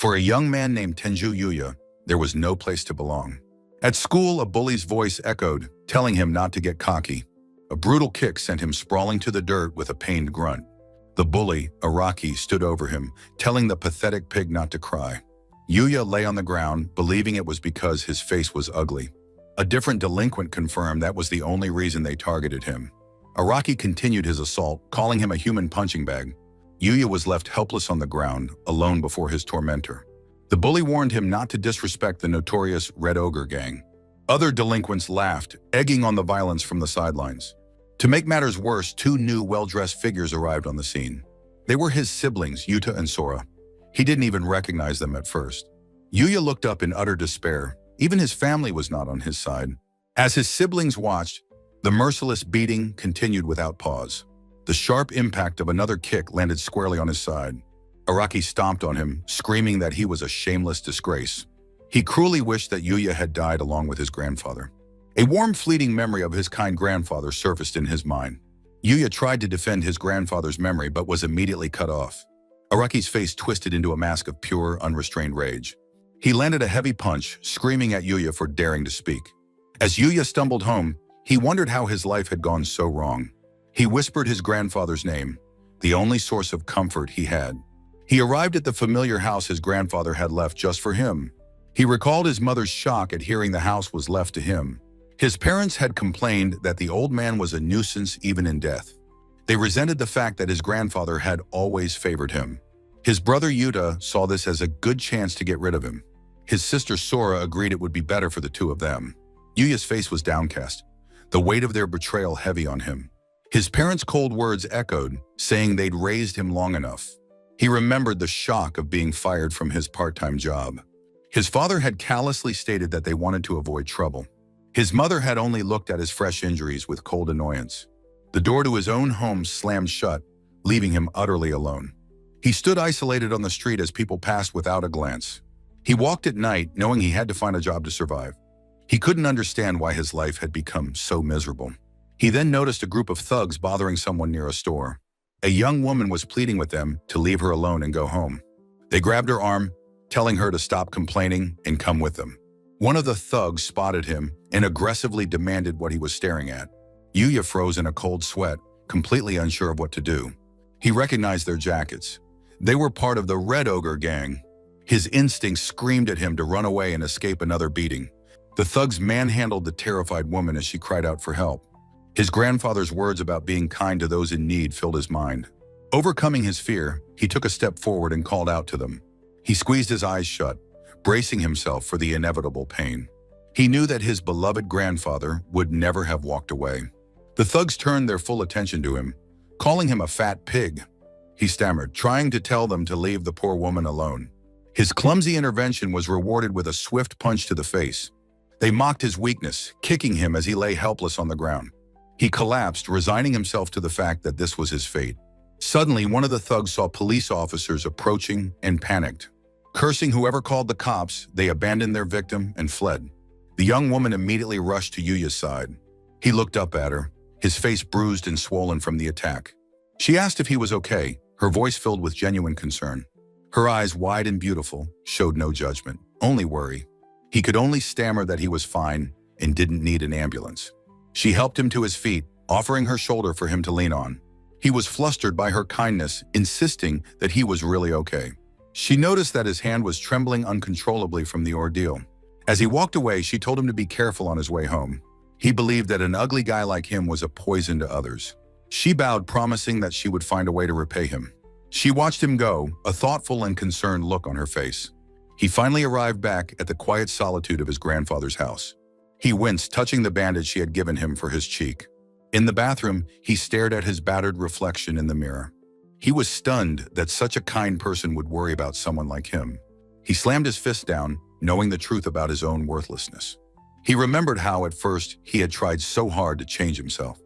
For a young man named Tenju Yuya, there was no place to belong. At school, a bully's voice echoed, telling him not to get cocky. A brutal kick sent him sprawling to the dirt with a pained grunt. The bully, Araki, stood over him, telling the pathetic pig not to cry. Yuya lay on the ground, believing it was because his face was ugly. A different delinquent confirmed that was the only reason they targeted him. Araki continued his assault, calling him a human punching bag. Yuya was left helpless on the ground, alone before his tormentor. The bully warned him not to disrespect the notorious Red Ogre gang. Other delinquents laughed, egging on the violence from the sidelines. To make matters worse, two new well-dressed figures arrived on the scene. They were his siblings, Yuta and Sora. He didn't even recognize them at first. Yuya looked up in utter despair. Even his family was not on his side. As his siblings watched, the merciless beating continued without pause. The sharp impact of another kick landed squarely on his side. Araki stomped on him, screaming that he was a shameless disgrace. He cruelly wished that Yuya had died along with his grandfather. A warm, fleeting memory of his kind grandfather surfaced in his mind. Yuya tried to defend his grandfather's memory but was immediately cut off. Araki's face twisted into a mask of pure, unrestrained rage. He landed a heavy punch, screaming at Yuya for daring to speak. As Yuya stumbled home, he wondered how his life had gone so wrong. He whispered his grandfather's name, the only source of comfort he had. He arrived at the familiar house his grandfather had left just for him. He recalled his mother's shock at hearing the house was left to him. His parents had complained that the old man was a nuisance even in death. They resented the fact that his grandfather had always favored him. His brother Yuta saw this as a good chance to get rid of him. His sister Sora agreed it would be better for the two of them. Yuya's face was downcast, the weight of their betrayal heavy on him. His parents' cold words echoed, saying they'd raised him long enough. He remembered the shock of being fired from his part-time job. His father had callously stated that they wanted to avoid trouble. His mother had only looked at his fresh injuries with cold annoyance. The door to his own home slammed shut, leaving him utterly alone. He stood isolated on the street as people passed without a glance. He walked at night, knowing he had to find a job to survive. He couldn't understand why his life had become so miserable. He then noticed a group of thugs bothering someone near a store. A young woman was pleading with them to leave her alone and go home. They grabbed her arm, telling her to stop complaining and come with them. One of the thugs spotted him and aggressively demanded what he was staring at. Yuya froze in a cold sweat, completely unsure of what to do. He recognized their jackets. They were part of the Red Ogre gang. His instincts screamed at him to run away and escape another beating. The thugs manhandled the terrified woman as she cried out for help. His grandfather's words about being kind to those in need filled his mind. Overcoming his fear, he took a step forward and called out to them. He squeezed his eyes shut, bracing himself for the inevitable pain. He knew that his beloved grandfather would never have walked away. The thugs turned their full attention to him, calling him a fat pig. He stammered, trying to tell them to leave the poor woman alone. His clumsy intervention was rewarded with a swift punch to the face. They mocked his weakness, kicking him as he lay helpless on the ground. He collapsed, resigning himself to the fact that this was his fate. Suddenly, one of the thugs saw police officers approaching and panicked. Cursing whoever called the cops, they abandoned their victim and fled. The young woman immediately rushed to Yuya's side. He looked up at her, his face bruised and swollen from the attack. She asked if he was okay, her voice filled with genuine concern. Her eyes, wide and beautiful, showed no judgment, only worry. He could only stammer that he was fine and didn't need an ambulance. She helped him to his feet, offering her shoulder for him to lean on. He was flustered by her kindness, insisting that he was really okay. She noticed that his hand was trembling uncontrollably from the ordeal. As he walked away, she told him to be careful on his way home. He believed that an ugly guy like him was a poison to others. She bowed, promising that she would find a way to repay him. She watched him go, a thoughtful and concerned look on her face. He finally arrived back at the quiet solitude of his grandfather's house. He winced, touching the bandage she had given him for his cheek. In the bathroom, he stared at his battered reflection in the mirror. He was stunned that such a kind person would worry about someone like him. He slammed his fist down, knowing the truth about his own worthlessness. He remembered how, at first, he had tried so hard to change himself.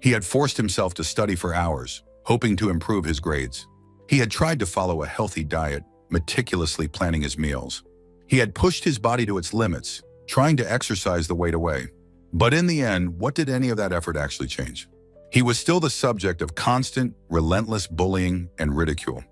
He had forced himself to study for hours, hoping to improve his grades. He had tried to follow a healthy diet, meticulously planning his meals. He had pushed his body to its limits, trying to exercise the weight away. But in the end, what did any of that effort actually change? He was still the subject of constant, relentless bullying and ridicule.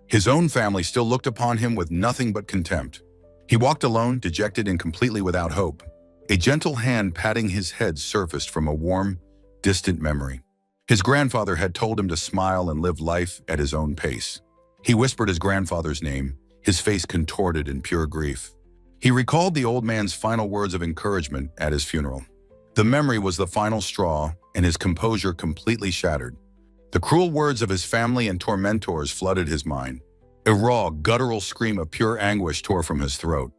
His own family still looked upon him with nothing but contempt. He walked alone, dejected and completely without hope. A gentle hand patting his head surfaced from a warm, distant memory. His grandfather had told him to smile and live life at his own pace. He whispered his grandfather's name, his face contorted in pure grief. He recalled the old man's final words of encouragement at his funeral. The memory was the final straw, and his composure completely shattered. The cruel words of his family and tormentors flooded his mind. A raw, guttural scream of pure anguish tore from his throat.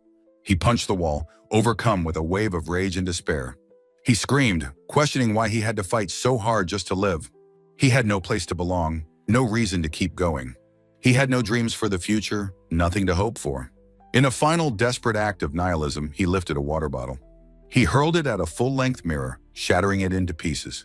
He punched the wall, overcome with a wave of rage and despair. He screamed, questioning why he had to fight so hard just to live. He had no place to belong, no reason to keep going. He had no dreams for the future, nothing to hope for. In a final desperate act of nihilism, he lifted a water bottle. He hurled it at a full-length mirror, shattering it into pieces.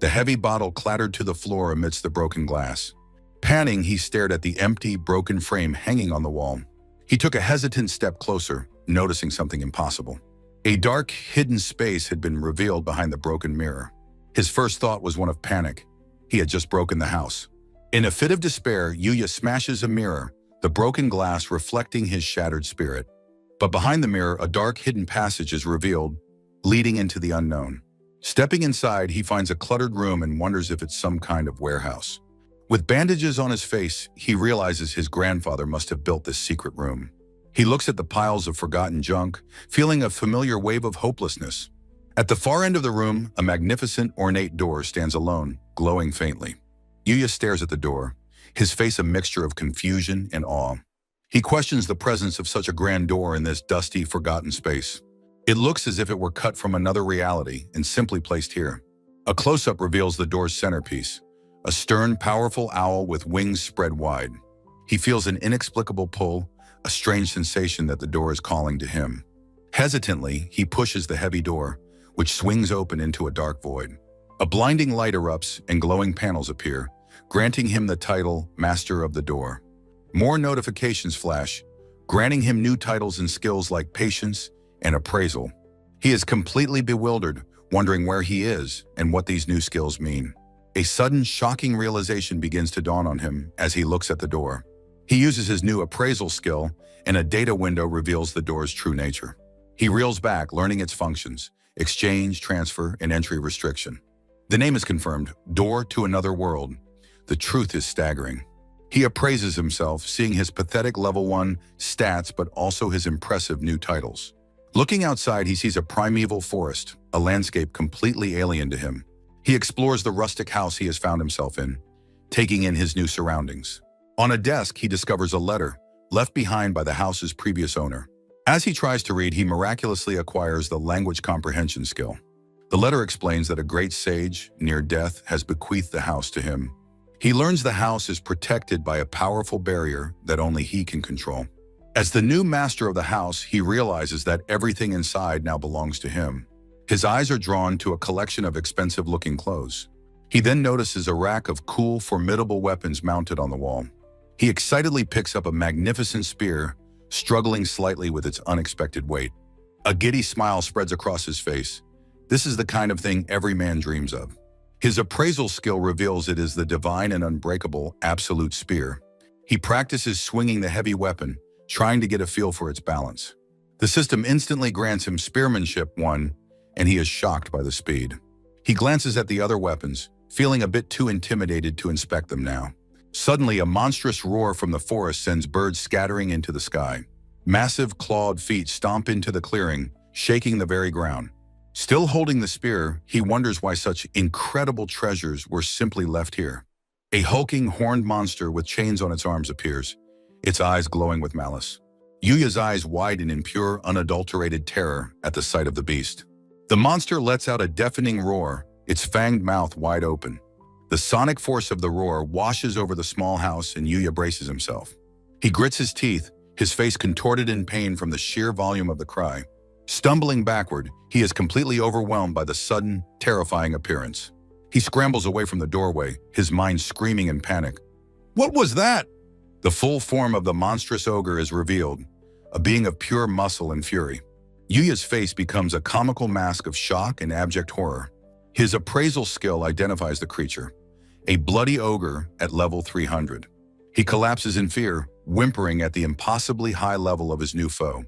The heavy bottle clattered to the floor amidst the broken glass. Panting, he stared at the empty, broken frame hanging on the wall. He took a hesitant step closer, noticing something impossible. A dark, hidden space had been revealed behind the broken mirror. His first thought was one of panic. He had just broken the house. In a fit of despair, Yuya smashes a mirror, the broken glass reflecting his shattered spirit. But behind the mirror, a dark, hidden passage is revealed, leading into the unknown. Stepping inside, he finds a cluttered room and wonders if it's some kind of warehouse. With bandages on his face, he realizes his grandfather must have built this secret room. He looks at the piles of forgotten junk, feeling a familiar wave of hopelessness. At the far end of the room, a magnificent, ornate door stands alone, glowing faintly. Yuya stares at the door, his face a mixture of confusion and awe. He questions the presence of such a grand door in this dusty, forgotten space. It looks as if it were cut from another reality and simply placed here. A close-up reveals the door's centerpiece, a stern, powerful owl with wings spread wide. He feels an inexplicable pull, a strange sensation that the door is calling to him. Hesitantly, he pushes the heavy door, which swings open into a dark void. A blinding light erupts and glowing panels appear, granting him the title Master of the Door. More notifications flash, granting him new titles and skills like patience and appraisal. He is completely bewildered, wondering where he is and what these new skills mean. A sudden, shocking realization begins to dawn on him as he looks at the door. He uses his new appraisal skill, and a data window reveals the door's true nature. He reels back, learning its functions: exchange, transfer, and entry restriction. The name is confirmed, Door to Another World. The truth is staggering. He appraises himself, seeing his pathetic level 1 stats, but also his impressive new titles. Looking outside, he sees a primeval forest, a landscape completely alien to him. He explores the rustic house he has found himself in, taking in his new surroundings. On a desk, he discovers a letter, left behind by the house's previous owner. As he tries to read, he miraculously acquires the language comprehension skill. The letter explains that a great sage, near death, has bequeathed the house to him. He learns the house is protected by a powerful barrier that only he can control. As the new master of the house, he realizes that everything inside now belongs to him. His eyes are drawn to a collection of expensive-looking clothes. He then notices a rack of cool, formidable weapons mounted on the wall. He excitedly picks up a magnificent spear, struggling slightly with its unexpected weight. A giddy smile spreads across his face. This is the kind of thing every man dreams of. His appraisal skill reveals it is the divine and unbreakable absolute spear. He practices swinging the heavy weapon, trying to get a feel for its balance. The system instantly grants him Spearmanship 1, and he is shocked by the speed. He glances at the other weapons, feeling a bit too intimidated to inspect them now. Suddenly, a monstrous roar from the forest sends birds scattering into the sky. Massive clawed feet stomp into the clearing, shaking the very ground. Still holding the spear, he wonders why such incredible treasures were simply left here. A hulking, horned monster with chains on its arms appears, its eyes glowing with malice. Yuya's eyes widen in pure, unadulterated terror at the sight of the beast. The monster lets out a deafening roar, its fanged mouth wide open. The sonic force of the roar washes over the small house, and Yuya braces himself. He grits his teeth, his face contorted in pain from the sheer volume of the cry. Stumbling backward, he is completely overwhelmed by the sudden, terrifying appearance. He scrambles away from the doorway, his mind screaming in panic. What was that? The full form of the monstrous ogre is revealed, a being of pure muscle and fury. Yuya's face becomes a comical mask of shock and abject horror. His appraisal skill identifies the creature, a bloody ogre at level 300. He collapses in fear, whimpering at the impossibly high level of his new foe.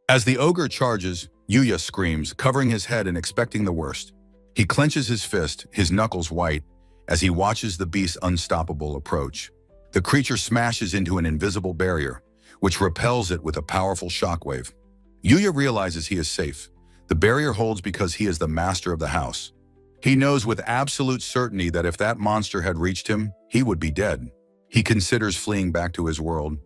As the ogre charges, Yuya screams, covering his head and expecting the worst. He clenches his fist, his knuckles white, as he watches the beast's unstoppable approach. The creature smashes into an invisible barrier, which repels it with a powerful shockwave. Yuya realizes he is safe. The barrier holds because he is the master of the house. He knows with absolute certainty that if that monster had reached him, he would be dead. He considers fleeing back to his world,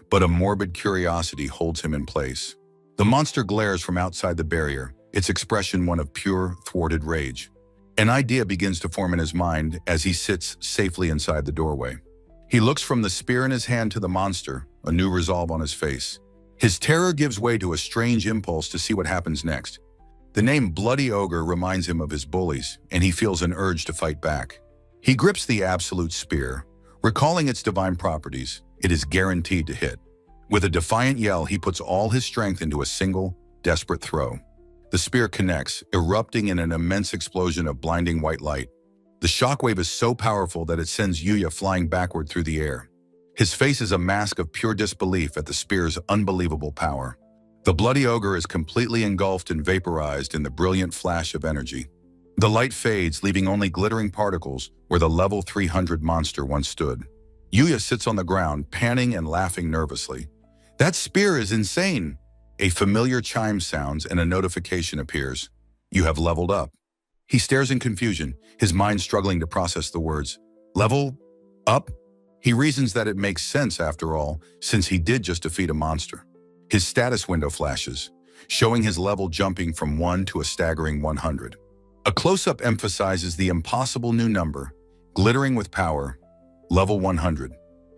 but a morbid curiosity holds him in place. The monster glares from outside the barrier, its expression one of pure, thwarted rage. An idea begins to form in his mind as he sits safely inside the doorway. He looks from the spear in his hand to the monster, a new resolve on his face. His terror gives way to a strange impulse to see what happens next. The name Bloody Ogre reminds him of his bullies, and he feels an urge to fight back. He grips the absolute spear. Recalling its divine properties, it is guaranteed to hit. With a defiant yell, he puts all his strength into a single, desperate throw. The spear connects, erupting in an immense explosion of blinding white light. The shockwave is so powerful that it sends Yuya flying backward through the air. His face is a mask of pure disbelief at the spear's unbelievable power. The Bloody Ogre is completely engulfed and vaporized in the brilliant flash of energy. The light fades, leaving only glittering particles where the level 300 monster once stood. Yuya sits on the ground, panting and laughing nervously. That spear is insane! A familiar chime sounds and a notification appears. You have leveled up. He stares in confusion, his mind struggling to process the words. Level up? He reasons that it makes sense after all, since he did just defeat a monster. His status window flashes, showing his level jumping from 1 to a staggering 100. A close-up emphasizes the impossible new number, glittering with power, level 100.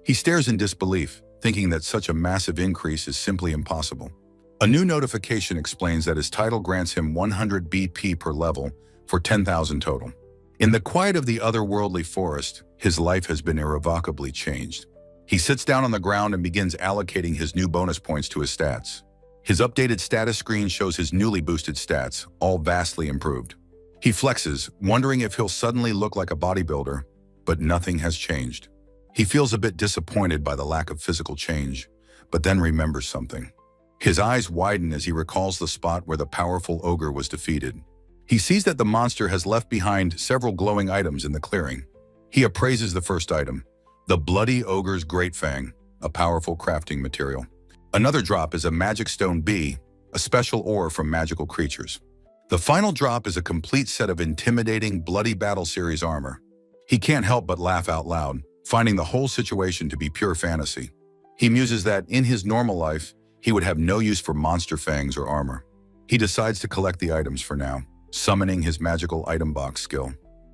He stares in disbelief, thinking that such a massive increase is simply impossible. A new notification explains that his title grants him 100 BP per level for 10,000 total. In the quiet of the otherworldly forest, his life has been irrevocably changed. He sits down on the ground and begins allocating his new bonus points to his stats. His updated status screen shows his newly boosted stats, all vastly improved. He flexes, wondering if he'll suddenly look like a bodybuilder, but nothing has changed. He feels a bit disappointed by the lack of physical change, but then remembers something. His eyes widen as he recalls the spot where the powerful ogre was defeated. He sees that the monster has left behind several glowing items in the clearing. He appraises the first item, the Bloody Ogre's Great Fang, a powerful crafting material. Another drop is a Magic Stone B, a special ore from magical creatures. The final drop is a complete set of intimidating Bloody Battle Series armor. He can't help but laugh out loud, finding the whole situation to be pure fantasy. He muses that, in his normal life, he would have no use for monster fangs or armor. He decides to collect the items for now, summoning his magical item box skill.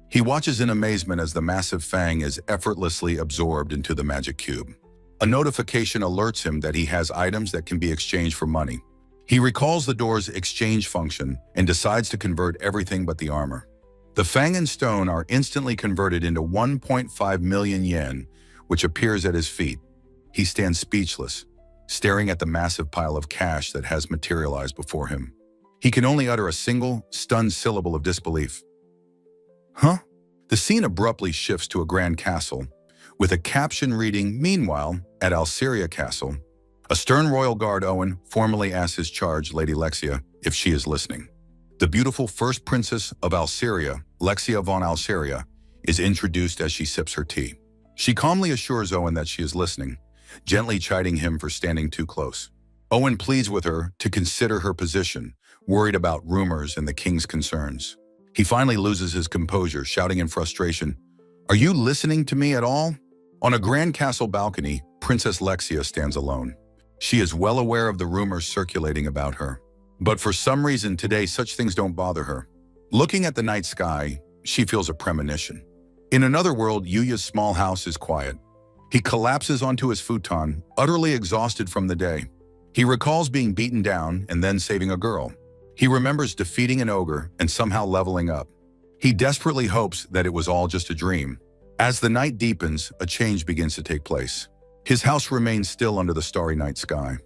He watches in amazement as the massive fang is effortlessly absorbed into the magic cube. A notification alerts him that he has items that can be exchanged for money. He recalls the door's exchange function and decides to convert everything but the armor. The fang and stone are instantly converted into 1.5 million yen, which appears at his feet. He stands speechless, staring at the massive pile of cash that has materialized before him. He can only utter a single, stunned syllable of disbelief. Huh? The scene abruptly shifts to a grand castle, with a caption reading, "Meanwhile, at Alceria Castle, a stern royal guard Owen formally asks his charge, Lady Lexia, if she is listening. The beautiful first princess of Alceria, Lexia von Alceria, is introduced as she sips her tea. She calmly assures Owen that she is listening, gently chiding him for standing too close. Owen pleads with her to consider her position, worried about rumors and the king's concerns. He finally loses his composure, shouting in frustration, "Are you listening to me at all?" On a grand castle balcony, Princess Lexia stands alone. She is well aware of the rumors circulating about her. But for some reason today, such things don't bother her. Looking at the night sky, she feels a premonition. In another world, Yuya's small house is quiet. He collapses onto his futon, utterly exhausted from the day. He recalls being beaten down and then saving a girl. He remembers defeating an ogre and somehow leveling up. He desperately hopes that it was all just a dream. As the night deepens, a change begins to take place. His house remains still under the starry night sky.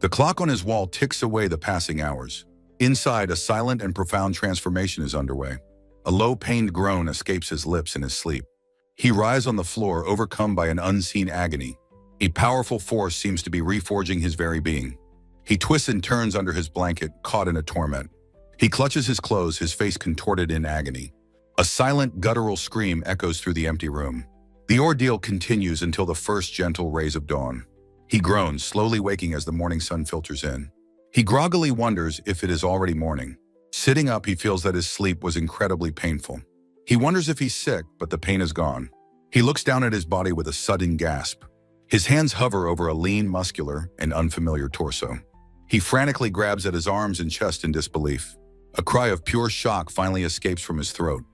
The clock on his wall ticks away the passing hours. Inside, a silent and profound transformation is underway. A low, pained groan escapes his lips in his sleep. He writhes on the floor, overcome by an unseen agony. A powerful force seems to be reforging his very being. He twists and turns under his blanket, caught in a torment. He clutches his clothes, his face contorted in agony. A silent, guttural scream echoes through the empty room. The ordeal continues until the first gentle rays of dawn. He groans, slowly waking as the morning sun filters in. He groggily wonders if it is already morning. Sitting up, he feels that his sleep was incredibly painful. He wonders if he's sick, but the pain is gone. He looks down at his body with a sudden gasp. His hands hover over a lean, muscular, and unfamiliar torso. He frantically grabs at his arms and chest in disbelief. A cry of pure shock finally escapes from his throat.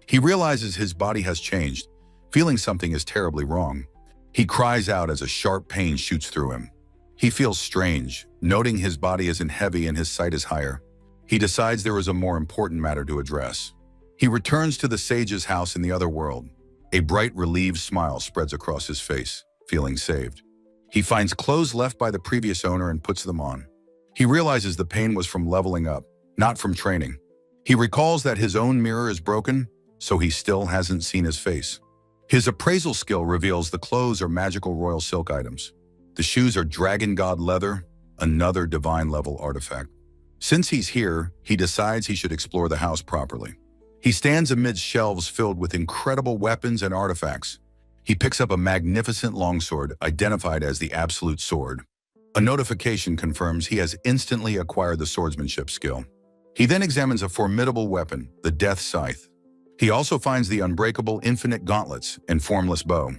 He realizes his body has changed, feeling something is terribly wrong. He cries out as a sharp pain shoots through him. He feels strange, noting his body isn't heavy and his sight is higher. He decides there is a more important matter to address. He returns to the sage's house in the other world. A bright, relieved smile spreads across his face, feeling saved. He finds clothes left by the previous owner and puts them on. He realizes the pain was from leveling up, not from training. He recalls that his own mirror is broken, so he still hasn't seen his face. His appraisal skill reveals the clothes are magical royal silk items. The shoes are dragon god leather, another divine level artifact. Since he's here, he decides he should explore the house properly. He stands amidst shelves filled with incredible weapons and artifacts. He picks up a magnificent longsword, identified as the Absolute Sword. A notification confirms he has instantly acquired the swordsmanship skill. He then examines a formidable weapon, the Death Scythe. He also finds the unbreakable infinite gauntlets and formless bow.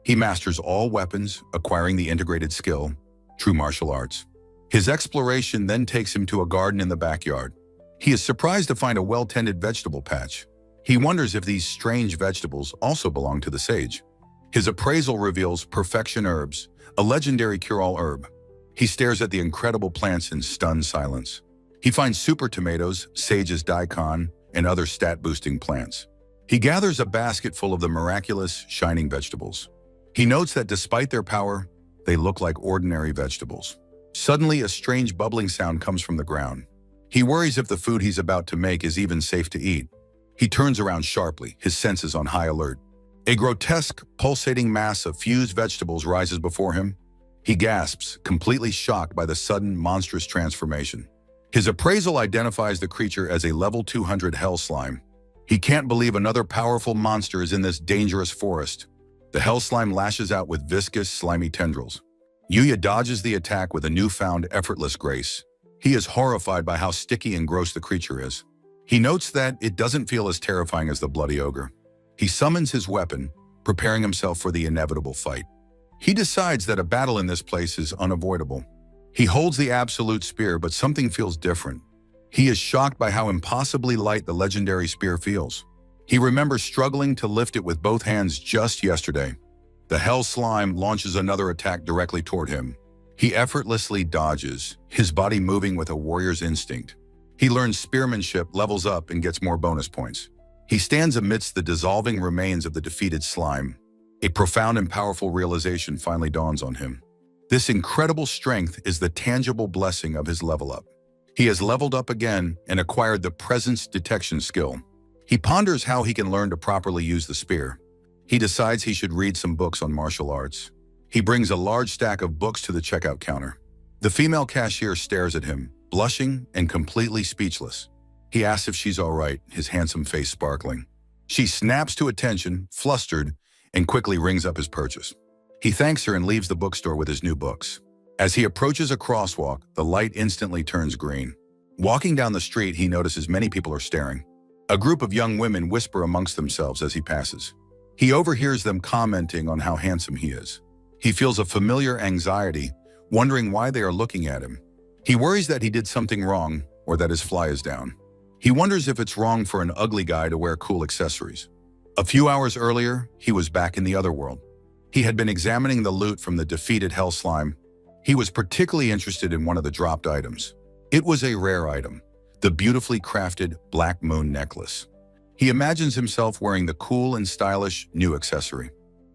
He masters all weapons, acquiring the integrated skill, true martial arts. His exploration then takes him to a garden in the backyard. He is surprised to find a well-tended vegetable patch. He wonders if these strange vegetables also belong to the sage. His appraisal reveals Perfection Herbs, a legendary cure-all herb. He stares at the incredible plants in stunned silence. He finds super tomatoes, sage's daikon, and other stat-boosting plants. He gathers a basket full of the miraculous, shining vegetables. He notes that despite their power, they look like ordinary vegetables. Suddenly, a strange bubbling sound comes from the ground. He worries if the food he's about to make is even safe to eat. He turns around sharply, his senses on high alert. A grotesque, pulsating mass of fused vegetables rises before him. He gasps, completely shocked by the sudden, monstrous transformation. His appraisal identifies the creature as a level 200 hell slime. He can't believe another powerful monster is in this dangerous forest. The hell slime lashes out with viscous, slimy tendrils. Yuya dodges the attack with a newfound, effortless grace. He is horrified by how sticky and gross the creature is. He notes that it doesn't feel as terrifying as the bloody ogre. He summons his weapon, preparing himself for the inevitable fight. He decides that a battle in this place is unavoidable. He holds the absolute spear, but something feels different. He is shocked by how impossibly light the legendary spear feels. He remembers struggling to lift it with both hands just yesterday. The hell slime launches another attack directly toward him. He effortlessly dodges, his body moving with a warrior's instinct. He learns spearmanship, levels up, and gets more bonus points. He stands amidst the dissolving remains of the defeated slime. A profound and powerful realization finally dawns on him. This incredible strength is the tangible blessing of his level up. He has leveled up again and acquired the presence detection skill. He ponders how he can learn to properly use the spear. He decides he should read some books on martial arts. He brings a large stack of books to the checkout counter. The female cashier stares at him, blushing and completely speechless. He asks if she's all right, his handsome face sparkling. She snaps to attention, flustered, and quickly rings up his purchase. He thanks her and leaves the bookstore with his new books. As he approaches a crosswalk, the light instantly turns green. Walking down the street, he notices many people are staring. A group of young women whisper amongst themselves as he passes. He overhears them commenting on how handsome he is. He feels a familiar anxiety, wondering why they are looking at him. He worries that he did something wrong or that his fly is down. He wonders if it's wrong for an ugly guy to wear cool accessories. A few hours earlier, he was back in the other world. He had been examining the loot from the defeated hell slime. He was particularly interested in one of the dropped items. It was a rare item, the beautifully crafted Black Moon necklace. He imagines himself wearing the cool and stylish new accessory.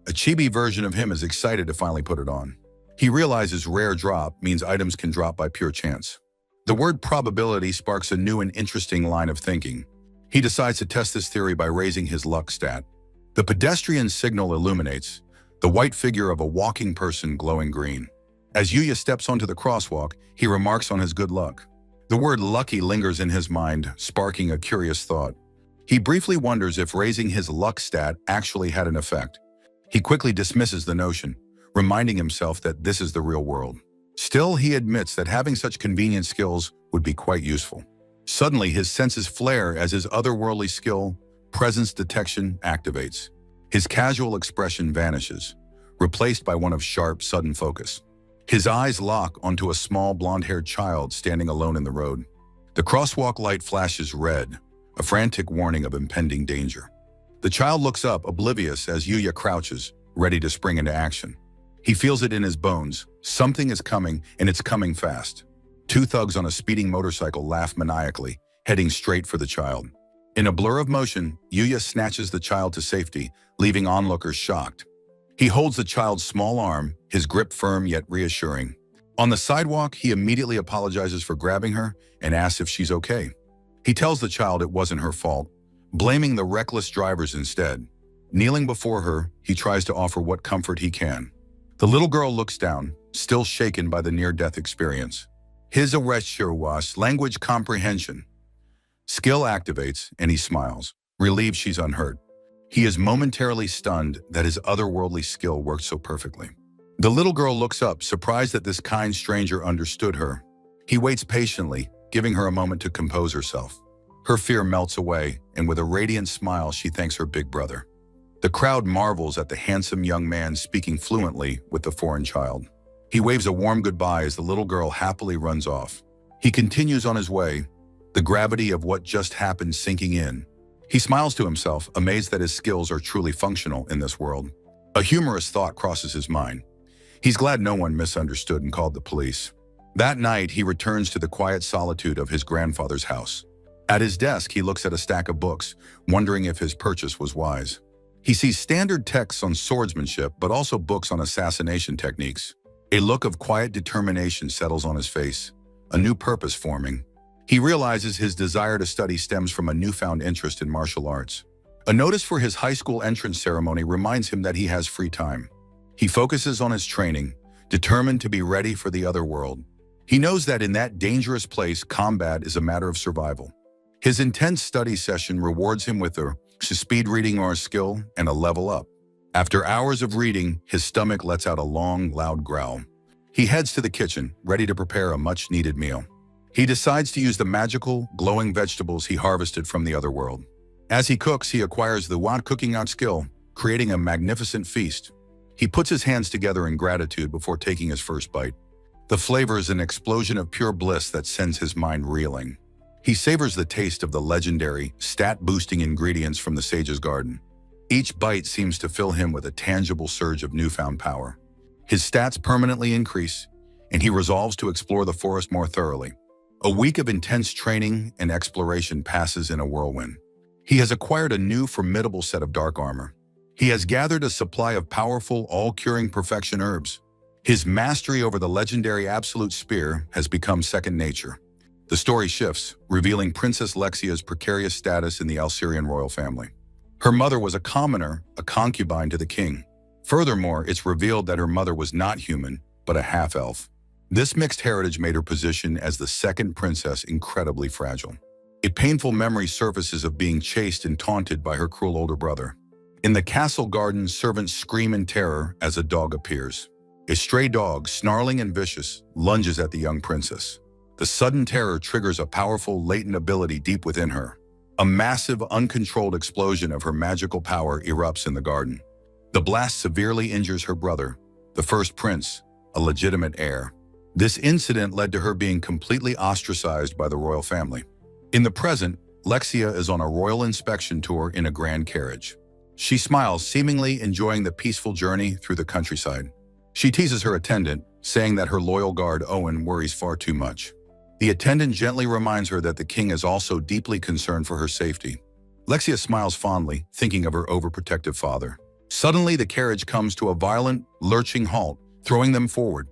A chibi version of him is excited to finally put it on. He realizes rare drop means items can drop by pure chance. The word probability sparks a new and interesting line of thinking. He decides to test this theory by raising his luck stat. The pedestrian signal illuminates. the white figure of a walking person glowing green. As Yuya steps onto the crosswalk, he remarks on his good luck. The word lucky lingers in his mind, sparking a curious thought. He briefly wonders if raising his luck stat actually had an effect. He quickly dismisses the notion, reminding himself that this is the real world. Still, he admits that having such convenient skills would be quite useful. Suddenly, his senses flare as his otherworldly skill, presence detection, activates. His casual expression vanishes, replaced by one of sharp, sudden focus. His eyes lock onto a small blonde-haired child standing alone in the road. The crosswalk light flashes red, a frantic warning of impending danger. The child looks up, oblivious, as Yuya crouches, ready to spring into action. He feels it in his bones. Something is coming, and it's coming fast. Two thugs on a speeding motorcycle laugh maniacally, heading straight for the child. In a blur of motion, Yuya snatches the child to safety, leaving onlookers shocked. He holds the child's small arm, his grip firm yet reassuring. On the sidewalk, he immediately apologizes for grabbing her and asks if she's okay. He tells the child it wasn't her fault, blaming the reckless drivers instead. Kneeling before her, he tries to offer what comfort he can. The little girl looks down, still shaken by the near-death experience. His was language comprehension. Skill activates, and he smiles, relieved she's unhurt. He is momentarily stunned that his otherworldly skill worked so perfectly. The little girl looks up, surprised that this kind stranger understood her. He waits patiently, giving her a moment to compose herself. Her fear melts away, and with a radiant smile, she thanks her big brother. The crowd marvels at the handsome young man speaking fluently with the foreign child. He waves a warm goodbye as the little girl happily runs off. He continues on his way, the gravity of what just happened sinking in. He smiles to himself, amazed that his skills are truly functional in this world. A humorous thought crosses his mind. He's glad no one misunderstood and called the police. That night, he returns to the quiet solitude of his grandfather's house. At his desk, he looks at a stack of books, wondering if his purchase was wise. He sees standard texts on swordsmanship, but also books on assassination techniques. A look of quiet determination settles on his face, a new purpose forming. He realizes his desire to study stems from a newfound interest in martial arts. A notice for his high school entrance ceremony reminds him that he has free time. He focuses on his training, determined to be ready for the other world. He knows that in that dangerous place, combat is a matter of survival. His intense study session rewards him with a speed reading or a skill and a level up. After hours of reading, his stomach lets out a long, loud growl. He heads to the kitchen, ready to prepare a much-needed meal. He decides to use the magical, glowing vegetables he harvested from the other world. As he cooks, he acquires the cooking out skill, creating a magnificent feast. He puts his hands together in gratitude before taking his first bite. The flavor is an explosion of pure bliss that sends his mind reeling. He savors the taste of the legendary, stat-boosting ingredients from the sage's garden. Each bite seems to fill him with a tangible surge of newfound power. His stats permanently increase, and he resolves to explore the forest more thoroughly. A week of intense training and exploration passes in a whirlwind. He has acquired a new formidable set of dark armor. He has gathered a supply of powerful, all-curing perfection herbs. His mastery over the legendary Absolute Spear has become second nature. The story shifts, revealing Princess Lexia's precarious status in the Alcerian royal family. Her mother was a commoner, a concubine to the king. Furthermore, it's revealed that her mother was not human, but a half-elf. This mixed heritage made her position as the second princess incredibly fragile. A painful memory surfaces of being chased and taunted by her cruel older brother. In the castle garden, servants scream in terror as a dog appears. A stray dog, snarling and vicious, lunges at the young princess. The sudden terror triggers a powerful, latent ability deep within her. A massive, uncontrolled explosion of her magical power erupts in the garden. The blast severely injures her brother, the first prince, a legitimate heir. This incident led to her being completely ostracized by the royal family. In the present, Lexia is on a royal inspection tour in a grand carriage. She smiles, seemingly enjoying the peaceful journey through the countryside. She teases her attendant, saying that her loyal guard Owen worries far too much. The attendant gently reminds her that the king is also deeply concerned for her safety. Lexia smiles fondly, thinking of her overprotective father. Suddenly, the carriage comes to a violent, lurching halt, throwing them forward.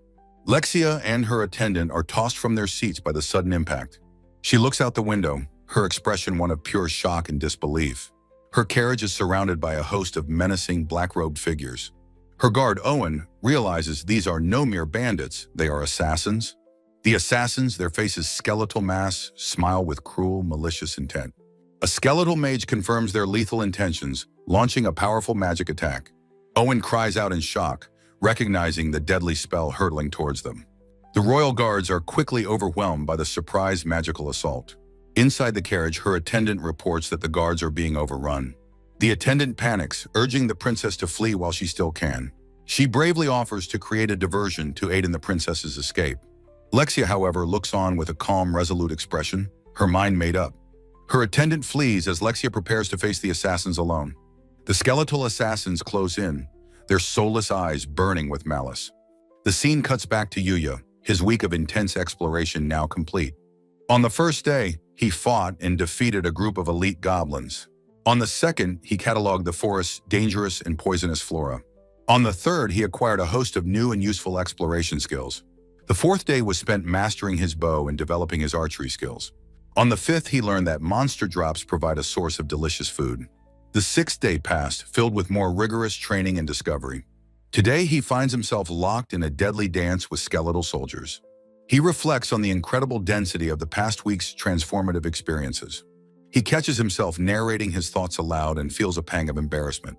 Lexia and her attendant are tossed from their seats by the sudden impact. She looks out the window, her expression one of pure shock and disbelief. Her carriage is surrounded by a host of menacing black-robed figures. Her guard, Owen, realizes these are no mere bandits, they are assassins. The assassins, their faces skeletal masks, smile with cruel, malicious intent. A skeletal mage confirms their lethal intentions, launching a powerful magic attack. Owen cries out in shock, recognizing the deadly spell hurtling towards them. The royal guards are quickly overwhelmed by the surprise magical assault. Inside the carriage, her attendant reports that the guards are being overrun. The attendant panics, urging the princess to flee while she still can. She bravely offers to create a diversion to aid in the princess's escape. Lexia, however, looks on with a calm, resolute expression, her mind made up. Her attendant flees as Lexia prepares to face the assassins alone. The skeletal assassins close in, their soulless eyes burning with malice. The scene cuts back to Yuya, his week of intense exploration now complete. On the first day, he fought and defeated a group of elite goblins. On the second, he cataloged the forest's dangerous and poisonous flora. On the third, he acquired a host of new and useful exploration skills. The fourth day was spent mastering his bow and developing his archery skills. On the fifth, he learned that monster drops provide a source of delicious food. The sixth day passed, filled with more rigorous training and discovery. Today, he finds himself locked in a deadly dance with skeletal soldiers. He reflects on the incredible density of the past week's transformative experiences. He catches himself narrating his thoughts aloud and feels a pang of embarrassment.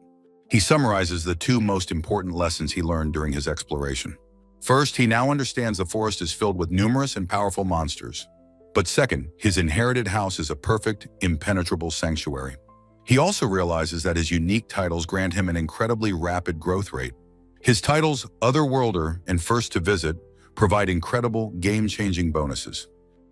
He summarizes the two most important lessons he learned during his exploration. First, he now understands the forest is filled with numerous and powerful monsters. But second, his inherited house is a perfect, impenetrable sanctuary. He also realizes that his unique titles grant him an incredibly rapid growth rate. His titles, Otherworlder and First to Visit, provide incredible, game-changing bonuses.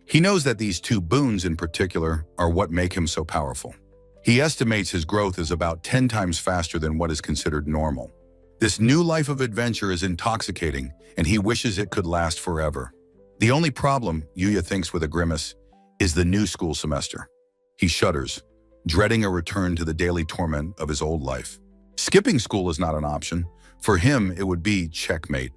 He knows that these two boons in particular are what make him so powerful. He estimates his growth is about 10 times faster than what is considered normal. This new life of adventure is intoxicating, and he wishes it could last forever. The only problem, Yuya thinks with a grimace, is the new school semester. He shudders, dreading a return to the daily torment of his old life. Skipping school is not an option. For him, it would be checkmate.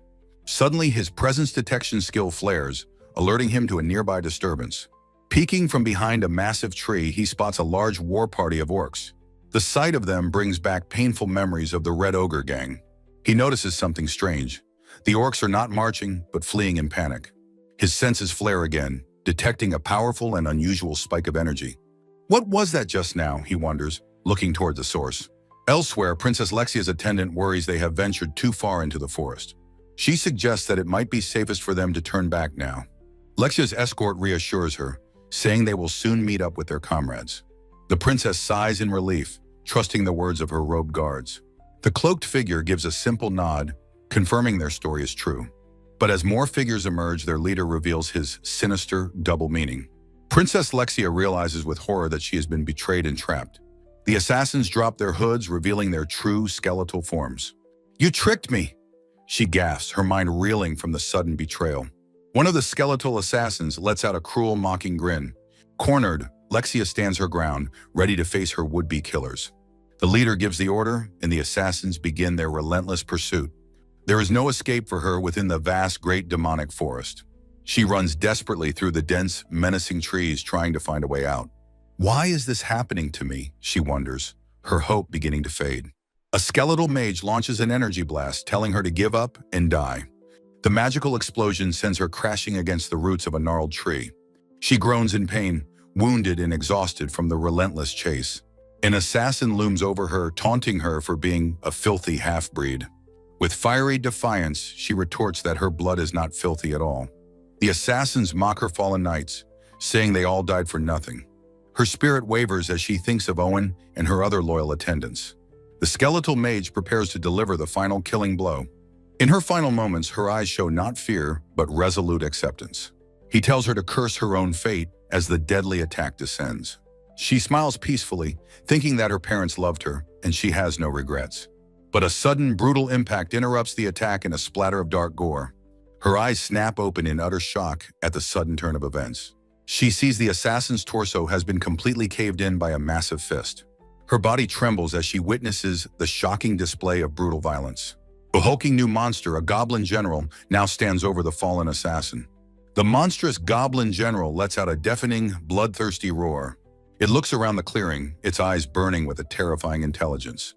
Suddenly, his presence detection skill flares, alerting him to a nearby disturbance. Peeking from behind a massive tree, he spots a large war party of orcs. The sight of them brings back painful memories of the Red Ogre gang. He notices something strange. The orcs are not marching, but fleeing in panic. His senses flare again, detecting a powerful and unusual spike of energy. What was that just now, he wonders, looking toward the source. Elsewhere, Princess Lexia's attendant worries they have ventured too far into the forest. She suggests that it might be safest for them to turn back now. Lexia's escort reassures her, saying they will soon meet up with their comrades. The princess sighs in relief, trusting the words of her robed guards. The cloaked figure gives a simple nod, confirming their story is true. But as more figures emerge, their leader reveals his sinister double meaning. Princess Lexia realizes with horror that she has been betrayed and trapped. The assassins drop their hoods, revealing their true skeletal forms. "You tricked me!" she gasps, her mind reeling from the sudden betrayal. One of the skeletal assassins lets out a cruel, mocking grin. Cornered, Lexia stands her ground, ready to face her would-be killers. The leader gives the order, and the assassins begin their relentless pursuit. There is no escape for her within the vast, great demonic forest. She runs desperately through the dense, menacing trees, trying to find a way out. Why is this happening to me, she wonders, her hope beginning to fade. A skeletal mage launches an energy blast, telling her to give up and die. The magical explosion sends her crashing against the roots of a gnarled tree. She groans in pain, wounded and exhausted from the relentless chase. An assassin looms over her, taunting her for being a filthy half-breed. With fiery defiance, she retorts that her blood is not filthy at all. The assassins mock her fallen knights, saying they all died for nothing. Her spirit wavers as she thinks of Owen and her other loyal attendants. The skeletal mage prepares to deliver the final killing blow. In her final moments, her eyes show not fear, but resolute acceptance. He tells her to curse her own fate as the deadly attack descends. She smiles peacefully, thinking that her parents loved her, and she has no regrets. But a sudden, brutal impact interrupts the attack in a splatter of dark gore. Her eyes snap open in utter shock at the sudden turn of events. She sees the assassin's torso has been completely caved in by a massive fist. Her body trembles as she witnesses the shocking display of brutal violence. A hulking new monster, a goblin general, now stands over the fallen assassin. The monstrous goblin general lets out a deafening, bloodthirsty roar. It looks around the clearing, its eyes burning with a terrifying intelligence.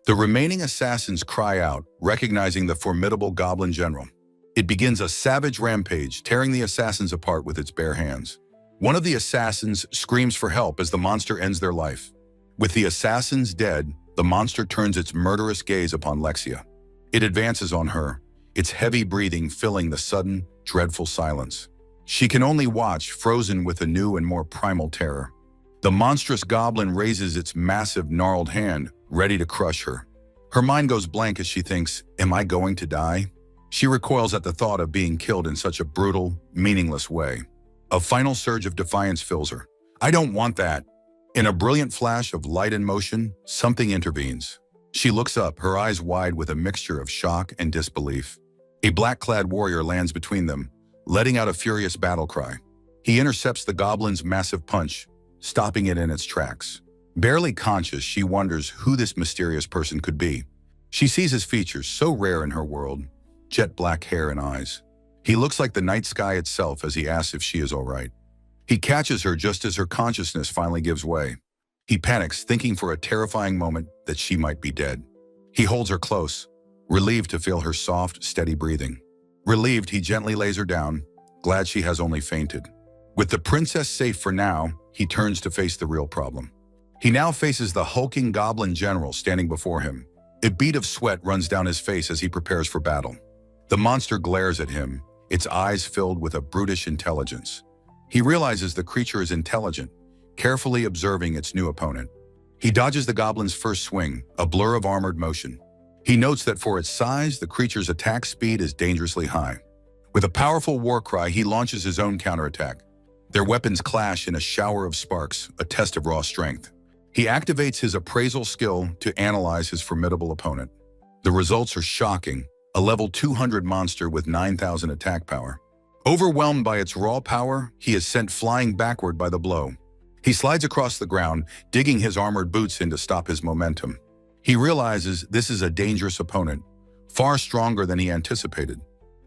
The remaining assassins cry out, recognizing the formidable goblin general. It begins a savage rampage, tearing the assassins apart with its bare hands. One of the assassins screams for help as the monster ends their life. With the assassins dead, the monster turns its murderous gaze upon Lexia. It advances on her, its heavy breathing filling the sudden, dreadful silence. She can only watch, frozen with a new and more primal terror. The monstrous goblin raises its massive, gnarled hand, ready to crush her. Her mind goes blank as she thinks, "Am I going to die?" She recoils at the thought of being killed in such a brutal, meaningless way. A final surge of defiance fills her. "I don't want that." In a brilliant flash of light and motion, something intervenes. She looks up, her eyes wide with a mixture of shock and disbelief. A black-clad warrior lands between them, letting out a furious battle cry. He intercepts the goblin's massive punch, stopping it in its tracks. Barely conscious, she wonders who this mysterious person could be. She sees his features, so rare in her world, jet black hair and eyes. He looks like the night sky itself as he asks if she is all right. He catches her just as her consciousness finally gives way. He panics, thinking for a terrifying moment that she might be dead. He holds her close, relieved to feel her soft, steady breathing. Relieved, he gently lays her down, glad she has only fainted. With the princess safe for now, he turns to face the real problem. He now faces the hulking goblin general standing before him. A bead of sweat runs down his face as he prepares for battle. The monster glares at him, its eyes filled with a brutish intelligence. He realizes the creature is intelligent, carefully observing its new opponent. He dodges the goblin's first swing, a blur of armored motion. He notes that for its size, the creature's attack speed is dangerously high. With a powerful war cry, he launches his own counterattack. Their weapons clash in a shower of sparks, a test of raw strength. He activates his appraisal skill to analyze his formidable opponent. The results are shocking, a level 200 monster with 9,000 attack power. Overwhelmed by its raw power, he is sent flying backward by the blow. He slides across the ground, digging his armored boots in to stop his momentum. He realizes this is a dangerous opponent, far stronger than he anticipated.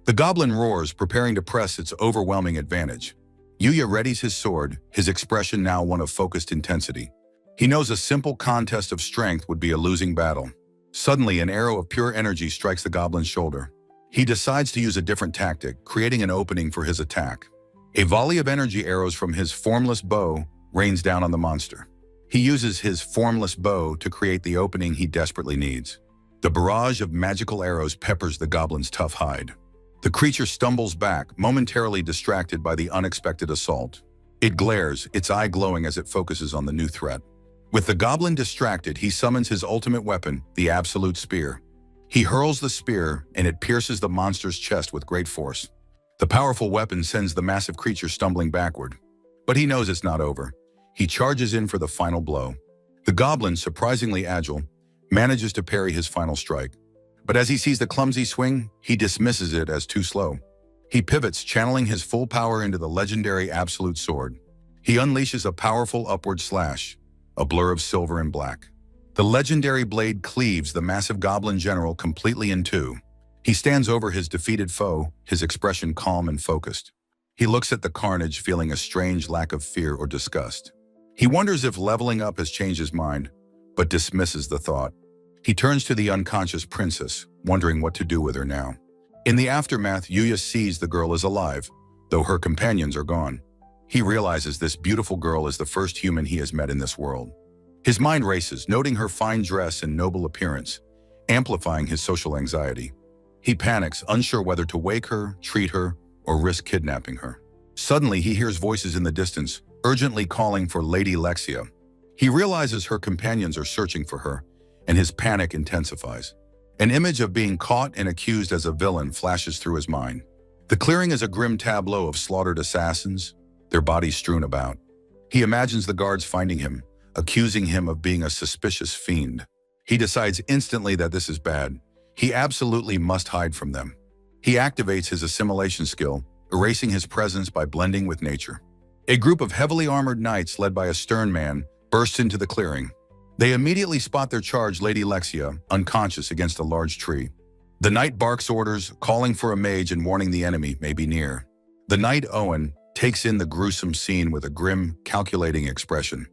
The goblin roars, preparing to press its overwhelming advantage. Yuya readies his sword, his expression now one of focused intensity. He knows a simple contest of strength would be a losing battle. Suddenly, an arrow of pure energy strikes the goblin's shoulder. He decides to use a different tactic, creating an opening for his attack. A volley of energy arrows from his formless bow rains down on the monster. He uses his formless bow to create the opening he desperately needs. The barrage of magical arrows peppers the goblin's tough hide. The creature stumbles back, momentarily distracted by the unexpected assault. It glares, its eye glowing as it focuses on the new threat. With the goblin distracted, he summons his ultimate weapon, the absolute spear. He hurls the spear, and it pierces the monster's chest with great force. The powerful weapon sends the massive creature stumbling backward. But he knows it's not over. He charges in for the final blow. The goblin, surprisingly agile, manages to parry his final strike. But as he sees the clumsy swing, he dismisses it as too slow. He pivots, channeling his full power into the legendary absolute sword. He unleashes a powerful upward slash, a blur of silver and black. The legendary blade cleaves the massive goblin general completely in two. He stands over his defeated foe, his expression calm and focused. He looks at the carnage, feeling a strange lack of fear or disgust. He wonders if leveling up has changed his mind, but dismisses the thought. He turns to the unconscious princess, wondering what to do with her now. In the aftermath, Yuya sees the girl is alive, though her companions are gone. He realizes this beautiful girl is the first human he has met in this world. His mind races, noting her fine dress and noble appearance, amplifying his social anxiety. He panics, unsure whether to wake her, treat her, or risk kidnapping her. Suddenly, he hears voices in the distance, urgently calling for Lady Lexia. He realizes her companions are searching for her, and his panic intensifies. An image of being caught and accused as a villain flashes through his mind. The clearing is a grim tableau of slaughtered assassins, their bodies strewn about. He imagines the guards finding him, accusing him of being a suspicious fiend. He decides instantly that this is bad. He absolutely must hide from them. He activates his assimilation skill, erasing his presence by blending with nature. A group of heavily armored knights led by a stern man bursts into the clearing. They immediately spot their charge, Lady Lexia, unconscious against a large tree. The knight barks orders, calling for a mage and warning the enemy may be near. The knight Owen takes in the gruesome scene with a grim, calculating expression.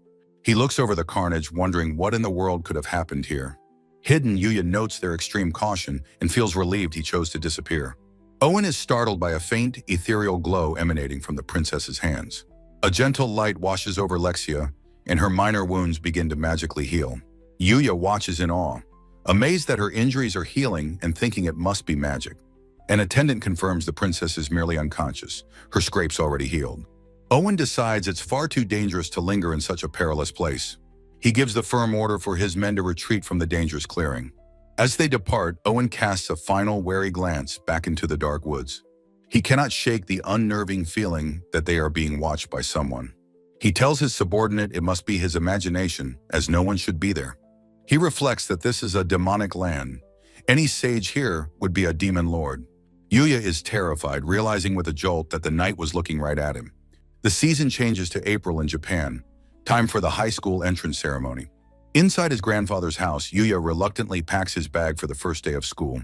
He looks over the carnage, wondering what in the world could have happened here. Hidden, Yuya notes their extreme caution and feels relieved he chose to disappear. Owen is startled by a faint, ethereal glow emanating from the princess's hands. A gentle light washes over Lexia, and her minor wounds begin to magically heal. Yuya watches in awe, amazed that her injuries are healing and thinking it must be magic. An attendant confirms the princess is merely unconscious, her scrapes already healed. Owen decides it's far too dangerous to linger in such a perilous place. He gives the firm order for his men to retreat from the dangerous clearing. As they depart, Owen casts a final wary glance back into the dark woods. He cannot shake the unnerving feeling that they are being watched by someone. He tells his subordinate it must be his imagination, as no one should be there. He reflects that this is a demonic land. Any sage here would be a demon lord. Yuya is terrified, realizing with a jolt that the night was looking right at him. The season changes to April in Japan, time for the high school entrance ceremony. Inside his grandfather's house, Yuya reluctantly packs his bag for the first day of school.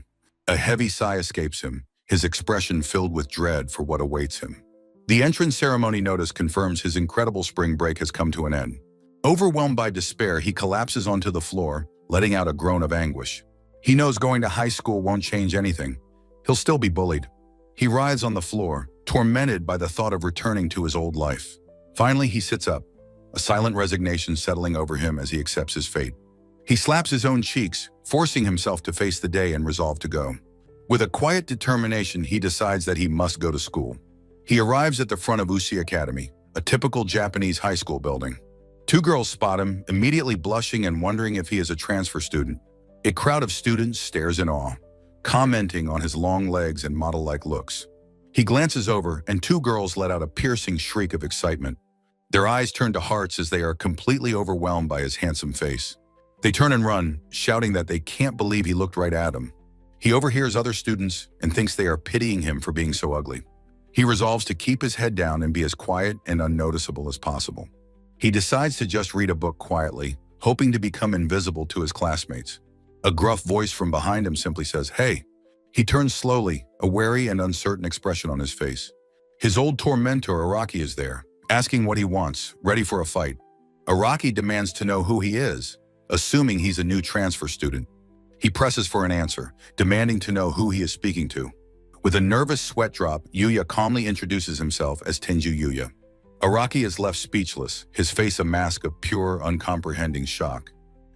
A heavy sigh escapes him, his expression filled with dread for what awaits him. The entrance ceremony notice confirms his incredible spring break has come to an end. Overwhelmed by despair, he collapses onto the floor, letting out a groan of anguish. He knows going to high school won't change anything. He'll still be bullied. He writhes on the floor, tormented by the thought of returning to his old life. Finally, he sits up, a silent resignation settling over him as he accepts his fate. He slaps his own cheeks, forcing himself to face the day and resolve to go. With a quiet determination, he decides that he must go to school. He arrives at the front of Uchi Academy, a typical Japanese high school building. Two girls spot him, immediately blushing and wondering if he is a transfer student. A crowd of students stares in awe, commenting on his long legs and model-like looks. He glances over, and two girls let out a piercing shriek of excitement. Their eyes turn to hearts as they are completely overwhelmed by his handsome face. They turn and run, shouting that they can't believe he looked right at them. He overhears other students and thinks they are pitying him for being so ugly. He resolves to keep his head down and be as quiet and unnoticeable as possible. He decides to just read a book quietly, hoping to become invisible to his classmates. A gruff voice from behind him simply says, "Hey." He turns slowly, a wary and uncertain expression on his face. His old tormentor, Araki, is there, asking what he wants, ready for a fight. Araki demands to know who he is, assuming he's a new transfer student. He presses for an answer, demanding to know who he is speaking to. With a nervous sweat drop, Yuya calmly introduces himself as Tenju Yuya. Araki is left speechless, his face a mask of pure, uncomprehending shock.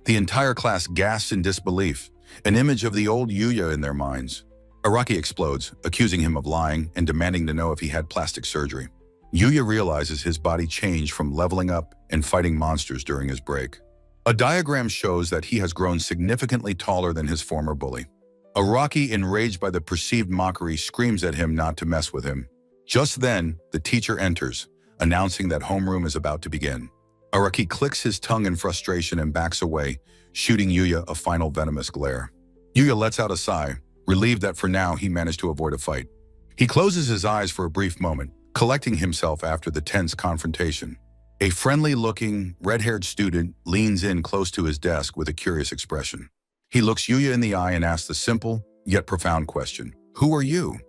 The entire class gasps in disbelief, an image of the old Yuya in their minds. Araki explodes, accusing him of lying and demanding to know if he had plastic surgery. Yuya realizes his body changed from leveling up and fighting monsters during his break. A diagram shows that he has grown significantly taller than his former bully. Araki, enraged by the perceived mockery, screams at him not to mess with him. Just then, the teacher enters, announcing that homeroom is about to begin. Araki clicks his tongue in frustration and backs away, shooting Yuya a final venomous glare. Yuya lets out a sigh, relieved that for now he managed to avoid a fight. He closes his eyes for a brief moment, collecting himself after the tense confrontation. A friendly-looking, red-haired student leans in close to his desk with a curious expression. He looks Yuya in the eye and asks the simple, yet profound question, "Who are you?"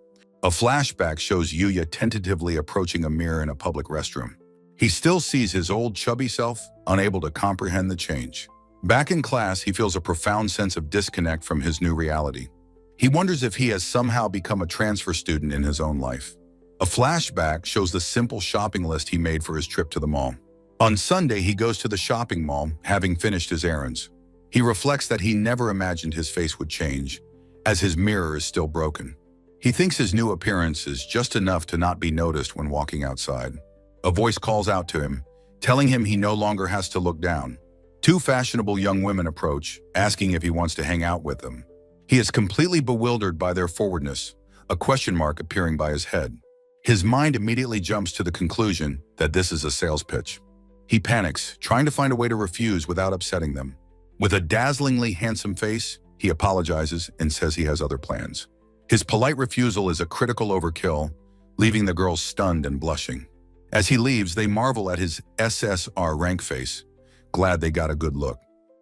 A flashback shows Yuya tentatively approaching a mirror in a public restroom. He still sees his old chubby self, unable to comprehend the change. Back in class, he feels a profound sense of disconnect from his new reality. He wonders if he has somehow become a transfer student in his own life. A flashback shows the simple shopping list he made for his trip to the mall. On Sunday, he goes to the shopping mall, having finished his errands. He reflects that he never imagined his face would change, as his mirror is still broken. He thinks his new appearance is just enough to not be noticed when walking outside. A voice calls out to him, telling him he no longer has to look down. Two fashionable young women approach, asking if he wants to hang out with them. He is completely bewildered by their forwardness, a question mark appearing by his head. His mind immediately jumps to the conclusion that this is a sales pitch. He panics, trying to find a way to refuse without upsetting them. With a dazzlingly handsome face, he apologizes and says he has other plans. His polite refusal is a critical overkill, leaving the girls stunned and blushing. As he leaves, they marvel at his SSR rank face, glad they got a good look.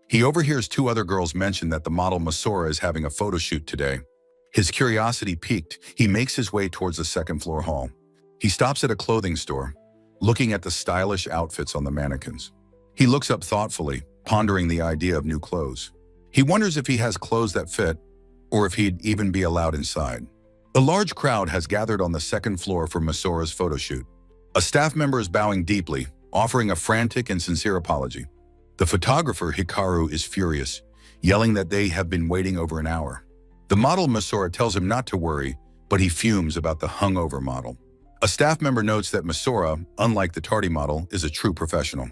He overhears two other girls mention that the model Masora is having a photo shoot today. His curiosity piqued, he makes his way towards the second-floor hall. He stops at a clothing store, looking at the stylish outfits on the mannequins. He looks up thoughtfully, pondering the idea of new clothes. He wonders if he has clothes that fit, or if he'd even be allowed inside. A large crowd has gathered on the second floor for Masora's photo shoot. A staff member is bowing deeply, offering a frantic and sincere apology. The photographer, Hikaru, is furious, yelling that they have been waiting over an hour. The model, Masora, tells him not to worry, but he fumes about the hungover model. A staff member notes that Masora, unlike the tardy model, is a true professional.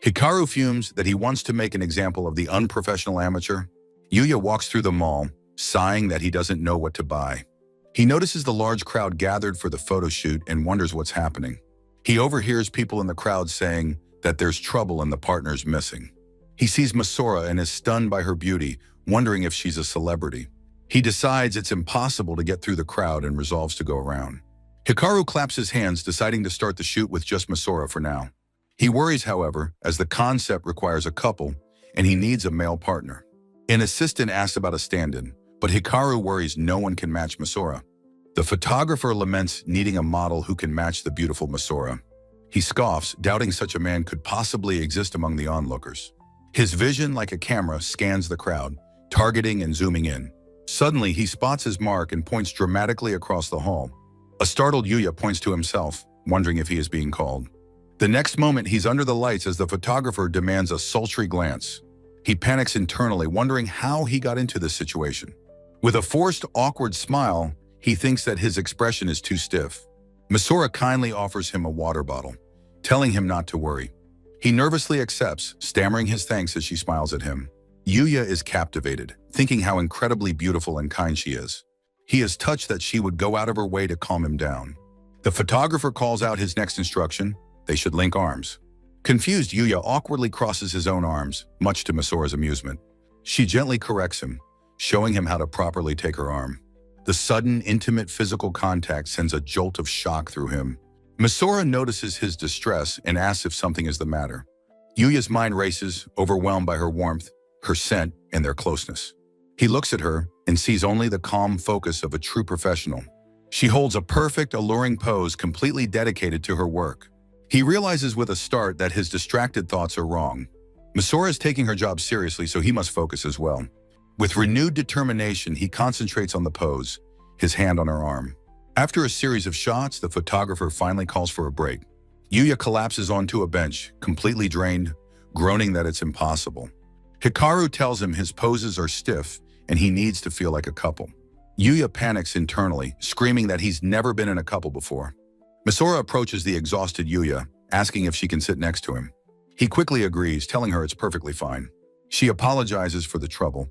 Hikaru fumes that he wants to make an example of the unprofessional amateur. Yuya walks through the mall, sighing that he doesn't know what to buy. He notices the large crowd gathered for the photo shoot and wonders what's happening. He overhears people in the crowd saying that there's trouble and the partner's missing. He sees Masora and is stunned by her beauty, wondering if she's a celebrity. He decides it's impossible to get through the crowd and resolves to go around. Hikaru claps his hands, deciding to start the shoot with just Masora for now. He worries, however, as the concept requires a couple and he needs a male partner. An assistant asks about a stand-in, but Hikaru worries no one can match Masora. The photographer laments needing a model who can match the beautiful Masora. He scoffs, doubting such a man could possibly exist among the onlookers. His vision, like a camera, scans the crowd, targeting and zooming in. Suddenly, he spots his mark and points dramatically across the hall. A startled Yuya points to himself, wondering if he is being called. The next moment, he's under the lights as the photographer demands a sultry glance. He panics internally, wondering how he got into this situation. With a forced, awkward smile, he thinks that his expression is too stiff. Masora kindly offers him a water bottle, telling him not to worry. He nervously accepts, stammering his thanks as she smiles at him. Yuya is captivated, thinking how incredibly beautiful and kind she is. He is touched that she would go out of her way to calm him down. The photographer calls out his next instruction: they should link arms. Confused, Yuya awkwardly crosses his own arms, much to Masora's amusement. She gently corrects him, showing him how to properly take her arm. The sudden, intimate physical contact sends a jolt of shock through him. Masora notices his distress and asks if something is the matter. Yuya's mind races, overwhelmed by her warmth, her scent, and their closeness. He looks at her and sees only the calm focus of a true professional. She holds a perfect, alluring pose completely dedicated to her work. He realizes with a start that his distracted thoughts are wrong. Masora is taking her job seriously, so he must focus as well. With renewed determination, he concentrates on the pose, his hand on her arm. After a series of shots, the photographer finally calls for a break. Yuya collapses onto a bench, completely drained, groaning that it's impossible. Hikaru tells him his poses are stiff and he needs to feel like a couple. Yuya panics internally, screaming that he's never been in a couple before. Masora approaches the exhausted Yuya, asking if she can sit next to him. He quickly agrees, telling her it's perfectly fine. She apologizes for the trouble,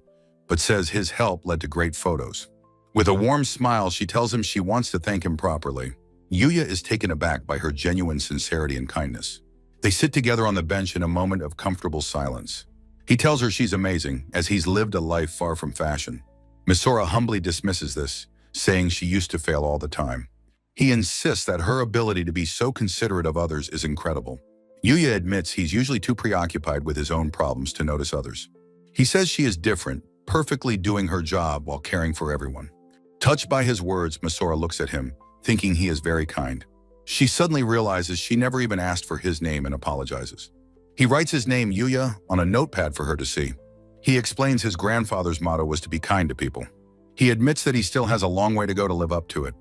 but says his help led to great photos. With a warm smile, she tells him she wants to thank him properly. Yuya is taken aback by her genuine sincerity and kindness. They sit together on the bench in a moment of comfortable silence. He tells her she's amazing, as he's lived a life far from fashion. Masora humbly dismisses this, saying she used to fail all the time. He insists that her ability to be so considerate of others is incredible. Yuya admits he's usually too preoccupied with his own problems to notice others. He says she is different, perfectly doing her job while caring for everyone. Touched by his words, Masora looks at him, thinking he is very kind. She suddenly realizes she never even asked for his name and apologizes. He writes his name, Yuya, on a notepad for her to see. He explains his grandfather's motto was to be kind to people. He admits that he still has a long way to go to live up to it.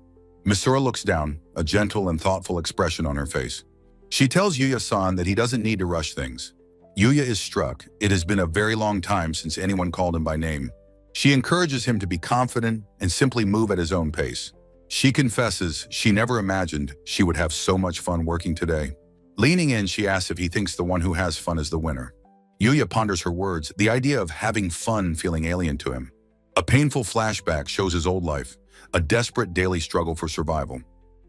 Masora looks down, a gentle and thoughtful expression on her face. She tells Yuya-san that he doesn't need to rush things. Yuya is struck. It has been a very long time since anyone called him by name. She encourages him to be confident and simply move at his own pace. She confesses she never imagined she would have so much fun working today. Leaning in, she asks if he thinks the one who has fun is the winner. Yuya ponders her words, the idea of having fun feeling alien to him. A painful flashback shows his old life, a desperate daily struggle for survival.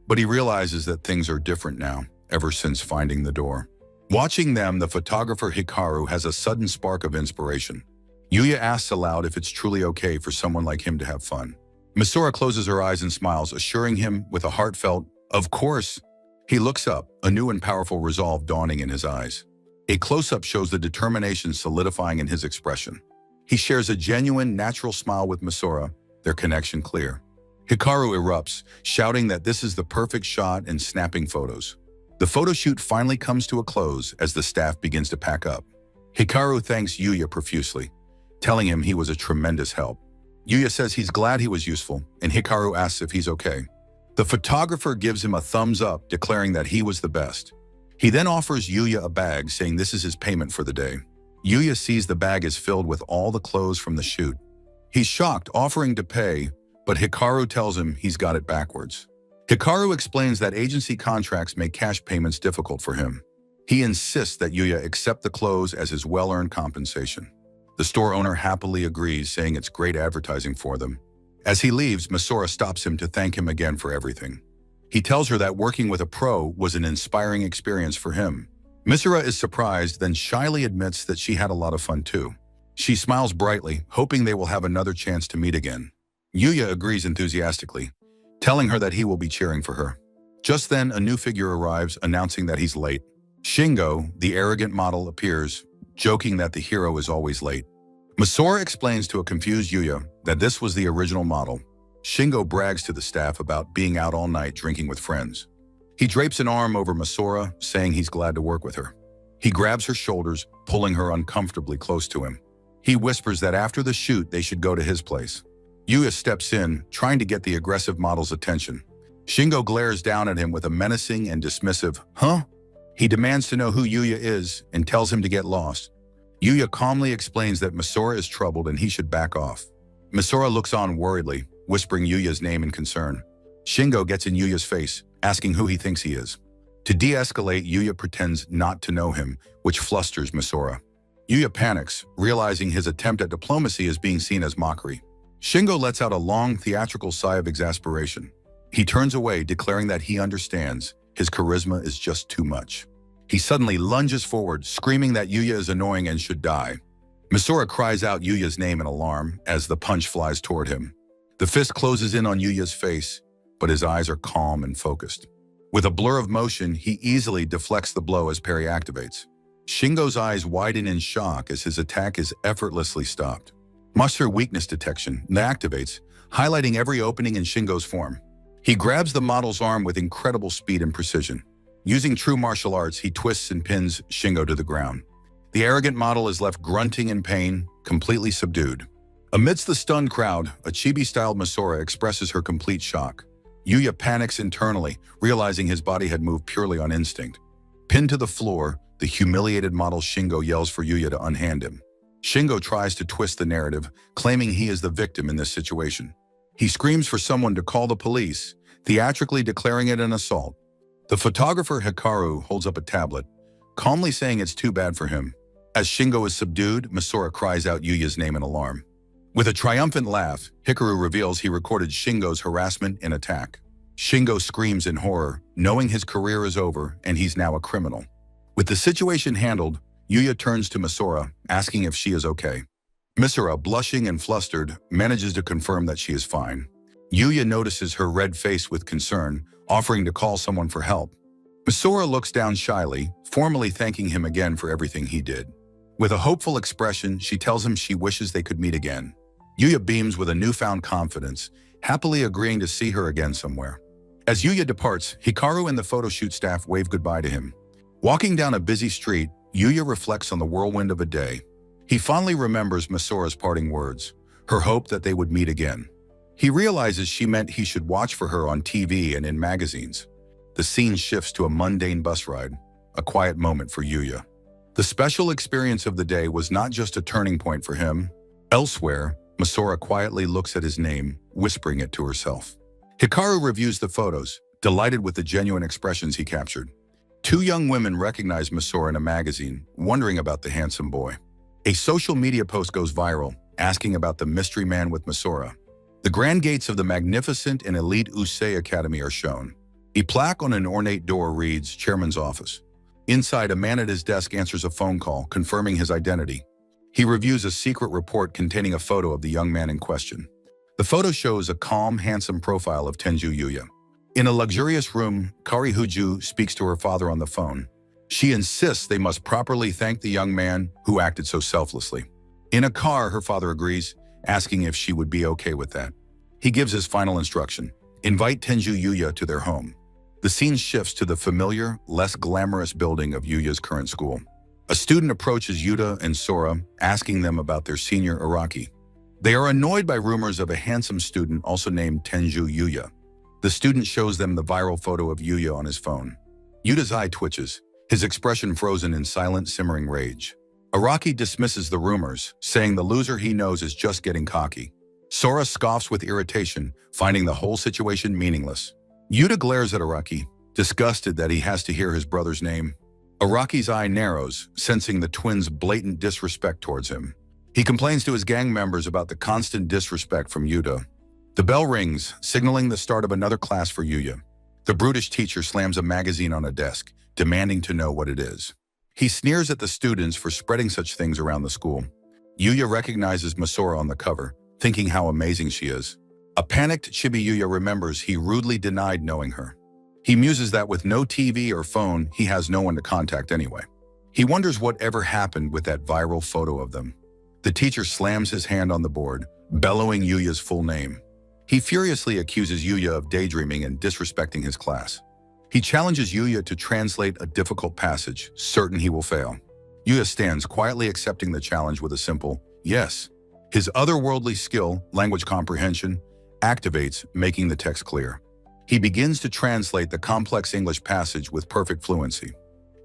But he realizes that things are different now, ever since finding the door. Watching them, the photographer Hikaru has a sudden spark of inspiration. Yuya asks aloud if it's truly okay for someone like him to have fun. Masora closes her eyes and smiles, assuring him with a heartfelt, "Of course." He looks up, a new and powerful resolve dawning in his eyes. A close-up shows the determination solidifying in his expression. He shares a genuine, natural smile with Masora, their connection clear. Hikaru erupts, shouting that this is the perfect shot and snapping photos. The photo shoot finally comes to a close as the staff begins to pack up. Hikaru thanks Yuya profusely, telling him he was a tremendous help. Yuya says he's glad he was useful, and Hikaru asks if he's okay. The photographer gives him a thumbs up, declaring that he was the best. He then offers Yuya a bag, saying this is his payment for the day. Yuya sees the bag is filled with all the clothes from the shoot. He's shocked, offering to pay, but Hikaru tells him he's got it backwards. Hikaru explains that agency contracts make cash payments difficult for him. He insists that Yuya accept the clothes as his well-earned compensation. The store owner happily agrees, saying it's great advertising for them. As he leaves, Misora stops him to thank him again for everything. He tells her that working with a pro was an inspiring experience for him. Misora is surprised, then shyly admits that she had a lot of fun too. She smiles brightly, hoping they will have another chance to meet again. Yuya agrees enthusiastically, telling her that he will be cheering for her. Just then, a new figure arrives, announcing that he's late. Shingo, the arrogant model, appears, joking that the hero is always late. Misora explains to a confused Yuya that this was the original model. Shingo brags to the staff about being out all night drinking with friends. He drapes an arm over Misora, saying he's glad to work with her. He grabs her shoulders, pulling her uncomfortably close to him. He whispers that after the shoot, they should go to his place. Yuya steps in, trying to get the aggressive model's attention. Shingo glares down at him with a menacing and dismissive, "Huh?" He demands to know who Yuya is and tells him to get lost. Yuya calmly explains that Misora is troubled and he should back off. Misora looks on worriedly, whispering Yuya's name in concern. Shingo gets in Yuya's face, asking who he thinks he is. To de-escalate, Yuya pretends not to know him, which flusters Misora. Yuya panics, realizing his attempt at diplomacy is being seen as mockery. Shingo lets out a long, theatrical sigh of exasperation. He turns away, declaring that he understands his charisma is just too much. He suddenly lunges forward, screaming that Yuya is annoying and should die. Misora cries out Yuya's name in alarm as the punch flies toward him. The fist closes in on Yuya's face, but his eyes are calm and focused. With a blur of motion, he easily deflects the blow as parry activates. Shingo's eyes widen in shock as his attack is effortlessly stopped. Muster weakness detection activates, highlighting every opening in Shingo's form. He grabs the model's arm with incredible speed and precision. Using true martial arts, he twists and pins Shingo to the ground. The arrogant model is left grunting in pain, completely subdued. Amidst the stunned crowd, a chibi-styled Misora expresses her complete shock. Yuya panics internally, realizing his body had moved purely on instinct. Pinned to the floor, the humiliated model Shingo yells for Yuya to unhand him. Shingo tries to twist the narrative, claiming he is the victim in this situation. He screams for someone to call the police, theatrically declaring it an assault. The photographer Hikaru holds up a tablet, calmly saying it's too bad for him. As Shingo is subdued, Misora cries out Yuya's name in alarm. With a triumphant laugh, Hikaru reveals he recorded Shingo's harassment and attack. Shingo screams in horror, knowing his career is over and he's now a criminal. With the situation handled, Yuya turns to Misora, asking if she is okay. Misora, blushing and flustered, manages to confirm that she is fine. Yuya notices her red face with concern, offering to call someone for help. Misora looks down shyly, formally thanking him again for everything he did. With a hopeful expression, she tells him she wishes they could meet again. Yuya beams with a newfound confidence, happily agreeing to see her again somewhere. As Yuya departs, Hikaru and the photo shoot staff wave goodbye to him. Walking down a busy street, Yuya reflects on the whirlwind of a day. He fondly remembers Misora's parting words, her hope that they would meet again. He realizes she meant he should watch for her on TV and in magazines. The scene shifts to a mundane bus ride, a quiet moment for Yuya. The special experience of the day was not just a turning point for him. Elsewhere, Misora quietly looks at his name, whispering it to herself. Hikaru reviews the photos, delighted with the genuine expressions he captured. Two young women recognize Misora in a magazine, wondering about the handsome boy. A social media post goes viral, asking about the mystery man with Misora. The grand gates of the magnificent and elite Usei Academy are shown. A plaque on an ornate door reads, Chairman's Office. Inside, a man at his desk answers a phone call, confirming his identity. He reviews a secret report containing a photo of the young man in question. The photo shows a calm, handsome profile of Tenju Yuya. In a luxurious room, Kari Huju speaks to her father on the phone. She insists they must properly thank the young man who acted so selflessly. In a car, her father agrees, asking if she would be okay with that. He gives his final instruction: invite Tenju Yuya to their home. The scene shifts to the familiar, less glamorous building of Yuya's current school. A student approaches Yuta and Sora, asking them about their senior Araki. They are annoyed by rumors of a handsome student also named Tenju Yuya. The student shows them the viral photo of Yuya on his phone. Yuta's eye twitches, his expression frozen in silent, simmering rage. Araki dismisses the rumors, saying the loser he knows is just getting cocky. Sora scoffs with irritation, finding the whole situation meaningless. Yuta glares at Araki, disgusted that he has to hear his brother's name. Araki's eye narrows, sensing the twins' blatant disrespect towards him. He complains to his gang members about the constant disrespect from Yuta. The bell rings, signaling the start of another class for Yuya. The brutish teacher slams a magazine on a desk, demanding to know what it is. He sneers at the students for spreading such things around the school. Yuya recognizes Masora on the cover, thinking how amazing she is. A panicked Chibi Yuya remembers he rudely denied knowing her. He muses that with no TV or phone, he has no one to contact anyway. He wonders what ever happened with that viral photo of them. The teacher slams his hand on the board, bellowing Yuya's full name. He furiously accuses Yuya of daydreaming and disrespecting his class. He challenges Yuya to translate a difficult passage, certain he will fail. Yuya stands quietly accepting the challenge with a simple, yes. His otherworldly skill, language comprehension, activates, making the text clear. He begins to translate the complex English passage with perfect fluency.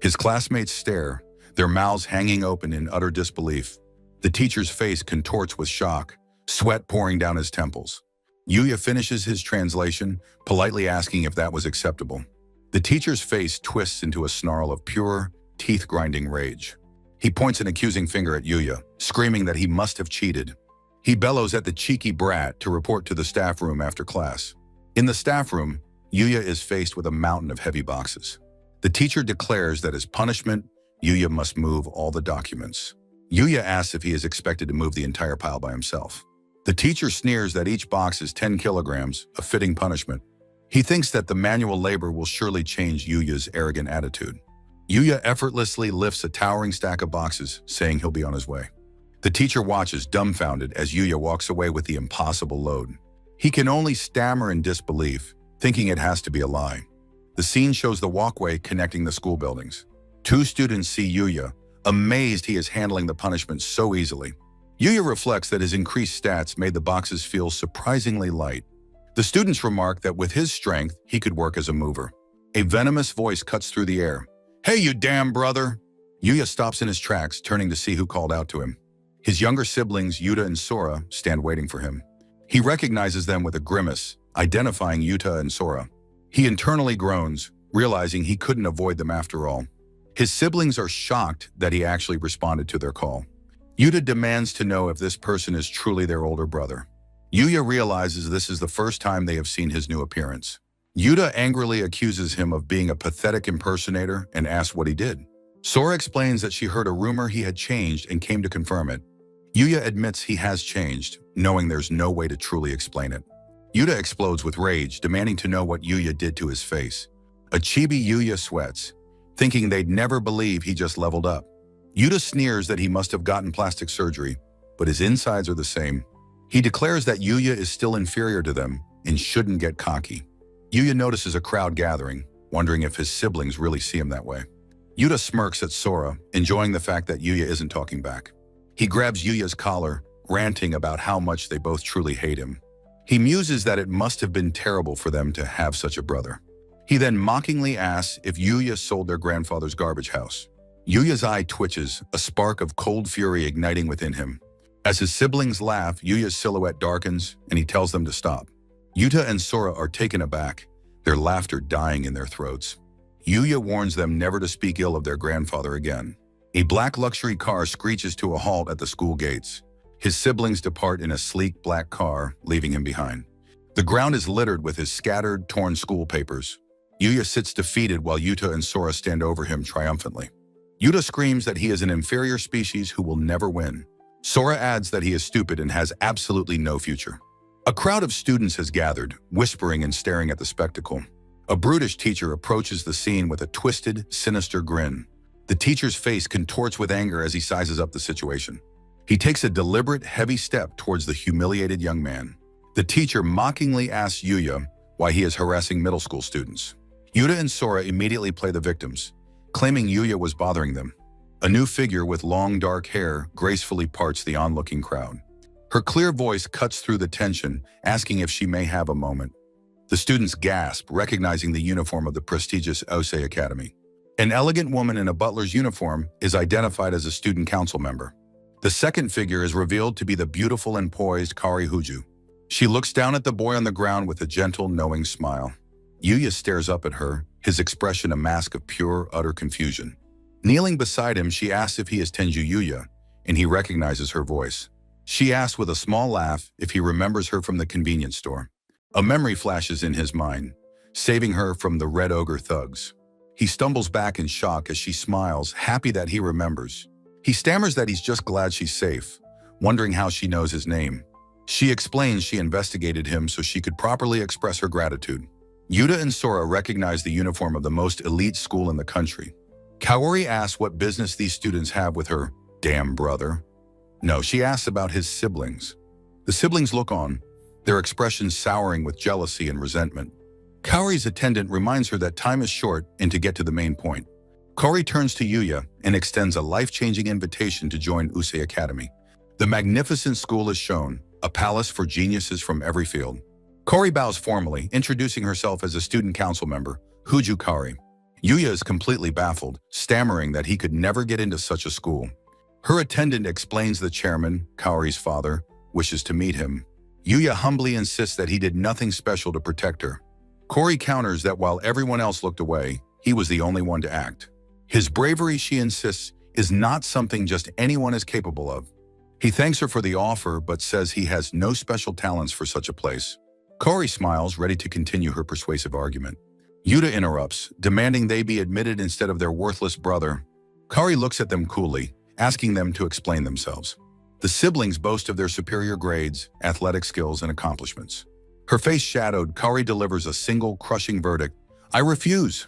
His classmates stare, their mouths hanging open in utter disbelief. The teacher's face contorts with shock, sweat pouring down his temples. Yuya finishes his translation, politely asking if that was acceptable. The teacher's face twists into a snarl of pure, teeth-grinding rage. He points an accusing finger at Yuya, screaming that he must have cheated. He bellows at the cheeky brat to report to the staff room after class. In the staff room, Yuya is faced with a mountain of heavy boxes. The teacher declares that as punishment, Yuya must move all the documents. Yuya asks if he is expected to move the entire pile by himself. The teacher sneers that each box is 10 kilograms, a fitting punishment. He thinks that the manual labor will surely change Yuya's arrogant attitude. Yuya effortlessly lifts a towering stack of boxes, saying he'll be on his way. The teacher watches dumbfounded as Yuya walks away with the impossible load. He can only stammer in disbelief, thinking it has to be a lie. The scene shows the walkway connecting the school buildings. Two students see Yuya, amazed he is handling the punishment so easily. Yuya reflects that his increased stats made the boxes feel surprisingly light. The students remark that with his strength, he could work as a mover. A venomous voice cuts through the air. "Hey, you damn brother!" Yuya stops in his tracks, turning to see who called out to him. His younger siblings, Yuta and Sora, stand waiting for him. He recognizes them with a grimace, identifying Yuta and Sora. He internally groans, realizing he couldn't avoid them after all. His siblings are shocked that he actually responded to their call. Yuta demands to know if this person is truly their older brother. Yuya realizes this is the first time they have seen his new appearance. Yuta angrily accuses him of being a pathetic impersonator and asks what he did. Sora explains that she heard a rumor he had changed and came to confirm it. Yuya admits he has changed, knowing there's no way to truly explain it. Yuta explodes with rage, demanding to know what Yuya did to his face. A chibi Yuya sweats, thinking they'd never believe he just leveled up. Yuta sneers that he must have gotten plastic surgery, but his insides are the same. He declares that Yuya is still inferior to them and shouldn't get cocky. Yuya notices a crowd gathering, wondering if his siblings really see him that way. Yuta smirks at Sora, enjoying the fact that Yuya isn't talking back. He grabs Yuya's collar, ranting about how much they both truly hate him. He muses that it must have been terrible for them to have such a brother. He then mockingly asks if Yuya sold their grandfather's garbage house. Yuya's eye twitches, a spark of cold fury igniting within him. As his siblings laugh, Yuya's silhouette darkens, and he tells them to stop. Yuta and Sora are taken aback, their laughter dying in their throats. Yuya warns them never to speak ill of their grandfather again. A black luxury car screeches to a halt at the school gates. His siblings depart in a sleek black car, leaving him behind. The ground is littered with his scattered, torn school papers. Yuya sits defeated while Yuta and Sora stand over him triumphantly. Yuta screams that he is an inferior species who will never win. Sora adds that he is stupid and has absolutely no future. A crowd of students has gathered, whispering and staring at the spectacle. A brutish teacher approaches the scene with a twisted, sinister grin. The teacher's face contorts with anger as he sizes up the situation. He takes a deliberate, heavy step towards the humiliated young man. The teacher mockingly asks Yuya why he is harassing middle school students. Yuta and Sora immediately play the victims, claiming Yuya was bothering them. A new figure with long dark hair gracefully parts the onlooking crowd. Her clear voice cuts through the tension, asking if she may have a moment. The students gasp, recognizing the uniform of the prestigious Osei Academy. An elegant woman in a butler's uniform is identified as a student council member. The second figure is revealed to be the beautiful and poised Kari Huju. She looks down at the boy on the ground with a gentle, knowing smile. Yuya stares up at her, his expression a mask of pure, utter confusion. Kneeling beside him, she asks if he is Tenju Yuya, and he recognizes her voice. She asks with a small laugh if he remembers her from the convenience store. A memory flashes in his mind, saving her from the Red Ogre thugs. He stumbles back in shock as she smiles, happy that he remembers. He stammers that he's just glad she's safe, wondering how she knows his name. She explains she investigated him so she could properly express her gratitude. Yuta and Sora recognize the uniform of the most elite school in the country. Kaori asks what business these students have with her damn brother. No, she asks about his siblings. The siblings look on, their expressions souring with jealousy and resentment. Kaori's attendant reminds her that time is short and to get to the main point. Kaori turns to Yuya and extends a life-changing invitation to join Usei Academy. The magnificent school is shown, a palace for geniuses from every field. Kaori bows formally, introducing herself as a student council member, Huju Kari. Yuya is completely baffled, stammering that he could never get into such a school. Her attendant explains the chairman, Kaori's father, wishes to meet him. Yuya humbly insists that he did nothing special to protect her. Kaori counters that while everyone else looked away, he was the only one to act. His bravery, she insists, is not something just anyone is capable of. He thanks her for the offer, but says he has no special talents for such a place. Kaori smiles, ready to continue her persuasive argument. Yuta interrupts, demanding they be admitted instead of their worthless brother. Kaori looks at them coolly, asking them to explain themselves. The siblings boast of their superior grades, athletic skills, and accomplishments. Her face shadowed, Kaori delivers a single, crushing verdict. I refuse.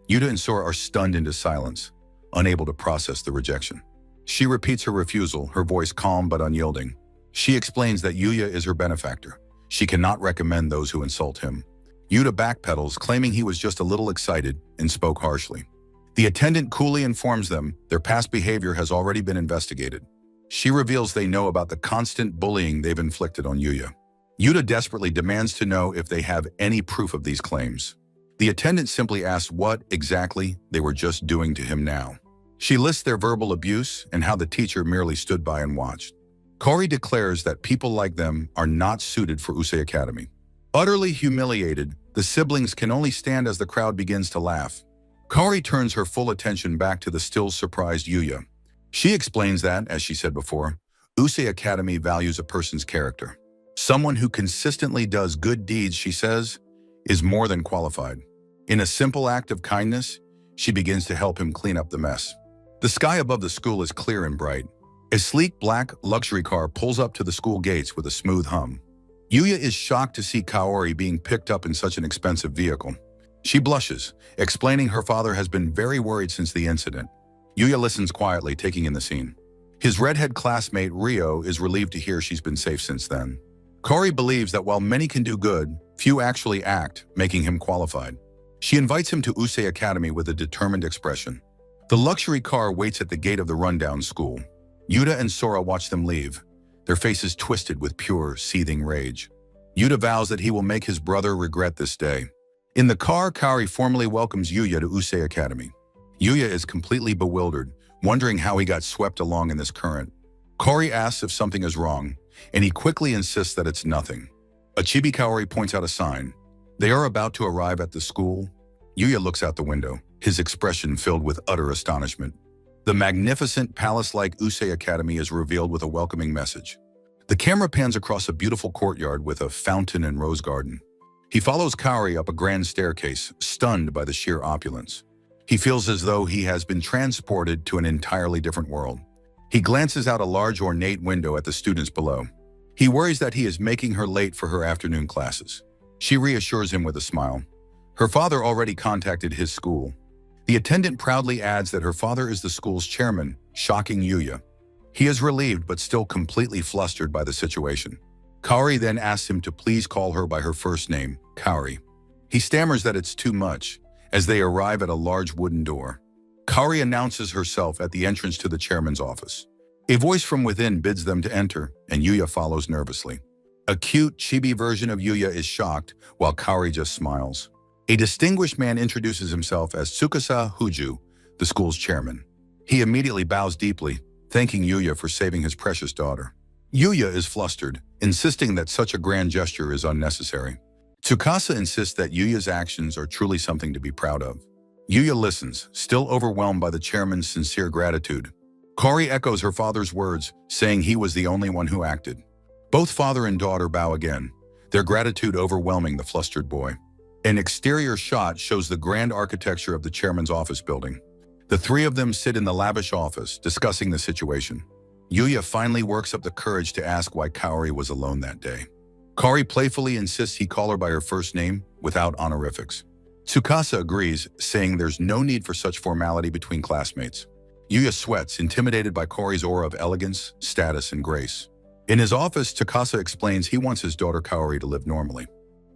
Yuta and Sora are stunned into silence, unable to process the rejection. She repeats her refusal, her voice calm but unyielding. She explains that Yuya is her benefactor. She cannot recommend those who insult him. Yuta backpedals, claiming he was just a little excited, and spoke harshly. The attendant coolly informs them their past behavior has already been investigated. She reveals they know about the constant bullying they've inflicted on Yuya. Yuta desperately demands to know if they have any proof of these claims. The attendant simply asks what, exactly, they were just doing to him now. She lists their verbal abuse and how the teacher merely stood by and watched. Kaori declares that people like them are not suited for Usei Academy. Utterly humiliated, the siblings can only stand as the crowd begins to laugh. Kaori turns her full attention back to the still surprised Yuya. She explains that, as she said before, Usei Academy values a person's character. Someone who consistently does good deeds, she says, is more than qualified. In a simple act of kindness, she begins to help him clean up the mess. The sky above the school is clear and bright. A sleek black luxury car pulls up to the school gates with a smooth hum. Yuya is shocked to see Kaori being picked up in such an expensive vehicle. She blushes, explaining her father has been very worried since the incident. Yuya listens quietly, taking in the scene. His redhead classmate Rio is relieved to hear she's been safe since then. Kaori believes that while many can do good, few actually act, making him qualified. She invites him to Usei Academy with a determined expression. The luxury car waits at the gate of the rundown school. Yuta and Sora watch them leave, their faces twisted with pure, seething rage. Yuta vows that he will make his brother regret this day. In the car, Kaori formally welcomes Yuya to Usei Academy. Yuya is completely bewildered, wondering how he got swept along in this current. Kaori asks if something is wrong, and he quickly insists that it's nothing. A chibi Kaori points out a sign. They are about to arrive at the school. Yuya looks out the window, his expression filled with utter astonishment. The magnificent palace-like Usei Academy is revealed with a welcoming message. The camera pans across a beautiful courtyard with a fountain and rose garden. He follows Kaori up a grand staircase, stunned by the sheer opulence. He feels as though he has been transported to an entirely different world. He glances out a large ornate window at the students below. He worries that he is making her late for her afternoon classes. She reassures him with a smile. Her father already contacted his school. The attendant proudly adds that her father is the school's chairman, shocking Yuya. He is relieved but still completely flustered by the situation. Kaori then asks him to please call her by her first name, Kaori. He stammers that it's too much, as they arrive at a large wooden door. Kari announces herself at the entrance to the chairman's office. A voice from within bids them to enter, and Yuya follows nervously. A cute, chibi version of Yuya is shocked, while Kari just smiles. A distinguished man introduces himself as Tsukasa Huju, the school's chairman. He immediately bows deeply, thanking Yuya for saving his precious daughter. Yuya is flustered, insisting that such a grand gesture is unnecessary. Tsukasa insists that Yuya's actions are truly something to be proud of. Yuya listens, still overwhelmed by the chairman's sincere gratitude. Kari echoes her father's words, saying he was the only one who acted. Both father and daughter bow again, their gratitude overwhelming the flustered boy. An exterior shot shows the grand architecture of the chairman's office building. The three of them sit in the lavish office, discussing the situation. Yuya finally works up the courage to ask why Kari was alone that day. Kari playfully insists he call her by her first name, without honorifics. Tsukasa agrees, saying there's no need for such formality between classmates. Yuya sweats, intimidated by Kari's aura of elegance, status, and grace. In his office, Tsukasa explains he wants his daughter Kari to live normally.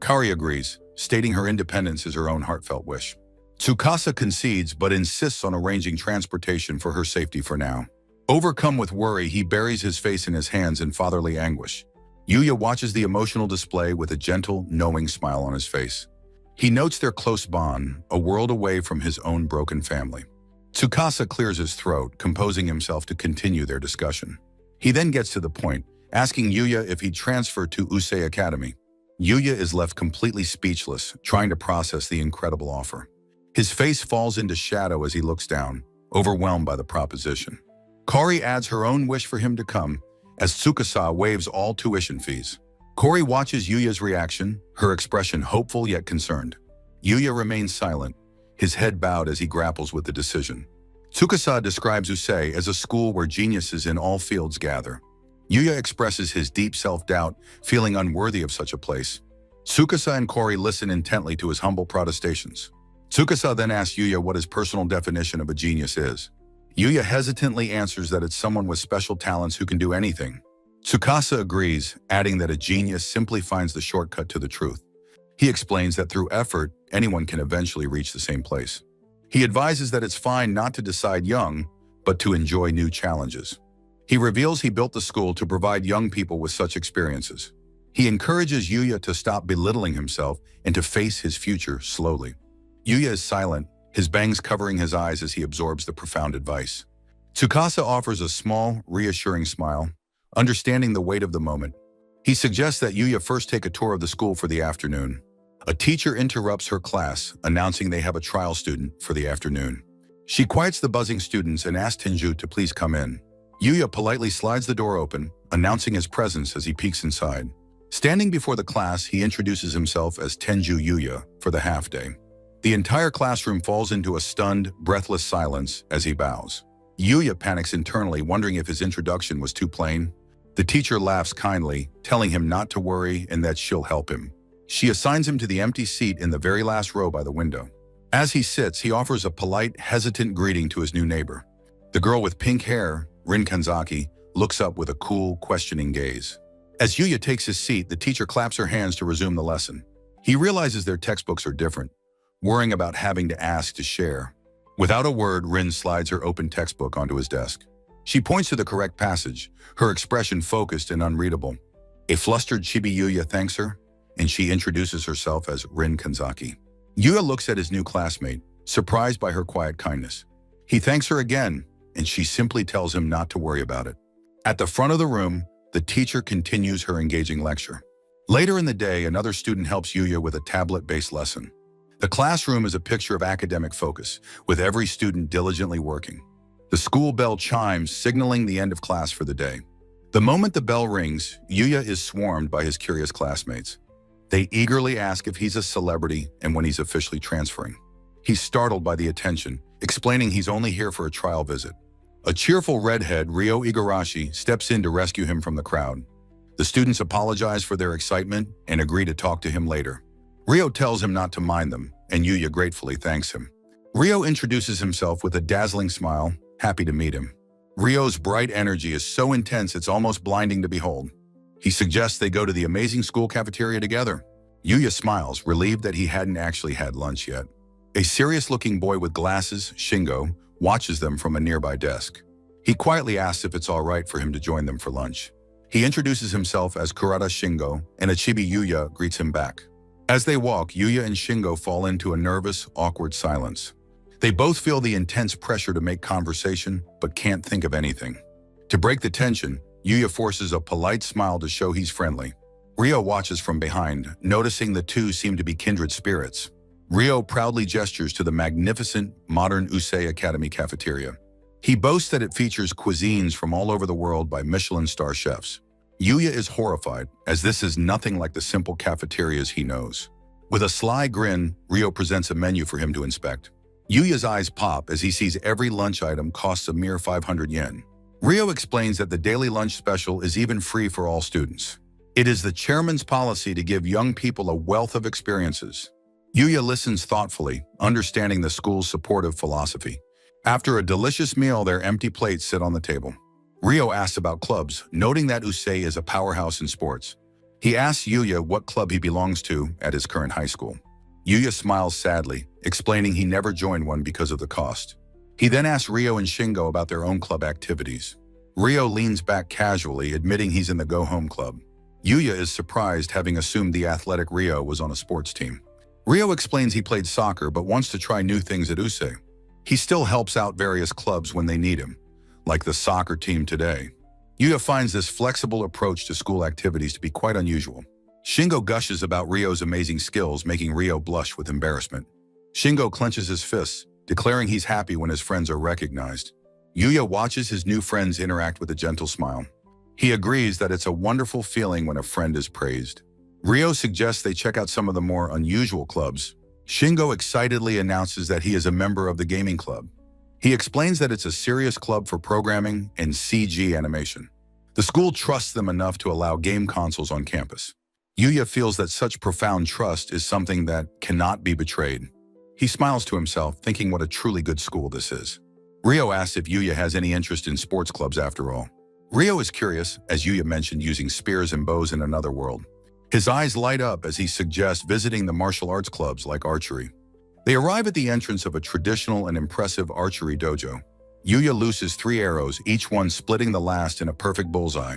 Kari agrees, stating her independence is her own heartfelt wish. Tsukasa concedes but insists on arranging transportation for her safety for now. Overcome with worry, he buries his face in his hands in fatherly anguish. Yuya watches the emotional display with a gentle, knowing smile on his face. He notes their close bond, a world away from his own broken family. Tsukasa clears his throat, composing himself to continue their discussion. He then gets to the point, asking Yuya if he'd transfer to Usei Academy. Yuya is left completely speechless, trying to process the incredible offer. His face falls into shadow as he looks down, overwhelmed by the proposition. Kari adds her own wish for him to come, as Tsukasa waives all tuition fees. Kari watches Yuya's reaction, her expression hopeful yet concerned. Yuya remains silent, his head bowed as he grapples with the decision. Tsukasa describes Usei as a school where geniuses in all fields gather. Yuya expresses his deep self-doubt, feeling unworthy of such a place. Tsukasa and Kari listen intently to his humble protestations. Tsukasa then asks Yuya what his personal definition of a genius is. Yuya hesitantly answers that it's someone with special talents who can do anything. Tsukasa agrees, adding that a genius simply finds the shortcut to the truth. He explains that through effort, anyone can eventually reach the same place. He advises that it's fine not to decide young, but to enjoy new challenges. He reveals he built the school to provide young people with such experiences. He encourages Yuya to stop belittling himself and to face his future slowly. Yuya is silent, his bangs covering his eyes as he absorbs the profound advice. Tsukasa offers a small, reassuring smile, understanding the weight of the moment. He suggests that Yuya first take a tour of the school for the afternoon. A teacher interrupts her class, announcing they have a trial student for the afternoon. She quiets the buzzing students and asks Tenju to please come in. Yuya politely slides the door open, announcing his presence as he peeks inside. Standing before the class, he introduces himself as Tenju Yuya for the half-day. The entire classroom falls into a stunned, breathless silence as he bows. Yuya panics internally, wondering if his introduction was too plain. The teacher laughs kindly, telling him not to worry and that she'll help him. She assigns him to the empty seat in the very last row by the window. As he sits, he offers a polite, hesitant greeting to his new neighbor. The girl with pink hair, Rin Kanzaki, looks up with a cool, questioning gaze. As Yuya takes his seat, the teacher claps her hands to resume the lesson. He realizes their textbooks are different, worrying about having to ask to share. Without a word, Rin slides her open textbook onto his desk. She points to the correct passage, her expression focused and unreadable. A flustered chibi Yuya thanks her, and she introduces herself as Rin Kanzaki. Yuya looks at his new classmate, surprised by her quiet kindness. He thanks her again, and she simply tells him not to worry about it. At the front of the room, the teacher continues her engaging lecture. Later in the day, another student helps Yuya with a tablet-based lesson. The classroom is a picture of academic focus, with every student diligently working. The school bell chimes, signaling the end of class for the day. The moment the bell rings, Yuya is swarmed by his curious classmates. They eagerly ask if he's a celebrity and when he's officially transferring. He's startled by the attention, explaining he's only here for a trial visit. A cheerful redhead, Ryo Igarashi, steps in to rescue him from the crowd. The students apologize for their excitement and agree to talk to him later. Ryo tells him not to mind them, and Yuya gratefully thanks him. Ryo introduces himself with a dazzling smile, happy to meet him. Ryo's bright energy is so intense it's almost blinding to behold. He suggests they go to the amazing school cafeteria together. Yuya smiles, relieved that he hadn't actually had lunch yet. A serious-looking boy with glasses, Shingo, watches them from a nearby desk. He quietly asks if it's all right for him to join them for lunch. He introduces himself as Kurata Shingo, and a chibi Yuya greets him back. As they walk, Yuya and Shingo fall into a nervous, awkward silence. They both feel the intense pressure to make conversation, but can't think of anything. To break the tension, Yuya forces a polite smile to show he's friendly. Ryo watches from behind, noticing the two seem to be kindred spirits. Ryo proudly gestures to the magnificent, modern Usei Academy cafeteria. He boasts that it features cuisines from all over the world by Michelin star chefs. Yuya is horrified, as this is nothing like the simple cafeterias he knows. With a sly grin, Ryo presents a menu for him to inspect. Yuya's eyes pop as he sees every lunch item costs a mere 500 yen. Ryo explains that the daily lunch special is even free for all students. It is the chairman's policy to give young people a wealth of experiences. Yuya listens thoughtfully, understanding the school's supportive philosophy. After a delicious meal, their empty plates sit on the table. Ryo asks about clubs, noting that Usei is a powerhouse in sports. He asks Yuya what club he belongs to at his current high school. Yuya smiles sadly, explaining he never joined one because of the cost. He then asks Ryo and Shingo about their own club activities. Ryo leans back casually, admitting he's in the go-home club. Yuya is surprised, having assumed the athletic Ryo was on a sports team. Ryo explains he played soccer but wants to try new things at Usei. He still helps out various clubs when they need him, like the soccer team today. Yuya finds this flexible approach to school activities to be quite unusual. Shingo gushes about Ryo's amazing skills, making Ryo blush with embarrassment. Shingo clenches his fists, declaring he's happy when his friends are recognized. Yuya watches his new friends interact with a gentle smile. He agrees that it's a wonderful feeling when a friend is praised. Ryo suggests they check out some of the more unusual clubs. Shingo excitedly announces that he is a member of the gaming club. He explains that it's a serious club for programming and CG animation. The school trusts them enough to allow game consoles on campus. Yuya feels that such profound trust is something that cannot be betrayed. He smiles to himself, thinking what a truly good school this is. Ryo asks if Yuya has any interest in sports clubs after all. Ryo is curious, as Yuya mentioned using spears and bows in another world. His eyes light up as he suggests visiting the martial arts clubs like archery. They arrive at the entrance of a traditional and impressive archery dojo. Yuya looses 3 arrows, each one splitting the last in a perfect bullseye.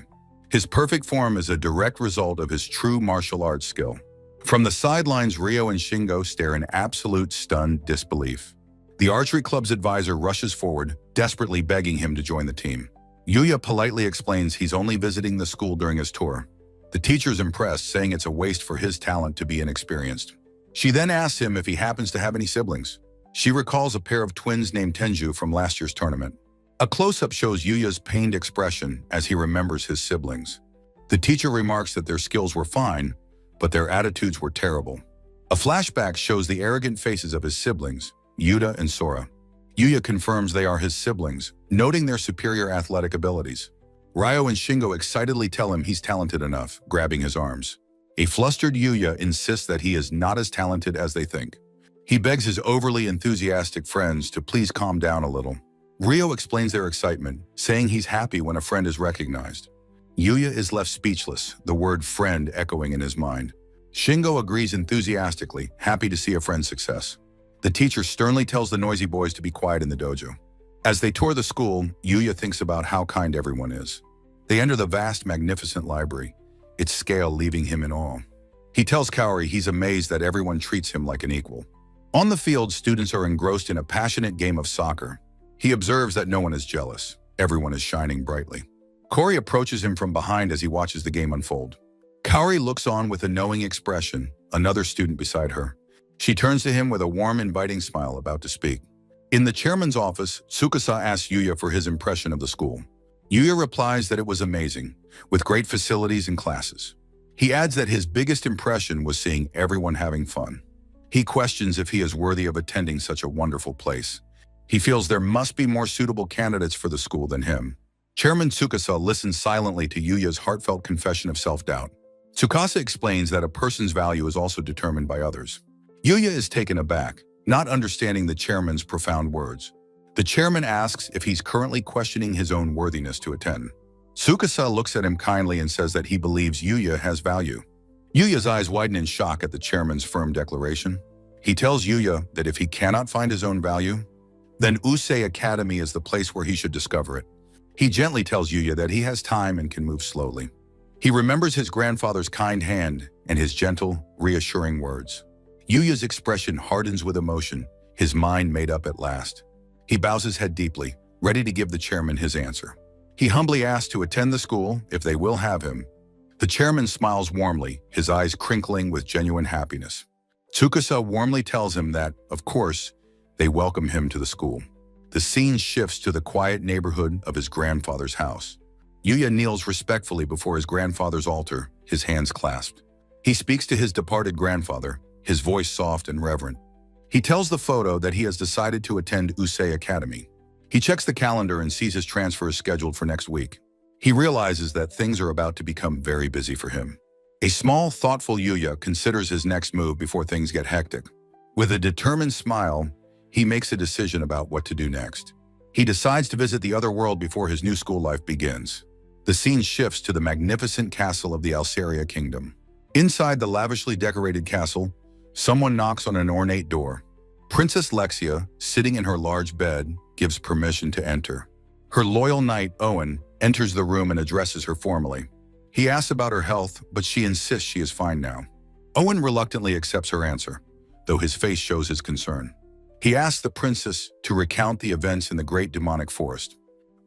His perfect form is a direct result of his true martial arts skill. From the sidelines, Ryo and Shingo stare in absolute stunned disbelief. The archery club's advisor rushes forward, desperately begging him to join the team. Yuya politely explains he's only visiting the school during his tour. The teacher's impressed, saying it's a waste for his talent to be inexperienced. She then asks him if he happens to have any siblings. She recalls a pair of twins named Tenju from last year's tournament. A close-up shows Yuya's pained expression as he remembers his siblings. The teacher remarks that their skills were fine, but their attitudes were terrible. A flashback shows the arrogant faces of his siblings, Yuta and Sora. Yuya confirms they are his siblings, noting their superior athletic abilities. Ryo and Shingo excitedly tell him he's talented enough, grabbing his arms. A flustered Yuya insists that he is not as talented as they think. He begs his overly enthusiastic friends to please calm down a little. Ryo explains their excitement, saying he's happy when a friend is recognized. Yuya is left speechless, the word friend echoing in his mind. Shingo agrees enthusiastically, happy to see a friend's success. The teacher sternly tells the noisy boys to be quiet in the dojo. As they tour the school, Yuya thinks about how kind everyone is. They enter the vast, magnificent library, its scale leaving him in awe. He tells Kaori he's amazed that everyone treats him like an equal. On the field, students are engrossed in a passionate game of soccer. He observes that no one is jealous. Everyone is shining brightly. Kaori approaches him from behind as he watches the game unfold. Kaori looks on with a knowing expression, another student beside her. She turns to him with a warm, inviting smile, about to speak. In the chairman's office, Tsukasa asks Yuya for his impression of the school. Yuya replies that it was amazing, with great facilities and classes. He adds that his biggest impression was seeing everyone having fun. He questions if he is worthy of attending such a wonderful place. He feels there must be more suitable candidates for the school than him. Chairman Tsukasa listens silently to Yuya's heartfelt confession of self-doubt. Tsukasa explains that a person's value is also determined by others. Yuya is taken aback, not understanding the chairman's profound words. The chairman asks if he's currently questioning his own worthiness to attend. Tsukasa looks at him kindly and says that he believes Yuya has value. Yuya's eyes widen in shock at the chairman's firm declaration. He tells Yuya that if he cannot find his own value, Then Usei Academy is the place where he should discover it. He gently tells Yuya that he has time and can move slowly. He remembers his grandfather's kind hand and his gentle, reassuring words. Yuya's expression hardens with emotion, his mind made up at last. He bows his head deeply, ready to give the chairman his answer. He humbly asks to attend the school if they will have him. The chairman smiles warmly, his eyes crinkling with genuine happiness. Tsukasa warmly tells him that, of course, they welcome him to the school. The scene shifts to the quiet neighborhood of his grandfather's house. Yuya kneels respectfully before his grandfather's altar, his hands clasped. He speaks to his departed grandfather, his voice soft and reverent. He tells the photo that he has decided to attend Usei Academy. He checks the calendar and sees his transfer is scheduled for next week. He realizes that things are about to become very busy for him. A small, thoughtful Yuya considers his next move before things get hectic. With a determined smile, he makes a decision about what to do next. He decides to visit the other world before his new school life begins. The scene shifts to the magnificent castle of the Alceria Kingdom. Inside the lavishly decorated castle, someone knocks on an ornate door. Princess Lexia, sitting in her large bed, gives permission to enter. Her loyal knight, Owen, enters the room and addresses her formally. He asks about her health, but she insists she is fine now. Owen reluctantly accepts her answer, though his face shows his concern. He asks the princess to recount the events in the great demonic forest.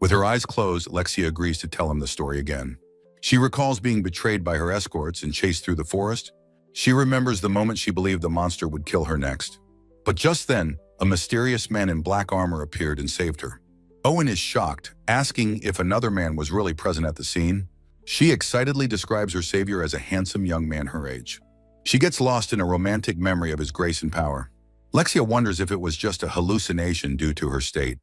With her eyes closed, Lexia agrees to tell him the story again. She recalls being betrayed by her escorts and chased through the forest. She remembers the moment she believed the monster would kill her next. But just then, a mysterious man in black armor appeared and saved her. Owen is shocked, asking if another man was really present at the scene. She excitedly describes her savior as a handsome young man her age. She gets lost in a romantic memory of his grace and power. Lexia wonders if it was just a hallucination due to her state.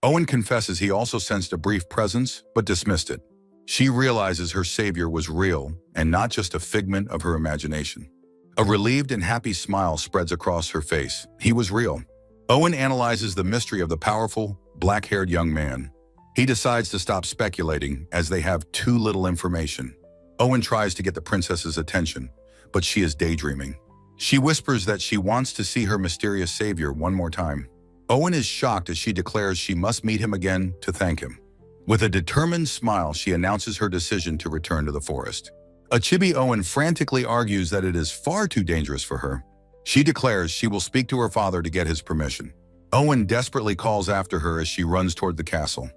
Owen confesses he also sensed a brief presence, but dismissed it. She realizes her savior was real and not just a figment of her imagination. A relieved and happy smile spreads across her face. He was real. Owen analyzes the mystery of the powerful, black-haired young man. He decides to stop speculating as they have too little information. Owen tries to get the princess's attention, but she is daydreaming. She whispers that she wants to see her mysterious savior one more time. Owen is shocked as she declares she must meet him again to thank him. With a determined smile, she announces her decision to return to the forest. A chibi Owen frantically argues that it is far too dangerous for her. She declares she will speak to her father to get his permission. Owen desperately calls after her as she runs toward the castle.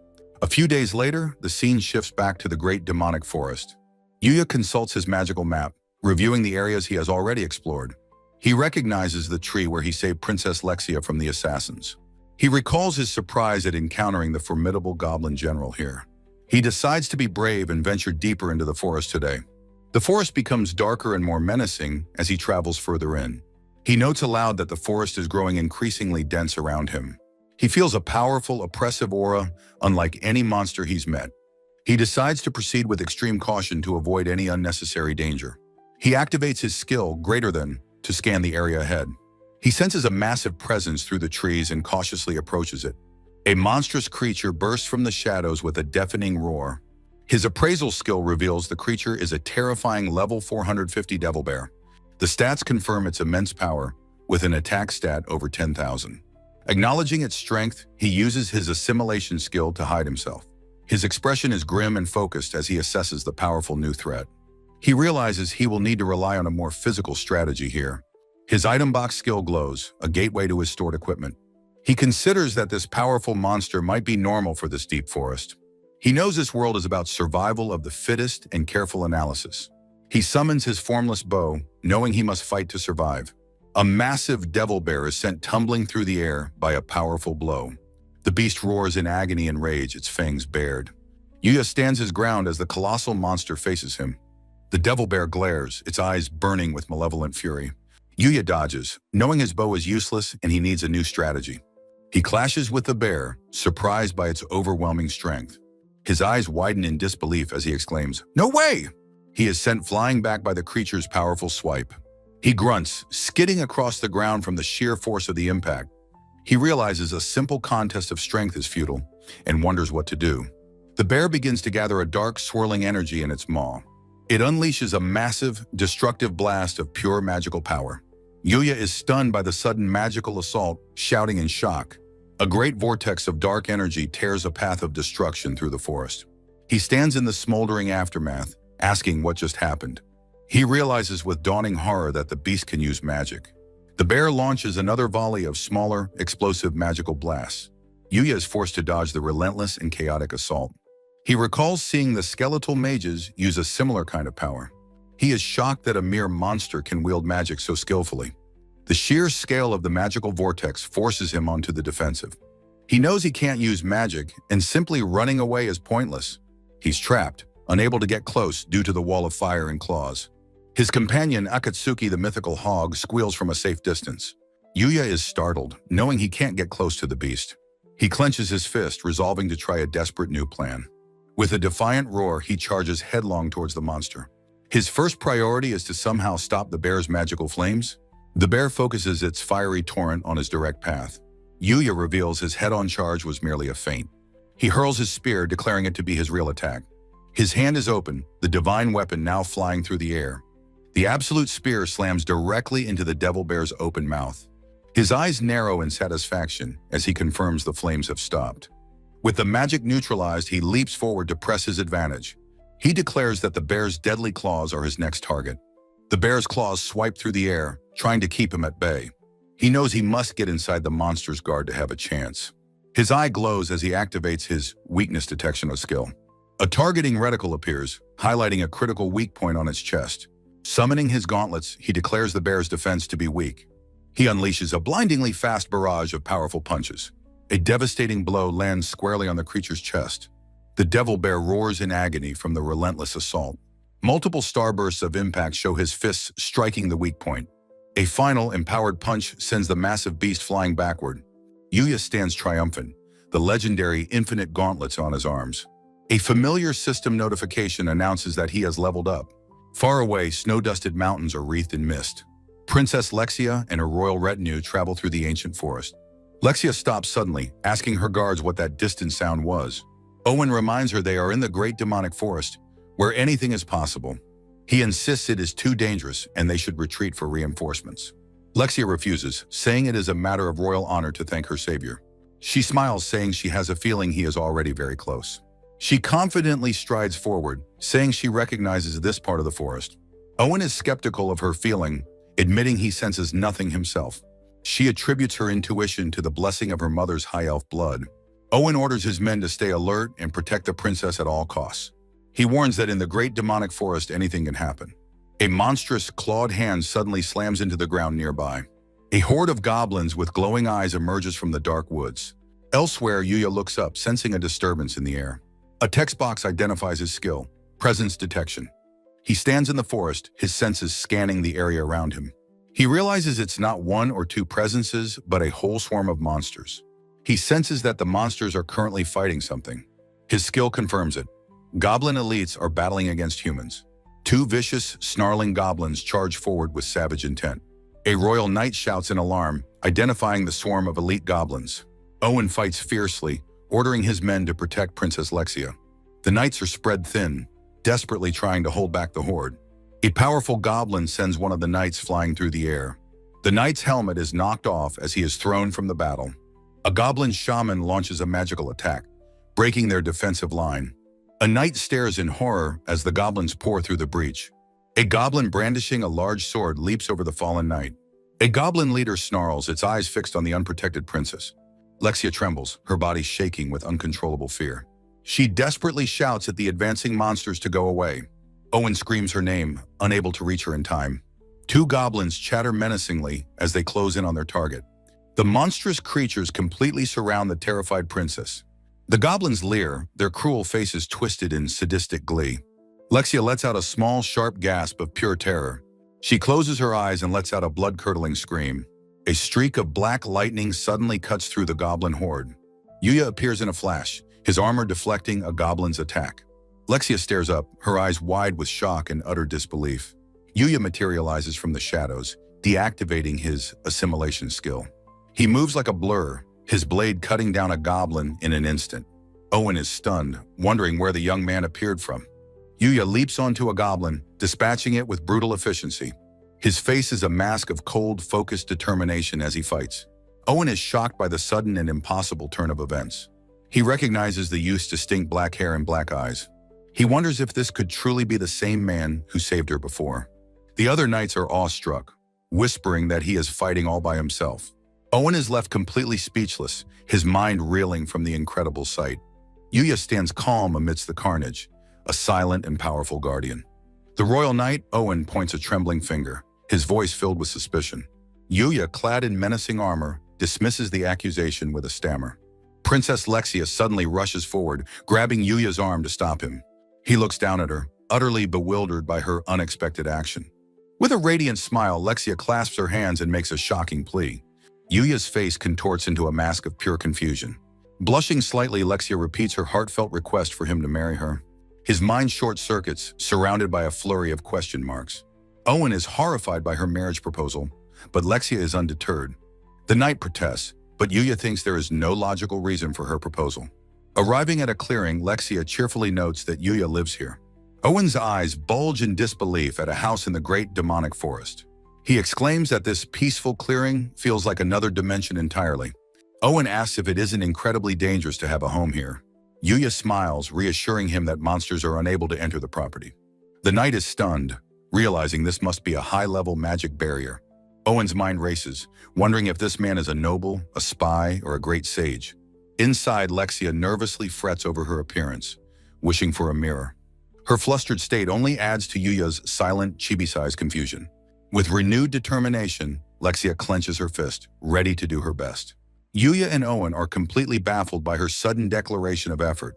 A few days later, the scene shifts back to the great demonic forest. Yuya consults his magical map, reviewing the areas he has already explored. He recognizes the tree where he saved Princess Lexia from the assassins. He recalls his surprise at encountering the formidable goblin general here. He decides to be brave and venture deeper into the forest today. The forest becomes darker and more menacing as he travels further in. He notes aloud that the forest is growing increasingly dense around him. He feels a powerful, oppressive aura unlike any monster he's met. He decides to proceed with extreme caution to avoid any unnecessary danger. He activates his skill, Greater Than, to scan the area ahead. He senses a massive presence through the trees and cautiously approaches it. A monstrous creature bursts from the shadows with a deafening roar. His appraisal skill reveals the creature is a terrifying level 450 devil bear. The stats confirm its immense power, with an attack stat over 10,000. Acknowledging its strength, he uses his assimilation skill to hide himself. His expression is grim and focused as he assesses the powerful new threat. He realizes he will need to rely on a more physical strategy here. His item box skill glows, a gateway to his stored equipment. He considers that this powerful monster might be normal for this deep forest. He knows this world is about survival of the fittest and careful analysis. He summons his formless bow, knowing he must fight to survive. A massive devil bear is sent tumbling through the air by a powerful blow. The beast roars in agony and rage, its fangs bared. Yuya stands his ground as the colossal monster faces him. The devil bear glares, its eyes burning with malevolent fury. Yuya dodges, knowing his bow is useless and he needs a new strategy. He clashes with the bear, surprised by its overwhelming strength. His eyes widen in disbelief as he exclaims, "No way!" He is sent flying back by the creature's powerful swipe. He grunts, skidding across the ground from the sheer force of the impact. He realizes a simple contest of strength is futile and wonders what to do. The bear begins to gather a dark, swirling energy in its maw. It unleashes a massive, destructive blast of pure magical power. Yuya is stunned by the sudden magical assault, shouting in shock. A great vortex of dark energy tears a path of destruction through the forest. He stands in the smoldering aftermath, asking what just happened. He realizes with dawning horror that the beast can use magic. The bear launches another volley of smaller, explosive magical blasts. Yuya is forced to dodge the relentless and chaotic assault. He recalls seeing the skeletal mages use a similar kind of power. He is shocked that a mere monster can wield magic so skillfully. The sheer scale of the magical vortex forces him onto the defensive. He knows he can't use magic, and simply running away is pointless. He's trapped, unable to get close due to the wall of fire and claws. His companion Akatsuki, the mythical hog, squeals from a safe distance. Yuya is startled, knowing he can't get close to the beast. He clenches his fist, resolving to try a desperate new plan. With a defiant roar, he charges headlong towards the monster. His first priority is to somehow stop the bear's magical flames. The bear focuses its fiery torrent on his direct path. Yuya reveals his head-on charge was merely a feint. He hurls his spear, declaring it to be his real attack. His hand is open, the divine weapon now flying through the air. The absolute spear slams directly into the devil bear's open mouth. His eyes narrow in satisfaction as he confirms the flames have stopped. With the magic neutralized, he leaps forward to press his advantage. He declares that the bear's deadly claws are his next target. The bear's claws swipe through the air, trying to keep him at bay. He knows he must get inside the monster's guard to have a chance. His eye glows as he activates his weakness detection skill. A targeting reticle appears, highlighting a critical weak point on its chest. Summoning his gauntlets, he declares the bear's defense to be weak. He unleashes a blindingly fast barrage of powerful punches. A devastating blow lands squarely on the creature's chest. The devil bear roars in agony from the relentless assault. Multiple starbursts of impact show his fists striking the weak point. A final, empowered punch sends the massive beast flying backward. Yuya stands triumphant, the legendary infinite gauntlets on his arms. A familiar system notification announces that he has leveled up. Far away, snow-dusted mountains are wreathed in mist. Princess Lexia and her royal retinue travel through the ancient forest. Lexia stops suddenly, asking her guards what that distant sound was. Owen reminds her they are in the great demonic forest, where anything is possible. He insists it is too dangerous and they should retreat for reinforcements. Lexia refuses, saying it is a matter of royal honor to thank her savior. She smiles, saying she has a feeling he is already very close. She confidently strides forward, saying she recognizes this part of the forest. Owen is skeptical of her feeling, admitting he senses nothing himself. She attributes her intuition to the blessing of her mother's high elf blood. Owen orders his men to stay alert and protect the princess at all costs. He warns that in the great demonic forest anything can happen. A monstrous, clawed hand suddenly slams into the ground nearby. A horde of goblins with glowing eyes emerges from the dark woods. Elsewhere, Yuya looks up, sensing a disturbance in the air. A text box identifies his skill, presence detection. He stands in the forest, his senses scanning the area around him. He realizes it's not one or two presences, but a whole swarm of monsters. He senses that the monsters are currently fighting something. His skill confirms it. Goblin elites are battling against humans. Two vicious, snarling goblins charge forward with savage intent. A royal knight shouts in alarm, identifying the swarm of elite goblins. Owen fights fiercely, ordering his men to protect Princess Lexia. The knights are spread thin, desperately trying to hold back the horde. A powerful goblin sends one of the knights flying through the air. The knight's helmet is knocked off as he is thrown from the battle. A goblin shaman launches a magical attack, breaking their defensive line. A knight stares in horror as the goblins pour through the breach. A goblin brandishing a large sword leaps over the fallen knight. A goblin leader snarls, its eyes fixed on the unprotected princess. Lexia trembles, her body shaking with uncontrollable fear. She desperately shouts at the advancing monsters to go away. Owen screams her name, unable to reach her in time. Two goblins chatter menacingly as they close in on their target. The monstrous creatures completely surround the terrified princess. The goblins leer, their cruel faces twisted in sadistic glee. Lexia lets out a small, sharp gasp of pure terror. She closes her eyes and lets out a blood-curdling scream. A streak of black lightning suddenly cuts through the goblin horde. Yuya appears in a flash, his armor deflecting a goblin's attack. Lexia stares up, her eyes wide with shock and utter disbelief. Yuya materializes from the shadows, deactivating his assimilation skill. He moves like a blur, his blade cutting down a goblin in an instant. Owen is stunned, wondering where the young man appeared from. Yuya leaps onto a goblin, dispatching it with brutal efficiency. His face is a mask of cold, focused determination as he fights. Owen is shocked by the sudden and impossible turn of events. He recognizes the youth's distinct black hair and black eyes. He wonders if this could truly be the same man who saved her before. The other knights are awestruck, whispering that he is fighting all by himself. Owen is left completely speechless, his mind reeling from the incredible sight. Yuya stands calm amidst the carnage, a silent and powerful guardian. The royal knight, Owen, points a trembling finger, his voice filled with suspicion. Yuya, clad in menacing armor, dismisses the accusation with a stammer. Princess Lexia suddenly rushes forward, grabbing Yuya's arm to stop him. He looks down at her, utterly bewildered by her unexpected action. With a radiant smile, Lexia clasps her hands and makes a shocking plea. Yuya's face contorts into a mask of pure confusion. Blushing slightly, Lexia repeats her heartfelt request for him to marry her. His mind short-circuits, surrounded by a flurry of question marks. Owen is horrified by her marriage proposal, but Lexia is undeterred. The knight protests, but Yuya thinks there is no logical reason for her proposal. Arriving at a clearing, Lexia cheerfully notes that Yuya lives here. Owen's eyes bulge in disbelief at a house in the great demonic forest. He exclaims that this peaceful clearing feels like another dimension entirely. Owen asks if it isn't incredibly dangerous to have a home here. Yuya smiles, reassuring him that monsters are unable to enter the property. The knight is stunned, realizing this must be a high-level magic barrier. Owen's mind races, wondering if this man is a noble, a spy, or a great sage. Inside, Lexia nervously frets over her appearance, wishing for a mirror. Her flustered state only adds to Yuya's silent, chibi-sized confusion. With renewed determination, Lexia clenches her fist, ready to do her best. Yuya and Owen are completely baffled by her sudden declaration of effort.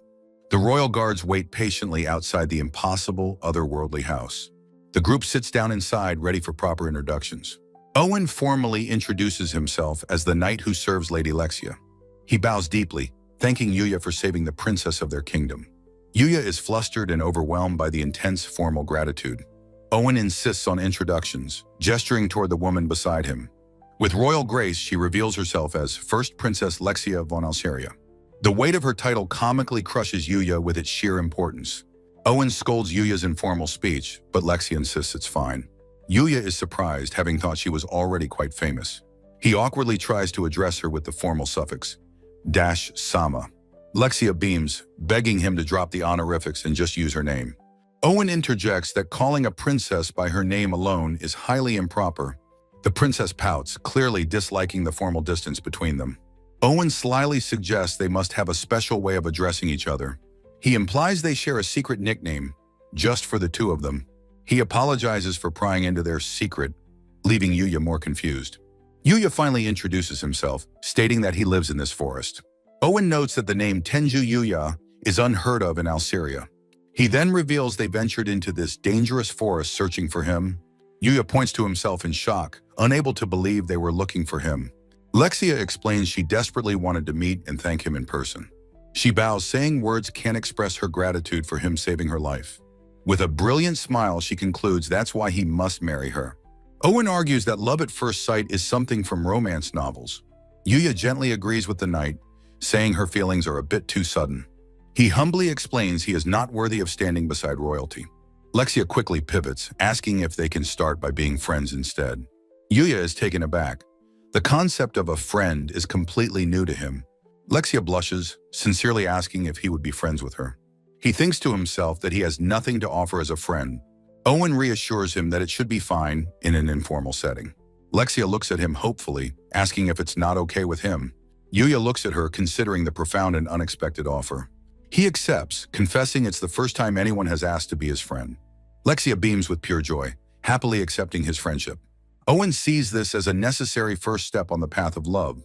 The royal guards wait patiently outside the impossible, otherworldly house. The group sits down inside, ready for proper introductions. Owen formally introduces himself as the knight who serves Lady Lexia. He bows deeply, thanking Yuya for saving the princess of their kingdom. Yuya is flustered and overwhelmed by the intense formal gratitude. Owen insists on introductions, gesturing toward the woman beside him. With royal grace, she reveals herself as First Princess Lexia von Alseria. The weight of her title comically crushes Yuya with its sheer importance. Owen scolds Yuya's informal speech, but Lexia insists it's fine. Yuya is surprised, having thought she was already quite famous. He awkwardly tries to address her with the formal suffix, -sama. Lexia beams, begging him to drop the honorifics and just use her name. Owen interjects that calling a princess by her name alone is highly improper. The princess pouts, clearly disliking the formal distance between them. Owen slyly suggests they must have a special way of addressing each other. He implies they share a secret nickname, just for the two of them. He apologizes for prying into their secret, leaving Yuya more confused. Yuya finally introduces himself, stating that he lives in this forest. Owen notes that the name Tenju Yuya is unheard of in Alseria. He then reveals they ventured into this dangerous forest searching for him. Yuya points to himself in shock, unable to believe they were looking for him. Lexia explains she desperately wanted to meet and thank him in person. She bows, saying words can't express her gratitude for him saving her life. With a brilliant smile, she concludes that's why he must marry her. Owen argues that love at first sight is something from romance novels. Yuya gently agrees with the knight, saying her feelings are a bit too sudden. He humbly explains he is not worthy of standing beside royalty. Lexia quickly pivots, asking if they can start by being friends instead. Yuya is taken aback. The concept of a friend is completely new to him. Lexia blushes, sincerely asking if he would be friends with her. He thinks to himself that he has nothing to offer as a friend. Owen reassures him that it should be fine in an informal setting. Lexia looks at him hopefully, asking if it's not okay with him. Yuya looks at her, considering the profound and unexpected offer. He accepts, confessing it's the first time anyone has asked to be his friend. Lexia beams with pure joy, happily accepting his friendship. Owen sees this as a necessary first step on the path of love.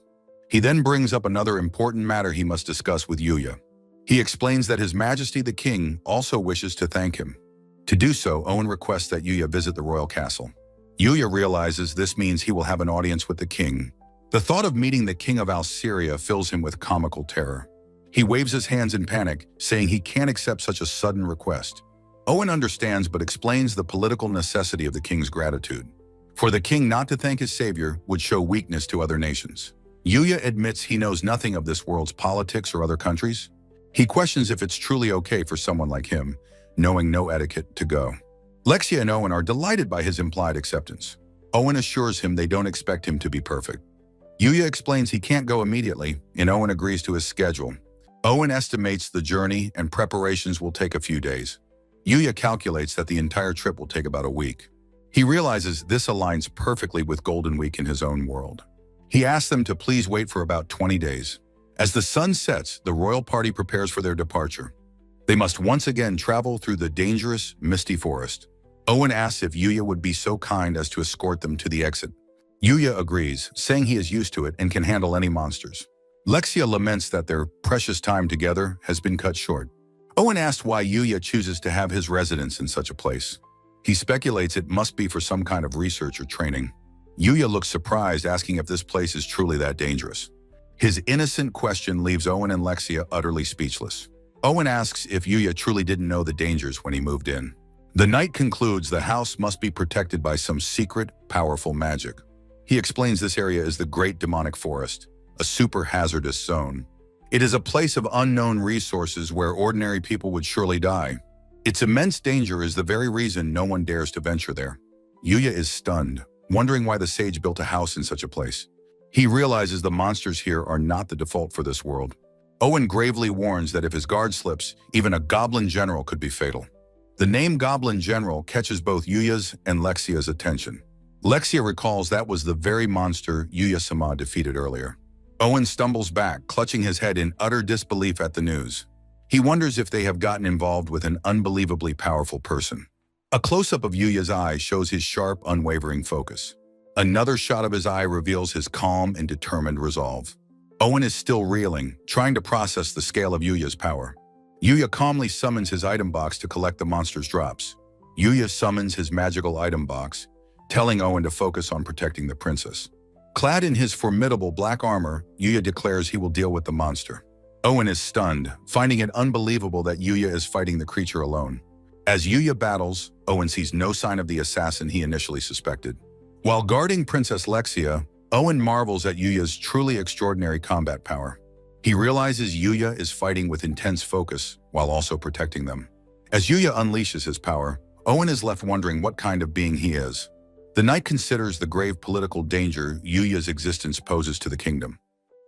He then brings up another important matter he must discuss with Yuya. He explains that His Majesty the King also wishes to thank him. To do so, Owen requests that Yuya visit the royal castle. Yuya realizes this means he will have an audience with the king. The thought of meeting the king of Alseria fills him with comical terror. He waves his hands in panic, saying he can't accept such a sudden request. Owen understands but explains the political necessity of the king's gratitude. For the king not to thank his savior would show weakness to other nations. Yuya admits he knows nothing of this world's politics or other countries. He questions if it's truly okay for someone like him, knowing no etiquette, to go. Lexia and Owen are delighted by his implied acceptance. Owen assures him they don't expect him to be perfect. Yuya explains he can't go immediately, and Owen agrees to his schedule. Owen estimates the journey and preparations will take a few days. Yuya calculates that the entire trip will take about a week. He realizes this aligns perfectly with Golden Week in his own world. He asks them to please wait for about 20 days. As the sun sets, the royal party prepares for their departure. They must once again travel through the dangerous, misty forest. Owen asks if Yuya would be so kind as to escort them to the exit. Yuya agrees, saying he is used to it and can handle any monsters. Lexia laments that their precious time together has been cut short. Owen asks why Yuya chooses to have his residence in such a place. He speculates it must be for some kind of research or training. Yuya looks surprised, asking if this place is truly that dangerous. His innocent question leaves Owen and Lexia utterly speechless. Owen asks if Yuya truly didn't know the dangers when he moved in. The knight concludes the house must be protected by some secret, powerful magic. He explains this area is the Great Demonic Forest, a super hazardous zone. It is a place of unknown resources where ordinary people would surely die. Its immense danger is the very reason no one dares to venture there. Yuya is stunned, wondering why the sage built a house in such a place. He realizes the monsters here are not the default for this world. Owen gravely warns that if his guard slips, even a goblin general could be fatal. The name Goblin General catches both Yuya's and Lexia's attention. Lexia recalls that was the very monster Yuya-sama defeated earlier. Owen stumbles back, clutching his head in utter disbelief at the news. He wonders if they have gotten involved with an unbelievably powerful person. A close-up of Yuya's eye shows his sharp, unwavering focus. Another shot of his eye reveals his calm and determined resolve. Owen is still reeling, trying to process the scale of Yuya's power. Yuya calmly summons his item box to collect the monster's drops. Yuya summons his magical item box, telling Owen to focus on protecting the princess. Clad in his formidable black armor, Yuya declares he will deal with the monster. Owen is stunned, finding it unbelievable that Yuya is fighting the creature alone. As Yuya battles, Owen sees no sign of the assassin he initially suspected. While guarding Princess Lexia, Owen marvels at Yuya's truly extraordinary combat power. He realizes Yuya is fighting with intense focus while also protecting them. As Yuya unleashes his power, Owen is left wondering what kind of being he is. The knight considers the grave political danger Yuya's existence poses to the kingdom.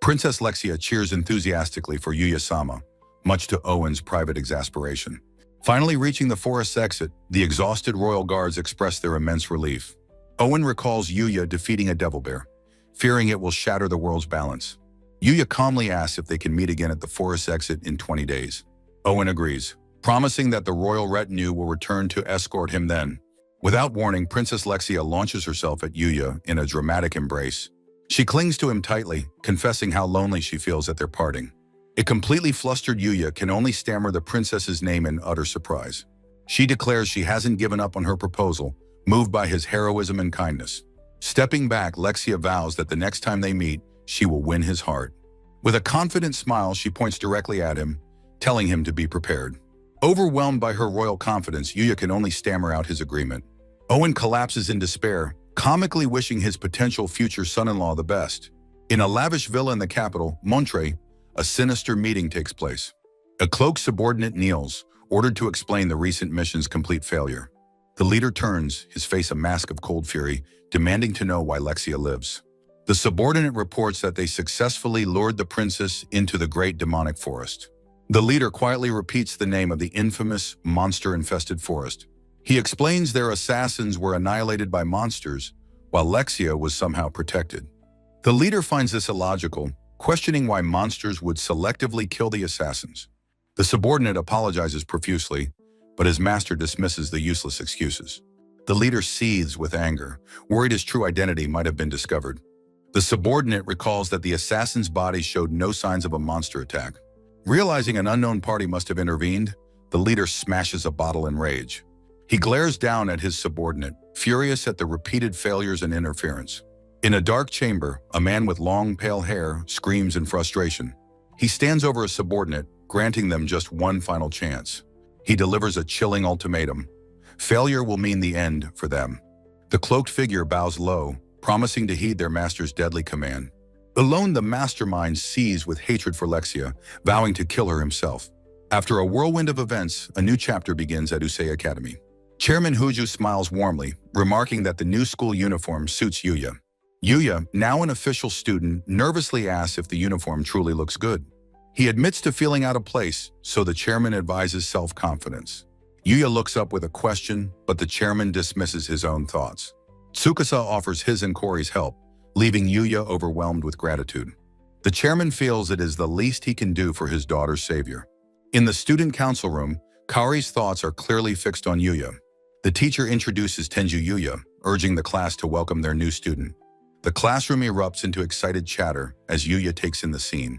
Princess Lexia cheers enthusiastically for Yuya-sama, much to Owen's private exasperation. Finally reaching the forest's exit, the exhausted royal guards express their immense relief. Owen recalls Yuya defeating a devil bear, fearing it will shatter the world's balance. Yuya calmly asks if they can meet again at the forest exit in 20 days. Owen agrees, promising that the royal retinue will return to escort him then. Without warning, Princess Lexia launches herself at Yuya in a dramatic embrace. She clings to him tightly, confessing how lonely she feels at their parting. A completely flustered Yuya can only stammer the princess's name in utter surprise. She declares she hasn't given up on her proposal, moved by his heroism and kindness. Stepping back, Lexia vows that the next time they meet, she will win his heart. With a confident smile, she points directly at him, telling him to be prepared. Overwhelmed by her royal confidence, Yuya can only stammer out his agreement. Owen collapses in despair, comically wishing his potential future son-in-law the best. In a lavish villa in the capital, Montre, a sinister meeting takes place. A cloaked subordinate kneels, ordered to explain the recent mission's complete failure. The leader turns, his face a mask of cold fury, demanding to know why Lexia lives. The subordinate reports that they successfully lured the princess into the Great Demonic Forest. The leader quietly repeats the name of the infamous, monster-infested forest. He explains their assassins were annihilated by monsters, while Lexia was somehow protected. The leader finds this illogical, questioning why monsters would selectively kill the assassins. The subordinate apologizes profusely, but his master dismisses the useless excuses. The leader seethes with anger, worried his true identity might have been discovered. The subordinate recalls that the assassin's body showed no signs of a monster attack. Realizing an unknown party must have intervened, the leader smashes a bottle in rage. He glares down at his subordinate, furious at the repeated failures and interference. In a dark chamber, a man with long, pale hair screams in frustration. He stands over a subordinate, granting them just one final chance. He delivers a chilling ultimatum. Failure will mean the end for them. The cloaked figure bows low, promising to heed their master's deadly command. Alone, the mastermind seethes with hatred for Lexia, vowing to kill her himself. After a whirlwind of events, a new chapter begins at Usei Academy. Chairman Huju smiles warmly, remarking that the new school uniform suits Yuya. Yuya, now an official student, nervously asks if the uniform truly looks good. He admits to feeling out of place, so the chairman advises self-confidence. Yuya looks up with a question, but the chairman dismisses his own thoughts. Tsukasa offers his and Kori's help, leaving Yuya overwhelmed with gratitude. The chairman feels it is the least he can do for his daughter's savior. In the student council room, Kari's thoughts are clearly fixed on Yuya. The teacher introduces Tenju Yuya, urging the class to welcome their new student. The classroom erupts into excited chatter as Yuya takes in the scene.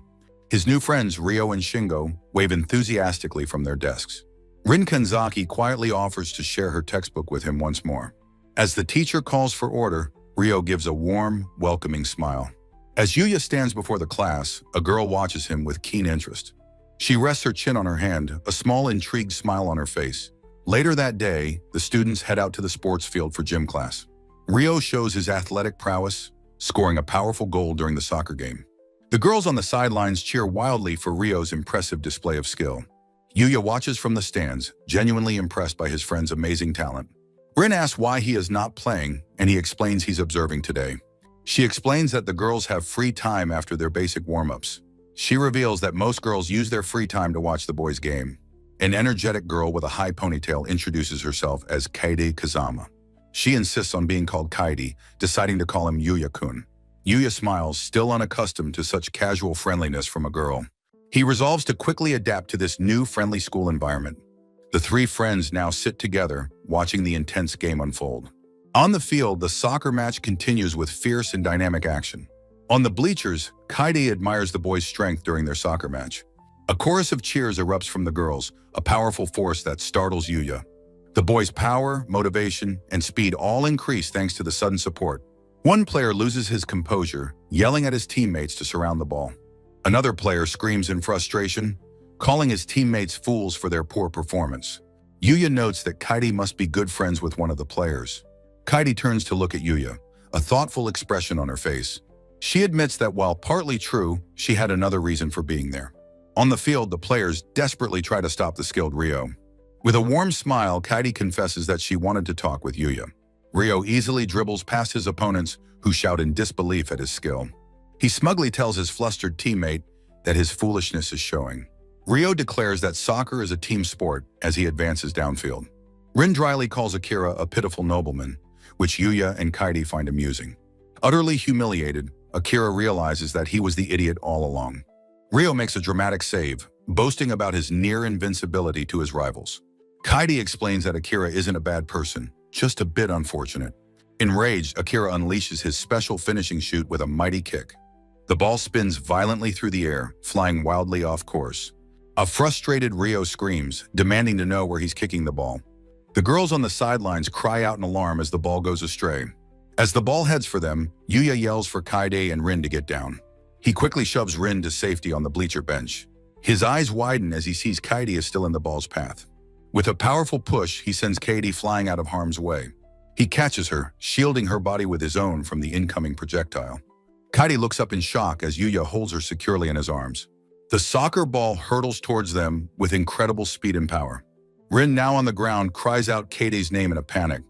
His new friends, Ryo and Shingo, wave enthusiastically from their desks. Rin Kanzaki quietly offers to share her textbook with him once more. As the teacher calls for order, Ryo gives a warm, welcoming smile. As Yuya stands before the class, a girl watches him with keen interest. She rests her chin on her hand, a small intrigued smile on her face. Later that day, the students head out to the sports field for gym class. Ryo shows his athletic prowess, scoring a powerful goal during the soccer game. The girls on the sidelines cheer wildly for Ryo's impressive display of skill. Yuya watches from the stands, genuinely impressed by his friend's amazing talent. Rin asks why he is not playing, and he explains he's observing today. She explains that the girls have free time after their basic warm-ups. She reveals that most girls use their free time to watch the boys' game. An energetic girl with a high ponytail introduces herself as Kaede Kazama. She insists on being called Kaede, deciding to call him Yuya-kun. Yuya smiles, still unaccustomed to such casual friendliness from a girl. He resolves to quickly adapt to this new friendly school environment. The three friends now sit together, watching the intense game unfold. On the field, the soccer match continues with fierce and dynamic action. On the bleachers, Kaede admires the boys' strength during their soccer match. A chorus of cheers erupts from the girls, a powerful force that startles Yuya. The boys' power, motivation, and speed all increase thanks to the sudden support. One player loses his composure, yelling at his teammates to surround the ball. Another player screams in frustration, calling his teammates fools for their poor performance. Yuya notes that Kaede must be good friends with one of the players. Kaede turns to look at Yuya, a thoughtful expression on her face. She admits that while partly true, she had another reason for being there. On the field, the players desperately try to stop the skilled Ryo. With a warm smile, Kaede confesses that she wanted to talk with Yuya. Ryo easily dribbles past his opponents, who shout in disbelief at his skill. He smugly tells his flustered teammate that his foolishness is showing. Ryo declares that soccer is a team sport as he advances downfield. Rin dryly calls Akira a pitiful nobleman, which Yuya and Kaede find amusing. Utterly humiliated, Akira realizes that he was the idiot all along. Ryo makes a dramatic save, boasting about his near invincibility to his rivals. Kaede explains that Akira isn't a bad person, just a bit unfortunate. Enraged, Akira unleashes his special finishing shoot with a mighty kick. The ball spins violently through the air, flying wildly off course. A frustrated Ryo screams, demanding to know where he's kicking the ball. The girls on the sidelines cry out in alarm as the ball goes astray. As the ball heads for them, Yuya yells for Kaede and Rin to get down. He quickly shoves Rin to safety on the bleacher bench. His eyes widen as he sees Kaede is still in the ball's path. With a powerful push, he sends Kaede flying out of harm's way. He catches her, shielding her body with his own from the incoming projectile. Kaede looks up in shock as Yuya holds her securely in his arms. The soccer ball hurtles towards them with incredible speed and power. Rin, now on the ground, cries out Kaede's name in a panic.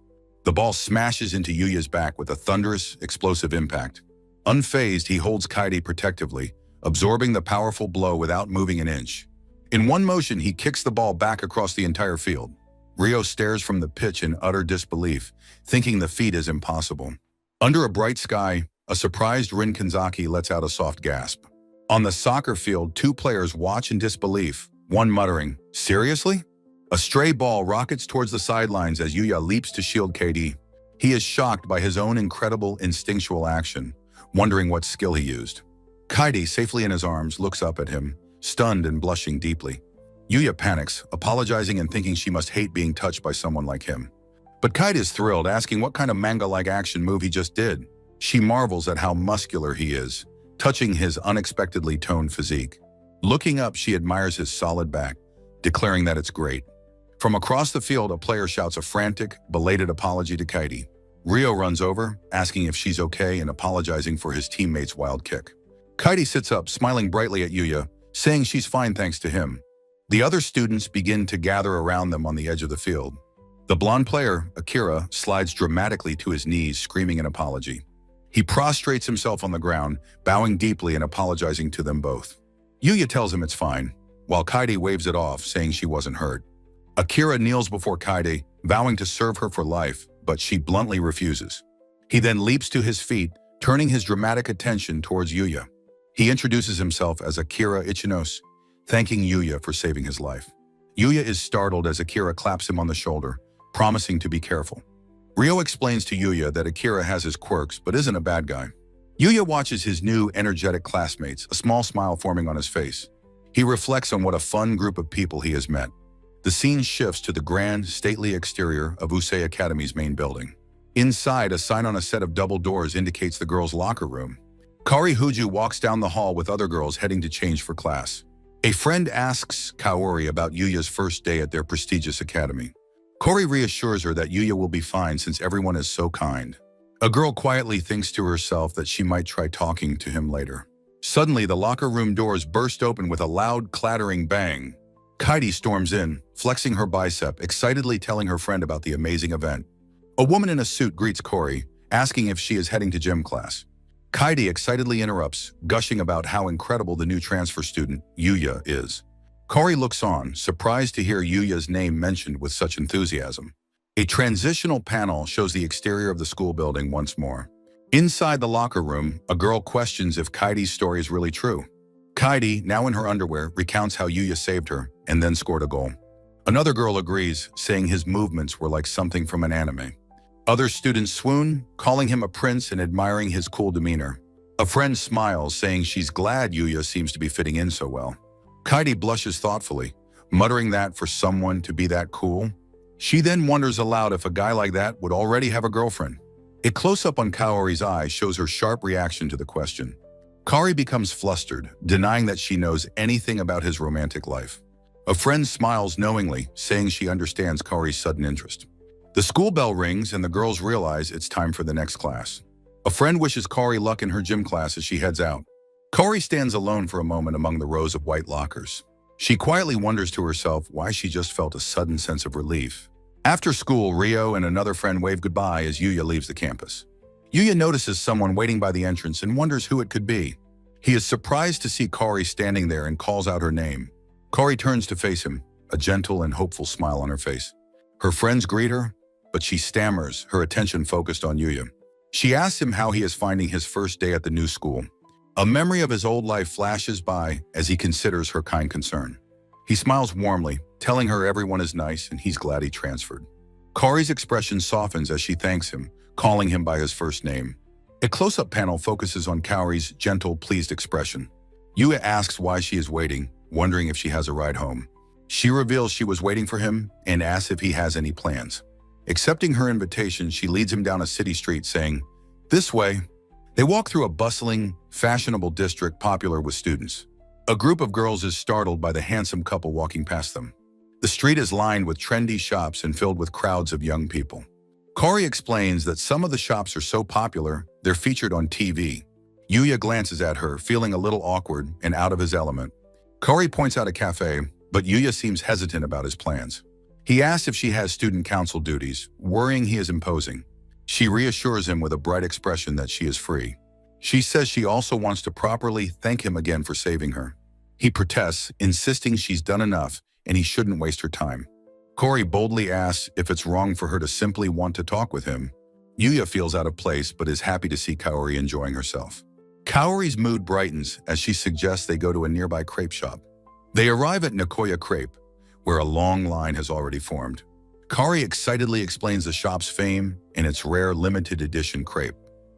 The ball smashes into Yuya's back with a thunderous, explosive impact. Unfazed, he holds Kaede protectively, absorbing the powerful blow without moving an inch. In one motion, he kicks the ball back across the entire field. Ryo stares from the pitch in utter disbelief, thinking the feat is impossible. Under a bright sky, a surprised Rin Kanzaki lets out a soft gasp. On the soccer field, two players watch in disbelief, one muttering, "Seriously?" A stray ball rockets towards the sidelines as Yuya leaps to shield Kaede. He is shocked by his own incredible instinctual action, wondering what skill he used. Kaede, safely in his arms, looks up at him, stunned and blushing deeply. Yuya panics, apologizing and thinking she must hate being touched by someone like him. But Kaede is thrilled, asking what kind of manga-like action move he just did. She marvels at how muscular he is, touching his unexpectedly toned physique. Looking up, she admires his solid back, declaring that it's great. From across the field, a player shouts a frantic, belated apology to Kaede. Ryo runs over, asking if she's okay and apologizing for his teammate's wild kick. Kaede sits up, smiling brightly at Yuya, saying she's fine thanks to him. The other students begin to gather around them on the edge of the field. The blonde player, Akira, slides dramatically to his knees, screaming an apology. He prostrates himself on the ground, bowing deeply and apologizing to them both. Yuya tells him it's fine, while Kaede waves it off, saying she wasn't hurt. Akira kneels before Kaede, vowing to serve her for life, but she bluntly refuses. He then leaps to his feet, turning his dramatic attention towards Yuya. He introduces himself as Akira Ichinos, thanking Yuya for saving his life. Yuya is startled as Akira claps him on the shoulder, promising to be careful. Ryo explains to Yuya that Akira has his quirks but isn't a bad guy. Yuya watches his new, energetic classmates, a small smile forming on his face. He reflects on what a fun group of people he has met. The scene shifts to the grand, stately exterior of Usei Academy's main building. Inside, a sign on a set of double doors indicates the girls' locker room. Kari Huju walks down the hall with other girls heading to change for class. A friend asks Kaori about Yuya's first day at their prestigious academy. Kori reassures her that Yuya will be fine since everyone is so kind. A girl quietly thinks to herself that she might try talking to him later. Suddenly, the locker room doors burst open with a loud, clattering bang. Kaede storms in, flexing her bicep, excitedly telling her friend about the amazing event. A woman in a suit greets Kori, asking if she is heading to gym class. Kaede excitedly interrupts, gushing about how incredible the new transfer student, Yuya, is. Kori looks on, surprised to hear Yuya's name mentioned with such enthusiasm. A transitional panel shows the exterior of the school building once more. Inside the locker room, a girl questions if Kaede's story is really true. Kaede, now in her underwear, recounts how Yuya saved her and then scored a goal. Another girl agrees, saying his movements were like something from an anime. Other students swoon, calling him a prince and admiring his cool demeanor. A friend smiles, saying she's glad Yuya seems to be fitting in so well. Kaede blushes thoughtfully, muttering that for someone to be that cool. She then wonders aloud if a guy like that would already have a girlfriend. A close-up on Kaori's eye shows her sharp reaction to the question. Kari becomes flustered, denying that she knows anything about his romantic life. A friend smiles knowingly, saying she understands Kari's sudden interest. The school bell rings and the girls realize it's time for the next class. A friend wishes Kari luck in her gym class as she heads out. Kari stands alone for a moment among the rows of white lockers. She quietly wonders to herself why she just felt a sudden sense of relief. After school, Ryo and another friend wave goodbye as Yuya leaves the campus. Yuya notices someone waiting by the entrance and wonders who it could be. He is surprised to see Kari standing there and calls out her name. Kari turns to face him, a gentle and hopeful smile on her face. Her friends greet her, but she stammers, her attention focused on Yuya. She asks him how he is finding his first day at the new school. A memory of his old life flashes by as he considers her kind concern. He smiles warmly, telling her everyone is nice and he's glad he transferred. Kari's expression softens as she thanks him, calling him by his first name. A close-up panel focuses on Kaori's gentle, pleased expression. Yuya asks why she is waiting, wondering if she has a ride home. She reveals she was waiting for him and asks if he has any plans. Accepting her invitation, she leads him down a city street saying, "This way." They walk through a bustling, fashionable district popular with students. A group of girls is startled by the handsome couple walking past them. The street is lined with trendy shops and filled with crowds of young people. Kari explains that some of the shops are so popular, they're featured on TV. Yuya glances at her, feeling a little awkward and out of his element. Kari points out a cafe, but Yuya seems hesitant about his plans. He asks if she has student council duties, worrying he is imposing. She reassures him with a bright expression that she is free. She says she also wants to properly thank him again for saving her. He protests, insisting she's done enough and he shouldn't waste her time. Kari boldly asks if it's wrong for her to simply want to talk with him. Yuya feels out of place but is happy to see Kaori enjoying herself. Kaori's mood brightens as she suggests they go to a nearby crepe shop. They arrive at Nakoya Crepe, where a long line has already formed. Kari excitedly explains the shop's fame and its rare limited edition crepe.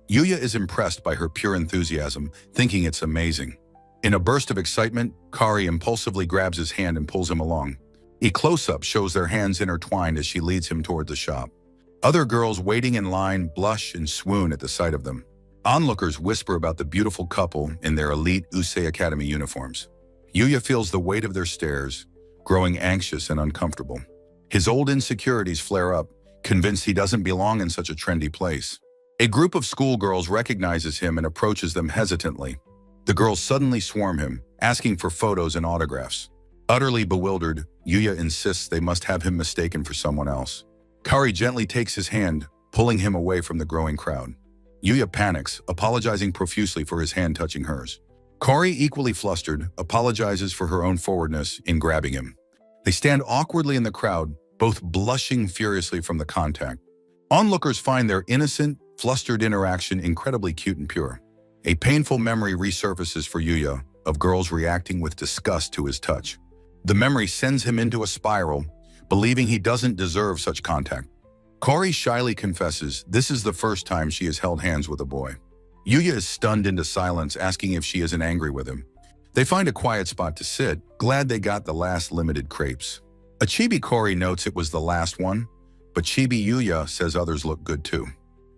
Yuya is impressed by her pure enthusiasm, thinking it's amazing. In a burst of excitement, Kari impulsively grabs his hand and pulls him along. A close-up shows their hands intertwined as she leads him toward the shop. Other girls waiting in line blush and swoon at the sight of them. Onlookers whisper about the beautiful couple in their elite Usei Academy uniforms. Yuya feels the weight of their stares, growing anxious and uncomfortable. His old insecurities flare up, convinced he doesn't belong in such a trendy place. A group of schoolgirls recognizes him and approaches them hesitantly. The girls suddenly swarm him, asking for photos and autographs. Utterly bewildered, Yuya insists they must have him mistaken for someone else. Kari gently takes his hand, pulling him away from the growing crowd. Yuya panics, apologizing profusely for his hand touching hers. Kaori, equally flustered, apologizes for her own forwardness in grabbing him. They stand awkwardly in the crowd, both blushing furiously from the contact. Onlookers find their innocent, flustered interaction incredibly cute and pure. A painful memory resurfaces for Yuya of girls reacting with disgust to his touch. The memory sends him into a spiral, believing he doesn't deserve such contact. Kaori shyly confesses this is the first time she has held hands with a boy. Yuya is stunned into silence, asking if she isn't angry with him. They find a quiet spot to sit, glad they got the last limited crepes. A chibi Kaori notes it was the last one, but chibi Yuya says others look good too.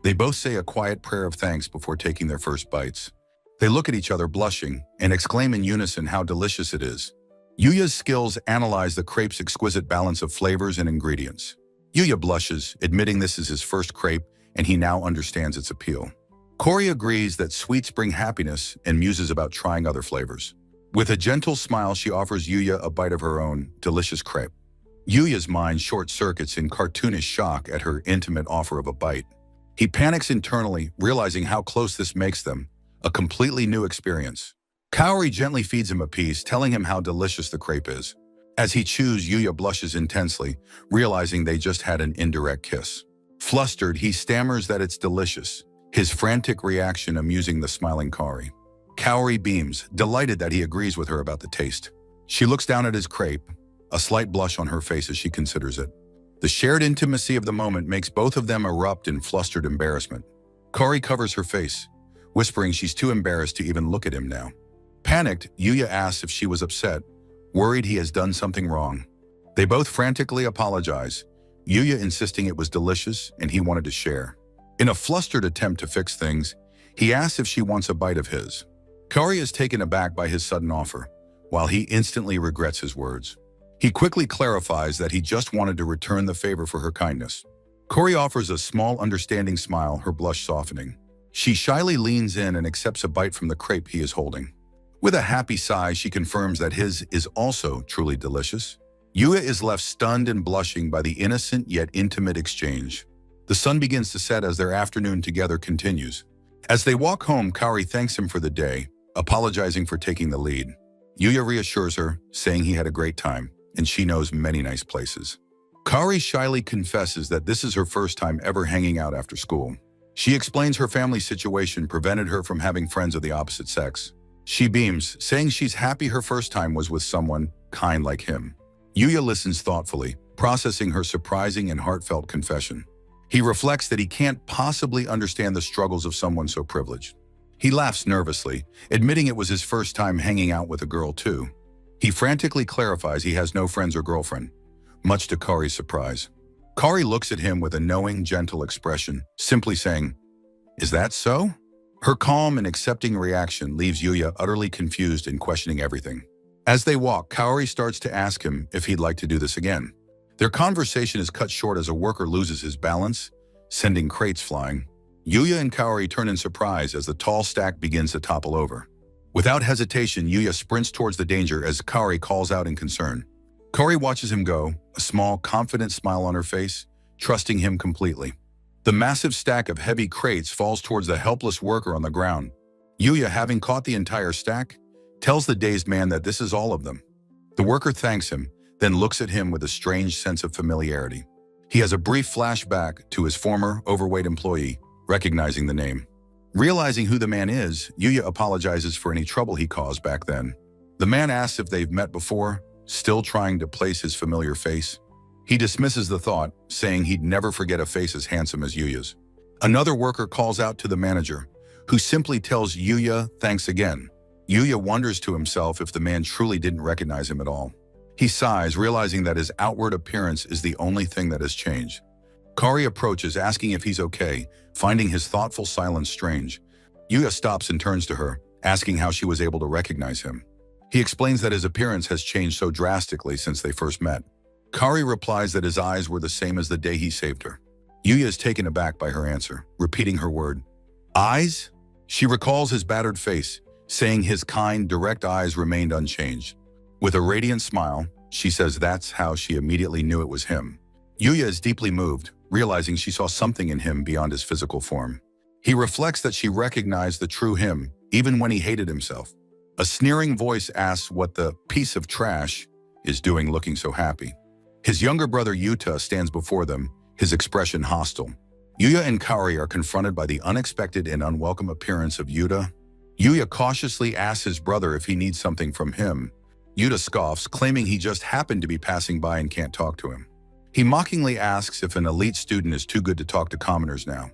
They both say a quiet prayer of thanks before taking their first bites. They look at each other blushing and exclaim in unison how delicious it is. Yuya's skills analyze the crepe's exquisite balance of flavors and ingredients. Yuya blushes, admitting this is his first crepe, and he now understands its appeal. Kaori agrees that sweets bring happiness and muses about trying other flavors. With a gentle smile, she offers Yuya a bite of her own delicious crepe. Yuya's mind short-circuits in cartoonish shock at her intimate offer of a bite. He panics internally, realizing how close this makes them, a completely new experience. Kaori gently feeds him a piece, telling him how delicious the crepe is. As he chews, Yuya blushes intensely, realizing they just had an indirect kiss. Flustered, he stammers that it's delicious, his frantic reaction amusing the smiling Kaori. Kaori beams, delighted that he agrees with her about the taste. She looks down at his crepe, a slight blush on her face as she considers it. The shared intimacy of the moment makes both of them erupt in flustered embarrassment. Kaori covers her face, whispering she's too embarrassed to even look at him now. Panicked, Yuya asks if she was upset, worried he has done something wrong. They both frantically apologize, Yuya insisting it was delicious and he wanted to share. In a flustered attempt to fix things, he asks if she wants a bite of his. Kaori is taken aback by his sudden offer, while he instantly regrets his words. He quickly clarifies that he just wanted to return the favor for her kindness. Kaori offers a small, understanding smile, her blush softening. She shyly leans in and accepts a bite from the crepe he is holding. With a happy sigh, she confirms that his is also truly delicious. Yuya is left stunned and blushing by the innocent yet intimate exchange. The sun begins to set as their afternoon together continues. As they walk home, Kaori thanks him for the day, apologizing for taking the lead. Yuya reassures her, saying he had a great time, and she knows many nice places. Kaori shyly confesses that this is her first time ever hanging out after school. She explains her family situation prevented her from having friends of the opposite sex. She beams, saying she's happy her first time was with someone kind like him. Yuya listens thoughtfully, processing her surprising and heartfelt confession. He reflects that he can't possibly understand the struggles of someone so privileged. He laughs nervously, admitting it was his first time hanging out with a girl too. He frantically clarifies he has no friends or girlfriend, much to Kaori's surprise. Kaori looks at him with a knowing, gentle expression, simply saying, "Is that so?" Her calm and accepting reaction leaves Yuya utterly confused and questioning everything. As they walk, Kaori starts to ask him if he'd like to do this again. Their conversation is cut short as a worker loses his balance, sending crates flying. Yuya and Kaori turn in surprise as the tall stack begins to topple over. Without hesitation, Yuya sprints towards the danger as Kaori calls out in concern. Kaori watches him go, a small, confident smile on her face, trusting him completely. The massive stack of heavy crates falls towards the helpless worker on the ground. Yuya, having caught the entire stack, tells the dazed man that this is all of them. The worker thanks him, then looks at him with a strange sense of familiarity. He has a brief flashback to his former, overweight employee, recognizing the name. Realizing who the man is, Yuya apologizes for any trouble he caused back then. The man asks if they've met before, still trying to place his familiar face. He dismisses the thought, saying he'd never forget a face as handsome as Yuya's. Another worker calls out to the manager, who simply tells Yuya thanks again. Yuya wonders to himself if the man truly didn't recognize him at all. He sighs, realizing that his outward appearance is the only thing that has changed. Kaori approaches, asking if he's okay, finding his thoughtful silence strange. Yuya stops and turns to her, asking how she was able to recognize him. He explains that his appearance has changed so drastically since they first met. Kaori replies that his eyes were the same as the day he saved her. Yuya is taken aback by her answer, repeating her word. Eyes? She recalls his battered face, saying his kind, direct eyes remained unchanged. With a radiant smile, she says that's how she immediately knew it was him. Yuya is deeply moved, realizing she saw something in him beyond his physical form. He reflects that she recognized the true him, even when he hated himself. A sneering voice asks what the piece of trash is doing looking so happy. His younger brother Yuta stands before them, his expression hostile. Yuya and Kaori are confronted by the unexpected and unwelcome appearance of Yuta. Yuya cautiously asks his brother if he needs something from him. Yuta scoffs, claiming he just happened to be passing by and can't talk to him. He mockingly asks if an elite student is too good to talk to commoners now.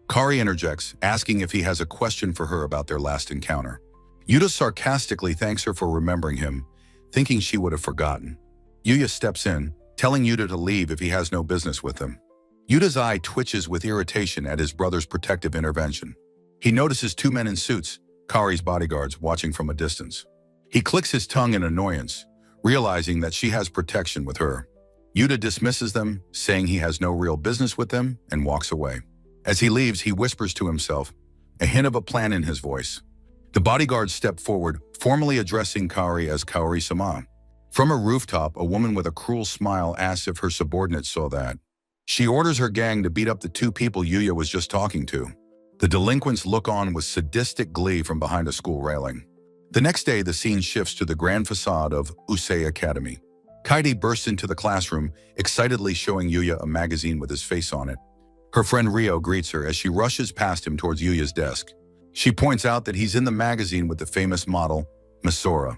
Kaori interjects, asking if he has a question for her about their last encounter. Yuta sarcastically thanks her for remembering him, thinking she would have forgotten. Yuya steps in, telling Yuta to leave if he has no business with him. Yuta's eye twitches with irritation at his brother's protective intervention. He notices two men in suits, Kaori's bodyguards, watching from a distance. He clicks his tongue in annoyance, realizing that she has protection with her. Yuta dismisses them, saying he has no real business with them, and walks away. As he leaves, he whispers to himself, a hint of a plan in his voice. The bodyguards step forward, formally addressing Kaori as Kaori-sama. From a rooftop, a woman with a cruel smile asks if her subordinates saw that. She orders her gang to beat up the two people Yuya was just talking to. The delinquents look on with sadistic glee from behind a school railing. The next day, the scene shifts to the grand facade of Usei Academy. Kaidi bursts into the classroom, excitedly showing Yuya a magazine with his face on it. Her friend Ryo greets her as she rushes past him towards Yuya's desk. She points out that he's in the magazine with the famous model, Misora.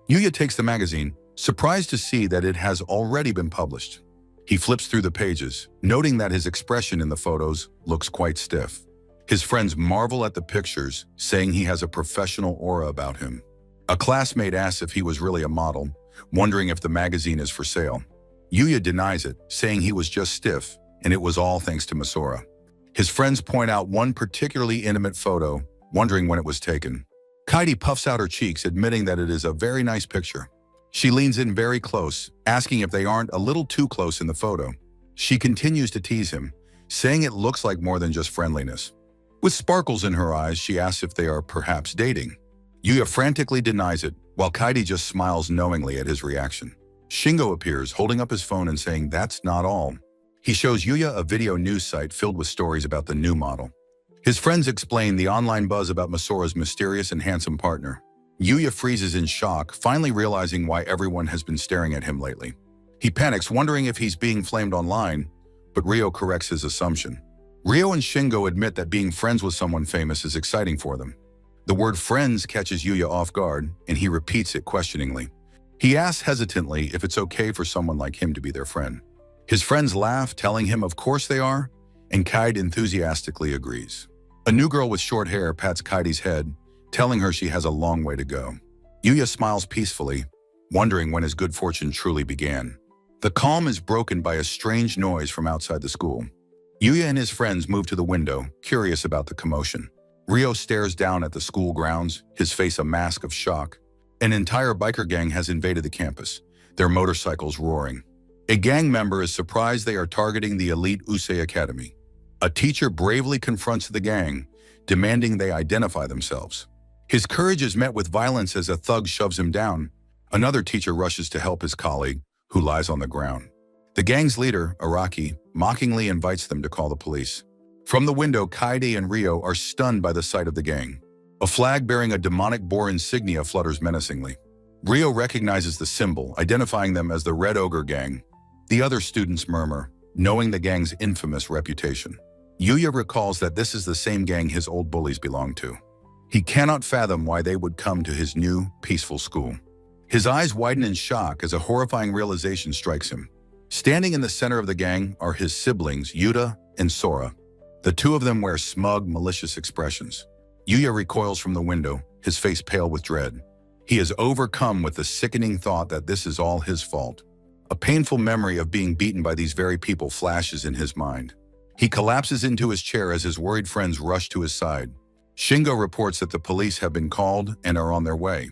Yuya takes the magazine, surprised to see that it has already been published. He flips through the pages, noting that his expression in the photos looks quite stiff. His friends marvel at the pictures, saying he has a professional aura about him. A classmate asks if he was really a model, wondering if the magazine is for sale. Yuya denies it, saying he was just stiff, and it was all thanks to Misora. His friends point out one particularly intimate photo, wondering when it was taken. Kaidi puffs out her cheeks, admitting that it is a very nice picture. She leans in very close, asking if they aren't a little too close in the photo. She continues to tease him, saying it looks like more than just friendliness. With sparkles in her eyes, she asks if they are perhaps dating. Yuya frantically denies it, while Kaidi just smiles knowingly at his reaction. Shingo appears, holding up his phone and saying that's not all. He shows Yuya a video news site filled with stories about the new model. His friends explain the online buzz about Misora's mysterious and handsome partner. Yuya freezes in shock, finally realizing why everyone has been staring at him lately. He panics, wondering if he's being flamed online, but Ryo corrects his assumption. Ryo and Shingo admit that being friends with someone famous is exciting for them. The word friends catches Yuya off guard, and he repeats it questioningly. He asks hesitantly if it's okay for someone like him to be their friend. His friends laugh, telling him of course they are, and Kaidi enthusiastically agrees. A new girl with short hair pats Kaidi's head, telling her she has a long way to go. Yuya smiles peacefully, wondering when his good fortune truly began. The calm is broken by a strange noise from outside the school. Yuya and his friends move to the window, curious about the commotion. Ryo stares down at the school grounds, his face a mask of shock. An entire biker gang has invaded the campus, their motorcycles roaring. A gang member is surprised they are targeting the elite Usei Academy. A teacher bravely confronts the gang, demanding they identify themselves. His courage is met with violence as a thug shoves him down. Another teacher rushes to help his colleague, who lies on the ground. The gang's leader, Araki, mockingly invites them to call the police. From the window, Kaide and Ryo are stunned by the sight of the gang. A flag bearing a demonic boar insignia flutters menacingly. Ryo recognizes the symbol, identifying them as the Red Ogre Gang. The other students murmur, knowing the gang's infamous reputation. Yuya recalls that this is the same gang his old bullies belong to. He cannot fathom why they would come to his new, peaceful school. His eyes widen in shock as a horrifying realization strikes him. Standing in the center of the gang are his siblings, Yuta and Sora. The two of them wear smug, malicious expressions. Yuya recoils from the window, his face pale with dread. He is overcome with the sickening thought that this is all his fault. A painful memory of being beaten by these very people flashes in his mind. He collapses into his chair as his worried friends rush to his side. Shingo reports that the police have been called and are on their way.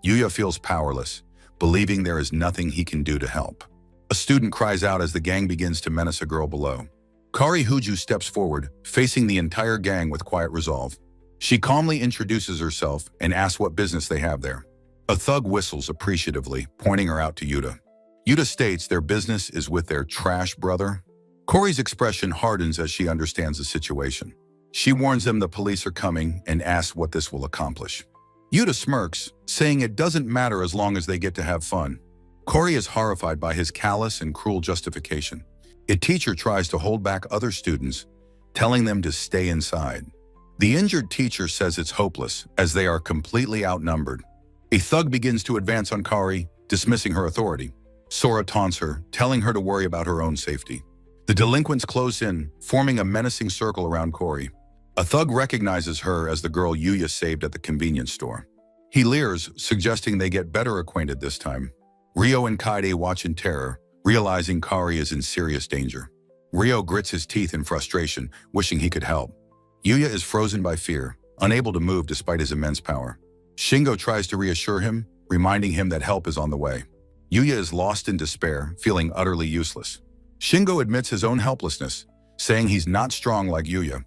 Yuya feels powerless, believing there is nothing he can do to help. A student cries out as the gang begins to menace a girl below. Kari Huju steps forward, facing the entire gang with quiet resolve. She calmly introduces herself and asks what business they have there. A thug whistles appreciatively, pointing her out to Yuta. Yuta states their business is with their trash brother. Kori's expression hardens as she understands the situation. She warns them the police are coming and asks what this will accomplish. Yuta smirks, saying it doesn't matter as long as they get to have fun. Cory is horrified by his callous and cruel justification. A teacher tries to hold back other students, telling them to stay inside. The injured teacher says it's hopeless, as they are completely outnumbered. A thug begins to advance on Cory, dismissing her authority. Sora taunts her, telling her to worry about her own safety. The delinquents close in, forming a menacing circle around Cory. A thug recognizes her as the girl Yuya saved at the convenience store. He leers, suggesting they get better acquainted this time. Ryo and Kaede watch in terror, realizing Cory is in serious danger. Ryo grits his teeth in frustration, wishing he could help. Yuya is frozen by fear, unable to move despite his immense power. Shingo tries to reassure him, reminding him that help is on the way. Yuya is lost in despair, feeling utterly useless. Shingo admits his own helplessness, saying he's not strong like Yuya.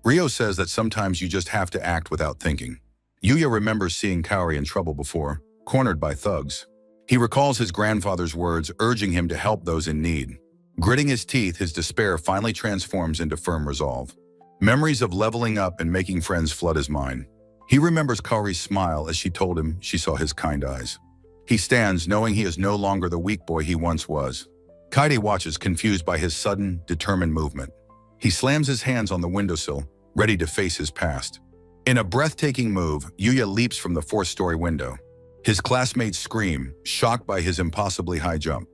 Ryo says that sometimes you just have to act without thinking. Yuya remembers seeing Cory in trouble before, cornered by thugs. He recalls his grandfather's words urging him to help those in need. Gritting his teeth, his despair finally transforms into firm resolve. Memories of leveling up and making friends flood his mind. He remembers Cory's smile as she told him she saw his kind eyes. He stands, knowing he is no longer the weak boy he once was. Kaede watches, confused by his sudden, determined movement. He slams his hands on the windowsill, ready to face his past. In a breathtaking move, Yuya leaps from the fourth-story window. His classmates scream, shocked by his impossibly high jump.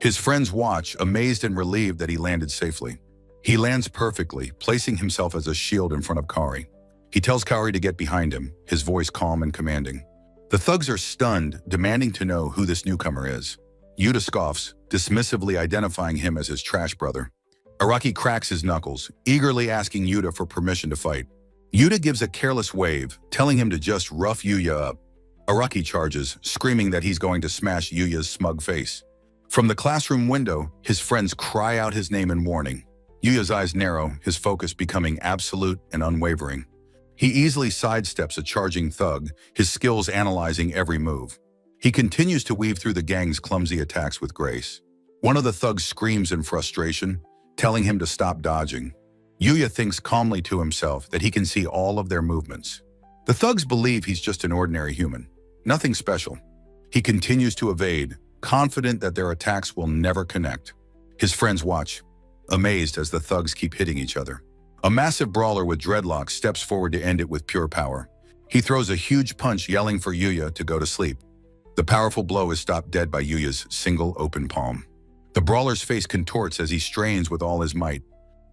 His friends watch, amazed and relieved that he landed safely. He lands perfectly, placing himself as a shield in front of Cory. He tells Cory to get behind him, his voice calm and commanding. The thugs are stunned, demanding to know who this newcomer is. Yuta scoffs, dismissively identifying him as his trash brother. Araki cracks his knuckles, eagerly asking Yuta for permission to fight. Yuta gives a careless wave, telling him to just rough Yuya up. Araki charges, screaming that he's going to smash Yuya's smug face. From the classroom window, his friends cry out his name in warning. Yuya's eyes narrow, his focus becoming absolute and unwavering. He easily sidesteps a charging thug, his skills analyzing every move. He continues to weave through the gang's clumsy attacks with grace. One of the thugs screams in frustration, telling him to stop dodging. Yuya thinks calmly to himself that he can see all of their movements. The thugs believe he's just an ordinary human, nothing special. He continues to evade, confident that their attacks will never connect. His friends watch, amazed as the thugs keep hitting each other. A massive brawler with dreadlocks steps forward to end it with pure power. He throws a huge punch, yelling for Yuya to go to sleep. The powerful blow is stopped dead by Yuya's single open palm. The brawler's face contorts as he strains with all his might.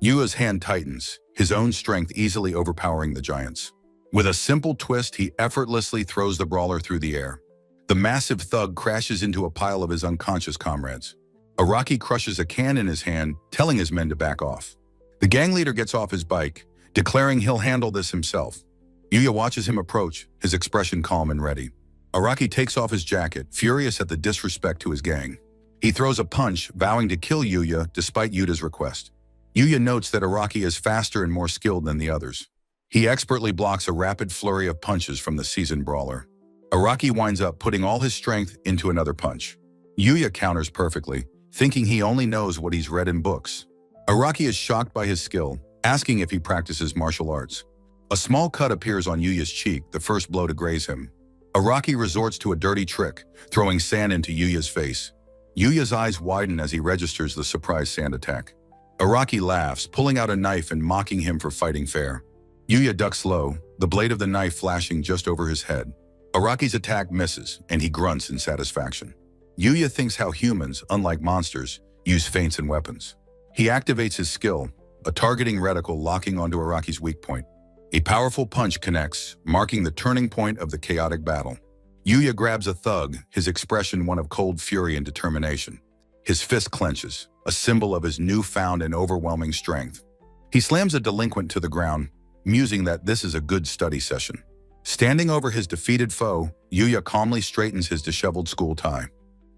Yuya's hand tightens, his own strength easily overpowering the giant's. With a simple twist, he effortlessly throws the brawler through the air. The massive thug crashes into a pile of his unconscious comrades. Araki crushes a can in his hand, telling his men to back off. The gang leader gets off his bike, declaring he'll handle this himself. Yuya watches him approach, his expression calm and ready. Araki takes off his jacket, furious at the disrespect to his gang. He throws a punch, vowing to kill Yuya despite Yuta's request. Yuya notes that Araki is faster and more skilled than the others. He expertly blocks a rapid flurry of punches from the seasoned brawler. Araki winds up putting all his strength into another punch. Yuya counters perfectly, thinking he only knows what he's read in books. Araki is shocked by his skill, asking if he practices martial arts. A small cut appears on Yuya's cheek, the first blow to graze him. Araki resorts to a dirty trick, throwing sand into Yuya's face. Yuya's eyes widen as he registers the surprise sand attack. Araki laughs, pulling out a knife and mocking him for fighting fair. Yuya ducks low, the blade of the knife flashing just over his head. Araki's attack misses, and he grunts in satisfaction. Yuya thinks how humans, unlike monsters, use feints and weapons. He activates his skill, a targeting reticle locking onto Araki's weak point. A powerful punch connects, marking the turning point of the chaotic battle. Yuya grabs a thug, his expression one of cold fury and determination. His fist clenches, a symbol of his newfound and overwhelming strength. He slams a delinquent to the ground, musing that this is a good study session. Standing over his defeated foe, Yuya calmly straightens his disheveled school tie.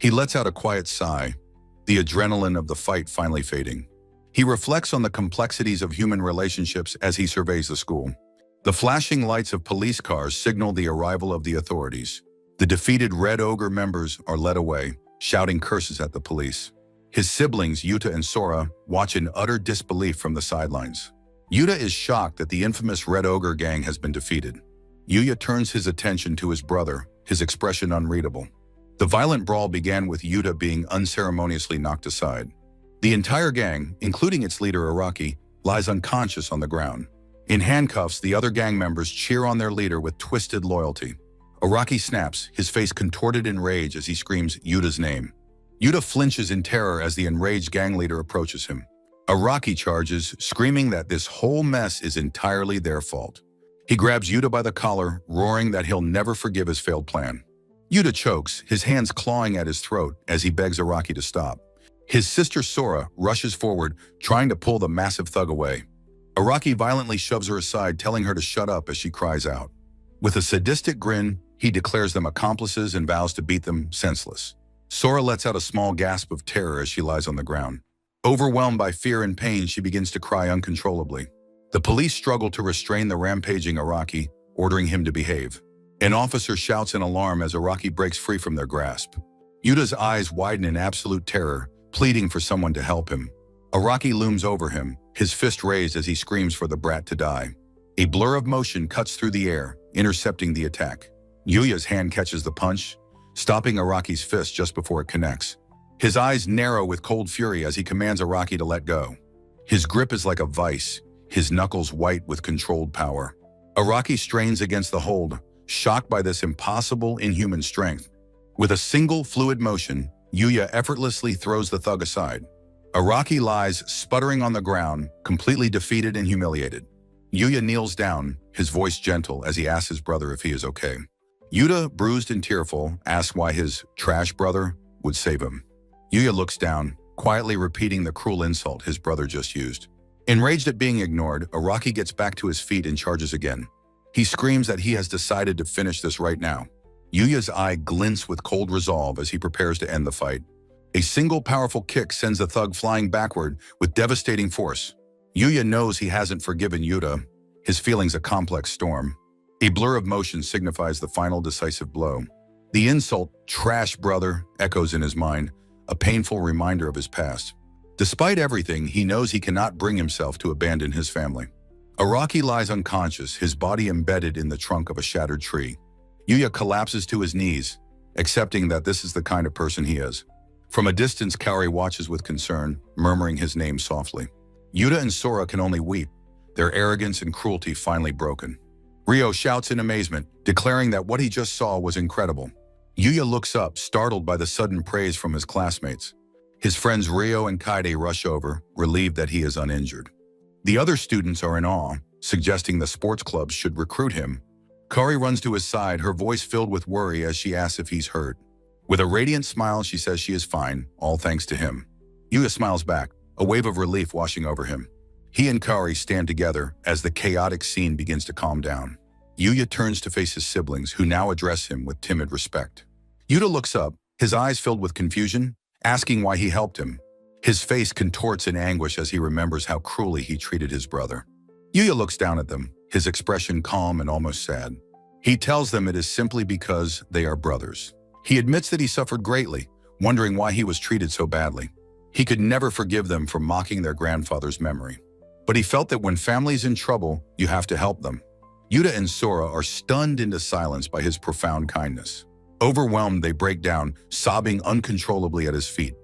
He lets out a quiet sigh, the adrenaline of the fight finally fading. He reflects on the complexities of human relationships as he surveys the school. The flashing lights of police cars signal the arrival of the authorities. The defeated Red Ogre members are led away, shouting curses at the police. His siblings, Yuta and Sora, watch in utter disbelief from the sidelines. Yuta is shocked that the infamous Red Ogre gang has been defeated. Yuya turns his attention to his brother, his expression unreadable. The violent brawl began with Yuta being unceremoniously knocked aside. The entire gang, including its leader Araki, lies unconscious on the ground. In handcuffs, the other gang members cheer on their leader with twisted loyalty. Araki snaps, his face contorted in rage as he screams Yuta's name. Yuta flinches in terror as the enraged gang leader approaches him. Araki charges, screaming that this whole mess is entirely their fault. He grabs Yuta by the collar, roaring that he'll never forgive his failed plan. Yuta chokes, his hands clawing at his throat as he begs Araki to stop. His sister Sora rushes forward, trying to pull the massive thug away. Araki violently shoves her aside, telling her to shut up as she cries out. With a sadistic grin, he declares them accomplices and vows to beat them senseless. Sora lets out a small gasp of terror as she lies on the ground. Overwhelmed by fear and pain, she begins to cry uncontrollably. The police struggle to restrain the rampaging Araki, ordering him to behave. An officer shouts in alarm as Araki breaks free from their grasp. Yuta's eyes widen in absolute terror, pleading for someone to help him. Araki looms over him, his fist raised as he screams for the brat to die. A blur of motion cuts through the air, intercepting the attack. Yuya's hand catches the punch, stopping Araki's fist just before it connects. His eyes narrow with cold fury as he commands Araki to let go. His grip is like a vice, his knuckles white with controlled power. Araki strains against the hold, shocked by this impossible, inhuman strength. With a single fluid motion, Yuya effortlessly throws the thug aside. Araki lies sputtering on the ground, completely defeated and humiliated. Yuya kneels down, his voice gentle as he asks his brother if he is okay. Yuta, bruised and tearful, asks why his trash brother would save him. Yuya looks down, quietly repeating the cruel insult his brother just used. Enraged at being ignored, Araki gets back to his feet and charges again. He screams that he has decided to finish this right now. Yuya's eye glints with cold resolve as he prepares to end the fight. A single powerful kick sends the thug flying backward with devastating force. Yuya knows he hasn't forgiven Yuta, his feelings a complex storm. A blur of motion signifies the final decisive blow. The insult, "trash brother," echoes in his mind, a painful reminder of his past. Despite everything, he knows he cannot bring himself to abandon his family. Araki lies unconscious, his body embedded in the trunk of a shattered tree. Yuya collapses to his knees, accepting that this is the kind of person he is. From a distance, Kaori watches with concern, murmuring his name softly. Yuta and Sora can only weep, their arrogance and cruelty finally broken. Ryo shouts in amazement, declaring that what he just saw was incredible. Yuya looks up, startled by the sudden praise from his classmates. His friends Ryo and Kaide rush over, relieved that he is uninjured. The other students are in awe, suggesting the sports clubs should recruit him. Kaori runs to his side, her voice filled with worry as she asks if he's hurt. With a radiant smile, she says she is fine, all thanks to him. Yuya smiles back, a wave of relief washing over him. He and Kaori stand together as the chaotic scene begins to calm down. Yuya turns to face his siblings, who now address him with timid respect. Yuta looks up, his eyes filled with confusion, asking why he helped him. His face contorts in anguish as he remembers how cruelly he treated his brother. Yuya looks down at them, his expression calm and almost sad. He tells them it is simply because they are brothers. He admits that he suffered greatly, wondering why he was treated so badly. He could never forgive them for mocking their grandfather's memory. But he felt that when family's in trouble, you have to help them. Yuta and Sora are stunned into silence by his profound kindness. Overwhelmed, they break down, sobbing uncontrollably at his feet.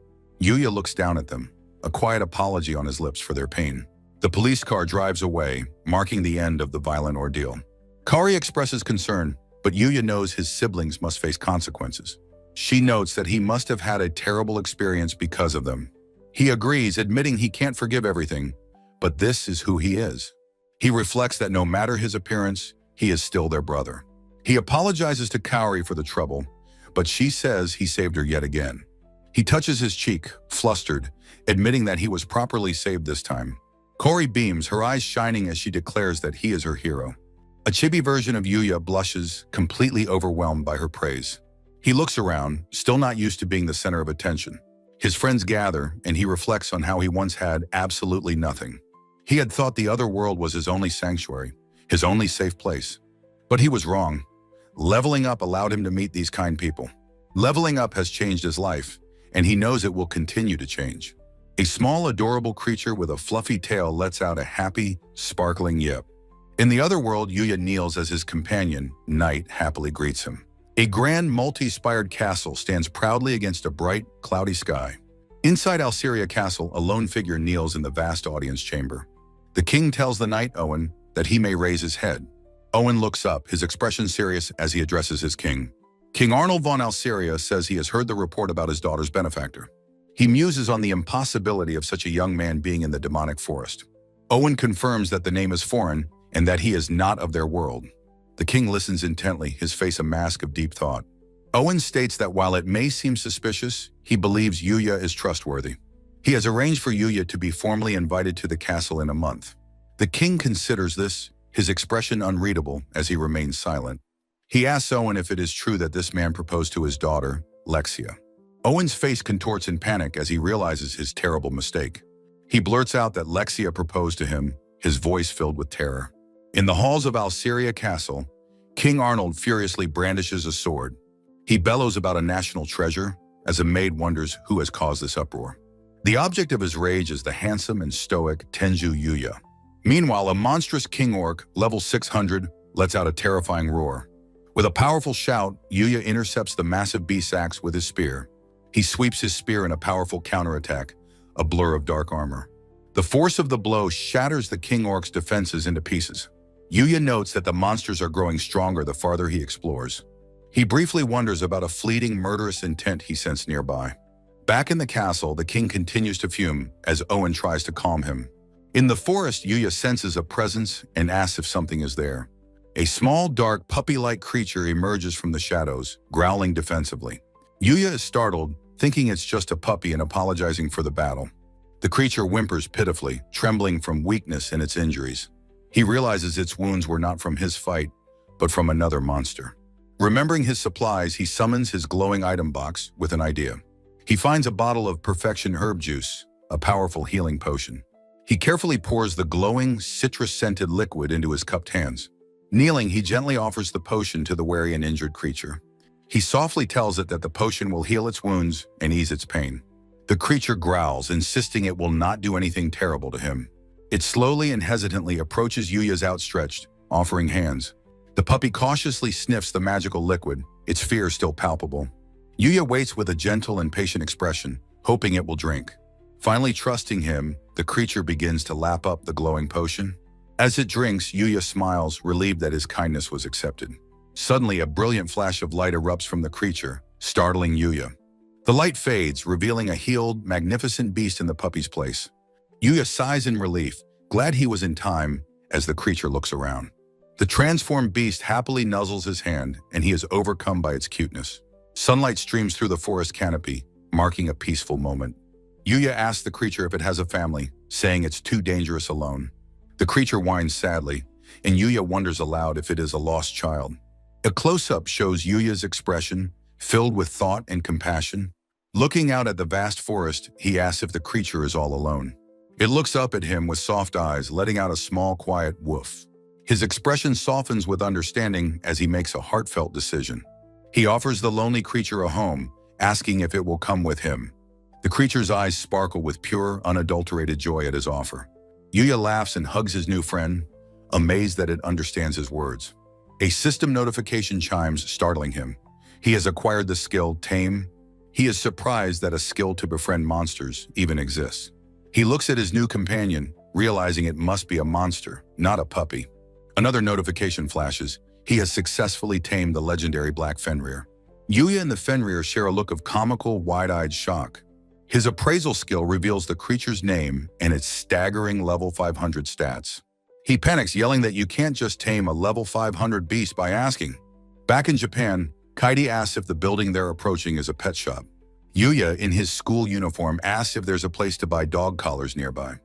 Yuya looks down at them, a quiet apology on his lips for their pain. The police car drives away, marking the end of the violent ordeal. Kaori expresses concern, but Yuya knows his siblings must face consequences. She notes that he must have had a terrible experience because of them. He agrees, admitting he can't forgive everything, but this is who he is. He reflects that no matter his appearance, he is still their brother. He apologizes to Kaori for the trouble, but she says he saved her yet again. He touches his cheek, flustered, admitting that he was properly saved this time. Kaori beams, her eyes shining as she declares that he is her hero. A chibi version of Yuya blushes, completely overwhelmed by her praise. He looks around, still not used to being the center of attention. His friends gather, and he reflects on how he once had absolutely nothing. He had thought the other world was his only sanctuary, his only safe place. But he was wrong. Leveling up allowed him to meet these kind people. Leveling up has changed his life, and he knows it will continue to change. A small, adorable creature with a fluffy tail lets out a happy, sparkling yip. In the other world, Yuya kneels as his companion, Night, happily greets him. A grand, multi-spired castle stands proudly against a bright, cloudy sky. Inside Alceria Castle, a lone figure kneels in the vast audience chamber. The king tells the knight, Owen, that he may raise his head. Owen looks up, his expression serious as he addresses his king. King Arnold von Alceria says he has heard the report about his daughter's benefactor. He muses on the impossibility of such a young man being in the demonic forest. Owen confirms that the name is foreign and that he is not of their world. The king listens intently, his face a mask of deep thought. Owen states that while it may seem suspicious, he believes Yuya is trustworthy. He has arranged for Yuya to be formally invited to the castle in a month. The king considers this, his expression unreadable as he remains silent. He asks Owen if it is true that this man proposed to his daughter, Lexia. Owen's face contorts in panic as he realizes his terrible mistake. He blurts out that Lexia proposed to him, his voice filled with terror. In the halls of Alceria Castle, King Arnold furiously brandishes a sword. He bellows about a national treasure as a maid wonders who has caused this uproar. The object of his rage is the handsome and stoic Tenju Yuya. Meanwhile, a monstrous king orc, level 600, lets out a terrifying roar. With a powerful shout, Yuya intercepts the massive beast's axe with his spear. He sweeps his spear in a powerful counterattack, a blur of dark armor. The force of the blow shatters the king orc's defenses into pieces. Yuya notes that the monsters are growing stronger the farther he explores. He briefly wonders about a fleeting murderous intent he sensed nearby. Back in the castle, the king continues to fume as Owen tries to calm him. In the forest, Yuya senses a presence and asks if something is there. A small, dark, puppy-like creature emerges from the shadows, growling defensively. Yuya is startled, thinking it's just a puppy and apologizing for the battle. The creature whimpers pitifully, trembling from weakness and its injuries. He realizes its wounds were not from his fight, but from another monster. Remembering his supplies, he summons his glowing item box with an idea. He finds a bottle of perfection herb juice, a powerful healing potion. He carefully pours the glowing, citrus-scented liquid into his cupped hands. Kneeling, he gently offers the potion to the wary and injured creature. He softly tells it that the potion will heal its wounds and ease its pain. The creature growls, insisting it will not do anything terrible to him. It slowly and hesitantly approaches Yuya's outstretched, offering hands. The puppy cautiously sniffs the magical liquid, its fear still palpable. Yuya waits with a gentle and patient expression, hoping it will drink. Finally trusting him, the creature begins to lap up the glowing potion. As it drinks, Yuya smiles, relieved that his kindness was accepted. Suddenly, a brilliant flash of light erupts from the creature, startling Yuya. The light fades, revealing a healed, magnificent beast in the puppy's place. Yuya sighs in relief, glad he was in time, as the creature looks around. The transformed beast happily nuzzles his hand, and he is overcome by its cuteness. Sunlight streams through the forest canopy, marking a peaceful moment. Yuya asks the creature if it has a family, saying it's too dangerous alone. The creature whines sadly, and Yuya wonders aloud if it is a lost child. A close-up shows Yuya's expression, filled with thought and compassion. Looking out at the vast forest, he asks if the creature is all alone. It looks up at him with soft eyes, letting out a small, quiet woof. His expression softens with understanding as he makes a heartfelt decision. He offers the lonely creature a home, asking if it will come with him. The creature's eyes sparkle with pure, unadulterated joy at his offer. Yuya laughs and hugs his new friend, amazed that it understands his words. A system notification chimes, startling him. He has acquired the skill Tame. He is surprised that a skill to befriend monsters even exists. He looks at his new companion, realizing it must be a monster, not a puppy. Another notification flashes. He has successfully tamed the legendary Black Fenrir. Yuya and the Fenrir share a look of comical, wide-eyed shock. His appraisal skill reveals the creature's name and its staggering level 500 stats. He panics, yelling that you can't just tame a level 500 beast by asking. Back in Japan, Kaidi asks if the building they're approaching is a pet shop. Yuya, in his school uniform, asks if there's a place to buy dog collars nearby.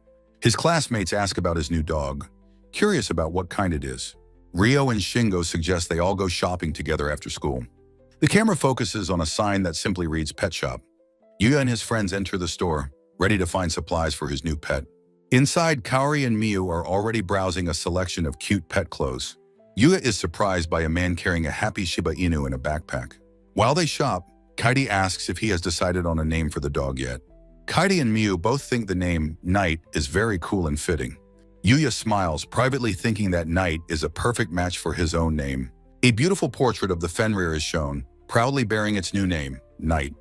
His classmates ask about his new dog, curious about what kind it is. Ryo and Shingo suggest they all go shopping together after school. The camera focuses on a sign that simply reads Pet Shop. Yuya and his friends enter the store, ready to find supplies for his new pet. Inside, Kaori and Miyu are already browsing a selection of cute pet clothes. Yuya is surprised by a man carrying a happy Shiba Inu in a backpack. While they shop, Kaidi asks if he has decided on a name for the dog yet. Kaidi and Miu both think the name Knight is very cool and fitting. Yuya smiles, privately thinking that Knight is a perfect match for his own name. A beautiful portrait of the Fenrir is shown, proudly bearing its new name, Knight.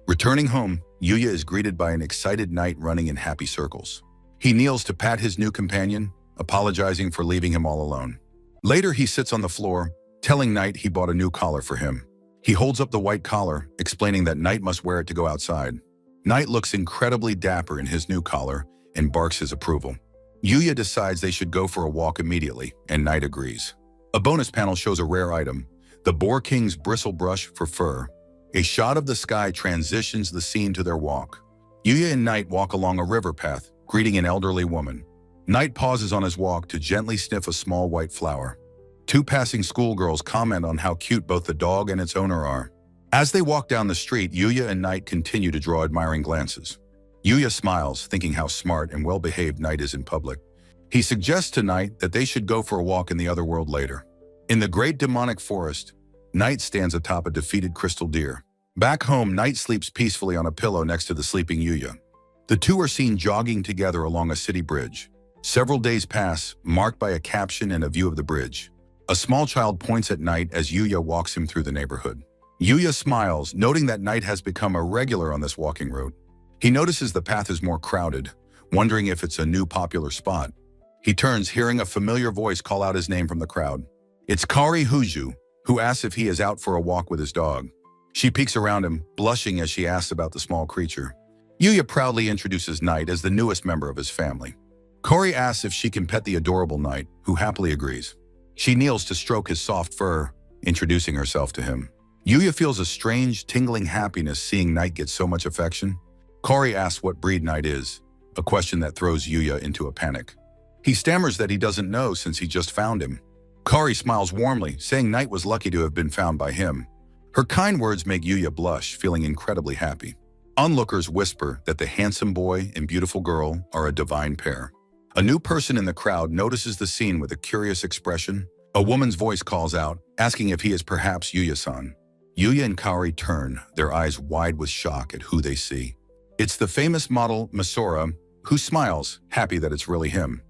Returning home, Yuya is greeted by an excited Knight running in happy circles. He kneels to pat his new companion, apologizing for leaving him all alone. Later, he sits on the floor, telling Knight he bought a new collar for him. He holds up the white collar, explaining that Knight must wear it to go outside. Knight looks incredibly dapper in his new collar and barks his approval. Yuya decides they should go for a walk immediately, and Knight agrees. A bonus panel shows a rare item, the Boar King's bristle brush for fur. A shot of the sky transitions the scene to their walk. Yuya and Knight walk along a river path, greeting an elderly woman. Knight pauses on his walk to gently sniff a small white flower. Two passing schoolgirls comment on how cute both the dog and its owner are. As they walk down the street, Yuya and Knight continue to draw admiring glances. Yuya smiles, thinking how smart and well-behaved Knight is in public. He suggests to Knight that they should go for a walk in the other world later. In the great demonic forest, Knight stands atop a defeated crystal deer. Back home, Knight sleeps peacefully on a pillow next to the sleeping Yuya. The two are seen jogging together along a city bridge. Several days pass, marked by a caption and a view of the bridge. A small child points at Knight as Yuya walks him through the neighborhood. Yuya smiles, noting that Knight has become a regular on this walking route. He notices the path is more crowded, wondering if it's a new popular spot. He turns, hearing a familiar voice call out his name from the crowd. It's Kari Huju, who asks if he is out for a walk with his dog. She peeks around him, blushing as she asks about the small creature. Yuya proudly introduces Knight as the newest member of his family. Kari asks if she can pet the adorable Knight, who happily agrees. She kneels to stroke his soft fur, introducing herself to him. Yuya feels a strange, tingling happiness seeing Knight get so much affection. Kari asks what breed Knight is, a question that throws Yuya into a panic. He stammers that he doesn't know since he just found him. Kari smiles warmly, saying Knight was lucky to have been found by him. Her kind words make Yuya blush, feeling incredibly happy. Onlookers whisper that the handsome boy and beautiful girl are a divine pair. A new person in the crowd notices the scene with a curious expression. A woman's voice calls out, asking if he is perhaps Yuya-san. Yuya and Kari turn, their eyes wide with shock at who they see. It's the famous model, Masora, who smiles, happy that it's really him.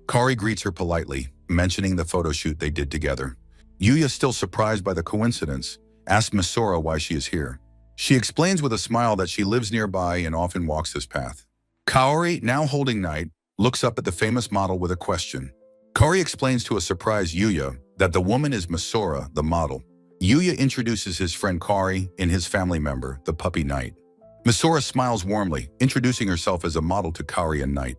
Kari greets her politely, mentioning the photo shoot they did together. Yuya, still surprised by the coincidence, asks Masora why she is here. She explains with a smile that she lives nearby and often walks this path. Kaori, now holding Knight, looks up at the famous model with a question. Kari explains to a surprised Yuya that the woman is Masora, the model. Yuya introduces his friend Kari and his family member, the puppy Knight. Masora smiles warmly, introducing herself as a model to Kari and Knight.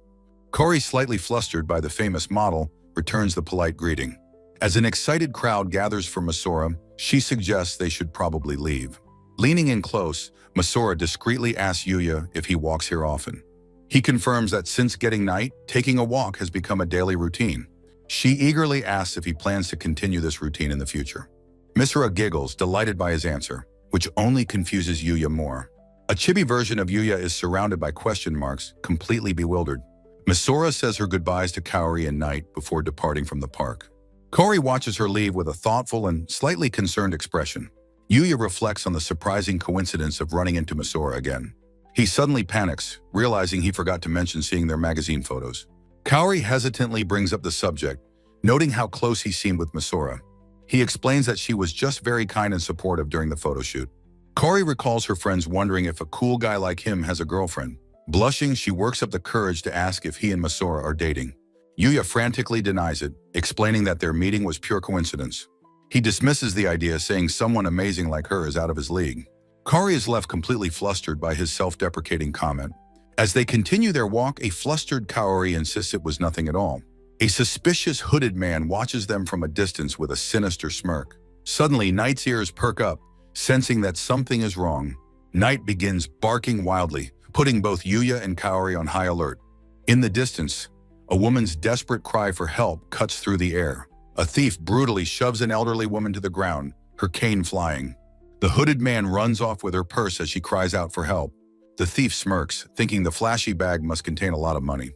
Kari, slightly flustered by the famous model, returns the polite greeting. As an excited crowd gathers for Masora, she suggests they should probably leave. Leaning in close, Masora discreetly asks Yuya if he walks here often. He confirms that since getting Knight, taking a walk has become a daily routine. She eagerly asks if he plans to continue this routine in the future. Masora giggles, delighted by his answer, which only confuses Yuya more. A chibi version of Yuya is surrounded by question marks, completely bewildered. Masora says her goodbyes to Kaori and Knight before departing from the park. Kari watches her leave with a thoughtful and slightly concerned expression. Yuya reflects on the surprising coincidence of running into Masora again. He suddenly panics, realizing he forgot to mention seeing their magazine photos. Kaori hesitantly brings up the subject, noting how close he seemed with Masora. He explains that she was just very kind and supportive during the photo shoot. Kari recalls her friends wondering if a cool guy like him has a girlfriend. Blushing, she works up the courage to ask if he and Masora are dating. Yuya frantically denies it, explaining that their meeting was pure coincidence. He dismisses the idea, saying someone amazing like her is out of his league. Kari is left completely flustered by his self-deprecating comment. As they continue their walk, a flustered Kaori insists it was nothing at all. A suspicious hooded man watches them from a distance with a sinister smirk. Suddenly, Knight's ears perk up, sensing that something is wrong. Knight begins barking wildly, putting both Yuya and Kaori on high alert. In the distance, a woman's desperate cry for help cuts through the air. A thief brutally shoves an elderly woman to the ground, her cane flying. The hooded man runs off with her purse as she cries out for help. The thief smirks, thinking the flashy bag must contain a lot of money.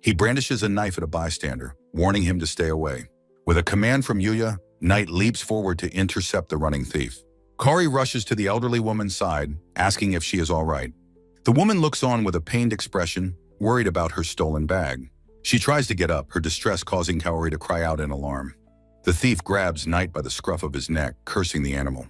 He brandishes a knife at a bystander, warning him to stay away. With a command from Yuya, Knight leaps forward to intercept the running thief. Kari rushes to the elderly woman's side, asking if she is all right. The woman looks on with a pained expression, worried about her stolen bag. She tries to get up, her distress causing Kaori to cry out in alarm. The thief grabs Knight by the scruff of his neck, cursing the animal.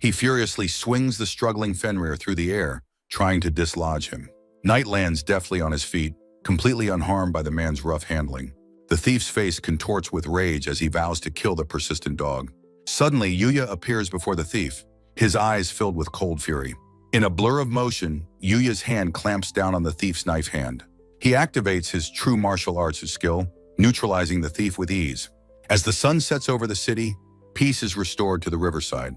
He furiously swings the struggling Fenrir through the air, trying to dislodge him. Knight lands deftly on his feet, completely unharmed by the man's rough handling. The thief's face contorts with rage as he vows to kill the persistent dog. Suddenly, Yuya appears before the thief, his eyes filled with cold fury. In a blur of motion, Yuya's hand clamps down on the thief's knife hand. He activates his true martial arts skill, neutralizing the thief with ease. As the sun sets over the city, peace is restored to the riverside.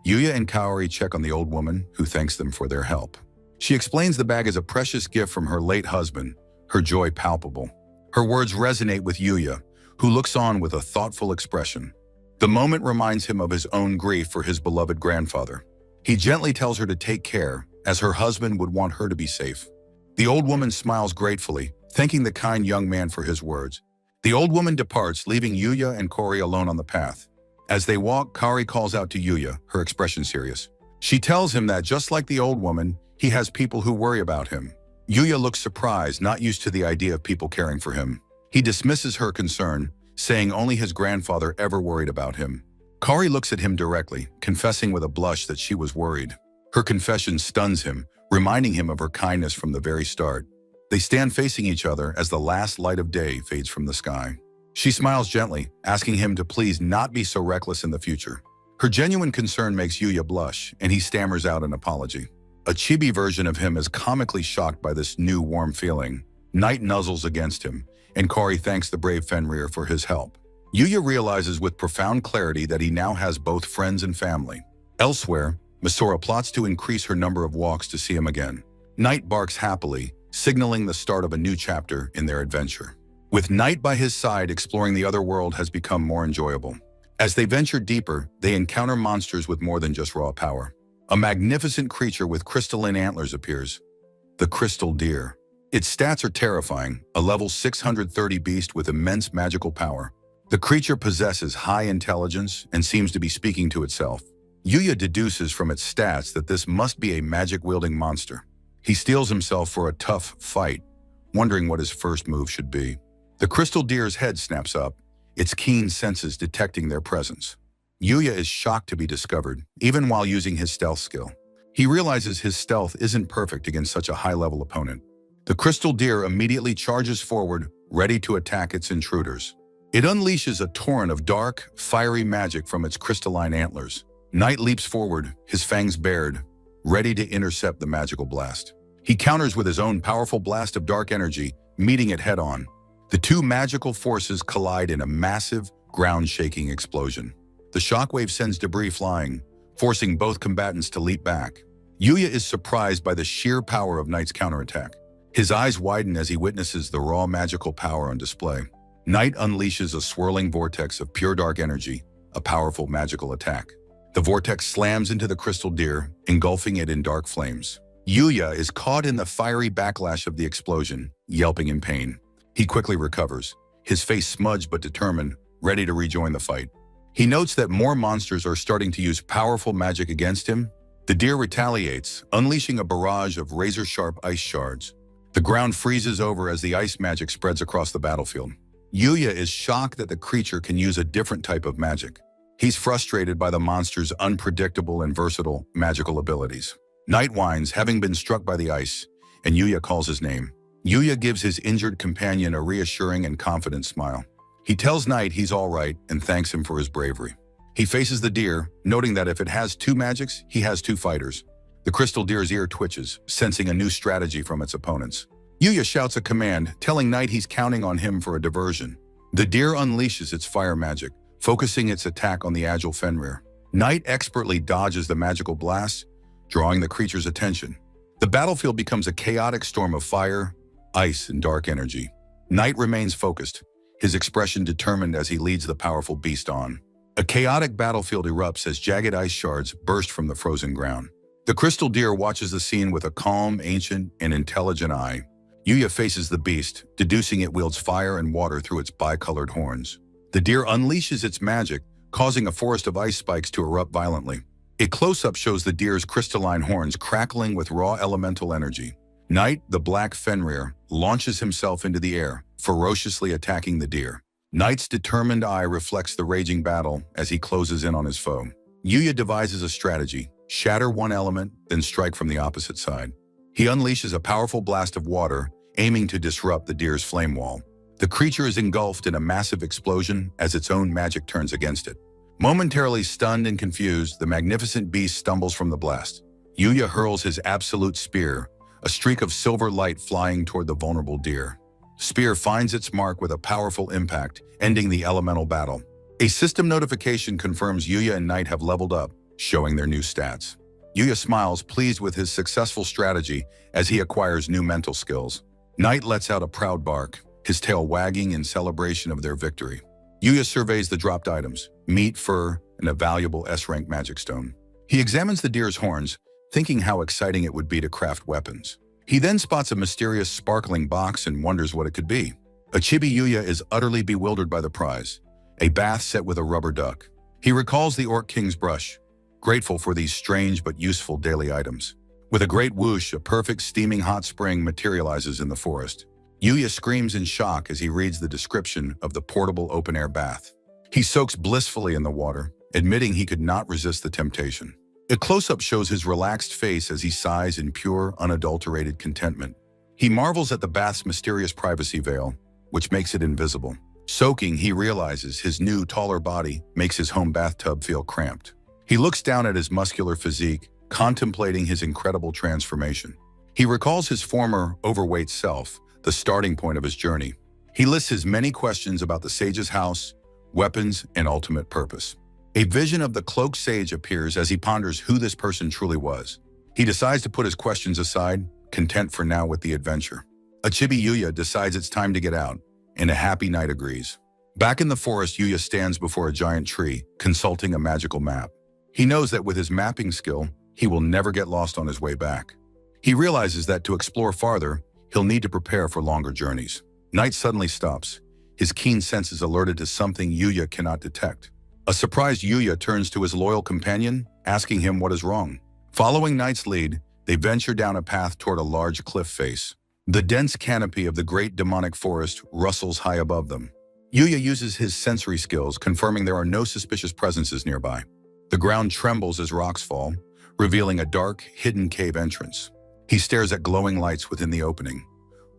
Yuya and Kaori check on the old woman, who thanks them for their help. She explains the bag is a precious gift from her late husband, her joy palpable. Her words resonate with Yuya, who looks on with a thoughtful expression. The moment reminds him of his own grief for his beloved grandfather. He gently tells her to take care, as her husband would want her to be safe. The old woman smiles gratefully, thanking the kind young man for his words. The old woman departs, leaving Yuya and Kaori alone on the path. As they walk, Kaori calls out to Yuya, her expression serious. She tells him that just like the old woman, he has people who worry about him. Yuya looks surprised, not used to the idea of people caring for him. He dismisses her concern, saying only his grandfather ever worried about him. Kaori looks at him directly, confessing with a blush that she was worried. Her confession stuns him, reminding him of her kindness from the very start. They stand facing each other as the last light of day fades from the sky. She smiles gently, asking him to please not be so reckless in the future. Her genuine concern makes Yuya blush, and he stammers out an apology. A chibi version of him is comically shocked by this new warm feeling. Knight nuzzles against him, and Kaori thanks the brave Fenrir for his help. Yuya realizes with profound clarity that he now has both friends and family. Elsewhere, Misora plots to increase her number of walks to see him again. Knight barks happily, signaling the start of a new chapter in their adventure. With Knight by his side, exploring the other world has become more enjoyable. As they venture deeper, they encounter monsters with more than just raw power. A magnificent creature with crystalline antlers appears, the Crystal Deer. Its stats are terrifying, a level 630 beast with immense magical power. The creature possesses high intelligence and seems to be speaking to itself. Yuya deduces from its stats that this must be a magic-wielding monster. He steels himself for a tough fight, wondering what his first move should be. The Crystal Deer's head snaps up, its keen senses detecting their presence. Yuya is shocked to be discovered, even while using his stealth skill. He realizes his stealth isn't perfect against such a high-level opponent. The Crystal Deer immediately charges forward, ready to attack its intruders. It unleashes a torrent of dark, fiery magic from its crystalline antlers. Knight leaps forward, his fangs bared, ready to intercept the magical blast. He counters with his own powerful blast of dark energy, meeting it head-on. The two magical forces collide in a massive, ground-shaking explosion. The shockwave sends debris flying, forcing both combatants to leap back. Yuya is surprised by the sheer power of Knight's counterattack. His eyes widen as he witnesses the raw magical power on display. Knight unleashes a swirling vortex of pure dark energy, a powerful magical attack. The vortex slams into the Crystal Deer, engulfing it in dark flames. Yuya is caught in the fiery backlash of the explosion, yelping in pain. He quickly recovers, his face smudged but determined, ready to rejoin the fight. He notes that more monsters are starting to use powerful magic against him. The deer retaliates, unleashing a barrage of razor-sharp ice shards. The ground freezes over as the ice magic spreads across the battlefield. Yuya is shocked that the creature can use a different type of magic. He's frustrated by the monster's unpredictable and versatile magical abilities. Knight whines, having been struck by the ice, and Yuya calls his name. Yuya gives his injured companion a reassuring and confident smile. He tells Knight he's all right and thanks him for his bravery. He faces the deer, noting that if it has two magics, he has two fighters. The Crystal Deer's ear twitches, sensing a new strategy from its opponents. Yuya shouts a command, telling Knight he's counting on him for a diversion. The deer unleashes its fire magic, focusing its attack on the agile Fenrir. Knight expertly dodges the magical blast, drawing the creature's attention. The battlefield becomes a chaotic storm of fire, ice, and dark energy. Knight remains focused, his expression determined as he leads the powerful beast on. A chaotic battlefield erupts as jagged ice shards burst from the frozen ground. The Crystal Deer watches the scene with a calm, ancient, and intelligent eye. Yuya faces the beast, deducing it wields fire and water through its bicolored horns. The deer unleashes its magic, causing a forest of ice spikes to erupt violently. A close-up shows the deer's crystalline horns crackling with raw elemental energy. Knight, the black Fenrir, launches himself into the air, ferociously attacking the deer. Knight's determined eye reflects the raging battle as he closes in on his foe. Yuya devises a strategy: shatter one element, then strike from the opposite side. He unleashes a powerful blast of water, aiming to disrupt the deer's flame wall. The creature is engulfed in a massive explosion as its own magic turns against it. Momentarily stunned and confused, the magnificent beast stumbles from the blast. Yuya hurls his absolute spear, a streak of silver light flying toward the vulnerable deer. The spear finds its mark with a powerful impact, ending the elemental battle. A system notification confirms Yuya and Knight have leveled up, showing their new stats. Yuya smiles, pleased with his successful strategy as he acquires new mental skills. Knight lets out a proud bark, his tail wagging in celebration of their victory. Yuya surveys the dropped items: meat, fur, and a valuable S-rank magic stone. He examines the deer's horns, thinking how exciting it would be to craft weapons. He then spots a mysterious sparkling box and wonders what it could be. Chibi Yuya is utterly bewildered by the prize, a bath set with a rubber duck. He recalls the Orc King's brush, grateful for these strange but useful daily items. With a great whoosh, a perfect steaming hot spring materializes in the forest. Yuya screams in shock as he reads the description of the portable open-air bath. He soaks blissfully in the water, admitting he could not resist the temptation. A close-up shows his relaxed face as he sighs in pure, unadulterated contentment. He marvels at the bath's mysterious privacy veil, which makes it invisible. Soaking, he realizes his new, taller body makes his home bathtub feel cramped. He looks down at his muscular physique, contemplating his incredible transformation. He recalls his former, overweight self, the starting point of his journey. He lists his many questions about the sage's house, weapons, and ultimate purpose. A vision of the cloaked sage appears as he ponders who this person truly was. He decides to put his questions aside, content for now with the adventure. Chibi Yuya decides it's time to get out, and a happy Knight agrees. Back in the forest, Yuya stands before a giant tree, consulting a magical map. He knows that with his mapping skill, he will never get lost on his way back. He realizes that to explore farther, he'll need to prepare for longer journeys. Knight suddenly stops, his keen senses alerted to something Yuya cannot detect. A surprised Yuya turns to his loyal companion, asking him what is wrong. Following Knight's lead, they venture down a path toward a large cliff face. The dense canopy of the great demonic forest rustles high above them. Yuya uses his sensory skills, confirming there are no suspicious presences nearby. The ground trembles as rocks fall, revealing a dark, hidden cave entrance. He stares at glowing lights within the opening,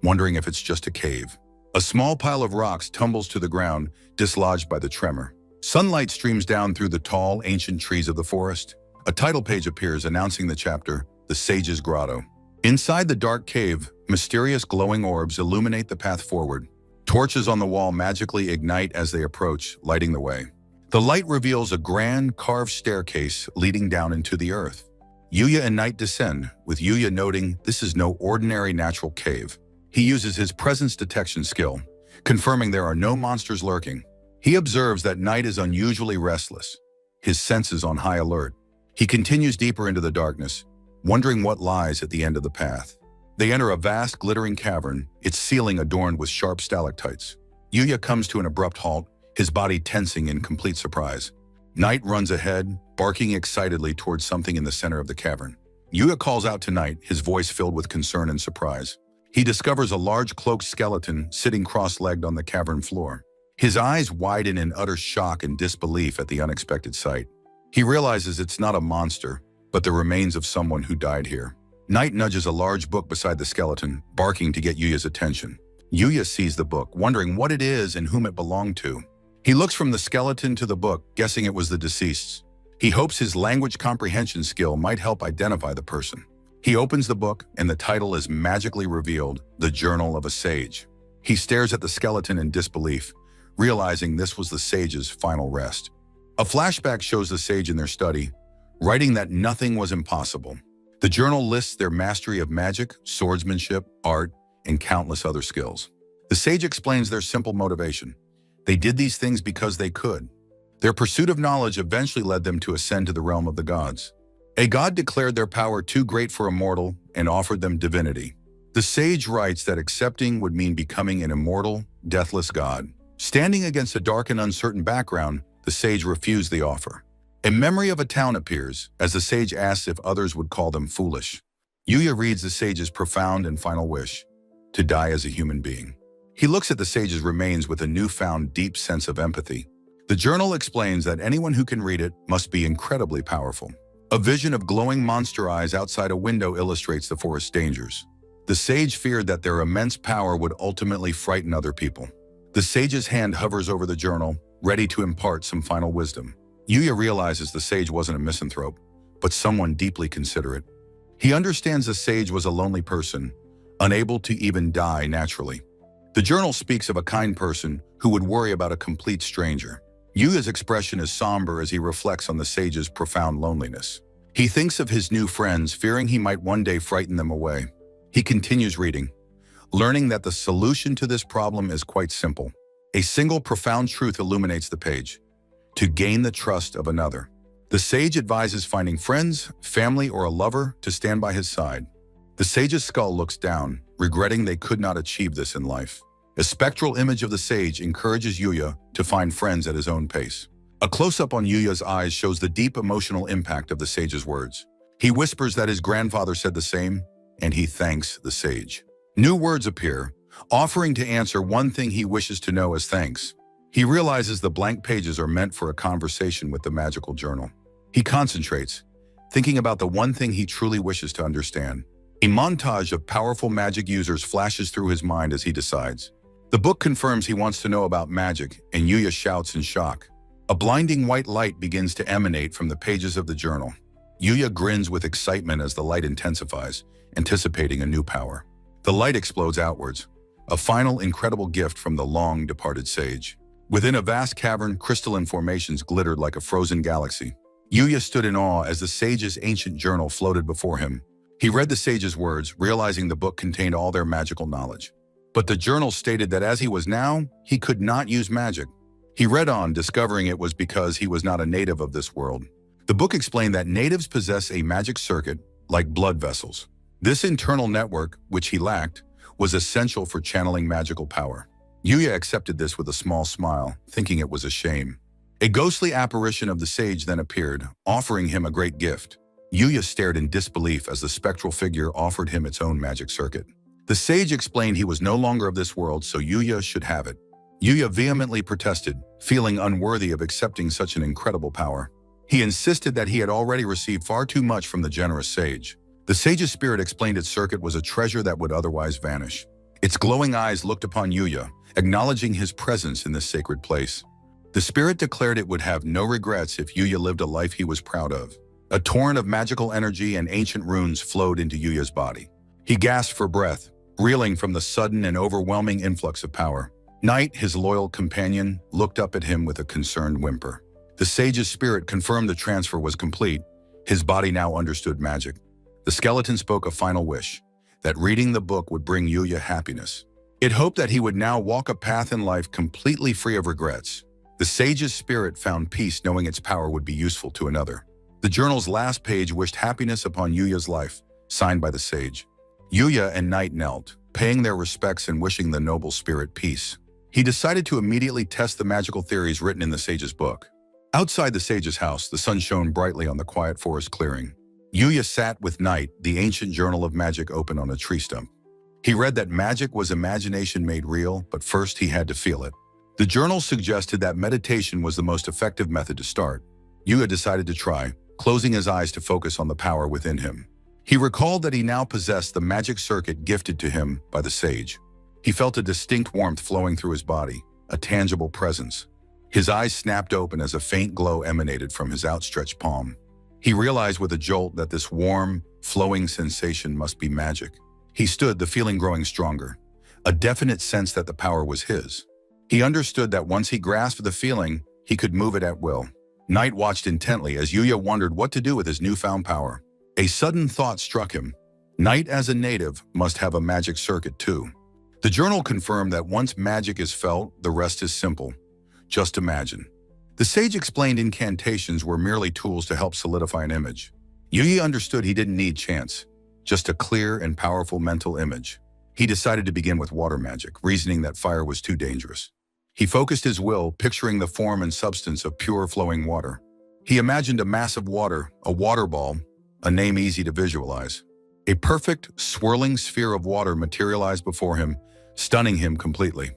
wondering if it's just a cave. A small pile of rocks tumbles to the ground, dislodged by the tremor. Sunlight streams down through the tall, ancient trees of the forest. A title page appears announcing the chapter, The Sage's Grotto. Inside the dark cave, mysterious glowing orbs illuminate the path forward. Torches on the wall magically ignite as they approach, lighting the way. The light reveals a grand, carved staircase leading down into the earth. Yuya and Knight descend, with Yuya noting this is no ordinary natural cave. He uses his presence detection skill, confirming there are no monsters lurking. He observes that Knight is unusually restless, his senses on high alert. He continues deeper into the darkness, wondering what lies at the end of the path. They enter a vast, glittering cavern, its ceiling adorned with sharp stalactites. Yuya comes to an abrupt halt, his body tensing in complete surprise. Knight runs ahead, barking excitedly towards something in the center of the cavern. Yuya calls out to Knight, his voice filled with concern and surprise. He discovers a large cloaked skeleton sitting cross-legged on the cavern floor. His eyes widen in utter shock and disbelief at the unexpected sight. He realizes it's not a monster, but the remains of someone who died here. Knight nudges a large book beside the skeleton, barking to get Yuya's attention. Yuya sees the book, wondering what it is and whom it belonged to. He looks from the skeleton to the book, guessing it was the deceased's. He hopes his language comprehension skill might help identify the person. He opens the book, and the title is magically revealed, The Journal of a Sage. He stares at the skeleton in disbelief, realizing this was the sage's final rest. A flashback shows the sage in their study, writing that nothing was impossible. The journal lists their mastery of magic, swordsmanship, art, and countless other skills. The sage explains their simple motivation. They did these things because they could. Their pursuit of knowledge eventually led them to ascend to the realm of the gods. A god declared their power too great for a mortal and offered them divinity. The sage writes that accepting would mean becoming an immortal, deathless god. Standing against a dark and uncertain background, the sage refused the offer. A memory of a town appears, as the sage asks if others would call them foolish. Yuya reads the sage's profound and final wish, to die as a human being. He looks at the sage's remains with a newfound deep sense of empathy. The journal explains that anyone who can read it must be incredibly powerful. A vision of glowing monster eyes outside a window illustrates the forest's dangers. The sage feared that their immense power would ultimately frighten other people. The sage's hand hovers over the journal, ready to impart some final wisdom. Yuya realizes the sage wasn't a misanthrope, but someone deeply considerate. He understands the sage was a lonely person, unable to even die naturally. The journal speaks of a kind person who would worry about a complete stranger. Yuya's expression is somber as he reflects on the sage's profound loneliness. He thinks of his new friends, fearing he might one day frighten them away. He continues reading, learning that the solution to this problem is quite simple. A single profound truth illuminates the page: to gain the trust of another. The sage advises finding friends, family, or a lover to stand by his side. The sage's skull looks down, regretting they could not achieve this in life. A spectral image of the sage encourages Yuya to find friends at his own pace. A close-up on Yuya's eyes shows the deep emotional impact of the sage's words. He whispers that his grandfather said the same, and he thanks the sage. New words appear, offering to answer one thing he wishes to know as thanks. He realizes the blank pages are meant for a conversation with the magical journal. He concentrates, thinking about the one thing he truly wishes to understand. A montage of powerful magic users flashes through his mind as he decides. The book confirms he wants to know about magic, and Yuya shouts in shock. A blinding white light begins to emanate from the pages of the journal. Yuya grins with excitement as the light intensifies, anticipating a new power. The light explodes outwards, a final incredible gift from the long-departed sage. Within a vast cavern, crystalline formations glittered like a frozen galaxy. Yuya stood in awe as the sage's ancient journal floated before him. He read the sage's words, realizing the book contained all their magical knowledge. But the journal stated that as he was now, he could not use magic. He read on, discovering it was because he was not a native of this world. The book explained that natives possess a magic circuit, like blood vessels. This internal network, which he lacked, was essential for channeling magical power. Yuya accepted this with a small smile, thinking it was a shame. A ghostly apparition of the sage then appeared, offering him a great gift. Yuya stared in disbelief as the spectral figure offered him its own magic circuit. The sage explained he was no longer of this world, so Yuya should have it. Yuya vehemently protested, feeling unworthy of accepting such an incredible power. He insisted that he had already received far too much from the generous sage. The sage's spirit explained its circuit was a treasure that would otherwise vanish. Its glowing eyes looked upon Yuya, acknowledging his presence in this sacred place. The spirit declared it would have no regrets if Yuya lived a life he was proud of. A torrent of magical energy and ancient runes flowed into Yuya's body. He gasped for breath, reeling from the sudden and overwhelming influx of power. Night, his loyal companion, looked up at him with a concerned whimper. The sage's spirit confirmed the transfer was complete. His body now understood magic. The skeleton spoke a final wish, that reading the book would bring Yuya happiness. It hoped that he would now walk a path in life completely free of regrets. The sage's spirit found peace knowing its power would be useful to another. The journal's last page wished happiness upon Yuya's life, signed by the sage. Yuya and Night knelt, paying their respects and wishing the noble spirit peace. He decided to immediately test the magical theories written in the sage's book. Outside the sage's house, the sun shone brightly on the quiet forest clearing. Yuya sat with Night, the ancient journal of magic open on a tree stump. He read that magic was imagination made real, but first he had to feel it. The journal suggested that meditation was the most effective method to start. Yuya decided to try, closing his eyes to focus on the power within him. He recalled that he now possessed the magic circuit gifted to him by the sage. He felt a distinct warmth flowing through his body, a tangible presence. His eyes snapped open as a faint glow emanated from his outstretched palm. He realized with a jolt that this warm, flowing sensation must be magic. He stood, the feeling growing stronger, a definite sense that the power was his. He understood that once he grasped the feeling, he could move it at will. Night watched intently as Yuya wondered what to do with his newfound power. A sudden thought struck him. Night, as a native, must have a magic circuit too. The journal confirmed that once magic is felt, the rest is simple. Just imagine. The sage explained incantations were merely tools to help solidify an image. Yuya understood he didn't need chance, just a clear and powerful mental image. He decided to begin with water magic, reasoning that fire was too dangerous. He focused his will, picturing the form and substance of pure flowing water. He imagined a mass of water, a water ball, a name easy to visualize. A perfect, swirling sphere of water materialized before him, stunning him completely.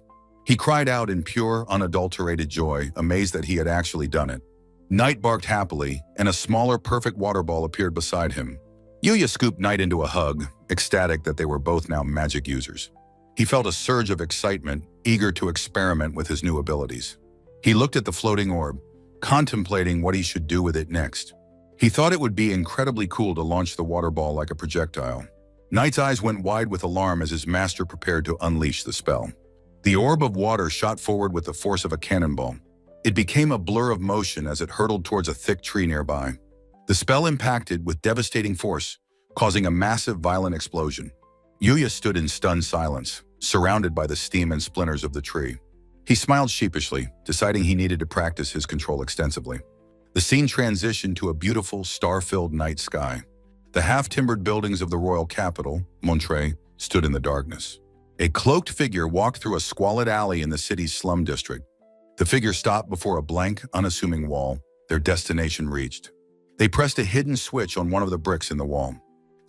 He cried out in pure, unadulterated joy, amazed that he had actually done it. Knight barked happily, and a smaller, perfect water ball appeared beside him. Yuya scooped Knight into a hug, ecstatic that they were both now magic users. He felt a surge of excitement, eager to experiment with his new abilities. He looked at the floating orb, contemplating what he should do with it next. He thought it would be incredibly cool to launch the water ball like a projectile. Knight's eyes went wide with alarm as his master prepared to unleash the spell. The orb of water shot forward with the force of a cannonball. It became a blur of motion as it hurtled towards a thick tree nearby. The spell impacted with devastating force, causing a massive, violent explosion. Yuya stood in stunned silence, surrounded by the steam and splinters of the tree. He smiled sheepishly, deciding he needed to practice his control extensively. The scene transitioned to a beautiful, star-filled night sky. The half-timbered buildings of the royal capital, Montreuil, stood in the darkness. A cloaked figure walked through a squalid alley in the city's slum district. The figure stopped before a blank, unassuming wall, their destination reached. They pressed a hidden switch on one of the bricks in the wall.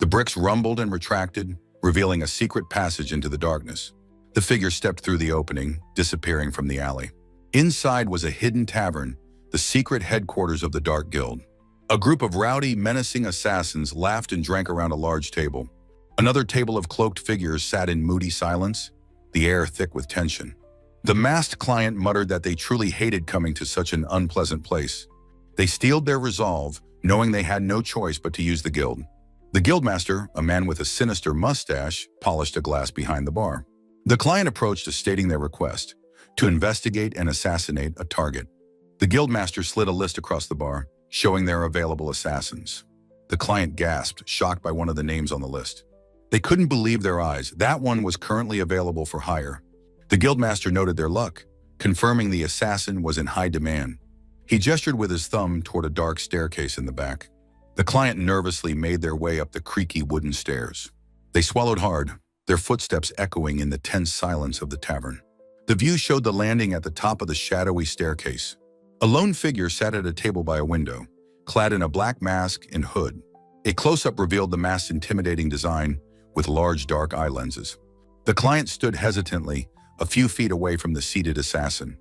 The bricks rumbled and retracted, revealing a secret passage into the darkness. The figure stepped through the opening, disappearing from the alley. Inside was a hidden tavern, the secret headquarters of the Dark Guild. A group of rowdy, menacing assassins laughed and drank around a large table. Another table of cloaked figures sat in moody silence, the air thick with tension. The masked client muttered that they truly hated coming to such an unpleasant place. They steeled their resolve, knowing they had no choice but to use the guild. The guildmaster, a man with a sinister mustache, polished a glass behind the bar. The client approached, stating their request, to investigate and assassinate a target. The guildmaster slid a list across the bar, showing their available assassins. The client gasped, shocked by one of the names on the list. They couldn't believe their eyes. That one was currently available for hire. The guildmaster noted their luck, confirming the assassin was in high demand. He gestured with his thumb toward a dark staircase in the back. The client nervously made their way up the creaky wooden stairs. They swallowed hard, their footsteps echoing in the tense silence of the tavern. The view showed the landing at the top of the shadowy staircase. A lone figure sat at a table by a window, clad in a black mask and hood. A close-up revealed the mask's intimidating design with large dark eye lenses. The client stood hesitantly, a few feet away from the seated assassin.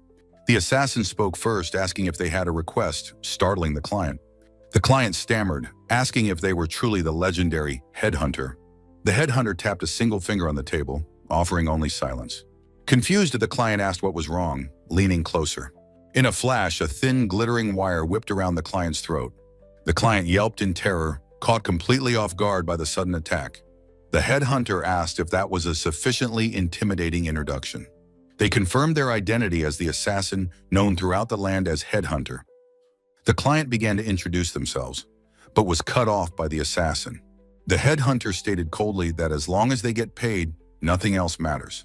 The assassin spoke first, asking if they had a request, startling the client. The client stammered, asking if they were truly the legendary headhunter. The headhunter tapped a single finger on the table, offering only silence. Confused, the client asked what was wrong, leaning closer. In a flash, a thin, glittering wire whipped around the client's throat. The client yelped in terror, caught completely off guard by the sudden attack. The headhunter asked if that was a sufficiently intimidating introduction. They confirmed their identity as the assassin known throughout the land as Headhunter. The client began to introduce themselves, but was cut off by the assassin. The headhunter stated coldly that as long as they get paid, nothing else matters.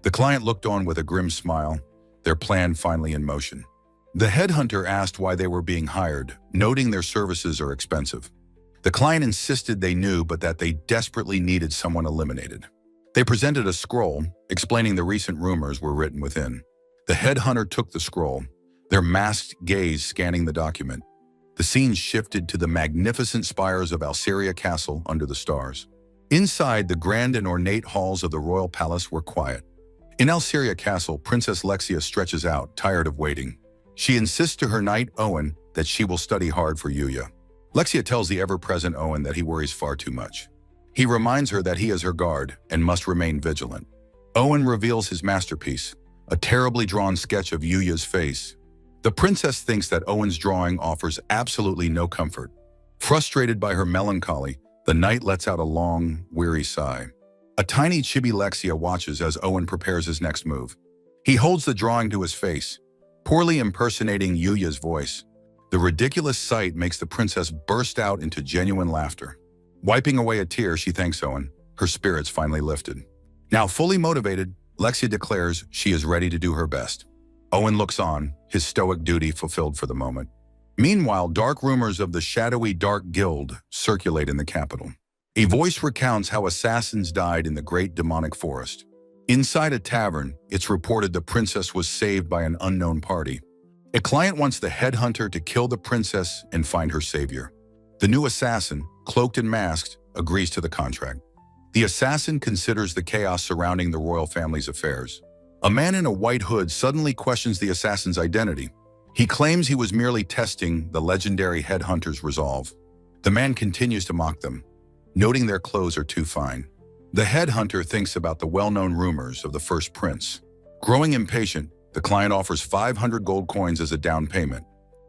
The client looked on with a grim smile, their plan finally in motion. The headhunter asked why they were being hired, noting their services are expensive. The client insisted they knew, but that they desperately needed someone eliminated. They presented a scroll, explaining the recent rumors were written within. The headhunter took the scroll, their masked gaze scanning the document. The scene shifted to the magnificent spires of Alceria Castle under the stars. Inside, the grand and ornate halls of the royal palace were quiet. In Alceria Castle, Princess Lexia stretches out, tired of waiting. She insists to her knight, Owen, that she will study hard for Yuya. Lexia tells the ever-present Owen that he worries far too much. He reminds her that he is her guard and must remain vigilant. Owen reveals his masterpiece, a terribly drawn sketch of Yuya's face. The princess thinks that Owen's drawing offers absolutely no comfort. Frustrated by her melancholy, the knight lets out a long, weary sigh. A tiny chibi Lexia watches as Owen prepares his next move. He holds the drawing to his face, poorly impersonating Yuya's voice. The ridiculous sight makes the princess burst out into genuine laughter. Wiping away a tear, she thanks Owen, her spirits finally lifted. Now fully motivated, Lexia declares she is ready to do her best. Owen looks on, his stoic duty fulfilled for the moment. Meanwhile, dark rumors of the shadowy Dark Guild circulate in the capital. A voice recounts how assassins died in the great demonic forest. Inside a tavern, it's reported the princess was saved by an unknown party. A client wants the headhunter to kill the princess and find her savior. The new assassin, cloaked and masked, agrees to the contract. The assassin considers the chaos surrounding the royal family's affairs. A man in a white hood suddenly questions the assassin's identity. He claims he was merely testing the legendary headhunter's resolve. The man continues to mock them, noting their clothes are too fine. The headhunter thinks about the well-known rumors of the first prince. Growing impatient, the client offers 500 gold coins as a down payment.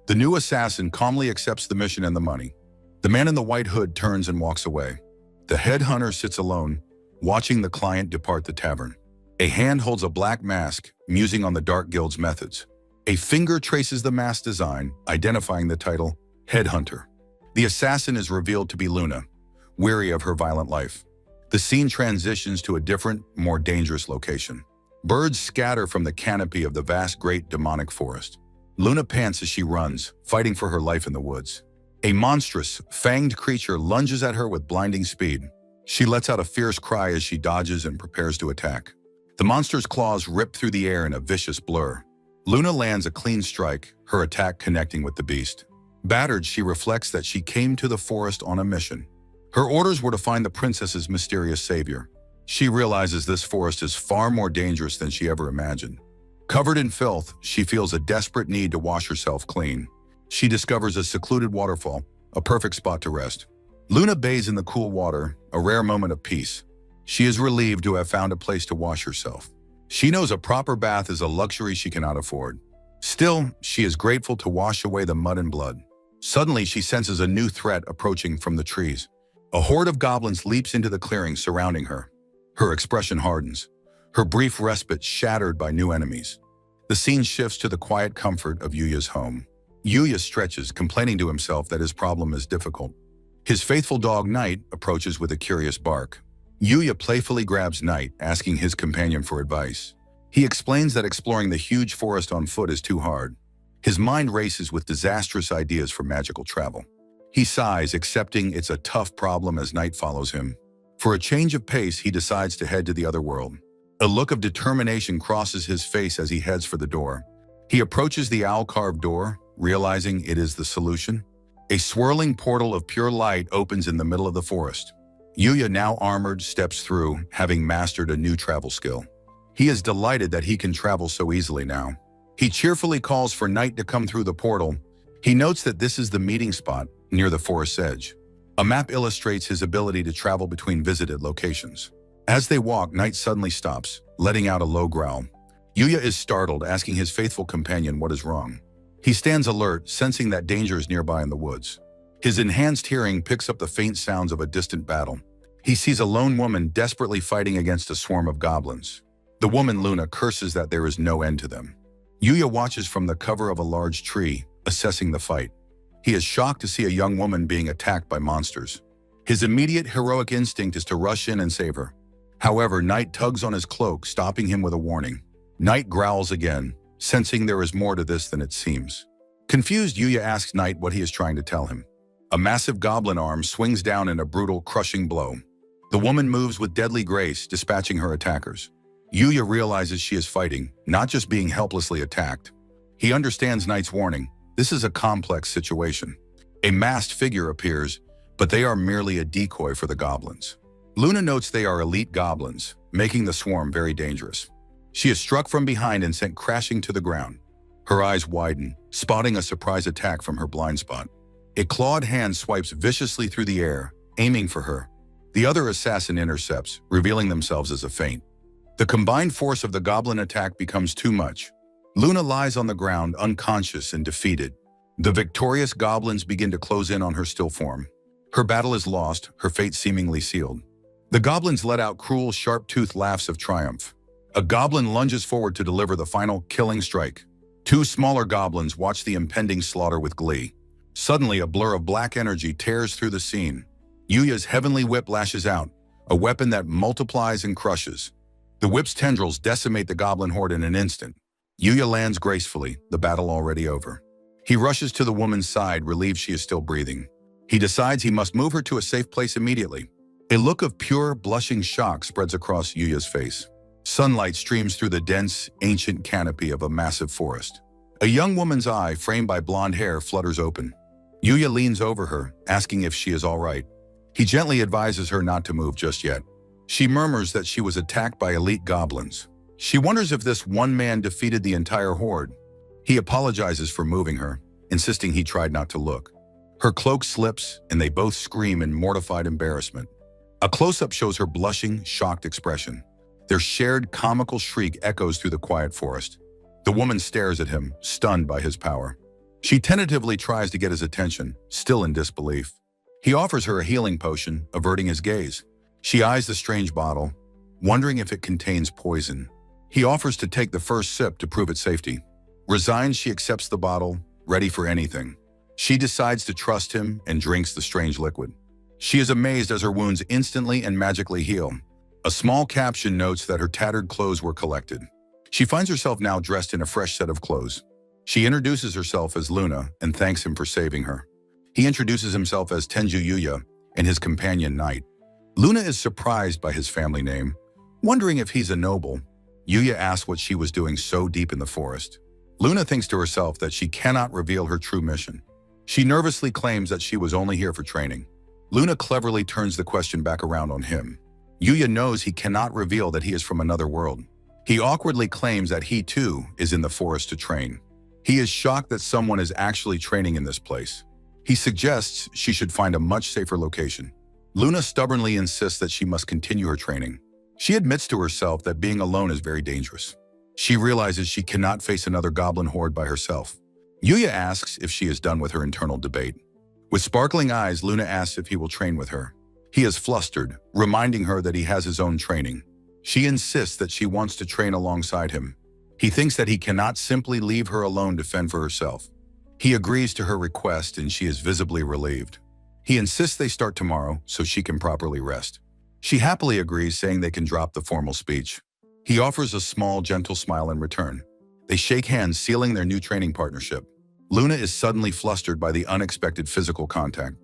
The new assassin calmly accepts the mission and the money. The man in the white hood turns and walks away. The headhunter sits alone, watching the client depart the tavern. A hand holds a black mask, musing on the Dark Guild's methods. A finger traces the mask design, identifying the title, Headhunter. The assassin is revealed to be Luna, weary of her violent life. The scene transitions to a different, more dangerous location. Birds scatter from the canopy of the vast great demonic forest. Luna pants as she runs, fighting for her life in the woods. A monstrous, fanged creature lunges at her with blinding speed. She lets out a fierce cry as she dodges and prepares to attack. The monster's claws rip through the air in a vicious blur. Luna lands a clean strike, her attack connecting with the beast. Battered, she reflects that she came to the forest on a mission. Her orders were to find the princess's mysterious savior. She realizes this forest is far more dangerous than she ever imagined. Covered in filth, she feels a desperate need to wash herself clean. She discovers a secluded waterfall, a perfect spot to rest. Luna bathes in the cool water, a rare moment of peace. She is relieved to have found a place to wash herself. She knows a proper bath is a luxury she cannot afford. Still, she is grateful to wash away the mud and blood. Suddenly, she senses a new threat approaching from the trees. A horde of goblins leaps into the clearing surrounding her. Her expression hardens, her brief respite shattered by new enemies. The scene shifts to the quiet comfort of Yuya's home. Yuya stretches, complaining to himself that his problem is difficult. His faithful dog, Knight, approaches with a curious bark. Yuya playfully grabs Knight, asking his companion for advice. He explains that exploring the huge forest on foot is too hard. His mind races with disastrous ideas for magical travel. He sighs, accepting it's a tough problem as Knight follows him. For a change of pace, he decides to head to the other world. A look of determination crosses his face as he heads for the door. He approaches the owl-carved door, realizing it is the solution. A swirling portal of pure light opens in the middle of the forest. Yuya, now armored, steps through, having mastered a new travel skill. He is delighted that he can travel so easily now. He cheerfully calls for Knight to come through the portal. He notes that this is the meeting spot near the forest's edge. A map illustrates his ability to travel between visited locations. As they walk, Knight suddenly stops, letting out a low growl. Yuya is startled, asking his faithful companion what is wrong. He stands alert, sensing that danger is nearby in the woods. His enhanced hearing picks up the faint sounds of a distant battle. He sees a lone woman desperately fighting against a swarm of goblins. The woman, Luna, curses that there is no end to them. Yuya watches from the cover of a large tree, assessing the fight. He is shocked to see a young woman being attacked by monsters. His immediate heroic instinct is to rush in and save her. However, Knight tugs on his cloak, stopping him with a warning. Knight growls again, sensing there is more to this than it seems. Confused, Yuya asks Knight what he is trying to tell him. A massive goblin arm swings down in a brutal, crushing blow. The woman moves with deadly grace, dispatching her attackers. Yuya realizes she is fighting, not just being helplessly attacked. He understands Knight's warning. This is a complex situation. A masked figure appears, but they are merely a decoy for the goblins. Luna notes they are elite goblins, making the swarm very dangerous. She is struck from behind and sent crashing to the ground. Her eyes widen, spotting a surprise attack from her blind spot. A clawed hand swipes viciously through the air, aiming for her. The other assassin intercepts, revealing themselves as a feint. The combined force of the goblin attack becomes too much. Luna lies on the ground, unconscious and defeated. The victorious goblins begin to close in on her still form. Her battle is lost, her fate seemingly sealed. The goblins let out cruel, sharp-toothed laughs of triumph. A goblin lunges forward to deliver the final killing strike. Two smaller goblins watch the impending slaughter with glee. Suddenly, a blur of black energy tears through the scene. Yuya's heavenly whip lashes out, a weapon that multiplies and crushes. The whip's tendrils decimate the goblin horde in an instant. Yuya lands gracefully, the battle already over. He rushes to the woman's side, relieved she is still breathing. He decides he must move her to a safe place immediately. A look of pure, blushing shock spreads across Yuya's face. Sunlight streams through the dense, ancient canopy of a massive forest. A young woman's eye, framed by blonde hair, flutters open. Yuya leans over her, asking if she is all right. He gently advises her not to move just yet. She murmurs that she was attacked by elite goblins. She wonders if this one man defeated the entire horde. He apologizes for moving her, insisting he tried not to look. Her cloak slips, and they both scream in mortified embarrassment. A close-up shows her blushing, shocked expression. Their shared comical shriek echoes through the quiet forest. The woman stares at him, stunned by his power. She tentatively tries to get his attention, still in disbelief. He offers her a healing potion, averting his gaze. She eyes the strange bottle, wondering if it contains poison. He offers to take the first sip to prove its safety. Resigned, she accepts the bottle, ready for anything. She decides to trust him and drinks the strange liquid. She is amazed as her wounds instantly and magically heal. A small caption notes that her tattered clothes were collected. She finds herself now dressed in a fresh set of clothes. She introduces herself as Luna and thanks him for saving her. He introduces himself as Tenju Yuya and his companion Knight. Luna is surprised by his family name, wondering if he's a noble. Yuya asks what she was doing so deep in the forest. Luna thinks to herself that she cannot reveal her true mission. She nervously claims that she was only here for training. Luna cleverly turns the question back around on him. Yuya knows he cannot reveal that he is from another world. He awkwardly claims that he too is in the forest to train. He is shocked that someone is actually training in this place. He suggests she should find a much safer location. Luna stubbornly insists that she must continue her training. She admits to herself that being alone is very dangerous. She realizes she cannot face another goblin horde by herself. Yuya asks if she is done with her internal debate. With sparkling eyes, Luna asks if he will train with her. He is flustered, reminding her that he has his own training. She insists that she wants to train alongside him. He thinks that he cannot simply leave her alone to fend for herself. He agrees to her request and she is visibly relieved. He insists they start tomorrow so she can properly rest. She happily agrees, saying they can drop the formal speech. He offers a small, gentle smile in return. They shake hands, sealing their new training partnership. Luna is suddenly flustered by the unexpected physical contact.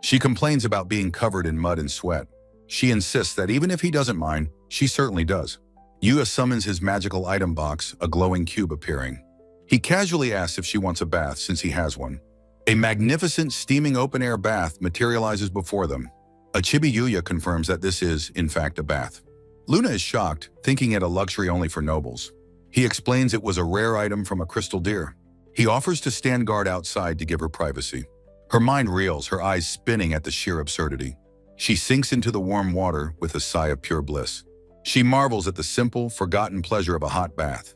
She complains about being covered in mud and sweat. She insists that even if he doesn't mind, she certainly does. Yuya summons his magical item box, a glowing cube appearing. He casually asks if she wants a bath since he has one. A magnificent steaming open-air bath materializes before them. A chibi Yuya confirms that this is, in fact, a bath. Luna is shocked, thinking it a luxury only for nobles. He explains it was a rare item from a crystal deer. He offers to stand guard outside to give her privacy. Her mind reels, her eyes spinning at the sheer absurdity. She sinks into the warm water with a sigh of pure bliss. She marvels at the simple, forgotten pleasure of a hot bath.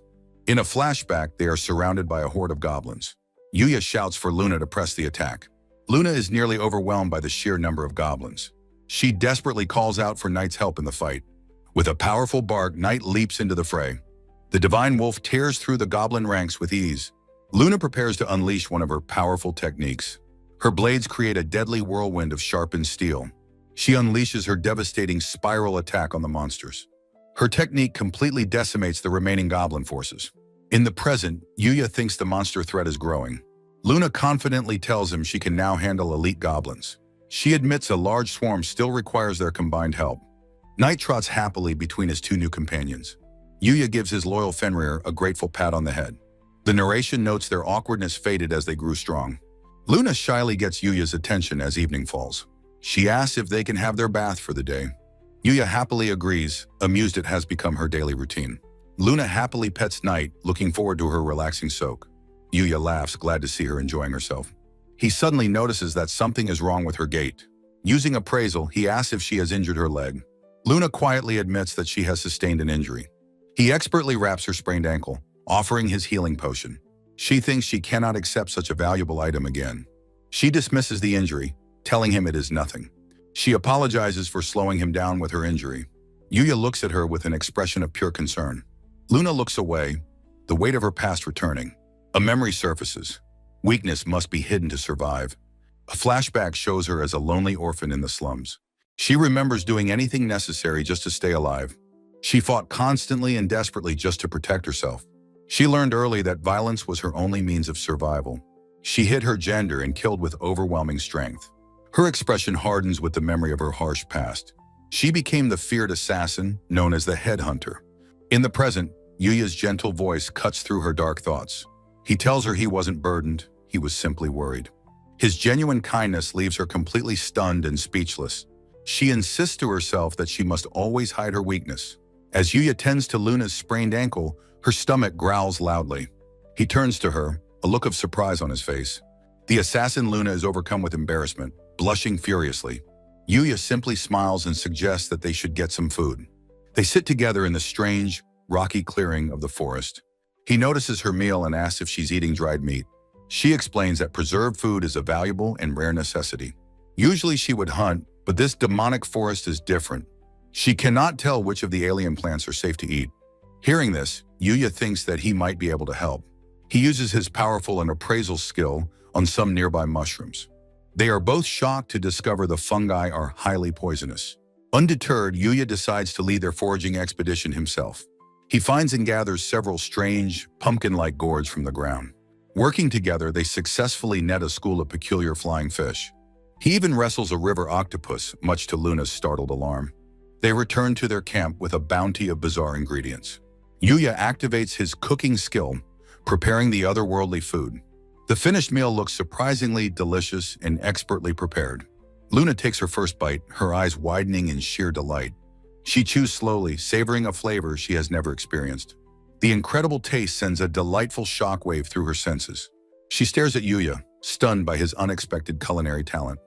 In a flashback, they are surrounded by a horde of goblins. Yuya shouts for Luna to press the attack. Luna is nearly overwhelmed by the sheer number of goblins. She desperately calls out for Knight's help in the fight. With a powerful bark, Knight leaps into the fray. The divine wolf tears through the goblin ranks with ease. Luna prepares to unleash one of her powerful techniques. Her blades create a deadly whirlwind of sharpened steel. She unleashes her devastating spiral attack on the monsters. Her technique completely decimates the remaining goblin forces. In the present, Yuya thinks the monster threat is growing. Luna confidently tells him she can now handle elite goblins. She admits a large swarm still requires their combined help. Knight trots happily between his two new companions. Yuya gives his loyal Fenrir a grateful pat on the head. The narration notes their awkwardness faded as they grew strong. Luna shyly gets Yuya's attention as evening falls. She asks if they can have their bath for the day. Yuya happily agrees, amused it has become her daily routine. Luna happily pets Knight, looking forward to her relaxing soak. Yuya laughs, glad to see her enjoying herself. He suddenly notices that something is wrong with her gait. Using appraisal, he asks if she has injured her leg. Luna quietly admits that she has sustained an injury. He expertly wraps her sprained ankle, offering his healing potion. She thinks she cannot accept such a valuable item again. She dismisses the injury, telling him it is nothing. She apologizes for slowing him down with her injury. Yuya looks at her with an expression of pure concern. Luna looks away, the weight of her past returning. A memory surfaces. Weakness must be hidden to survive. A flashback shows her as a lonely orphan in the slums. She remembers doing anything necessary just to stay alive. She fought constantly and desperately just to protect herself. She learned early that violence was her only means of survival. She hid her gender and killed with overwhelming strength. Her expression hardens with the memory of her harsh past. She became the feared assassin, known as the Headhunter. In the present, Yuya's gentle voice cuts through her dark thoughts. He tells her he wasn't burdened, he was simply worried. His genuine kindness leaves her completely stunned and speechless. She insists to herself that she must always hide her weakness. As Yuya tends to Luna's sprained ankle, her stomach growls loudly. He turns to her, a look of surprise on his face. The assassin Luna is overcome with embarrassment, blushing furiously. Yuya simply smiles and suggests that they should get some food. They sit together in the strange, rocky clearing of the forest. He notices her meal and asks if she's eating dried meat. She explains that preserved food is a valuable and rare necessity. Usually she would hunt, but this demonic forest is different. She cannot tell which of the alien plants are safe to eat. Hearing this, Yuya thinks that he might be able to help. He uses his powerful and appraisal skill on some nearby mushrooms. They are both shocked to discover the fungi are highly poisonous. Undeterred, Yuya decides to lead their foraging expedition himself. He finds and gathers several strange, pumpkin-like gourds from the ground. Working together, they successfully net a school of peculiar flying fish. He even wrestles a river octopus, much to Luna's startled alarm. They return to their camp with a bounty of bizarre ingredients. Yuya activates his cooking skill, preparing the otherworldly food. The finished meal looks surprisingly delicious and expertly prepared. Luna takes her first bite, her eyes widening in sheer delight. She chews slowly, savoring a flavor she has never experienced. The incredible taste sends a delightful shockwave through her senses. She stares at Yuya, stunned by his unexpected culinary talent.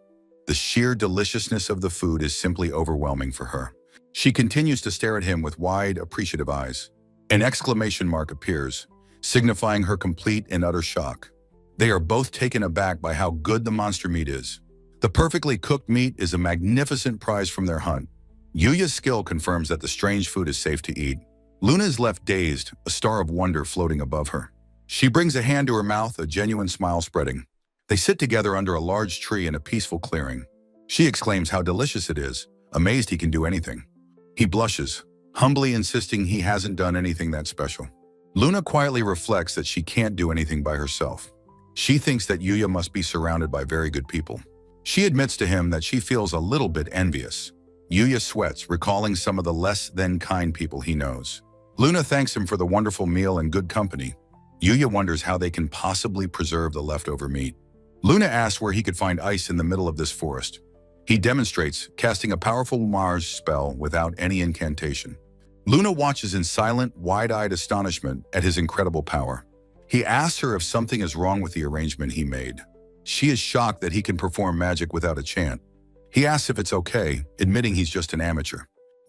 The sheer deliciousness of the food is simply overwhelming for her. She continues to stare at him with wide, appreciative eyes. An exclamation mark appears, signifying her complete and utter shock. They are both taken aback by how good the monster meat is. The perfectly cooked meat is a magnificent prize from their hunt. Yuya's skill confirms that the strange food is safe to eat. Luna is left dazed, a star of wonder floating above her. She brings a hand to her mouth, a genuine smile spreading. They sit together under a large tree in a peaceful clearing. She exclaims how delicious it is, amazed he can do anything. He blushes, humbly insisting he hasn't done anything that special. Luna quietly reflects that she can't do anything by herself. She thinks that Yuya must be surrounded by very good people. She admits to him that she feels a little bit envious. Yuya sweats, recalling some of the less-than-kind people he knows. Luna thanks him for the wonderful meal and good company. Yuya wonders how they can possibly preserve the leftover meat. Luna asks where he could find ice in the middle of this forest. He demonstrates, casting a powerful Mars spell without any incantation. Luna watches in silent, wide-eyed astonishment at his incredible power. He asks her if something is wrong with the arrangement he made. She is shocked that he can perform magic without a chant. He asks if it's okay, admitting he's just an amateur.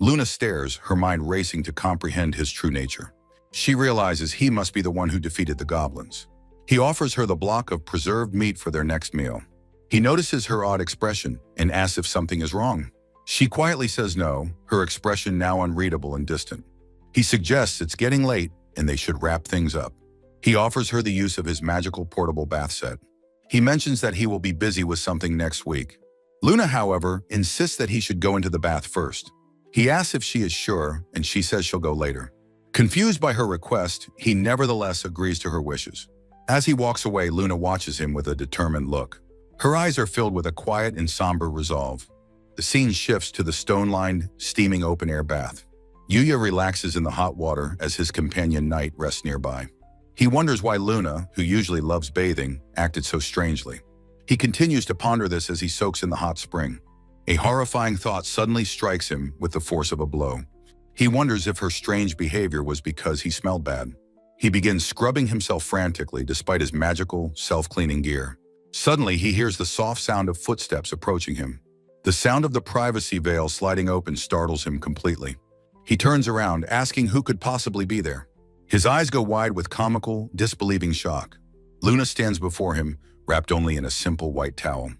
Luna stares, her mind racing to comprehend his true nature. She realizes he must be the one who defeated the goblins. He offers her the block of preserved meat for their next meal. He notices her odd expression and asks if something is wrong. She quietly says no, her expression now unreadable and distant. He suggests it's getting late and they should wrap things up. He offers her the use of his magical portable bath set. He mentions that he will be busy with something next week. Luna, however, insists that he should go into the bath first. He asks if she is sure, and she says she'll go later. Confused by her request, he nevertheless agrees to her wishes. As he walks away, Luna watches him with a determined look. Her eyes are filled with a quiet and somber resolve. The scene shifts to the stone-lined, steaming open-air bath. Yuya relaxes in the hot water as his companion Knight rests nearby. He wonders why Luna, who usually loves bathing, acted so strangely. He continues to ponder this as he soaks in the hot spring. A horrifying thought suddenly strikes him with the force of a blow. He wonders if her strange behavior was because he smelled bad. He begins scrubbing himself frantically despite his magical, self-cleaning gear. Suddenly, he hears the soft sound of footsteps approaching him. The sound of the privacy veil sliding open startles him completely. He turns around, asking who could possibly be there. His eyes go wide with comical, disbelieving shock. Luna stands before him, wrapped only in a simple white towel.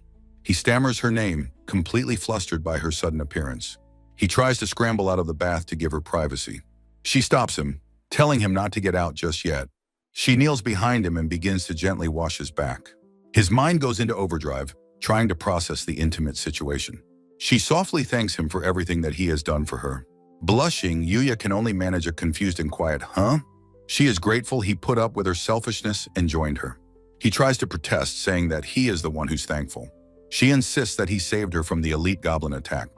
He stammers her name, completely flustered by her sudden appearance. He tries to scramble out of the bath to give her privacy. She stops him, telling him not to get out just yet. She kneels behind him and begins to gently wash his back. His mind goes into overdrive, trying to process the intimate situation. She softly thanks him for everything that he has done for her. Blushing, Yuya can only manage a confused and quiet, "Huh?" She is grateful he put up with her selfishness and joined her. He tries to protest, saying that he is the one who's thankful. She insists that he saved her from the elite goblin attack.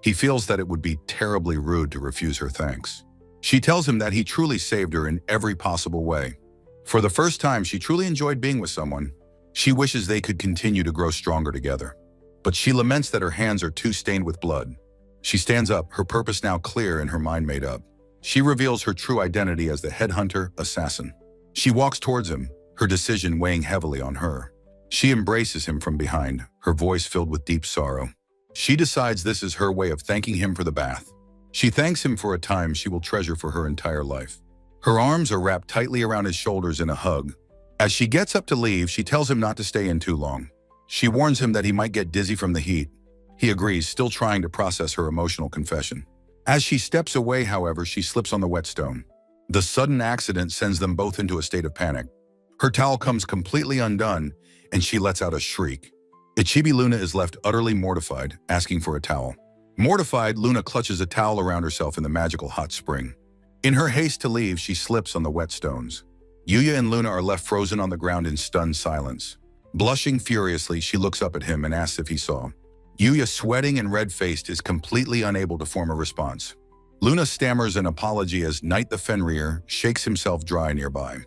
He feels that it would be terribly rude to refuse her thanks. She tells him that he truly saved her in every possible way. For the first time, she truly enjoyed being with someone. She wishes they could continue to grow stronger together. but she laments that her hands are too stained with blood. She stands up, her purpose now clear and her mind made up. She reveals her true identity as the headhunter assassin. She walks towards him, her decision weighing heavily on her. She embraces him from behind, her voice filled with deep sorrow. She decides this is her way of thanking him for the bath. She thanks him for a time she will treasure for her entire life. Her arms are wrapped tightly around his shoulders in a hug. As she gets up to leave, she tells him not to stay in too long. She warns him that he might get dizzy from the heat. He agrees, still trying to process her emotional confession. As she steps away, however, she slips on the wet stone. The sudden accident sends them both into a state of panic. Her towel comes completely undone, and she lets out a shriek. Ichibi Luna is left utterly mortified, asking for a towel. Mortified, Luna clutches a towel around herself in the magical hot spring. In her haste to leave, she slips on the wet stones. Yuya and Luna are left frozen on the ground in stunned silence. Blushing furiously, she looks up at him and asks if he saw. Yuya, sweating and red-faced, is completely unable to form a response. Luna stammers an apology as Knight the Fenrir shakes himself dry nearby.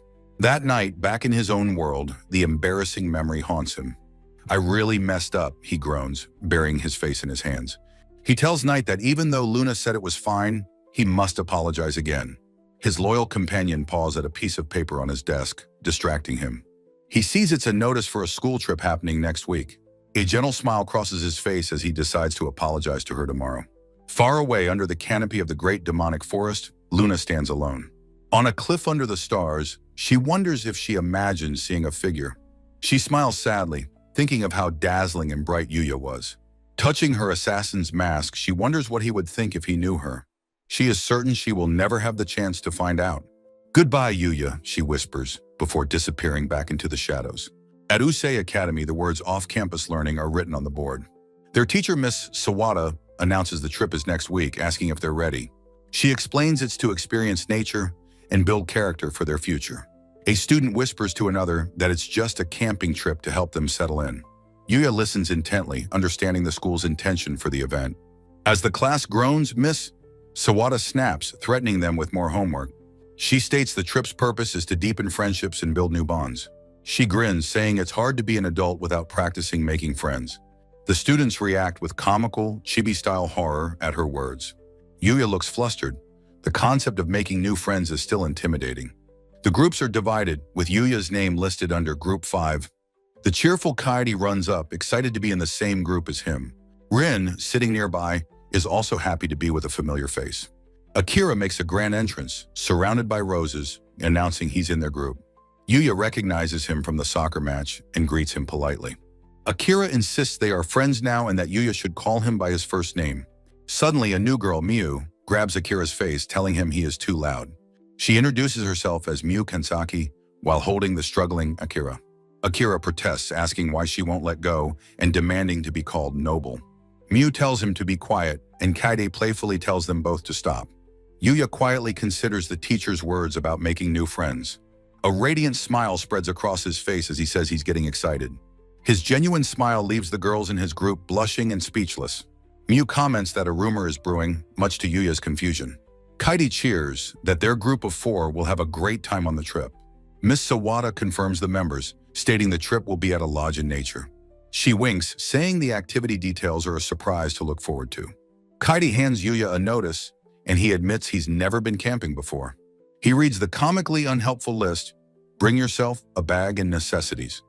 That night, back in his own world, the embarrassing memory haunts him. "I really messed up," he groans, burying his face in his hands. He tells Knight that even though Luna said it was fine, he must apologize again. His loyal companion paws at a piece of paper on his desk, distracting him. He sees it's a notice for a school trip happening next week. A gentle smile crosses his face as he decides to apologize to her tomorrow. Far away under the canopy of the great demonic forest, Luna stands alone. On a cliff under the stars, she wonders if she imagines seeing a figure. She smiles sadly, thinking of how dazzling and bright Yuya was. Touching her assassin's mask, she wonders what he would think if he knew her. She is certain she will never have the chance to find out. "Goodbye, Yuya," she whispers, before disappearing back into the shadows. At Usei Academy, the words off-campus learning are written on the board. Their teacher, Miss Sawada, announces the trip is next week, asking if they're ready. She explains it's to experience nature and build character for their future. A student whispers to another that it's just a camping trip to help them settle in. Yuya listens intently, understanding the school's intention for the event. As the class groans, Miss Sawada snaps, threatening them with more homework. She states the trip's purpose is to deepen friendships and build new bonds. She grins, saying it's hard to be an adult without practicing making friends. The students react with comical, chibi-style horror at her words. Yuya looks flustered. The concept of making new friends is still intimidating. The groups are divided, with Yuya's name listed under Group 5. The cheerful Kaede runs up, excited to be in the same group as him. Rin, sitting nearby, is also happy to be with a familiar face. Akira makes a grand entrance, surrounded by roses, announcing he's in their group. Yuya recognizes him from the soccer match and greets him politely. Akira insists they are friends now and that Yuya should call him by his first name. Suddenly, a new girl, Miu, grabs Akira's face, telling him he is too loud. She introduces herself as Miu Kansaki while holding the struggling Akira. Akira protests, asking why she won't let go and demanding to be called noble. Miu tells him to be quiet, and Kaede playfully tells them both to stop. Yuya quietly considers the teacher's words about making new friends. A radiant smile spreads across his face as he says he's getting excited. His genuine smile leaves the girls in his group blushing and speechless. Miu comments that a rumor is brewing, much to Yuya's confusion. Kaede cheers that their group of 4 will have a great time on the trip. Miss Sawada confirms the members, stating the trip will be at a lodge in nature. She winks, saying the activity details are a surprise to look forward to. Kaede hands Yuya a notice, and he admits he's never been camping before. He reads the comically unhelpful list, bring yourself, a bag, and necessities.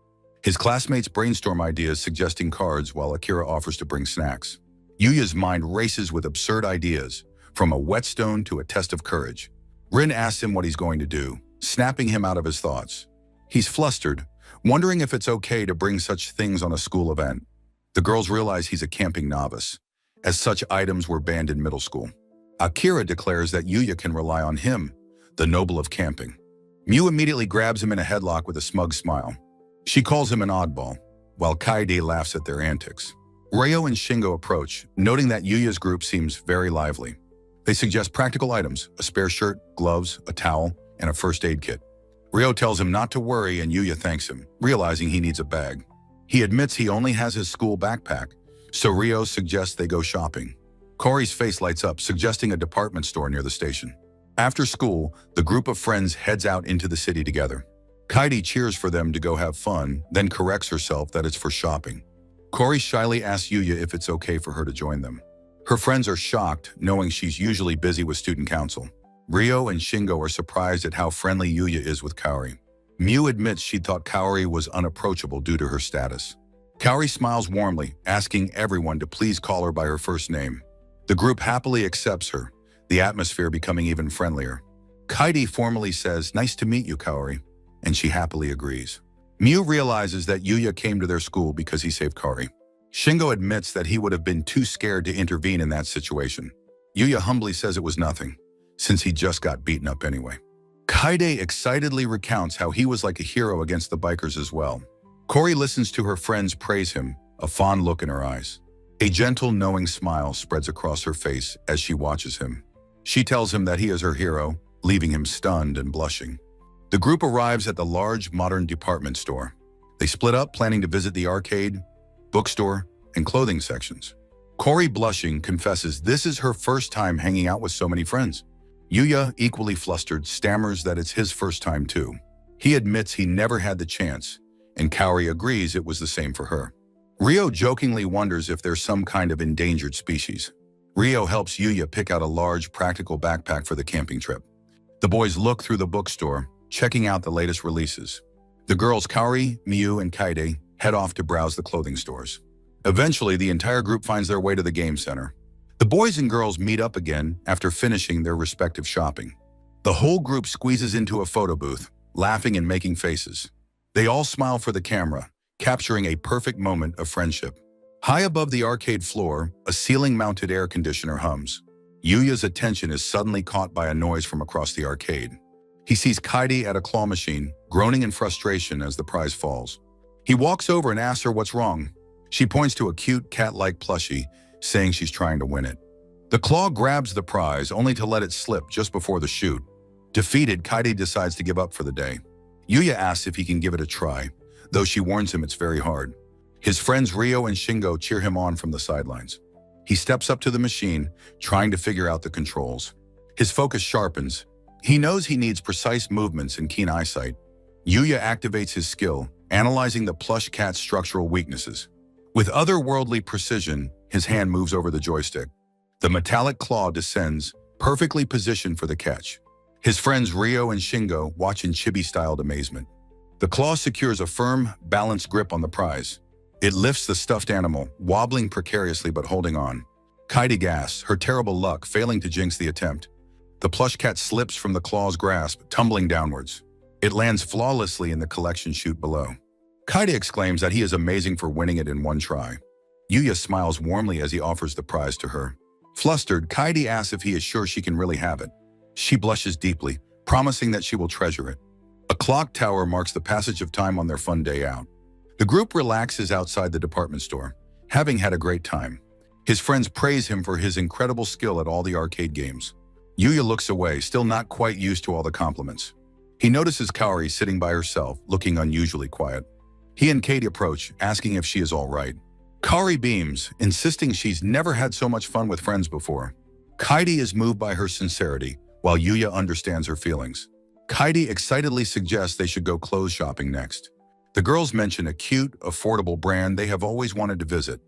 His classmates brainstorm ideas suggesting cards while Akira offers to bring snacks. Yuya's mind races with absurd ideas, from a whetstone to a test of courage. Rin asks him what he's going to do, snapping him out of his thoughts. He's flustered, wondering if it's okay to bring such things on a school event. The girls realize he's a camping novice, as such items were banned in middle school. Akira declares that Yuya can rely on him, the noble of camping. Miu immediately grabs him in a headlock with a smug smile. She calls him an oddball, while Kaede laughs at their antics. Ryo and Shingo approach, noting that Yuya's group seems very lively. They suggest practical items, a spare shirt, gloves, a towel, and a first aid kit. Ryo tells him not to worry and Yuya thanks him, realizing he needs a bag. He admits he only has his school backpack, so Ryo suggests they go shopping. Cory's face lights up, suggesting a department store near the station. After school, the group of friends heads out into the city together. Kaede cheers for them to go have fun, then corrects herself that it's for shopping. Corey shyly asks Yuya if it's okay for her to join them. Her friends are shocked, knowing she's usually busy with student council. Ryo and Shingo are surprised at how friendly Yuya is with Kaori. Miu admits she thought Kaori was unapproachable due to her status. Kaori smiles warmly, asking everyone to please call her by her first name. The group happily accepts her, the atmosphere becoming even friendlier. Kaidi formally says, "Nice to meet you, Kaori," and she happily agrees. Miu realizes that Yuya came to their school because he saved Kaori. Shingo admits that he would have been too scared to intervene in that situation. Yuya humbly says it was nothing, since he just got beaten up anyway. Kaide excitedly recounts how he was like a hero against the bikers as well. Corey listens to her friends praise him, a fond look in her eyes. A gentle, knowing smile spreads across her face as she watches him. She tells him that he is her hero, leaving him stunned and blushing. The group arrives at the large, modern department store. They split up, planning to visit the arcade, bookstore, and clothing sections. Corey, blushing, confesses this is her first time hanging out with so many friends. Yuya, equally flustered, stammers that it's his first time too. He admits he never had the chance, and Kaori agrees it was the same for her. Ryo jokingly wonders if there's some kind of endangered species. Ryo helps Yuya pick out a large, practical backpack for the camping trip. The boys look through the bookstore, checking out the latest releases. The girls Kaori, Miu, and Kaide head off to browse the clothing stores. Eventually, the entire group finds their way to the game center. The boys and girls meet up again after finishing their respective shopping. The whole group squeezes into a photo booth, laughing and making faces. They all smile for the camera, capturing a perfect moment of friendship. High above the arcade floor, a ceiling-mounted air conditioner hums. Yuya's attention is suddenly caught by a noise from across the arcade. He sees Kaidi at a claw machine, groaning in frustration as the prize falls. He walks over and asks her what's wrong. She points to a cute cat-like plushie, saying she's trying to win it. The claw grabs the prize, only to let it slip just before the shoot. Defeated, Kaidi decides to give up for the day. Yuya asks if he can give it a try, though she warns him it's very hard. His friends Ryo and Shingo cheer him on from the sidelines. He steps up to the machine, trying to figure out the controls. His focus sharpens. He knows he needs precise movements and keen eyesight. Yuya activates his skill, analyzing the plush cat's structural weaknesses. With otherworldly precision, his hand moves over the joystick. The metallic claw descends, perfectly positioned for the catch. His friends Ryo and Shingo watch in chibi-styled amazement. The claw secures a firm, balanced grip on the prize. It lifts the stuffed animal, wobbling precariously but holding on. Kaidi gasps, her terrible luck failing to jinx the attempt. The plush cat slips from the claw's grasp, tumbling downwards. It lands flawlessly in the collection chute below. Kaidi exclaims that he is amazing for winning it in one try. Yuya smiles warmly as he offers the prize to her. Flustered, Kaidi asks if he is sure she can really have it. She blushes deeply, promising that she will treasure it. A clock tower marks the passage of time on their fun day out. The group relaxes outside the department store, having had a great time. His friends praise him for his incredible skill at all the arcade games. Yuya looks away, still not quite used to all the compliments. He notices Kaori sitting by herself, looking unusually quiet. He and Katie approach, asking if she is all right. Kaori beams, insisting she's never had so much fun with friends before. Kaidi is moved by her sincerity, while Yuya understands her feelings. Kaidi excitedly suggests they should go clothes shopping next. The girls mention a cute, affordable brand they have always wanted to visit.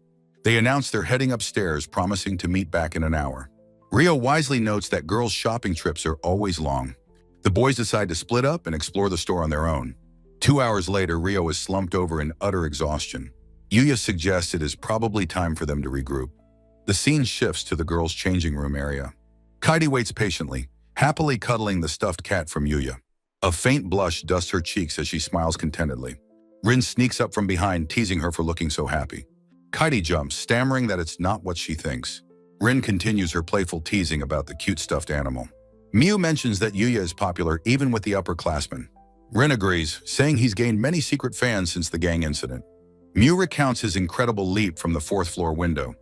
They announce they're heading upstairs, promising to meet back in an hour. Ryo wisely notes that girls' shopping trips are always long. The boys decide to split up and explore the store on their own. 2 hours later, Ryo is slumped over in utter exhaustion. Yuya suggests it is probably time for them to regroup. The scene shifts to the girls' changing room area. Kaidi waits patiently, happily cuddling the stuffed cat from Yuya. A faint blush dusts her cheeks as she smiles contentedly. Rin sneaks up from behind, teasing her for looking so happy. Kaidi jumps, stammering that it's not what she thinks. Rin continues her playful teasing about the cute stuffed animal. Miu mentions that Yuya is popular even with the upperclassmen. Rin agrees, saying he's gained many secret fans since the gang incident. Miu recounts his incredible leap from the 4th floor window.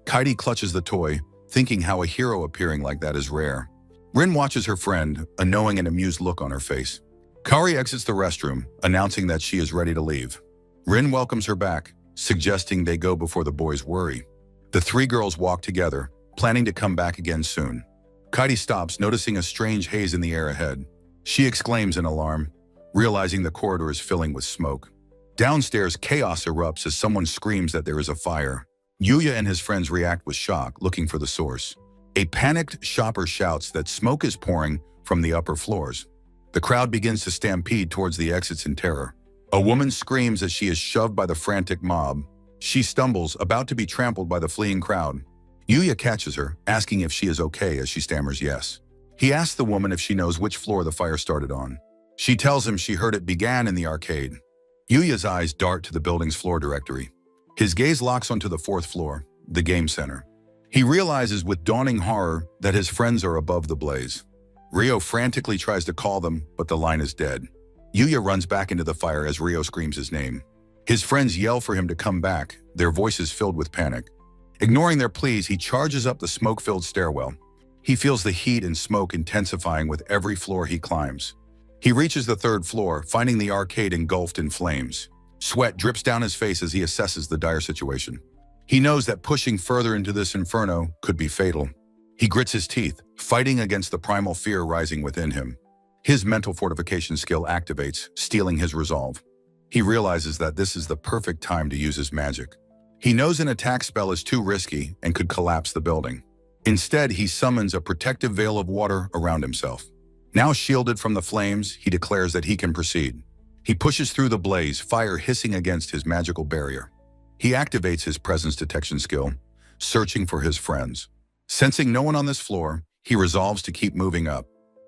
Kaidi clutches the toy, thinking how a hero appearing like that is rare. Rin watches her friend, a knowing and amused look on her face. Kaori exits the restroom, announcing that she is ready to leave. Rin welcomes her back, suggesting they go before the boys worry. The 3 girls walk together, planning to come back again soon. Kaidi stops, noticing a strange haze in the air ahead. She exclaims in alarm, realizing the corridor is filling with smoke. Downstairs, chaos erupts as someone screams that there is a fire. Yuya and his friends react with shock, looking for the source. A panicked shopper shouts that smoke is pouring from the upper floors. The crowd begins to stampede towards the exits in terror. A woman screams as she is shoved by the frantic mob. She stumbles, about to be trampled by the fleeing crowd. Yuya catches her, asking if she is okay as she stammers yes. He asks the woman if she knows which floor the fire started on. She tells him she heard it began in the arcade. Yuya's eyes dart to the building's floor directory. His gaze locks onto the 4th floor, the game center. He realizes with dawning horror that his friends are above the blaze. Ryo frantically tries to call them, but the line is dead. Yuya runs back into the fire as Ryo screams his name. His friends yell for him to come back, their voices filled with panic. Ignoring their pleas, he charges up the smoke-filled stairwell. He feels the heat and smoke intensifying with every floor he climbs. He reaches the 3rd floor, finding the arcade engulfed in flames. Sweat drips down his face as he assesses the dire situation. He knows that pushing further into this inferno could be fatal. He grits his teeth, fighting against the primal fear rising within him. His mental fortification skill activates, stealing his resolve. He realizes that this is the perfect time to use his magic. He knows an attack spell is too risky and could collapse the building. Instead, he summons a protective veil of water around himself. Now shielded from the flames, he declares that he can proceed. He pushes through the blaze, fire hissing against his magical barrier. He activates his presence detection skill, searching for his friends. Sensing no one on this floor, he resolves to keep moving up.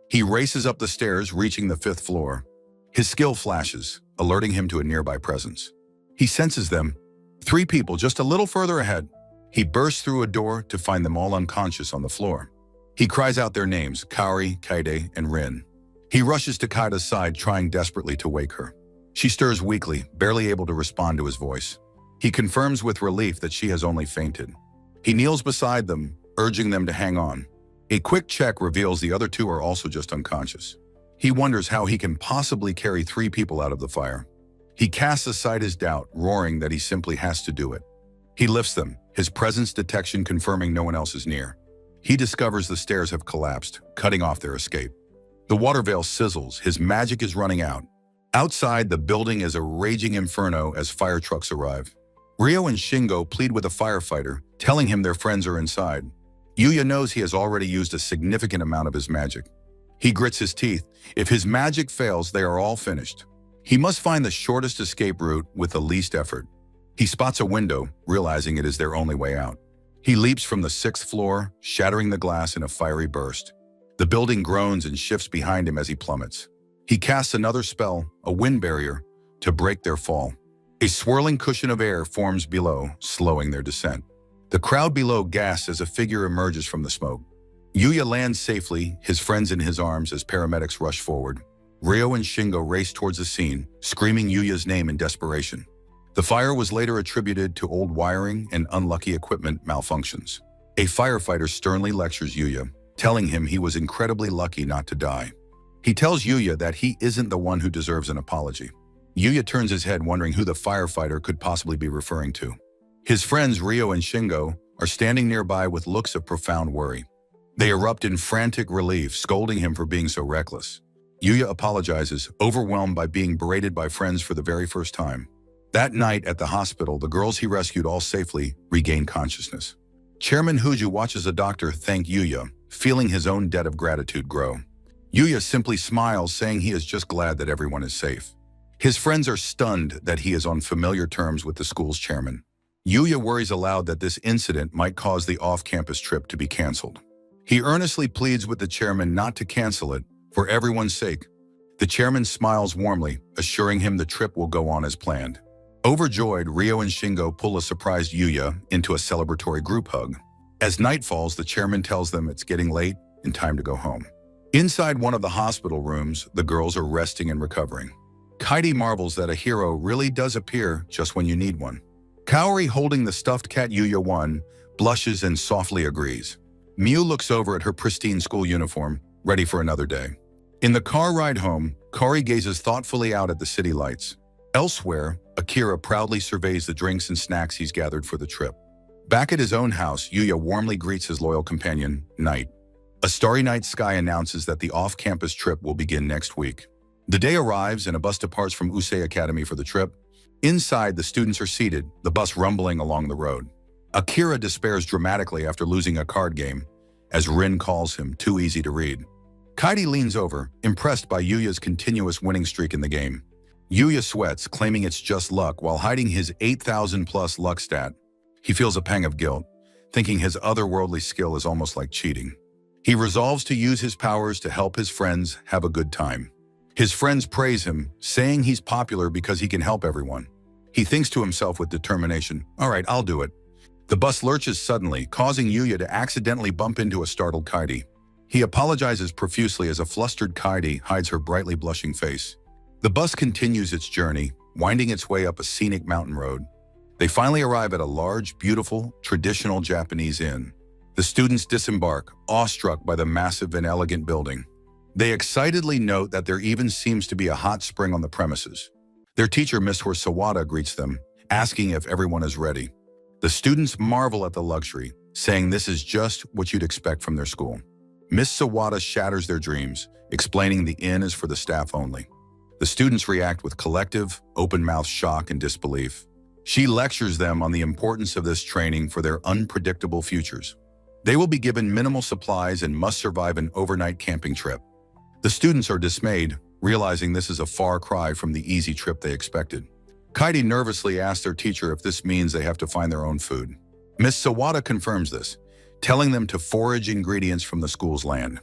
He races up the stairs, reaching the 5th floor. His skill flashes, alerting him to a nearby presence. He senses them, 3 people just a little further ahead. He bursts through a door to find them all unconscious on the floor. He cries out their names, Kaori, Kaide, and Rin. He rushes to Kaida's side, trying desperately to wake her. She stirs weakly, barely able to respond to his voice. He confirms with relief that she has only fainted. He kneels beside them, urging them to hang on. A quick check reveals the other 2 are also just unconscious. He wonders how he can possibly carry 3 people out of the fire. He casts aside his doubt, roaring that he simply has to do it. He lifts them, his presence detection confirming no one else is near. He discovers the stairs have collapsed, cutting off their escape. The water veil sizzles, his magic is running out. Outside, the building is a raging inferno as fire trucks arrive. Ryo and Shingo plead with a firefighter, telling him their friends are inside. Yuya knows he has already used a significant amount of his magic. He grits his teeth. If his magic fails, they are all finished. He must find the shortest escape route with the least effort. He spots a window, realizing it is their only way out. He leaps from the 6th floor, shattering the glass in a fiery burst. The building groans and shifts behind him as he plummets. He casts another spell, a wind barrier, to break their fall. A swirling cushion of air forms below, slowing their descent. The crowd below gasps as a figure emerges from the smoke. Yuya lands safely, his friends in his arms as paramedics rush forward. Ryo and Shingo race towards the scene, screaming Yuya's name in desperation. The fire was later attributed to old wiring and unlucky equipment malfunctions. A firefighter sternly lectures Yuya, telling him he was incredibly lucky not to die. He tells Yuya that he isn't the one who deserves an apology. Yuya turns his head, wondering who the firefighter could possibly be referring to. His friends Ryo and Shingo are standing nearby with looks of profound worry. They erupt in frantic relief, scolding him for being so reckless. Yuya apologizes, overwhelmed by being berated by friends for the very first time. That night at the hospital, the girls he rescued all safely regain consciousness. Chairman Huju watches a doctor thank Yuya, feeling his own debt of gratitude grow. Yuya simply smiles, saying he is just glad that everyone is safe. His friends are stunned that he is on familiar terms with the school's chairman. Yuya worries aloud that this incident might cause the off-campus trip to be canceled. He earnestly pleads with the chairman not to cancel it, for everyone's sake. The chairman smiles warmly, assuring him the trip will go on as planned. Overjoyed, Ryo and Shingo pull a surprised Yuya into a celebratory group hug. As night falls, the chairman tells them it's getting late and time to go home. Inside one of the hospital rooms, the girls are resting and recovering. Kaide marvels that a hero really does appear just when you need one. Kaori, holding the stuffed cat Yuya won, blushes and softly agrees. Miu looks over at her pristine school uniform, ready for another day. In the car ride home, Kaori gazes thoughtfully out at the city lights. Elsewhere, Akira proudly surveys the drinks and snacks he's gathered for the trip. Back at his own house, Yuya warmly greets his loyal companion, Night. A starry night sky announces that the off-campus trip will begin next week. The day arrives and a bus departs from Usei Academy for the trip. Inside, the students are seated, the bus rumbling along the road. Akira despairs dramatically after losing a card game, as Rin calls him too easy to read. Kaidi leans over, impressed by Yuya's continuous winning streak in the game. Yuya sweats, claiming it's just luck while hiding his 8,000+ luck stat. He feels a pang of guilt, thinking his otherworldly skill is almost like cheating. He resolves to use his powers to help his friends have a good time. His friends praise him, saying he's popular because he can help everyone. He thinks to himself with determination, "All right, I'll do it." The bus lurches suddenly, causing Yuya to accidentally bump into a startled Kaidi. He apologizes profusely as a flustered Kaidi hides her brightly blushing face. The bus continues its journey, winding its way up a scenic mountain road. They finally arrive at a large, beautiful, traditional Japanese inn. The students disembark, awestruck by the massive and elegant building. They excitedly note that there even seems to be a hot spring on the premises. Their teacher, Miss Sawada, greets them, asking if everyone is ready. The students marvel at the luxury, saying this is just what you'd expect from their school. Miss Sawada shatters their dreams, explaining the inn is for the staff only. The students react with collective, open-mouthed shock and disbelief. She lectures them on the importance of this training for their unpredictable futures. They will be given minimal supplies and must survive an overnight camping trip. The students are dismayed, realizing this is a far cry from the easy trip they expected. Kaidi nervously asks their teacher if this means they have to find their own food. Miss Sawada confirms this, telling them to forage ingredients from the school's land.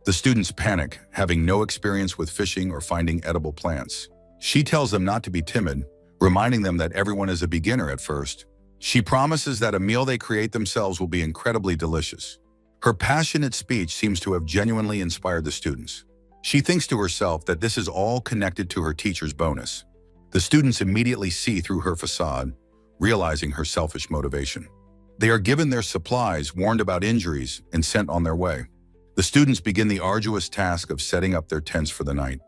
The students panic, having no experience with fishing or finding edible plants. She tells them not to be timid, reminding them that everyone is a beginner at first. She promises that a meal they create themselves will be incredibly delicious. Her passionate speech seems to have genuinely inspired the students. She thinks to herself that this is all connected to her teacher's bonus. The students immediately see through her facade, realizing her selfish motivation. They are given their supplies, warned about injuries, and sent on their way. The students begin the arduous task of setting up their tents for the night.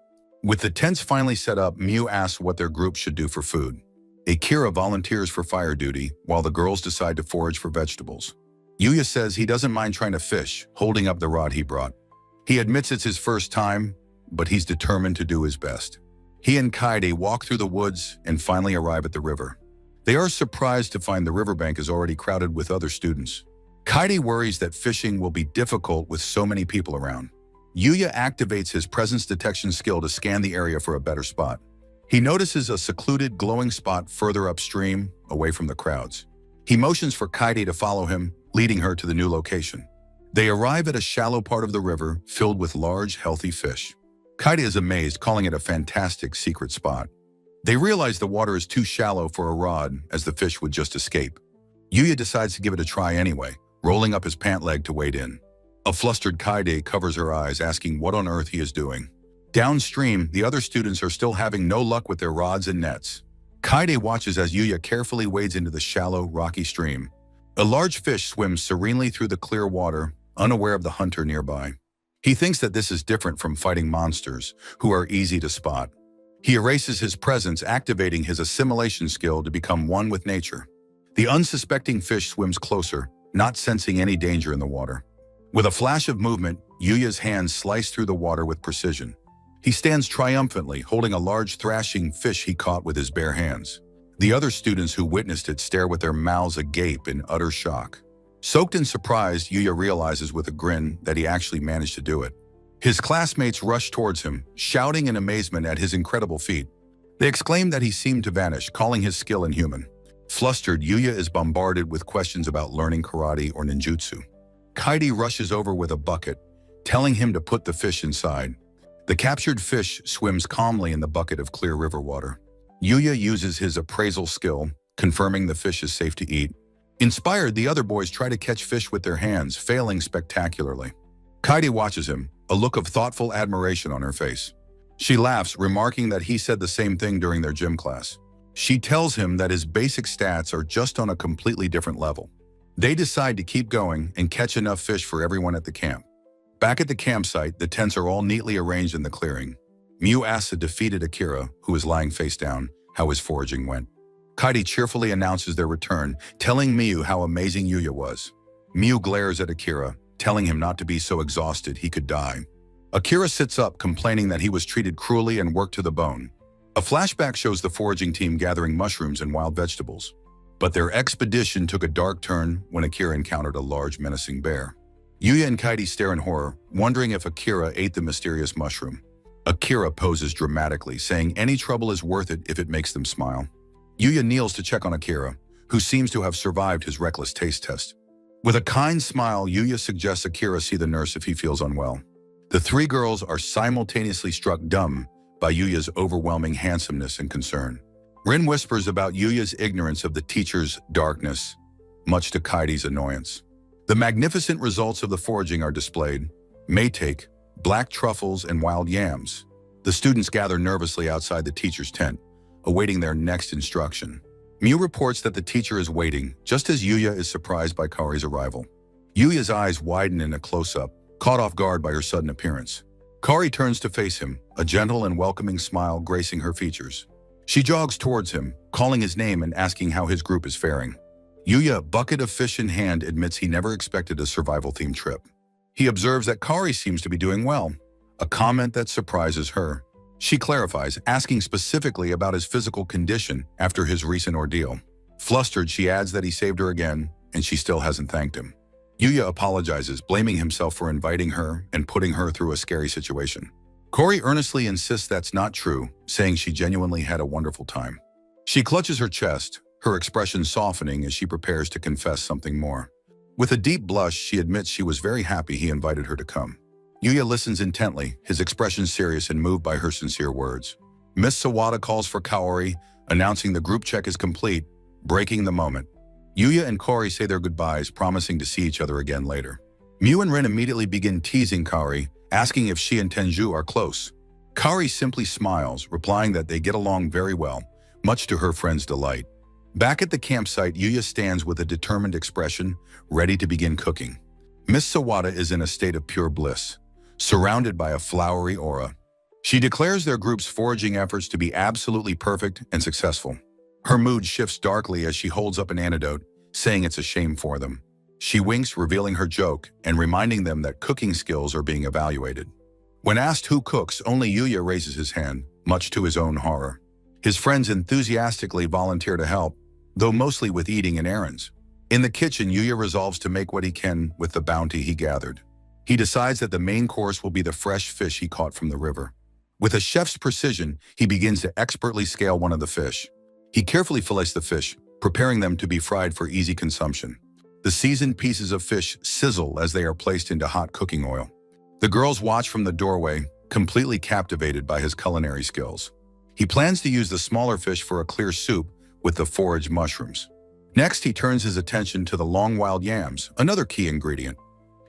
With the tents finally set up, Miu asks what their group should do for food. Akira volunteers for fire duty, while the girls decide to forage for vegetables. Yuya says he doesn't mind trying to fish, holding up the rod he brought. He admits it's his first time, but he's determined to do his best. He and Kaide walk through the woods and finally arrive at the river. They are surprised to find the riverbank is already crowded with other students. Kaide worries that fishing will be difficult with so many people around. Yuya activates his presence detection skill to scan the area for a better spot. He notices a secluded, glowing spot further upstream, away from the crowds. He motions for Kaide to follow him, leading her to the new location. They arrive at a shallow part of the river filled with large, healthy fish. Kaide is amazed, calling it a fantastic secret spot. They realize the water is too shallow for a rod, as the fish would just escape. Yuya decides to give it a try anyway, rolling up his pant leg to wade in. A flustered Kaide covers her eyes, asking what on earth he is doing. Downstream, the other students are still having no luck with their rods and nets. Kaide watches as Yuya carefully wades into the shallow, rocky stream. A large fish swims serenely through the clear water, unaware of the hunter nearby. He thinks that this is different from fighting monsters, who are easy to spot. He erases his presence, activating his assimilation skill to become one with nature. The unsuspecting fish swims closer, not sensing any danger in the water. With a flash of movement, Yuya's hands slice through the water with precision. He stands triumphantly, holding a large thrashing fish he caught with his bare hands. The other students who witnessed it stare with their mouths agape in utter shock. Soaked in surprise, Yuya realizes with a grin that he actually managed to do it. His classmates rush towards him, shouting in amazement at his incredible feat. They exclaim that he seemed to vanish, calling his skill inhuman. Flustered, Yuya is bombarded with questions about learning karate or ninjutsu. Kaide rushes over with a bucket, telling him to put the fish inside. The captured fish swims calmly in the bucket of clear river water. Yuya uses his appraisal skill, confirming the fish is safe to eat. Inspired, the other boys try to catch fish with their hands, failing spectacularly. Kaide watches him, a look of thoughtful admiration on her face. She laughs, remarking that he said the same thing during their gym class. She tells him that his basic stats are just on a completely different level. They decide to keep going and catch enough fish for everyone at the camp. Back at the campsite, the tents are all neatly arranged in the clearing. Miu asks a defeated Akira, who is lying face down, how his foraging went. Kaide cheerfully announces their return, telling Miu how amazing Yuya was. Miu glares at Akira, telling him not to be so exhausted he could die. Akira sits up, complaining that he was treated cruelly and worked to the bone. A flashback shows the foraging team gathering mushrooms and wild vegetables. But their expedition took a dark turn when Akira encountered a large, menacing bear. Yuya and Kaidi stare in horror, wondering if Akira ate the mysterious mushroom. Akira poses dramatically, saying any trouble is worth it if it makes them smile. Yuya kneels to check on Akira, who seems to have survived his reckless taste test. With a kind smile, Yuya suggests Akira see the nurse if he feels unwell. The three girls are simultaneously struck dumb by Yuya's overwhelming handsomeness and concern. Rin whispers about Yuya's ignorance of the teacher's darkness, much to Kaidi's annoyance. The magnificent results of the foraging are displayed: maytake, black truffles, and wild yams. The students gather nervously outside the teacher's tent, awaiting their next instruction. Miu reports that the teacher is waiting, just as Yuya is surprised by Kaori's arrival. Yuya's eyes widen in a close-up, caught off guard by her sudden appearance. Kaori turns to face him, a gentle and welcoming smile gracing her features. She jogs towards him, calling his name and asking how his group is faring. Yuya, bucket of fish in hand, admits he never expected a survival-themed trip. He observes that Kaori seems to be doing well, a comment that surprises her. She clarifies, asking specifically about his physical condition after his recent ordeal. Flustered, she adds that he saved her again, and she still hasn't thanked him. Yuya apologizes, blaming himself for inviting her and putting her through a scary situation. Kaori earnestly insists that's not true, saying she genuinely had a wonderful time. She clutches her chest, her expression softening as she prepares to confess something more. With a deep blush, she admits she was very happy he invited her to come. Yuya listens intently, his expression serious and moved by her sincere words. Miss Sawada calls for Kaori, announcing the group check is complete, breaking the moment. Yuya and Kaori say their goodbyes, promising to see each other again later. Miu and Rin immediately begin teasing Kaori, asking if she and Tenju are close. Kaori simply smiles, replying that they get along very well, much to her friend's delight. Back at the campsite, Yuya stands with a determined expression, ready to begin cooking. Miss Sawada is in a state of pure bliss, surrounded by a flowery aura. She declares their group's foraging efforts to be absolutely perfect and successful. Her mood shifts darkly as she holds up an antidote, saying it's a shame for them. She winks, revealing her joke and reminding them that cooking skills are being evaluated. When asked who cooks, only Yuya raises his hand, much to his own horror. His friends enthusiastically volunteer to help, though mostly with eating and errands. In the kitchen, Yuya resolves to make what he can with the bounty he gathered. He decides that the main course will be the fresh fish he caught from the river. With a chef's precision, he begins to expertly scale one of the fish. He carefully fillets the fish, preparing them to be fried for easy consumption. The seasoned pieces of fish sizzle as they are placed into hot cooking oil. The girls watch from the doorway, completely captivated by his culinary skills. He plans to use the smaller fish for a clear soup with the foraged mushrooms. Next, he turns his attention to the long wild yams, another key ingredient.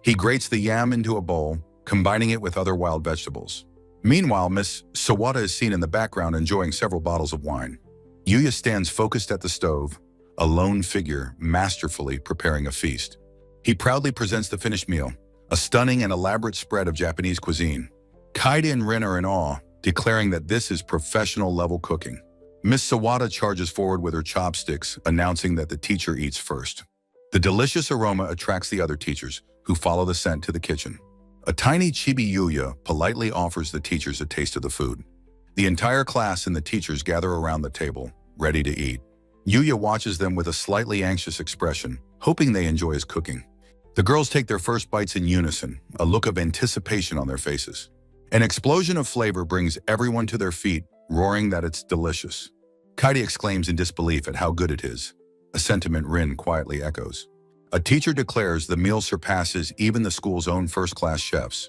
He grates the yam into a bowl, combining it with other wild vegetables. Meanwhile, Miss Sawada is seen in the background enjoying several bottles of wine. Yuya stands focused at the stove, a lone figure masterfully preparing a feast. He proudly presents the finished meal, a stunning and elaborate spread of Japanese cuisine. Kaide and Rin are in awe, declaring that this is professional-level cooking. Miss Sawada charges forward with her chopsticks, announcing that the teacher eats first. The delicious aroma attracts the other teachers, who follow the scent to the kitchen. A tiny chibi Yuya politely offers the teachers a taste of the food. The entire class and the teachers gather around the table, ready to eat. Yuya watches them with a slightly anxious expression, hoping they enjoy his cooking. The girls take their first bites in unison, a look of anticipation on their faces. An explosion of flavor brings everyone to their feet, roaring that it's delicious. Kaide exclaims in disbelief at how good it is, a sentiment Rin quietly echoes. A teacher declares the meal surpasses even the school's own first-class chefs.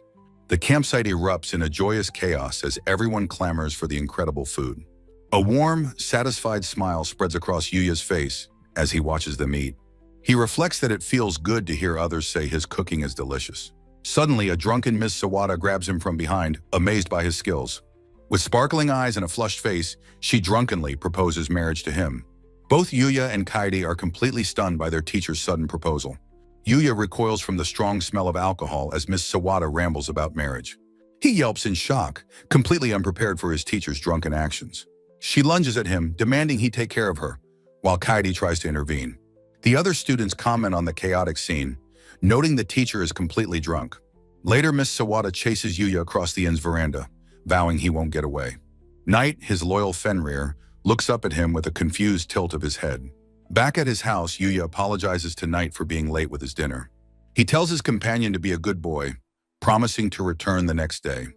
The campsite erupts in a joyous chaos as everyone clamors for the incredible food. A warm, satisfied smile spreads across Yuya's face as he watches them eat. He reflects that it feels good to hear others say his cooking is delicious. Suddenly, a drunken Miss Sawada grabs him from behind, amazed by his skills. With sparkling eyes and a flushed face, she drunkenly proposes marriage to him. Both Yuya and Kaide are completely stunned by their teacher's sudden proposal. Yuya recoils from the strong smell of alcohol as Miss Sawada rambles about marriage. He yelps in shock, completely unprepared for his teacher's drunken actions. She lunges at him, demanding he take care of her, while Kaide tries to intervene. The other students comment on the chaotic scene, noting the teacher is completely drunk. Later, Miss Sawada chases Yuya across the inn's veranda, vowing he won't get away. Knight, his loyal Fenrir, looks up at him with a confused tilt of his head. Back at his house, Yuya apologizes to Knight for being late with his dinner. He tells his companion to be a good boy, promising to return the next day.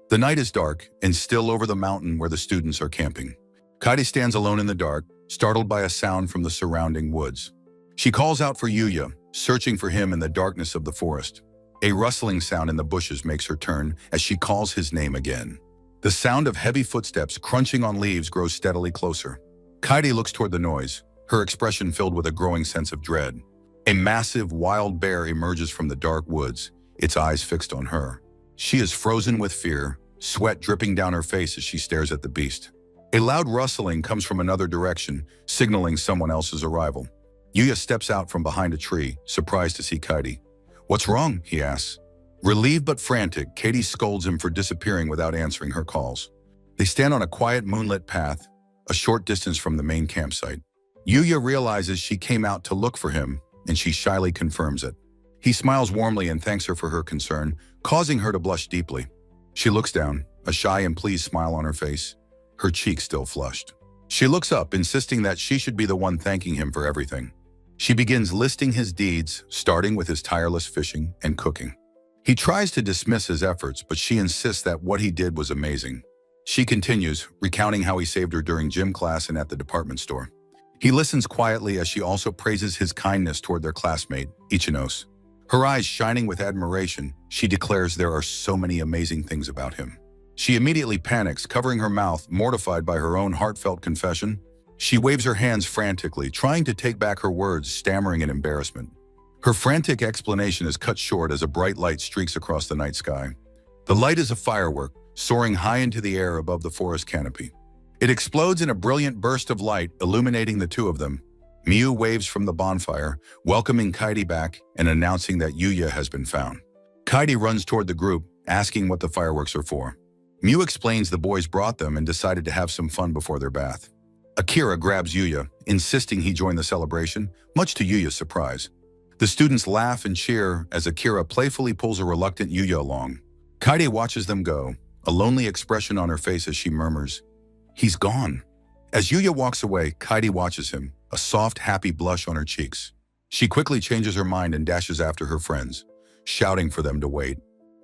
The night is dark and still over the mountain where the students are camping. Kairi stands alone in the dark, startled by a sound from the surrounding woods. She calls out for Yuya, searching for him in the darkness of the forest. A rustling sound in the bushes makes her turn as she calls his name again. The sound of heavy footsteps crunching on leaves grows steadily closer. Kairi looks toward the noise, her expression filled with a growing sense of dread. A massive, wild bear emerges from the dark woods, its eyes fixed on her. She is frozen with fear, sweat dripping down her face as she stares at the beast. A loud rustling comes from another direction, signaling someone else's arrival. Yuya steps out from behind a tree, surprised to see Kairi. "What's wrong?" he asks. Relieved but frantic, Katie scolds him for disappearing without answering her calls. They stand on a quiet moonlit path, a short distance from the main campsite. Yuya realizes she came out to look for him, and she shyly confirms it. He smiles warmly and thanks her for her concern, causing her to blush deeply. She looks down, a shy and pleased smile on her face, her cheeks still flushed. She looks up, insisting that she should be the one thanking him for everything. She begins listing his deeds, starting with his tireless fishing and cooking. He tries to dismiss his efforts, but she insists that what he did was amazing. She continues, recounting how he saved her during gym class and at the department store. He listens quietly as she also praises his kindness toward their classmate, Ichinos. Her eyes shining with admiration, she declares there are so many amazing things about him. She immediately panics, covering her mouth, mortified by her own heartfelt confession. She waves her hands frantically, trying to take back her words, stammering in embarrassment. Her frantic explanation is cut short as a bright light streaks across the night sky. The light is a firework, soaring high into the air above the forest canopy. It explodes in a brilliant burst of light, illuminating the two of them. Miu waves from the bonfire, welcoming Kairi back and announcing that Yuya has been found. Kairi runs toward the group, asking what the fireworks are for. Miu explains the boys brought them and decided to have some fun before their bath. Akira grabs Yuya, insisting he join the celebration, much to Yuya's surprise. The students laugh and cheer as Akira playfully pulls a reluctant Yuya along. Kairi watches them go, a lonely expression on her face as she murmurs, "He's gone." As Yuya walks away, Kairi watches him, a soft, happy blush on her cheeks. She quickly changes her mind and dashes after her friends, shouting for them to wait.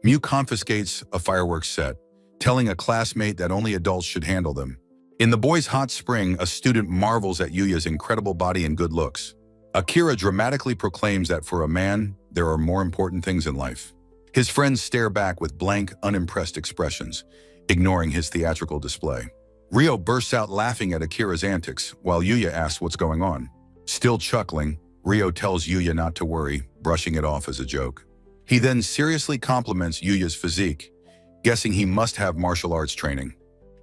Miu confiscates a fireworks set, telling a classmate that only adults should handle them. In the boys' hot spring, a student marvels at Yuya's incredible body and good looks. Akira dramatically proclaims that for a man, there are more important things in life. His friends stare back with blank, unimpressed expressions, ignoring his theatrical display. Ryo bursts out laughing at Akira's antics, while Yuya asks what's going on. Still chuckling, Ryo tells Yuya not to worry, brushing it off as a joke. He then seriously compliments Yuya's physique, guessing he must have martial arts training.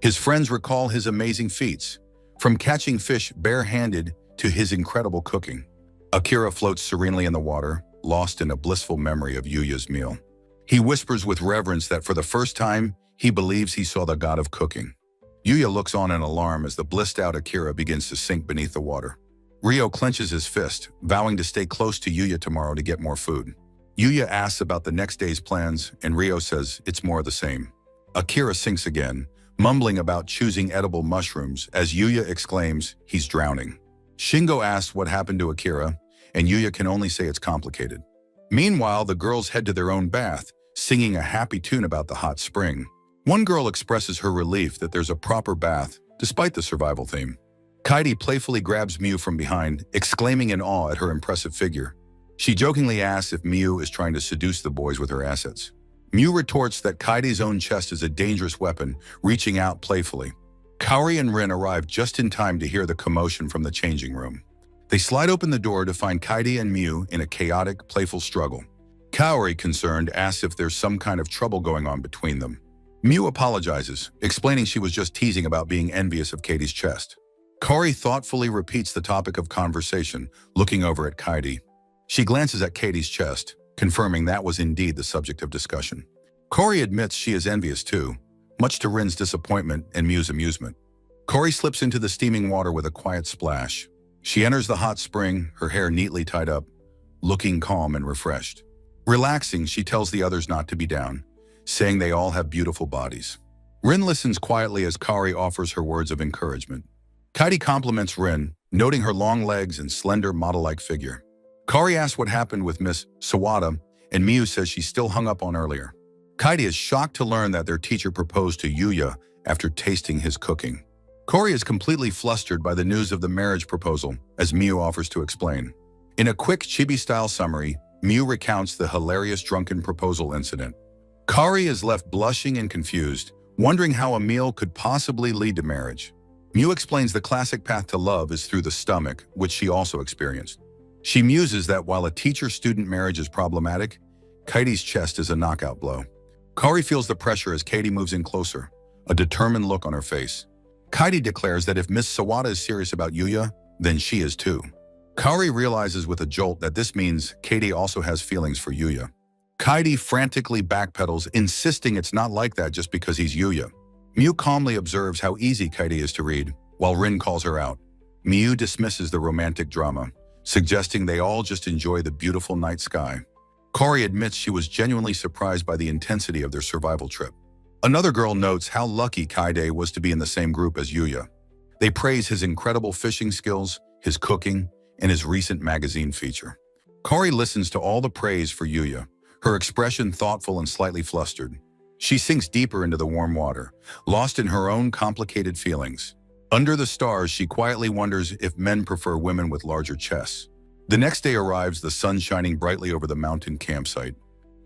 His friends recall his amazing feats, from catching fish bare-handed to his incredible cooking. Akira floats serenely in the water, lost in a blissful memory of Yuya's meal. He whispers with reverence that for the first time, he believes he saw the god of cooking. Yuya looks on in alarm as the blissed-out Akira begins to sink beneath the water. Ryo clenches his fist, vowing to stay close to Yuya tomorrow to get more food. Yuya asks about the next day's plans, and Ryo says it's more of the same. Akira sinks again, mumbling about choosing edible mushrooms as Yuya exclaims he's drowning. Shingo asks what happened to Akira, and Yuya can only say it's complicated. Meanwhile, the girls head to their own bath, singing a happy tune about the hot spring. One girl expresses her relief that there's a proper bath, despite the survival theme. Kairi playfully grabs Miu from behind, exclaiming in awe at her impressive figure. She jokingly asks if Miu is trying to seduce the boys with her assets. Miu retorts that Kairi's own chest is a dangerous weapon, reaching out playfully. Kaori and Rin arrive just in time to hear the commotion from the changing room. They slide open the door to find Kairi and Miu in a chaotic, playful struggle. Kaori, concerned, asks if there's some kind of trouble going on between them. Miu apologizes, explaining she was just teasing about being envious of Katie's chest. Kaori thoughtfully repeats the topic of conversation, looking over at Kairi. She glances at Katie's chest, confirming that was indeed the subject of discussion. Kaori admits she is envious too, much to Rin's disappointment and Miu's amusement. Kaori slips into the steaming water with a quiet splash. She enters the hot spring, her hair neatly tied up, looking calm and refreshed. Relaxing, she tells the others not to be down, saying they all have beautiful bodies. Rin listens quietly as Kari offers her words of encouragement. Kaidi compliments Rin, noting her long legs and slender model-like figure. Kari asks what happened with Miss Sawada, and Miyu says she's still hung up on earlier. Kaidi is shocked to learn that their teacher proposed to Yuya after tasting his cooking. Kari is completely flustered by the news of the marriage proposal, as Miyu offers to explain. In a quick chibi-style summary, Miyu recounts the hilarious drunken proposal incident. Kari is left blushing and confused, wondering how a meal could possibly lead to marriage. Miyu explains the classic path to love is through the stomach, which she also experienced. She muses that while a teacher-student marriage is problematic, Kaidi's chest is a knockout blow. Kari feels the pressure as Kaidi moves in closer, a determined look on her face. Kaidi declares that if Miss Sawada is serious about Yuya, then she is too. Kari realizes with a jolt that this means Kaidi also has feelings for Yuya. Kaidi frantically backpedals, insisting it's not like that just because he's Yuya. Miyu calmly observes how easy Kaidi is to read, while Rin calls her out. Miyu dismisses the romantic drama, suggesting they all just enjoy the beautiful night sky. Kari admits she was genuinely surprised by the intensity of their survival trip. Another girl notes how lucky Kaide was to be in the same group as Yuya. They praise his incredible fishing skills, his cooking, and his recent magazine feature. Kari listens to all the praise for Yuya, her expression thoughtful and slightly flustered. She sinks deeper into the warm water, lost in her own complicated feelings. Under the stars, she quietly wonders if men prefer women with larger chests. The next day arrives, the sun shining brightly over the mountain campsite.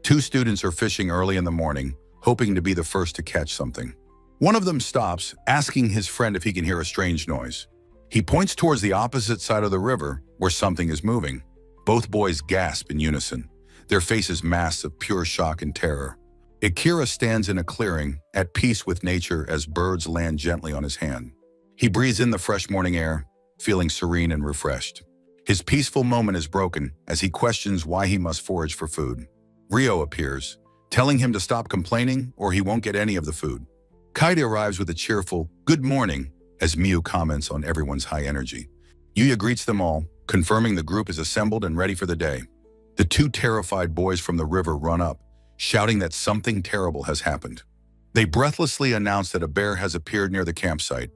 Two students are fishing early in the morning, hoping to be the first to catch something. One of them stops, asking his friend if he can hear a strange noise. He points towards the opposite side of the river, where something is moving. Both boys gasp in unison, their faces masks of pure shock and terror. Akira stands in a clearing, at peace with nature as birds land gently on his hand. He breathes in the fresh morning air, feeling serene and refreshed. His peaceful moment is broken as he questions why he must forage for food. Ryo appears, telling him to stop complaining or he won't get any of the food. Kaide arrives with a cheerful, "Good morning," as Miyu comments on everyone's high energy. Yuya greets them all, confirming the group is assembled and ready for the day. The two terrified boys from the river run up, shouting that something terrible has happened. They breathlessly announce that a bear has appeared near the campsite.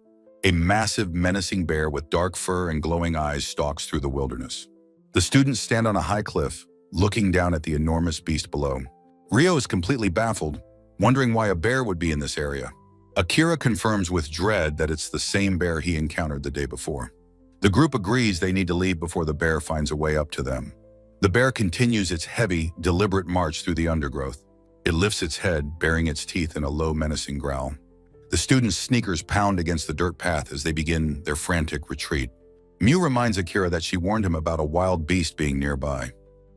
A massive, menacing bear with dark fur and glowing eyes stalks through the wilderness. The students stand on a high cliff, looking down at the enormous beast below. Ryo is completely baffled, wondering why a bear would be in this area. Akira confirms with dread that it's the same bear he encountered the day before. The group agrees they need to leave before the bear finds a way up to them. The bear continues its heavy, deliberate march through the undergrowth. It lifts its head, baring its teeth in a low, menacing growl. The students' sneakers pound against the dirt path as they begin their frantic retreat. Miyu reminds Akira that she warned him about a wild beast being nearby.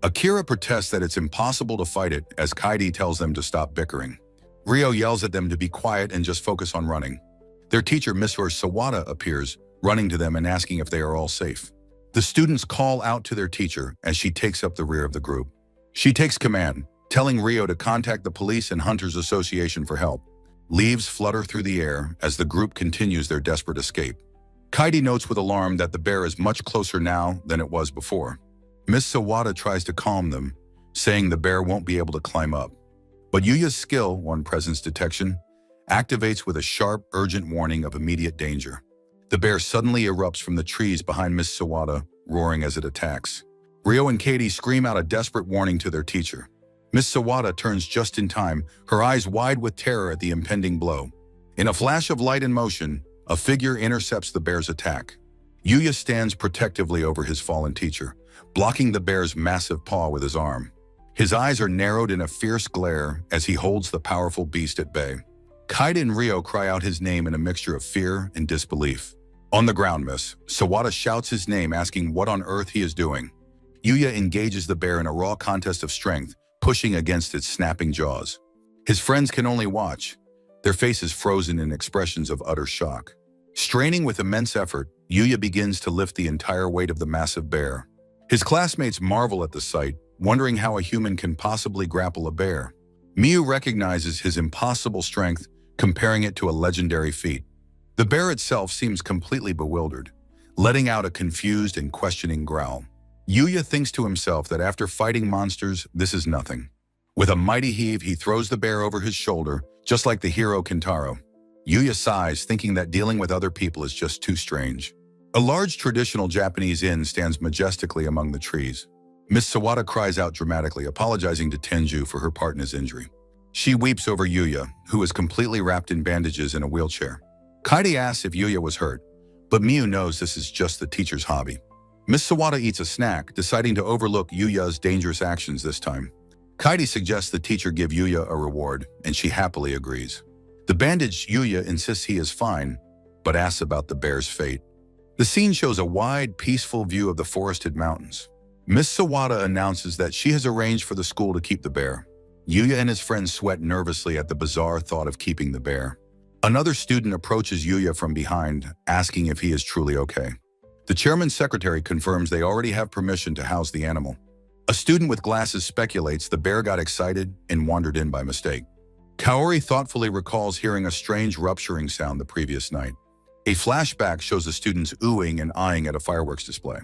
Akira protests that it's impossible to fight it as Kaide tells them to stop bickering. Ryo yells at them to be quiet and just focus on running. Their teacher, Mr. Sawada, appears, running to them and asking if they are all safe. The students call out to their teacher as she takes up the rear of the group. She takes command, telling Ryo to contact the police and Hunters Association for help. Leaves flutter through the air as the group continues their desperate escape. Kaide notes with alarm that the bear is much closer now than it was before. Miss Sawada tries to calm them, saying the bear won't be able to climb up. But Yuya's skill on presence detection activates with a sharp, urgent warning of immediate danger. The bear suddenly erupts from the trees behind Miss Sawada, roaring as it attacks. Ryo and Katie scream out a desperate warning to their teacher. Miss Sawada turns just in time, her eyes wide with terror at the impending blow. In a flash of light and motion, a figure intercepts the bear's attack. Yuya stands protectively over his fallen teacher, blocking the bear's massive paw with his arm. His eyes are narrowed in a fierce glare as he holds the powerful beast at bay. Kaide and Ryo cry out his name in a mixture of fear and disbelief. On the ground, Miss Sawada shouts his name, asking what on earth he is doing. Yuya engages the bear in a raw contest of strength, pushing against its snapping jaws. His friends can only watch, their faces frozen in expressions of utter shock. Straining with immense effort, Yuya begins to lift the entire weight of the massive bear. His classmates marvel at the sight, wondering how a human can possibly grapple a bear. Miyu recognizes his impossible strength, comparing it to a legendary feat. The bear itself seems completely bewildered, letting out a confused and questioning growl. Yuya thinks to himself that after fighting monsters, this is nothing. With a mighty heave, he throws the bear over his shoulder, just like the hero Kentaro. Yuya sighs, thinking that dealing with other people is just too strange. A large traditional Japanese inn stands majestically among the trees. Miss Sawada cries out dramatically, apologizing to Tenju for her part in his injury. She weeps over Yuya, who is completely wrapped in bandages in a wheelchair. Kaidi asks if Yuya was hurt, but Miu knows this is just the teacher's hobby. Miss Sawada eats a snack, deciding to overlook Yuya's dangerous actions this time. Kaidi suggests the teacher give Yuya a reward, and she happily agrees. The bandaged Yuya insists he is fine, but asks about the bear's fate. The scene shows a wide, peaceful view of the forested mountains. Miss Sawada announces that she has arranged for the school to keep the bear. Yuya and his friends sweat nervously at the bizarre thought of keeping the bear. Another student approaches Yuya from behind, asking if he is truly okay. The chairman's secretary confirms they already have permission to house the animal. A student with glasses speculates the bear got excited and wandered in by mistake. Kaori thoughtfully recalls hearing a strange rupturing sound the previous night. A flashback shows the students oohing and eyeing at a fireworks display.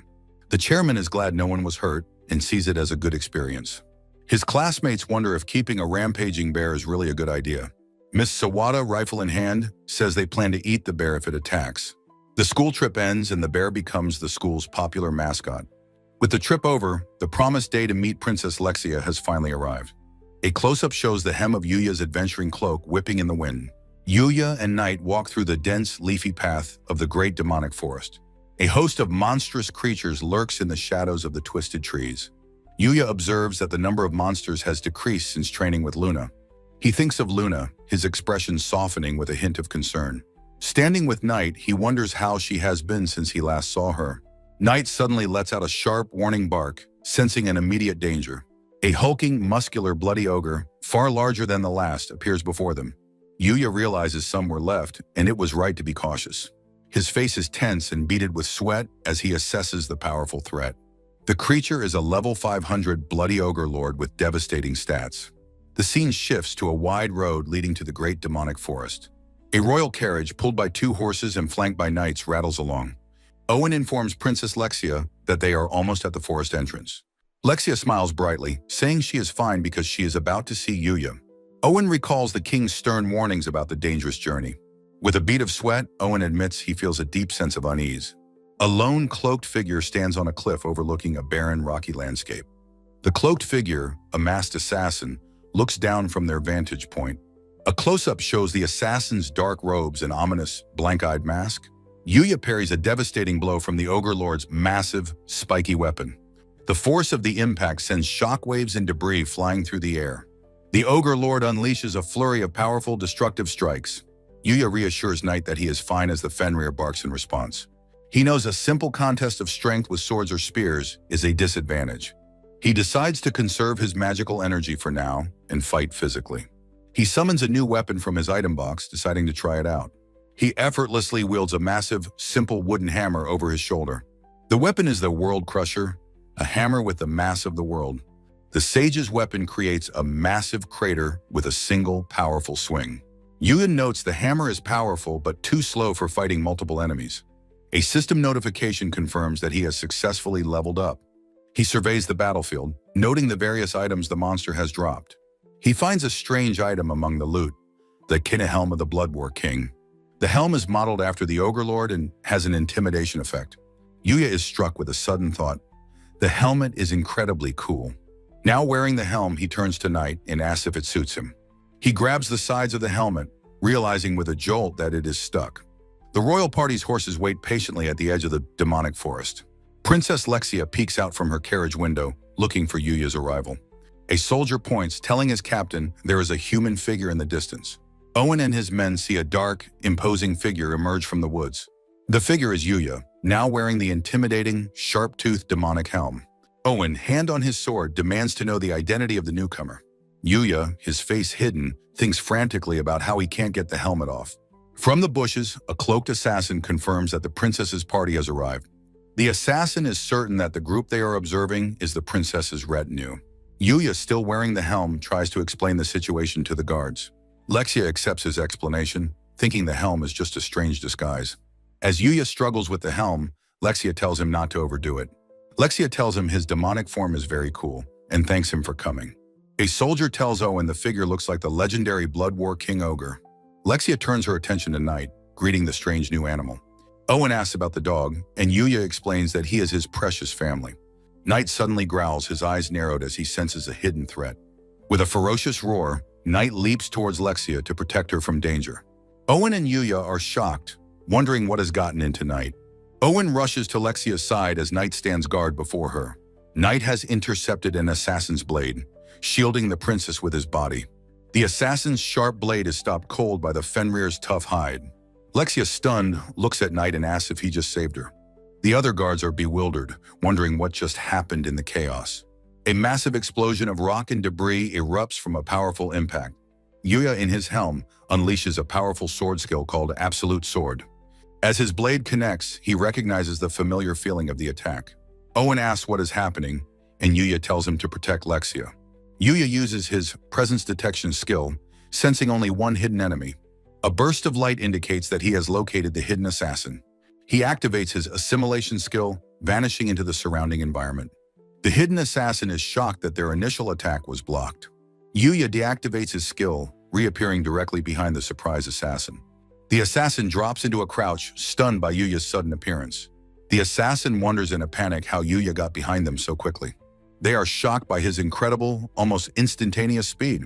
The chairman is glad no one was hurt and sees it as a good experience. His classmates wonder if keeping a rampaging bear is really a good idea. Miss Sawada, rifle in hand, says they plan to eat the bear if it attacks. The school trip ends and the bear becomes the school's popular mascot. With the trip over, the promised day to meet Princess Lexia has finally arrived. A close-up shows the hem of Yuya's adventuring cloak whipping in the wind. Yuya and Knight walk through the dense, leafy path of the great demonic forest. A host of monstrous creatures lurks in the shadows of the twisted trees. Yuya observes that the number of monsters has decreased since training with Luna. He thinks of Luna, his expression softening with a hint of concern. Standing with Knight, he wonders how she has been since he last saw her. Knight suddenly lets out a sharp, warning bark, sensing an immediate danger. A hulking, muscular, bloody ogre, far larger than the last, appears before them. Yuya realizes some were left, and it was right to be cautious. His face is tense and beaded with sweat as he assesses the powerful threat. The creature is a level 500 bloody ogre lord with devastating stats. The scene shifts to a wide road leading to the great demonic forest. A royal carriage pulled by 2 horses and flanked by knights rattles along. Owen informs Princess Lexia that they are almost at the forest entrance. Lexia smiles brightly, saying she is fine because she is about to see Yuya. Owen recalls the king's stern warnings about the dangerous journey. With a bead of sweat, Owen admits he feels a deep sense of unease. A lone cloaked figure stands on a cliff overlooking a barren, rocky landscape. The cloaked figure, a masked assassin, looks down from their vantage point. A close-up shows the assassin's dark robes and ominous, blank-eyed mask. Yuya parries a devastating blow from the Ogre Lord's massive, spiky weapon. The force of the impact sends shockwaves and debris flying through the air. The Ogre Lord unleashes a flurry of powerful, destructive strikes. Yuya reassures Knight that he is fine as the Fenrir barks in response. He knows a simple contest of strength with swords or spears is a disadvantage. He decides to conserve his magical energy for now and fight physically. He summons a new weapon from his item box, deciding to try it out. He effortlessly wields a massive, simple wooden hammer over his shoulder. The weapon is the World Crusher, a hammer with the mass of the world. The sage's weapon creates a massive crater with a single, powerful swing. Yuya notes the hammer is powerful but too slow for fighting multiple enemies. A system notification confirms that he has successfully leveled up. He surveys the battlefield, noting the various items the monster has dropped. He finds a strange item among the loot, the Kinna Helm of the Blood War King. The helm is modeled after the Ogre Lord and has an intimidation effect. Yuya is struck with a sudden thought. The helmet is incredibly cool. Now wearing the helm, he turns to Knight and asks if it suits him. He grabs the sides of the helmet, realizing with a jolt that it is stuck. The royal party's horses wait patiently at the edge of the demonic forest. Princess Lexia peeks out from her carriage window, looking for Yuya's arrival. A soldier points, telling his captain there is a human figure in the distance. Owen and his men see a dark, imposing figure emerge from the woods. The figure is Yuya, now wearing the intimidating, sharp-toothed demonic helm. Owen, hand on his sword, demands to know the identity of the newcomer. Yuya, his face hidden, thinks frantically about how he can't get the helmet off. From the bushes, a cloaked assassin confirms that the princess's party has arrived. The assassin is certain that the group they are observing is the princess's retinue. Yuya, still wearing the helm, tries to explain the situation to the guards. Lexia accepts his explanation, thinking the helm is just a strange disguise. As Yuya struggles with the helm, Lexia tells him not to overdo it. Lexia tells him his demonic form is very cool, and thanks him for coming. A soldier tells Owen the figure looks like the legendary Blood War King Ogre. Lexia turns her attention to Knight, greeting the strange new animal. Owen asks about the dog, and Yuya explains that he is his precious family. Knight suddenly growls, his eyes narrowed as he senses a hidden threat. With a ferocious roar, Knight leaps towards Lexia to protect her from danger. Owen and Yuya are shocked, wondering what has gotten into Knight. Owen rushes to Lexia's side as Knight stands guard before her. Knight has intercepted an assassin's blade, shielding the princess with his body. The assassin's sharp blade is stopped cold by the Fenrir's tough hide. Lexia, stunned, looks at Knight and asks if he just saved her. The other guards are bewildered, wondering what just happened in the chaos. A massive explosion of rock and debris erupts from a powerful impact. Yuya, in his helm, unleashes a powerful sword skill called Absolute Sword. As his blade connects, he recognizes the familiar feeling of the attack. Owen asks what is happening, and Yuya tells him to protect Lexia. Yuya uses his presence detection skill, sensing only one hidden enemy. A burst of light indicates that he has located the hidden assassin. He activates his assimilation skill, vanishing into the surrounding environment. The hidden assassin is shocked that their initial attack was blocked. Yuya deactivates his skill, reappearing directly behind the surprise assassin. The assassin drops into a crouch, stunned by Yuya's sudden appearance. The assassin wonders in a panic how Yuya got behind them so quickly. They are shocked by his incredible, almost instantaneous speed.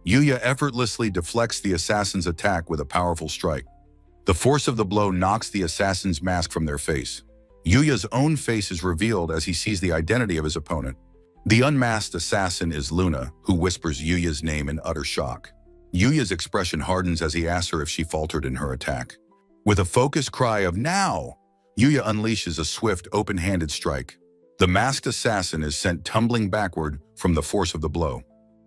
Yuya effortlessly deflects the assassin's attack with a powerful strike. The force of the blow knocks the assassin's mask from their face. Yuya's own face is revealed as he sees the identity of his opponent. The unmasked assassin is Luna, who whispers Yuya's name in utter shock. Yuya's expression hardens as he asks her if she faltered in her attack. With a focused cry of "Now!" Yuya unleashes a swift, open-handed strike. The masked assassin is sent tumbling backward from the force of the blow.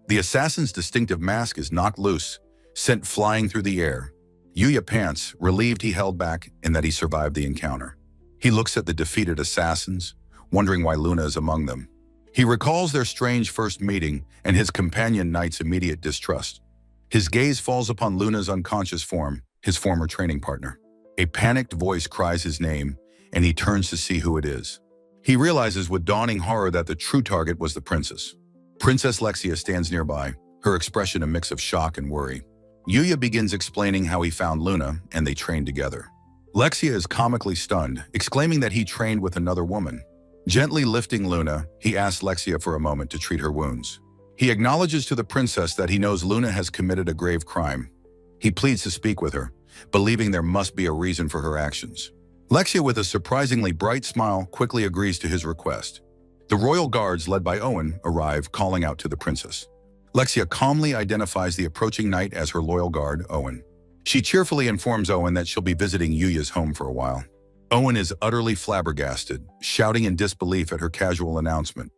The assassin's distinctive mask is knocked loose, sent flying through the air. Yuya pants, relieved he held back and that he survived the encounter. He looks at the defeated assassins, wondering why Luna is among them. He recalls their strange first meeting and his companion Knight's immediate distrust. His gaze falls upon Luna's unconscious form, his former training partner. A panicked voice cries his name, and he turns to see who it is. He realizes with dawning horror that the true target was the princess. Princess Lexia stands nearby, her expression a mix of shock and worry. Yuya begins explaining how he found Luna, and they trained together. Lexia is comically stunned, exclaiming that he trained with another woman. Gently lifting Luna, he asks Lexia for a moment to treat her wounds. He acknowledges to the princess that he knows Luna has committed a grave crime. He pleads to speak with her, believing there must be a reason for her actions. Lexia, with a surprisingly bright smile, quickly agrees to his request. The royal guards, led by Owen, arrive, calling out to the princess. Lexia calmly identifies the approaching knight as her loyal guard, Owen. She cheerfully informs Owen that she'll be visiting Yuya's home for a while. Owen is utterly flabbergasted, shouting in disbelief at her casual announcement.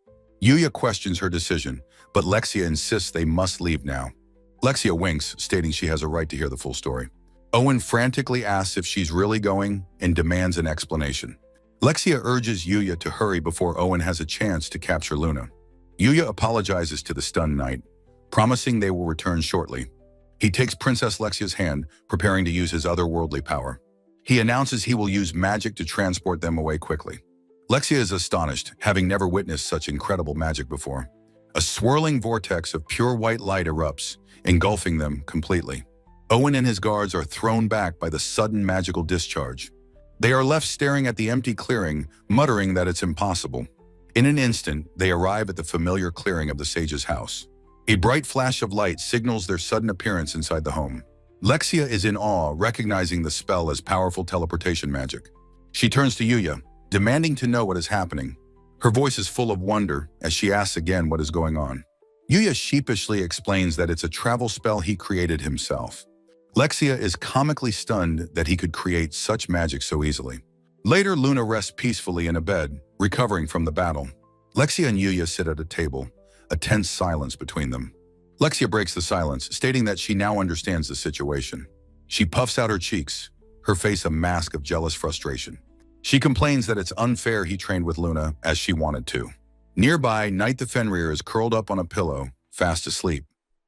Yuya questions her decision, but Lexia insists they must leave now. Lexia winks, stating she has a right to hear the full story. Owen frantically asks if she's really going and demands an explanation. Lexia urges Yuya to hurry before Owen has a chance to capture Luna. Yuya apologizes to the stunned knight, promising they will return shortly. He takes Princess Lexia's hand, preparing to use his otherworldly power. He announces he will use magic to transport them away quickly. Lexia is astonished, having never witnessed such incredible magic before. A swirling vortex of pure white light erupts, engulfing them completely. Owen and his guards are thrown back by the sudden magical discharge. They are left staring at the empty clearing, muttering that it's impossible. In an instant, they arrive at the familiar clearing of the sage's house. A bright flash of light signals their sudden appearance inside the home. Lexia is in awe, recognizing the spell as powerful teleportation magic. She turns to Yuya, demanding to know what is happening. Her voice is full of wonder as she asks again what is going on. Yuya sheepishly explains that it's a travel spell he created himself. Lexia is comically stunned that he could create such magic so easily. Later, Luna rests peacefully in a bed, recovering from the battle. Lexia and Yuya sit at a table, a tense silence between them. Lexia breaks the silence, stating that she now understands the situation. She puffs out her cheeks, her face a mask of jealous frustration. She complains that it's unfair he trained with Luna as she wanted to. Nearby, Knight the Fenrir is curled up on a pillow, fast asleep.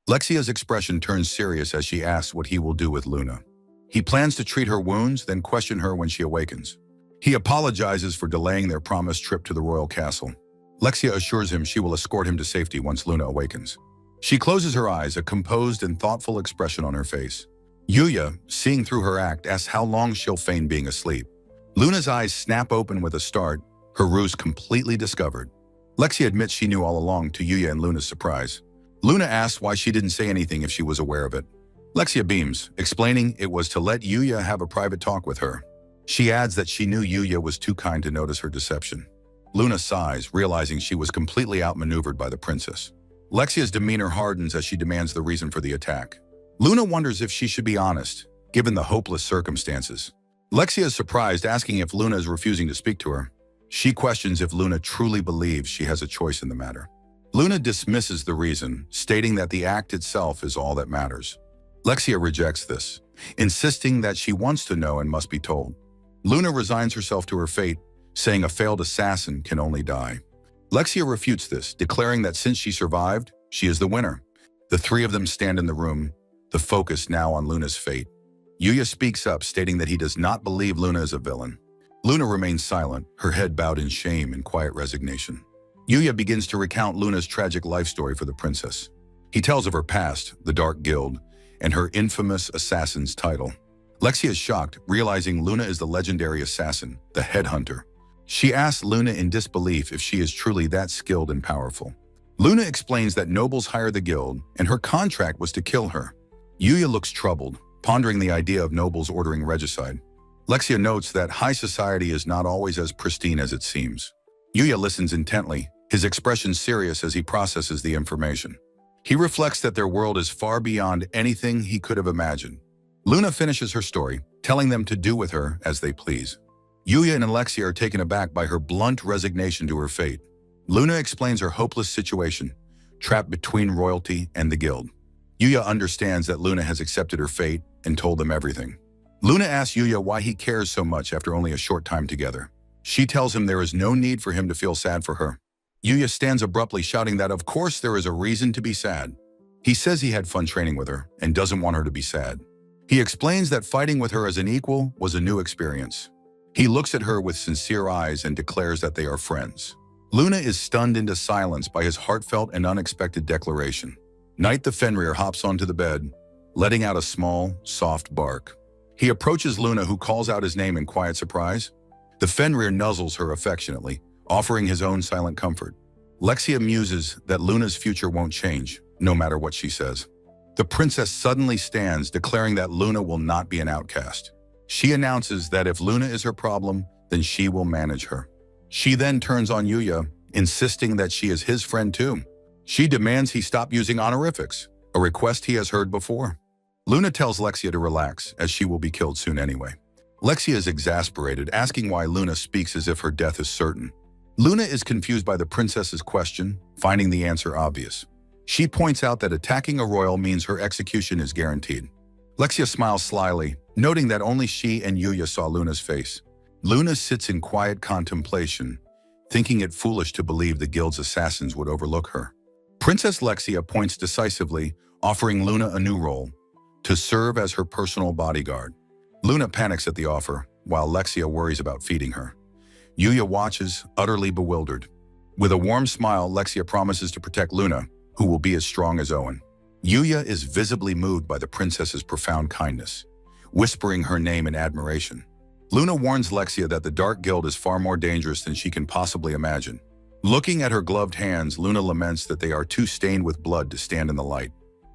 Lexia's expression turns serious as she asks what he will do with Luna. He plans to treat her wounds, then question her when she awakens. He apologizes for delaying their promised trip to the royal castle. Lexia assures him she will escort him to safety once Luna awakens. She closes her eyes, a composed and thoughtful expression on her face. Yuya, seeing through her act, asks how long she'll feign being asleep. Luna's eyes snap open with a start, her ruse completely discovered. Lexia admits she knew all along, to Yuya and Luna's surprise. Luna asks why she didn't say anything if she was aware of it. Lexia beams, explaining it was to let Yuya have a private talk with her. She adds that she knew Yuya was too kind to notice her deception. Luna sighs, realizing she was completely outmaneuvered by the princess. Lexia's demeanor hardens as she demands the reason for the attack. Luna wonders if she should be honest, given the hopeless circumstances. Lexia is surprised, asking if Luna is refusing to speak to her. She questions if Luna truly believes she has a choice in the matter. Luna dismisses the reason, stating that the act itself is all that matters. Lexia rejects this, insisting that she wants to know and must be told. Luna resigns herself to her fate, saying a failed assassin can only die. Lexia refutes this, declaring that since she survived, she is the winner. The three of them stand in the room, the focus now on Luna's fate. Yuya speaks up, stating that he does not believe Luna is a villain. Luna remains silent, her head bowed in shame and quiet resignation. Yuya begins to recount Luna's tragic life story for the princess. He tells of her past, the Dark Guild, and her infamous assassin's title. Lexia is shocked, realizing Luna is the legendary assassin, the headhunter. She asks Luna in disbelief if she is truly that skilled and powerful. Luna explains that nobles hire the guild, and her contract was to kill her. Yuya looks troubled, pondering the idea of nobles ordering regicide. Lexia notes that high society is not always as pristine as it seems. Yuya listens intently, his expression serious as he processes the information. He reflects that their world is far beyond anything he could have imagined. Luna finishes her story, telling them to do with her as they please. Yuya and Lexia are taken aback by her blunt resignation to her fate. Luna explains her hopeless situation, trapped between royalty and the guild. Yuya understands that Luna has accepted her fate and told them everything. Luna asks Yuya why he cares so much after only a short time together. She tells him there is no need for him to feel sad for her. Yuya stands abruptly, shouting that of course there is a reason to be sad. He says he had fun training with her and doesn't want her to be sad. He explains that fighting with her as an equal was a new experience. He looks at her with sincere eyes and declares that they are friends. Luna is stunned into silence by his heartfelt and unexpected declaration. Knight the Fenrir hops onto the bed, letting out a small, soft bark. He approaches Luna, who calls out his name in quiet surprise. The Fenrir nuzzles her affectionately, offering his own silent comfort. Lexia muses that Luna's future won't change, no matter what she says. The princess suddenly stands, declaring that Luna will not be an outcast. She announces that if Luna is her problem, then she will manage her. She then turns on Yuya, insisting that she is his friend too. She demands he stop using honorifics, a request he has heard before. Luna tells Lexia to relax, as she will be killed soon anyway. Lexia is exasperated, asking why Luna speaks as if her death is certain. Luna is confused by the princess's question, finding the answer obvious. She points out that attacking a royal means her execution is guaranteed. Lexia smiles slyly, noting that only she and Yuya saw Luna's face. Luna sits in quiet contemplation, thinking it foolish to believe the guild's assassins would overlook her. Princess Lexia points decisively, offering Luna a new role, to serve as her personal bodyguard. Luna panics at the offer, while Lexia worries about feeding her. Yuya watches, utterly bewildered. With a warm smile, Lexia promises to protect Luna, who will be as strong as Owen. Yuya is visibly moved by the princess's profound kindness, whispering her name in admiration. Luna warns Lexia that the Dark Guild is far more dangerous than she can possibly imagine. Looking at her gloved hands, Luna laments that they are too stained with blood to stand in the light.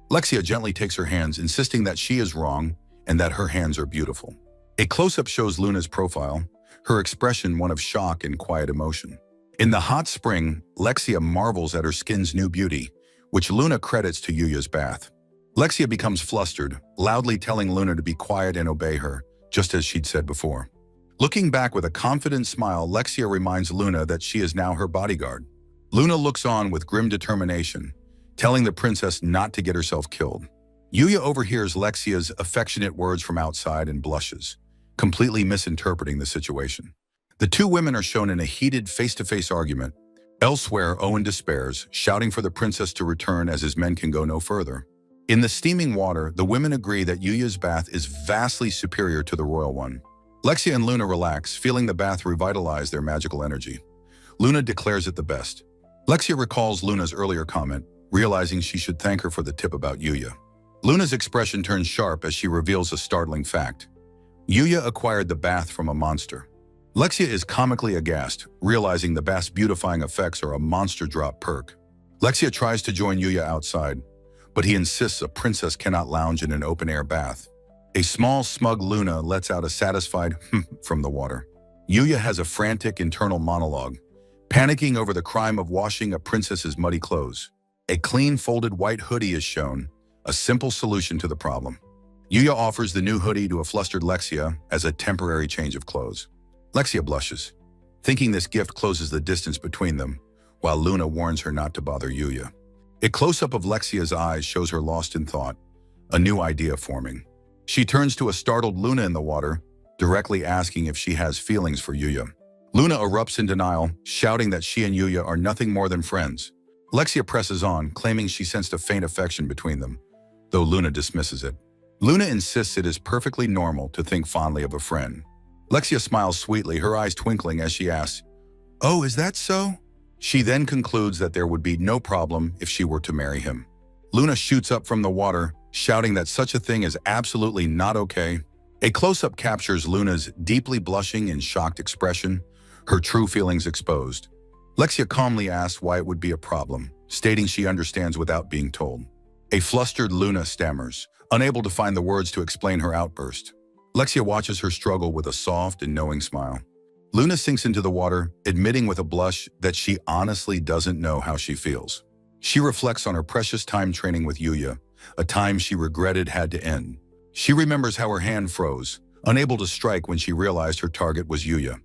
Lexia gently takes her hands, insisting that she is wrong and that her hands are beautiful. A close-up shows Luna's profile, her expression one of shock and quiet emotion. In the hot spring, Lexia marvels at her skin's new beauty, which Luna credits to Yuya's bath. Lexia becomes flustered, loudly telling Luna to be quiet and obey her, just as she'd said before. Looking back with a confident smile, Lexia reminds Luna that she is now her bodyguard. Luna looks on with grim determination, telling the princess not to get herself killed. Yuya overhears Lexia's affectionate words from outside and blushes, completely misinterpreting the situation. The two women are shown in a heated face-to-face argument. Elsewhere, Owen despairs, shouting for the princess to return as his men can go no further. In the steaming water, the women agree that Yuya's bath is vastly superior to the royal one. Lexia and Luna relax, feeling the bath revitalize their magical energy. Luna declares it the best. Lexia recalls Luna's earlier comment, realizing she should thank her for the tip about Yuya. Luna's expression turns sharp as she reveals a startling fact. Yuya acquired the bath from a monster. Lexia is comically aghast, realizing the bath's beautifying effects are a monster drop perk. Lexia tries to join Yuya outside, but he insists a princess cannot lounge in an open-air bath. A small, smug Luna lets out a satisfied from the water. Yuya has a frantic internal monologue, panicking over the crime of washing a princess's muddy clothes. A clean, folded white hoodie is shown, a simple solution to the problem. Yuya offers the new hoodie to a flustered Lexia as a temporary change of clothes. Lexia blushes, thinking this gift closes the distance between them, while Luna warns her not to bother Yuya. A close-up of Lexia's eyes shows her lost in thought, a new idea forming. She turns to a startled Luna in the water, directly asking if she has feelings for Yuya. Luna erupts in denial, shouting that she and Yuya are nothing more than friends. Lexia presses on, claiming she sensed a faint affection between them, though Luna dismisses it. Luna insists it is perfectly normal to think fondly of a friend. Lexia smiles sweetly, her eyes twinkling as she asks, "Oh, is that so?" She then concludes that there would be no problem if she were to marry him. Luna shoots up from the water, shouting that such a thing is absolutely not okay. A close-up captures Luna's deeply blushing and shocked expression, her true feelings exposed. Lexia calmly asks why it would be a problem, stating she understands without being told. A flustered Luna stammers, unable to find the words to explain her outburst. Lexia watches her struggle with a soft and knowing smile. Luna sinks into the water, admitting with a blush that she honestly doesn't know how she feels. She reflects on her precious time training with Yuya, a time she regretted had to end. She remembers how her hand froze, unable to strike when she realized her target was Yuya.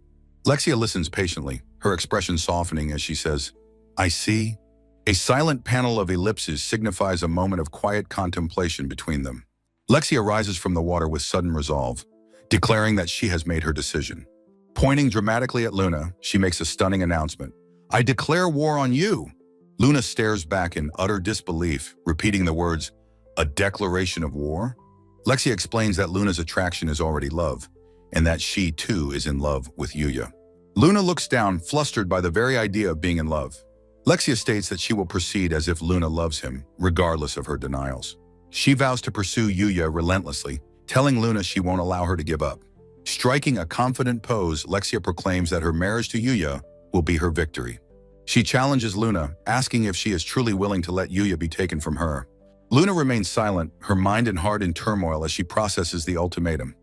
Lexia listens patiently, her expression softening as she says, "I see." A silent panel of ellipses signifies a moment of quiet contemplation between them. Lexia rises from the water with sudden resolve, declaring that she has made her decision. Pointing dramatically at Luna, she makes a stunning announcement. "I declare war on you!" Luna stares back in utter disbelief, repeating the words, "A declaration of war?" Lexia explains that Luna's attraction is already love, and that she, too, is in love with Yuya. Luna looks down, flustered by the very idea of being in love. Lexia states that she will proceed as if Luna loves him, regardless of her denials. She vows to pursue Yuya relentlessly, telling Luna she won't allow her to give up. Striking a confident pose, Lexia proclaims that her marriage to Yuya will be her victory. She challenges Luna, asking if she is truly willing to let Yuya be taken from her. Luna remains silent, her mind and heart in turmoil as she processes the ultimatum.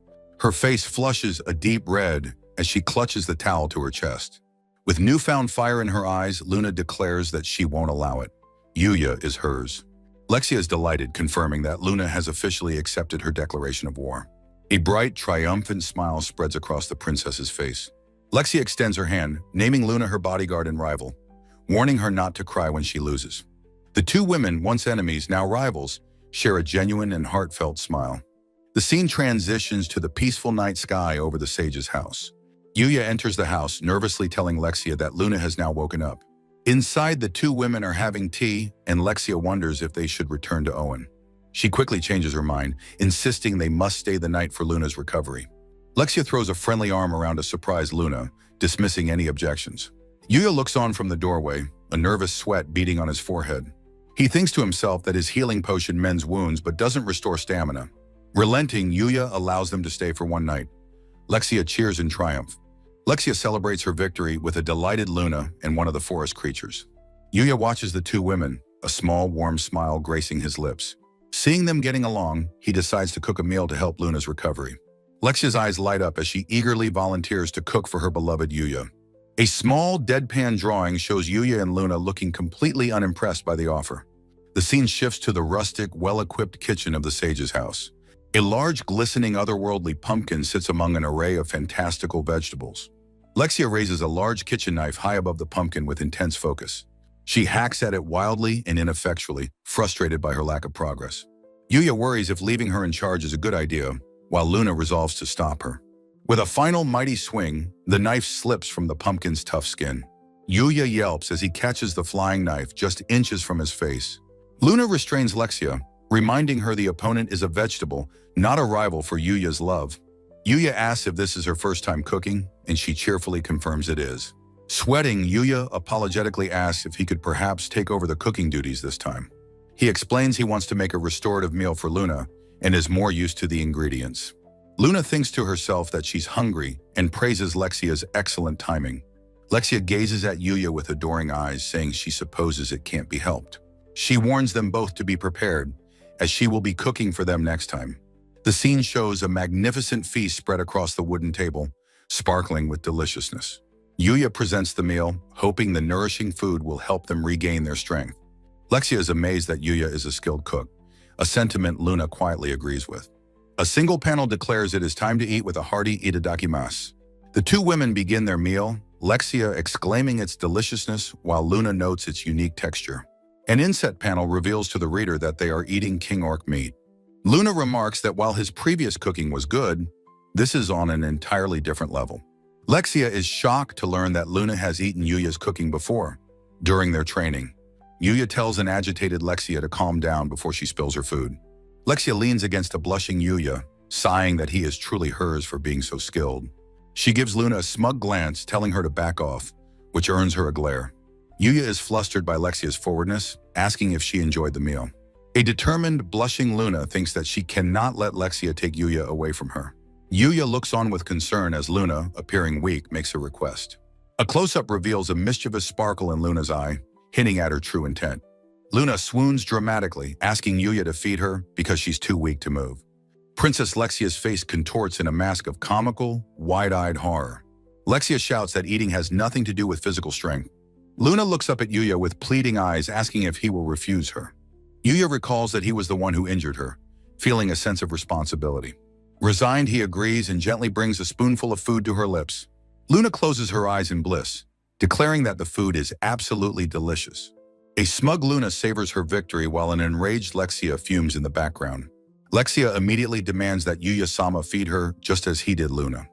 Her face flushes a deep red as she clutches the towel to her chest. With newfound fire in her eyes, Luna declares that she won't allow it. Yuya is hers. Lexia is delighted, confirming that Luna has officially accepted her declaration of war. A bright, triumphant smile spreads across the princess's face. Lexia extends her hand, naming Luna her bodyguard and rival, warning her not to cry when she loses. The two women, once enemies, now rivals, share a genuine and heartfelt smile. The scene transitions to the peaceful night sky over the sage's house. Yuya enters the house, nervously telling Lexia that Luna has now woken up. Inside, the two women are having tea, and Lexia wonders if they should return to Owen. She quickly changes her mind, insisting they must stay the night for Luna's recovery. Lexia throws a friendly arm around a surprised Luna, dismissing any objections. Yuya looks on from the doorway, a nervous sweat beading on his forehead. He thinks to himself that his healing potion mends wounds but doesn't restore stamina. Relenting, Yuya allows them to stay for one night. Lexia cheers in triumph. Lexia celebrates her victory with a delighted Luna and one of the forest creatures. Yuya watches the two women, a small, warm smile gracing his lips. Seeing them getting along, he decides to cook a meal to help Luna's recovery. Lexia's eyes light up as she eagerly volunteers to cook for her beloved Yuya. A small, deadpan drawing shows Yuya and Luna looking completely unimpressed by the offer. The scene shifts to the rustic, well-equipped kitchen of the sage's house. A large, glistening, otherworldly pumpkin sits among an array of fantastical vegetables. Lexia raises a large kitchen knife high above the pumpkin with intense focus. She hacks at it wildly and ineffectually, frustrated by her lack of progress. Yuya worries if leaving her in charge is a good idea, while Luna resolves to stop her. With a final mighty swing, the knife slips from the pumpkin's tough skin. Yuya yelps as he catches the flying knife just inches from his face. Luna restrains Lexia, reminding her the opponent is a vegetable, not a rival for Yuya's love. Yuya asks if this is her first time cooking, and she cheerfully confirms it is. Sweating, Yuya apologetically asks if he could perhaps take over the cooking duties this time. He explains he wants to make a restorative meal for Luna and is more used to the ingredients. Luna thinks to herself that she's hungry and praises Lexia's excellent timing. Lexia gazes at Yuya with adoring eyes, saying she supposes it can't be helped. She warns them both to be prepared, as she will be cooking for them next time. The scene shows a magnificent feast spread across the wooden table, sparkling with deliciousness. Yuya presents the meal, hoping the nourishing food will help them regain their strength. Lexia is amazed that Yuya is a skilled cook, a sentiment Luna quietly agrees with. A single panel declares it is time to eat with a hearty itadakimasu. The two women begin their meal, Lexia exclaiming its deliciousness while Luna notes its unique texture. An inset panel reveals to the reader that they are eating king orc meat. Luna remarks that while his previous cooking was good, this is on an entirely different level. Lexia is shocked to learn that Luna has eaten Yuya's cooking before, during their training. Yuya tells an agitated Lexia to calm down before she spills her food. Lexia leans against a blushing Yuya, sighing that he is truly hers for being so skilled. She gives Luna a smug glance, telling her to back off, which earns her a glare. Yuya is flustered by Lexia's forwardness, asking if she enjoyed the meal. A determined, blushing Luna thinks that she cannot let Lexia take Yuya away from her. Yuya looks on with concern as Luna, appearing weak, makes a request. A close-up reveals a mischievous sparkle in Luna's eye, hinting at her true intent. Luna swoons dramatically, asking Yuya to feed her because she's too weak to move. Princess Lexia's face contorts in a mask of comical, wide-eyed horror. Lexia shouts that eating has nothing to do with physical strength. Luna looks up at Yuya with pleading eyes, asking if he will refuse her. Yuya recalls that he was the one who injured her, feeling a sense of responsibility. Resigned, he agrees and gently brings a spoonful of food to her lips. Luna closes her eyes in bliss, declaring that the food is absolutely delicious. A smug Luna savors her victory while an enraged Lexia fumes in the background. Lexia immediately demands that Yuya-sama feed her just as he did Luna.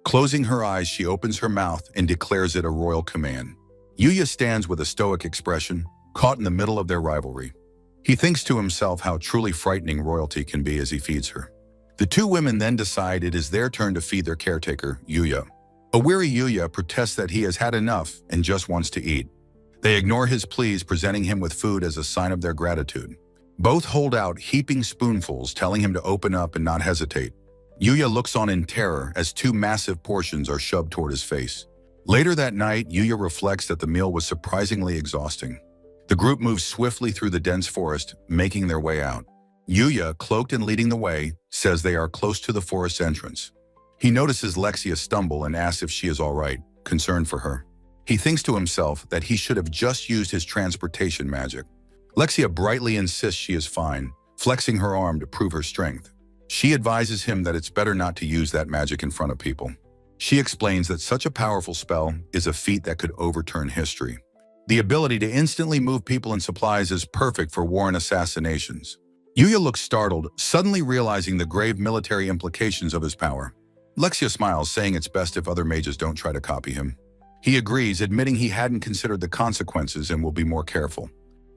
Closing her eyes, she opens her mouth and declares it a royal command. Yuya stands with a stoic expression, caught in the middle of their rivalry. He thinks to himself how truly frightening royalty can be as he feeds her. The two women then decide it is their turn to feed their caretaker, Yuya. A weary Yuya protests that he has had enough and just wants to eat. They ignore his pleas, presenting him with food as a sign of their gratitude. Both hold out heaping spoonfuls, telling him to open up and not hesitate. Yuya looks on in terror as two massive portions are shoved toward his face. Later that night, Yuya reflects that the meal was surprisingly exhausting. The group moves swiftly through the dense forest, making their way out. Yuya, cloaked and leading the way, says they are close to the forest entrance. He notices Lexia stumble and asks if she is all right, concerned for her. He thinks to himself that he should have just used his transportation magic. Lexia brightly insists she is fine, flexing her arm to prove her strength. She advises him that it's better not to use that magic in front of people. She explains that such a powerful spell is a feat that could overturn history. The ability to instantly move people and supplies is perfect for war and assassinations. Yuya looks startled, suddenly realizing the grave military implications of his power. Lexia smiles, saying it's best if other mages don't try to copy him. He agrees, admitting he hadn't considered the consequences and will be more careful.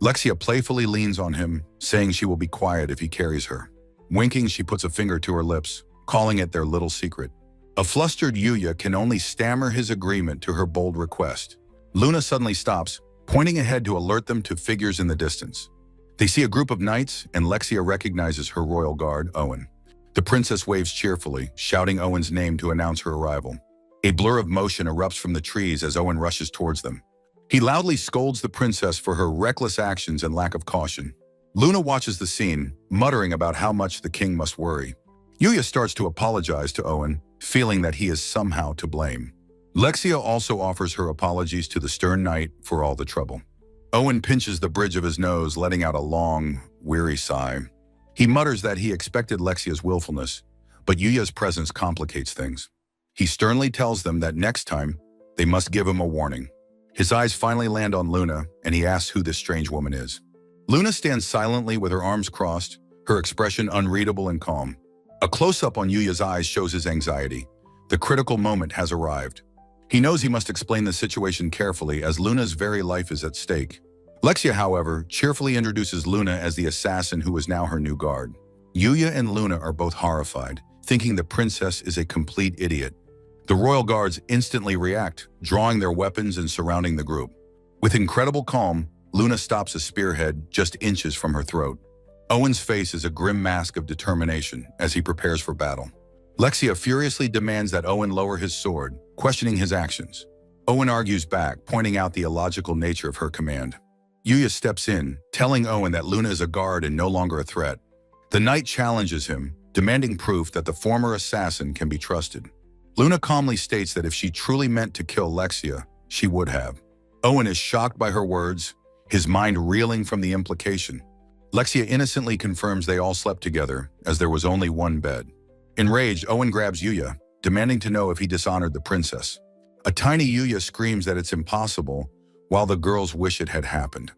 Lexia playfully leans on him, saying she will be quiet if he carries her. Winking, she puts a finger to her lips, calling it their little secret. A flustered Yuya can only stammer his agreement to her bold request. Luna suddenly stops, pointing ahead to alert them to figures in the distance. They see a group of knights, and Lexia recognizes her royal guard, Owen. The princess waves cheerfully, shouting Owen's name to announce her arrival. A blur of motion erupts from the trees as Owen rushes towards them. He loudly scolds the princess for her reckless actions and lack of caution. Luna watches the scene, muttering about how much the king must worry. Yuya starts to apologize to Owen, feeling that he is somehow to blame. Lexia also offers her apologies to the stern knight for all the trouble. Owen pinches the bridge of his nose, letting out a long, weary sigh. He mutters that he expected Lexia's willfulness, but Yuya's presence complicates things. He sternly tells them that next time, they must give him a warning. His eyes finally land on Luna, and he asks who this strange woman is. Luna stands silently with her arms crossed, her expression unreadable and calm. A close-up on Yuya's eyes shows his anxiety. The critical moment has arrived. He knows he must explain the situation carefully, as Luna's very life is at stake. Lexia, however, cheerfully introduces Luna as the assassin who is now her new guard. Yuya and Luna are both horrified, thinking the princess is a complete idiot. The royal guards instantly react, drawing their weapons and surrounding the group. With incredible calm, Luna stops a spearhead just inches from her throat. Owen's face is a grim mask of determination as he prepares for battle. Lexia furiously demands that Owen lower his sword, questioning his actions. Owen argues back, pointing out the illogical nature of her command. Yuya steps in, telling Owen that Luna is a guard and no longer a threat. The knight challenges him, demanding proof that the former assassin can be trusted. Luna calmly states that if she truly meant to kill Lexia, she would have. Owen is shocked by her words, his mind reeling from the implication. Lexia innocently confirms they all slept together, as there was only one bed. Enraged, Owen grabs Yuya, demanding to know if he dishonored the princess. A tiny Yuya screams that it's impossible, while the girls wish it had happened.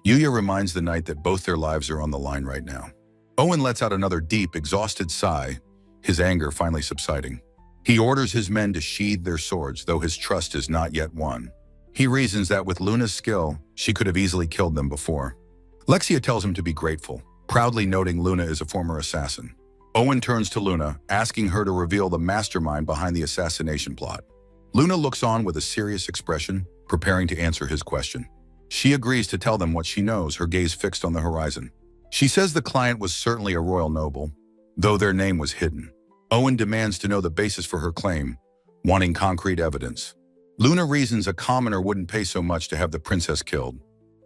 Yuya reminds the knight that both their lives are on the line right now. Owen lets out another deep, exhausted sigh, his anger finally subsiding. He orders his men to sheathe their swords, though his trust is not yet won. He reasons that with Luna's skill, she could have easily killed them before. Lexia tells him to be grateful, proudly noting Luna is a former assassin. Owen turns to Luna, asking her to reveal the mastermind behind the assassination plot. Luna looks on with a serious expression, preparing to answer his question. She agrees to tell them what she knows, her gaze fixed on the horizon. She says the client was certainly a royal noble, though their name was hidden. Owen demands to know the basis for her claim, wanting concrete evidence. Luna reasons a commoner wouldn't pay so much to have the princess killed.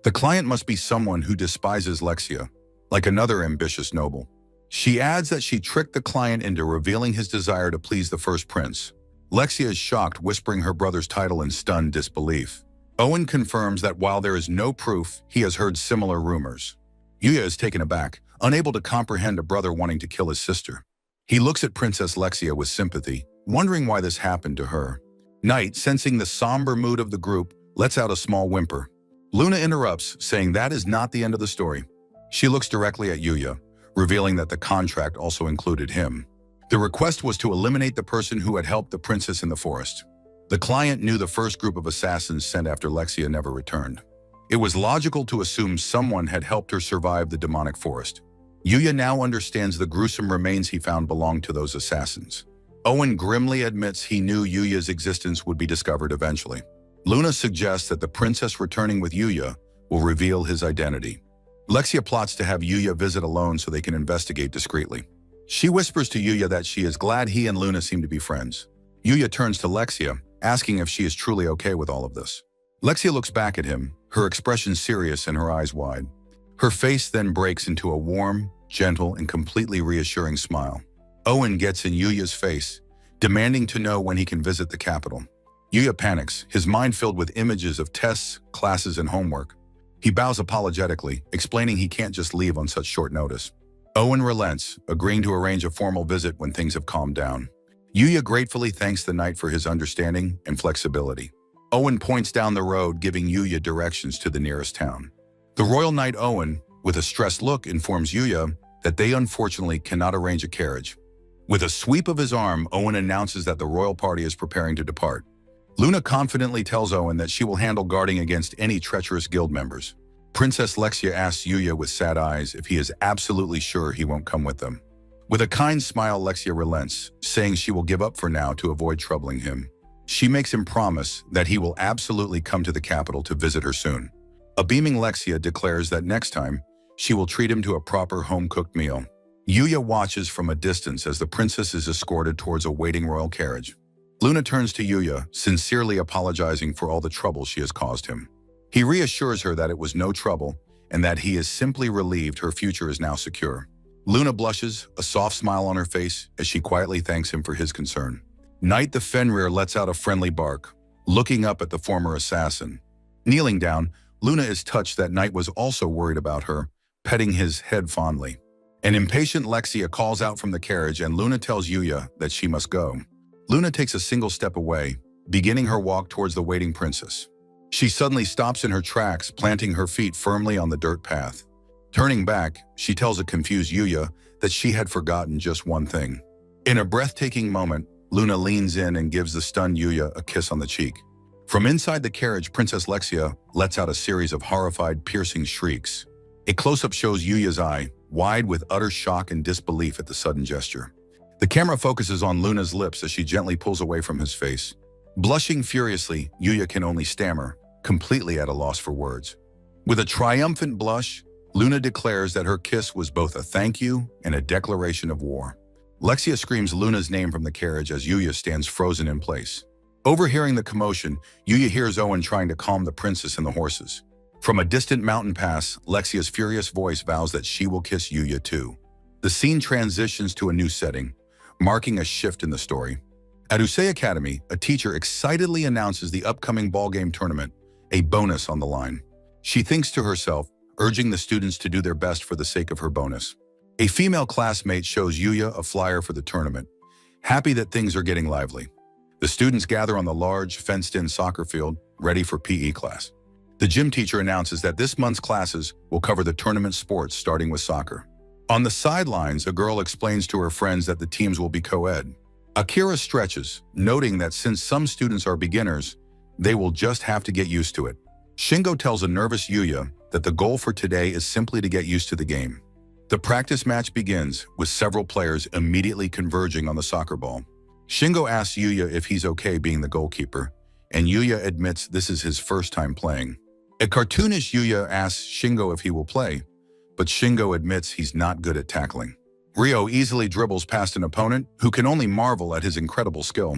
The client must be someone who despises Lexia, like another ambitious noble. She adds that she tricked the client into revealing his desire to please the first prince. Lexia is shocked, whispering her brother's title in stunned disbelief. Owen confirms that while there is no proof, he has heard similar rumors. Yuya is taken aback, unable to comprehend a brother wanting to kill his sister. He looks at Princess Lexia with sympathy, wondering why this happened to her. Knight, sensing the somber mood of the group, lets out a small whimper. Luna interrupts, saying that is not the end of the story. She looks directly at Yuya, revealing that the contract also included him. The request was to eliminate the person who had helped the princess in the forest. The client knew the first group of assassins sent after Lexia never returned. It was logical to assume someone had helped her survive the demonic forest. Yuya now understands the gruesome remains he found belonged to those assassins. Owen grimly admits he knew Yuya's existence would be discovered eventually. Luna suggests that the princess returning with Yuya will reveal his identity. Lexia plots to have Yuya visit alone so they can investigate discreetly. She whispers to Yuya that she is glad he and Luna seem to be friends. Yuya turns to Lexia, asking if she is truly okay with all of this. Lexia looks back at him, her expression serious and her eyes wide. Her face then breaks into a warm, gentle, and completely reassuring smile. Owen gets in Yuya's face, demanding to know when he can visit the capital. Yuya panics, his mind filled with images of tests, classes, and homework. He bows apologetically, explaining he can't just leave on such short notice. Owen relents, agreeing to arrange a formal visit when things have calmed down. Yuya gratefully thanks the knight for his understanding and flexibility. Owen points down the road, giving Yuya directions to the nearest town. The royal knight Owen, with a stressed look, informs Yuya that they unfortunately cannot arrange a carriage. With a sweep of his arm, Owen announces that the royal party is preparing to depart. Luna confidently tells Owen that she will handle guarding against any treacherous guild members. Princess Lexia asks Yuya with sad eyes if he is absolutely sure he won't come with them. With a kind smile, Lexia relents, saying she will give up for now to avoid troubling him. She makes him promise that he will absolutely come to the capital to visit her soon. A beaming Lexia declares that next time, she will treat him to a proper home-cooked meal. Yuya watches from a distance as the princess is escorted towards a waiting royal carriage. Luna turns to Yuya, sincerely apologizing for all the trouble she has caused him. He reassures her that it was no trouble and that he is simply relieved her future is now secure. Luna blushes, a soft smile on her face, as she quietly thanks him for his concern. Knight the Fenrir lets out a friendly bark, looking up at the former assassin. Kneeling down, Luna is touched that Knight was also worried about her, petting his head fondly. An impatient Lexia calls out from the carriage and Luna tells Yuya that she must go. Luna takes a single step away, beginning her walk towards the waiting princess. She suddenly stops in her tracks, planting her feet firmly on the dirt path. Turning back, she tells a confused Yuya that she had forgotten just one thing. In a breathtaking moment, Luna leans in and gives the stunned Yuya a kiss on the cheek. From inside the carriage, Princess Lexia lets out a series of horrified, piercing shrieks. A close-up shows Yuya's eye, wide with utter shock and disbelief at the sudden gesture. The camera focuses on Luna's lips as she gently pulls away from his face. Blushing furiously, Yuya can only stammer, completely at a loss for words. With a triumphant blush, Luna declares that her kiss was both a thank you and a declaration of war. Lexia screams Luna's name from the carriage as Yuya stands frozen in place. Overhearing the commotion, Yuya hears Owen trying to calm the princess and the horses. From a distant mountain pass, Lexia's furious voice vows that she will kiss Yuya too. The scene transitions to a new setting, marking a shift in the story. At Usei Academy, a teacher excitedly announces the upcoming ballgame tournament, a bonus on the line. She thinks to herself, urging the students to do their best for the sake of her bonus. A female classmate shows Yuya a flyer for the tournament, happy that things are getting lively. The students gather on the large, fenced-in soccer field, ready for PE class. The gym teacher announces that this month's classes will cover the tournament sports, starting with soccer. On the sidelines, a girl explains to her friends that the teams will be co-ed. Akira stretches, noting that since some students are beginners, they will just have to get used to it. Shingo tells a nervous Yuya that the goal for today is simply to get used to the game. The practice match begins, with several players immediately converging on the soccer ball. Shingo asks Yuya if he's okay being the goalkeeper, and Yuya admits this is his first time playing. A cartoonish Yuya asks Shingo if he will play, but Shingo admits he's not good at tackling. Ryo easily dribbles past an opponent who can only marvel at his incredible skill.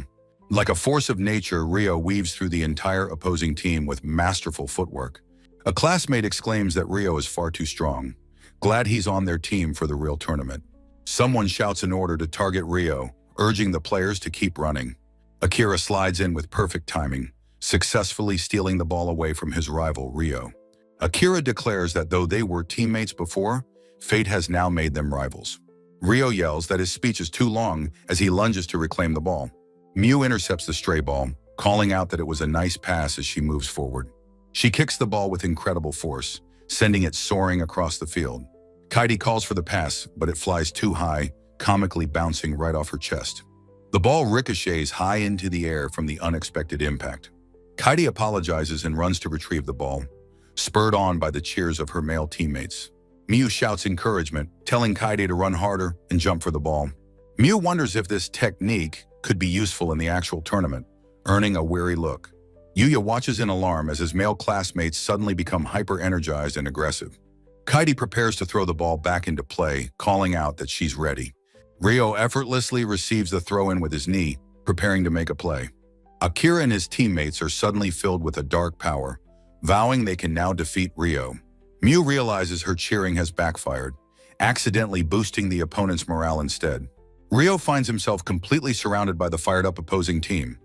Like a force of nature, Ryo weaves through the entire opposing team with masterful footwork. A classmate exclaims that Ryo is far too strong, glad he's on their team for the real tournament. Someone shouts an order to target Ryo, urging the players to keep running. Akira slides in with perfect timing, successfully stealing the ball away from his rival, Ryo. Akira declares that though they were teammates before, fate has now made them rivals. Ryo yells that his speech is too long as he lunges to reclaim the ball. Miu intercepts the stray ball, calling out that it was a nice pass as she moves forward. She kicks the ball with incredible force, sending it soaring across the field. Kaidi calls for the pass, but it flies too high, comically bouncing right off her chest. The ball ricochets high into the air from the unexpected impact. Kaidi apologizes and runs to retrieve the ball, spurred on by the cheers of her male teammates. Miu shouts encouragement, telling Kaidi to run harder and jump for the ball. Miu wonders if this technique could be useful in the actual tournament, earning a weary look. Yuya watches in alarm as his male classmates suddenly become hyper-energized and aggressive. Kaidi prepares to throw the ball back into play, calling out that she's ready. Ryo effortlessly receives the throw-in with his knee, preparing to make a play. Akira and his teammates are suddenly filled with a dark power, vowing they can now defeat Ryo. Miu realizes her cheering has backfired, accidentally boosting the opponent's morale instead. Ryo finds himself completely surrounded by the fired-up opposing team.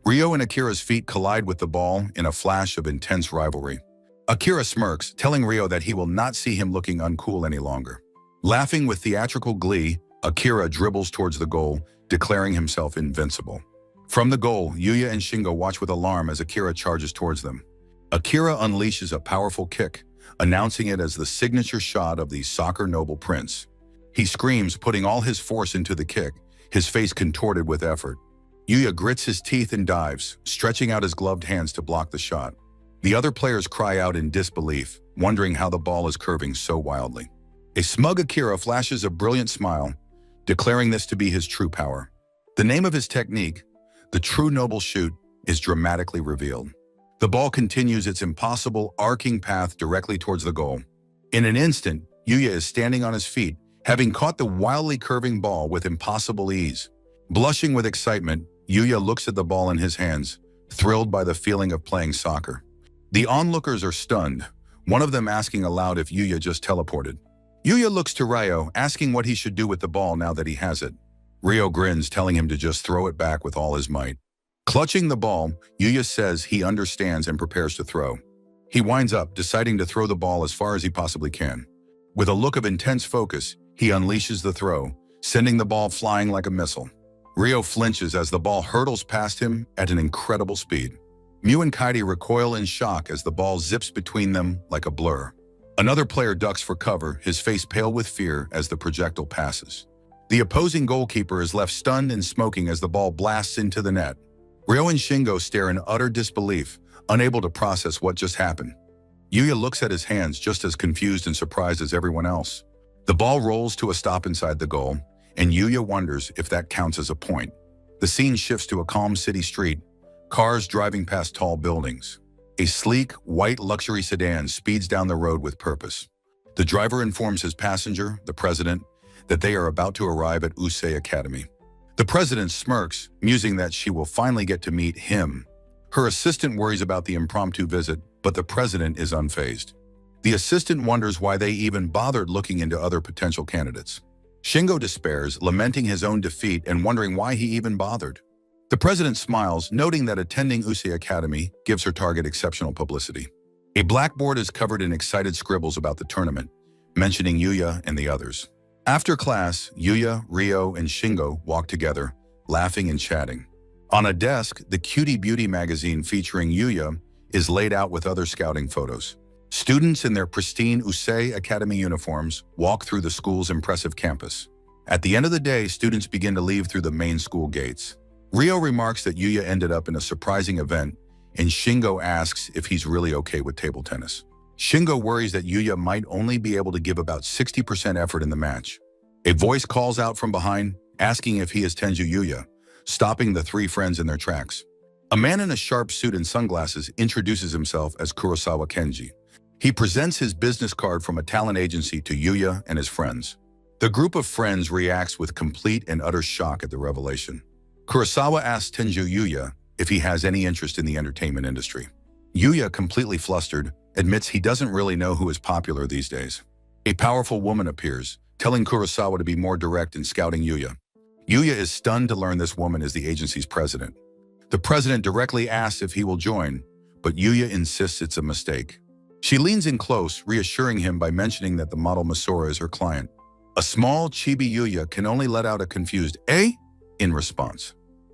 Ryo and Akira's feet collide with the ball in a flash of intense rivalry. Akira smirks, telling Ryo that he will not see him looking uncool any longer. Laughing with theatrical glee, Akira dribbles towards the goal, declaring himself invincible. From the goal, Yuya and Shingo watch with alarm as Akira charges towards them. Akira unleashes a powerful kick, announcing it as the signature shot of the soccer noble prince. He screams, putting all his force into the kick, his face contorted with effort. Yuya grits his teeth and dives, stretching out his gloved hands to block the shot. The other players cry out in disbelief, wondering how the ball is curving so wildly. A smug Akira flashes a brilliant smile, declaring this to be his true power. The name of his technique, the true noble shoot, is dramatically revealed. The ball continues its impossible, arcing path directly towards the goal. In an instant, Yuya is standing on his feet, having caught the wildly curving ball with impossible ease. Blushing with excitement, Yuya looks at the ball in his hands, thrilled by the feeling of playing soccer. The onlookers are stunned, one of them asking aloud if Yuya just teleported. Yuya looks to Ryo, asking what he should do with the ball now that he has it. Ryo grins, telling him to just throw it back with all his might. Clutching the ball, Yuya says he understands and prepares to throw. He winds up, deciding to throw the ball as far as he possibly can. With a look of intense focus, he unleashes the throw, sending the ball flying like a missile. Ryo flinches as the ball hurtles past him at an incredible speed. Miu and Kaidi recoil in shock as the ball zips between them like a blur. Another player ducks for cover, his face pale with fear as the projectile passes. The opposing goalkeeper is left stunned and smoking as the ball blasts into the net. Ryo and Shingo stare in utter disbelief, unable to process what just happened. Yuya looks at his hands just as confused and surprised as everyone else. The ball rolls to a stop inside the goal, and Yuya wonders if that counts as a point. The scene shifts to a calm city street, cars driving past tall buildings. A sleek, white luxury sedan speeds down the road with purpose. The driver informs his passenger, the president, that they are about to arrive at Usei Academy. The president smirks, musing that she will finally get to meet him. Her assistant worries about the impromptu visit, but the president is unfazed. The assistant wonders why they even bothered looking into other potential candidates. Shingo despairs, lamenting his own defeat and wondering why he even bothered. The president smiles, noting that attending Usei Academy gives her target exceptional publicity. A blackboard is covered in excited scribbles about the tournament, mentioning Yuya and the others. After class, Yuya, Ryo, and Shingo walk together, laughing and chatting. On a desk, the Cutie Beauty magazine featuring Yuya is laid out with other scouting photos. Students in their pristine Usei Academy uniforms walk through the school's impressive campus. At the end of the day, students begin to leave through the main school gates. Ryo remarks that Yuya ended up in a surprising event, and Shingo asks if he's really okay with table tennis. Shingo worries that Yuya might only be able to give about 60% effort in the match. A voice calls out from behind, asking if he is Tenju Yuya, stopping the three friends in their tracks. A man in a sharp suit and sunglasses introduces himself as Kurosawa Kenji. He presents his business card from a talent agency to Yuya and his friends. The group of friends reacts with complete and utter shock at the revelation. Kurosawa asks Tenju Yuya if he has any interest in the entertainment industry. Yuya, completely flustered, admits he doesn't really know who is popular these days. A powerful woman appears, telling Kurosawa to be more direct in scouting Yuya. Yuya is stunned to learn this woman is the agency's president. The president directly asks if he will join, but Yuya insists it's a mistake. She leans in close, reassuring him by mentioning that the model Masora is her client. A small, chibi Yuya can only let out a confused "eh?" in response.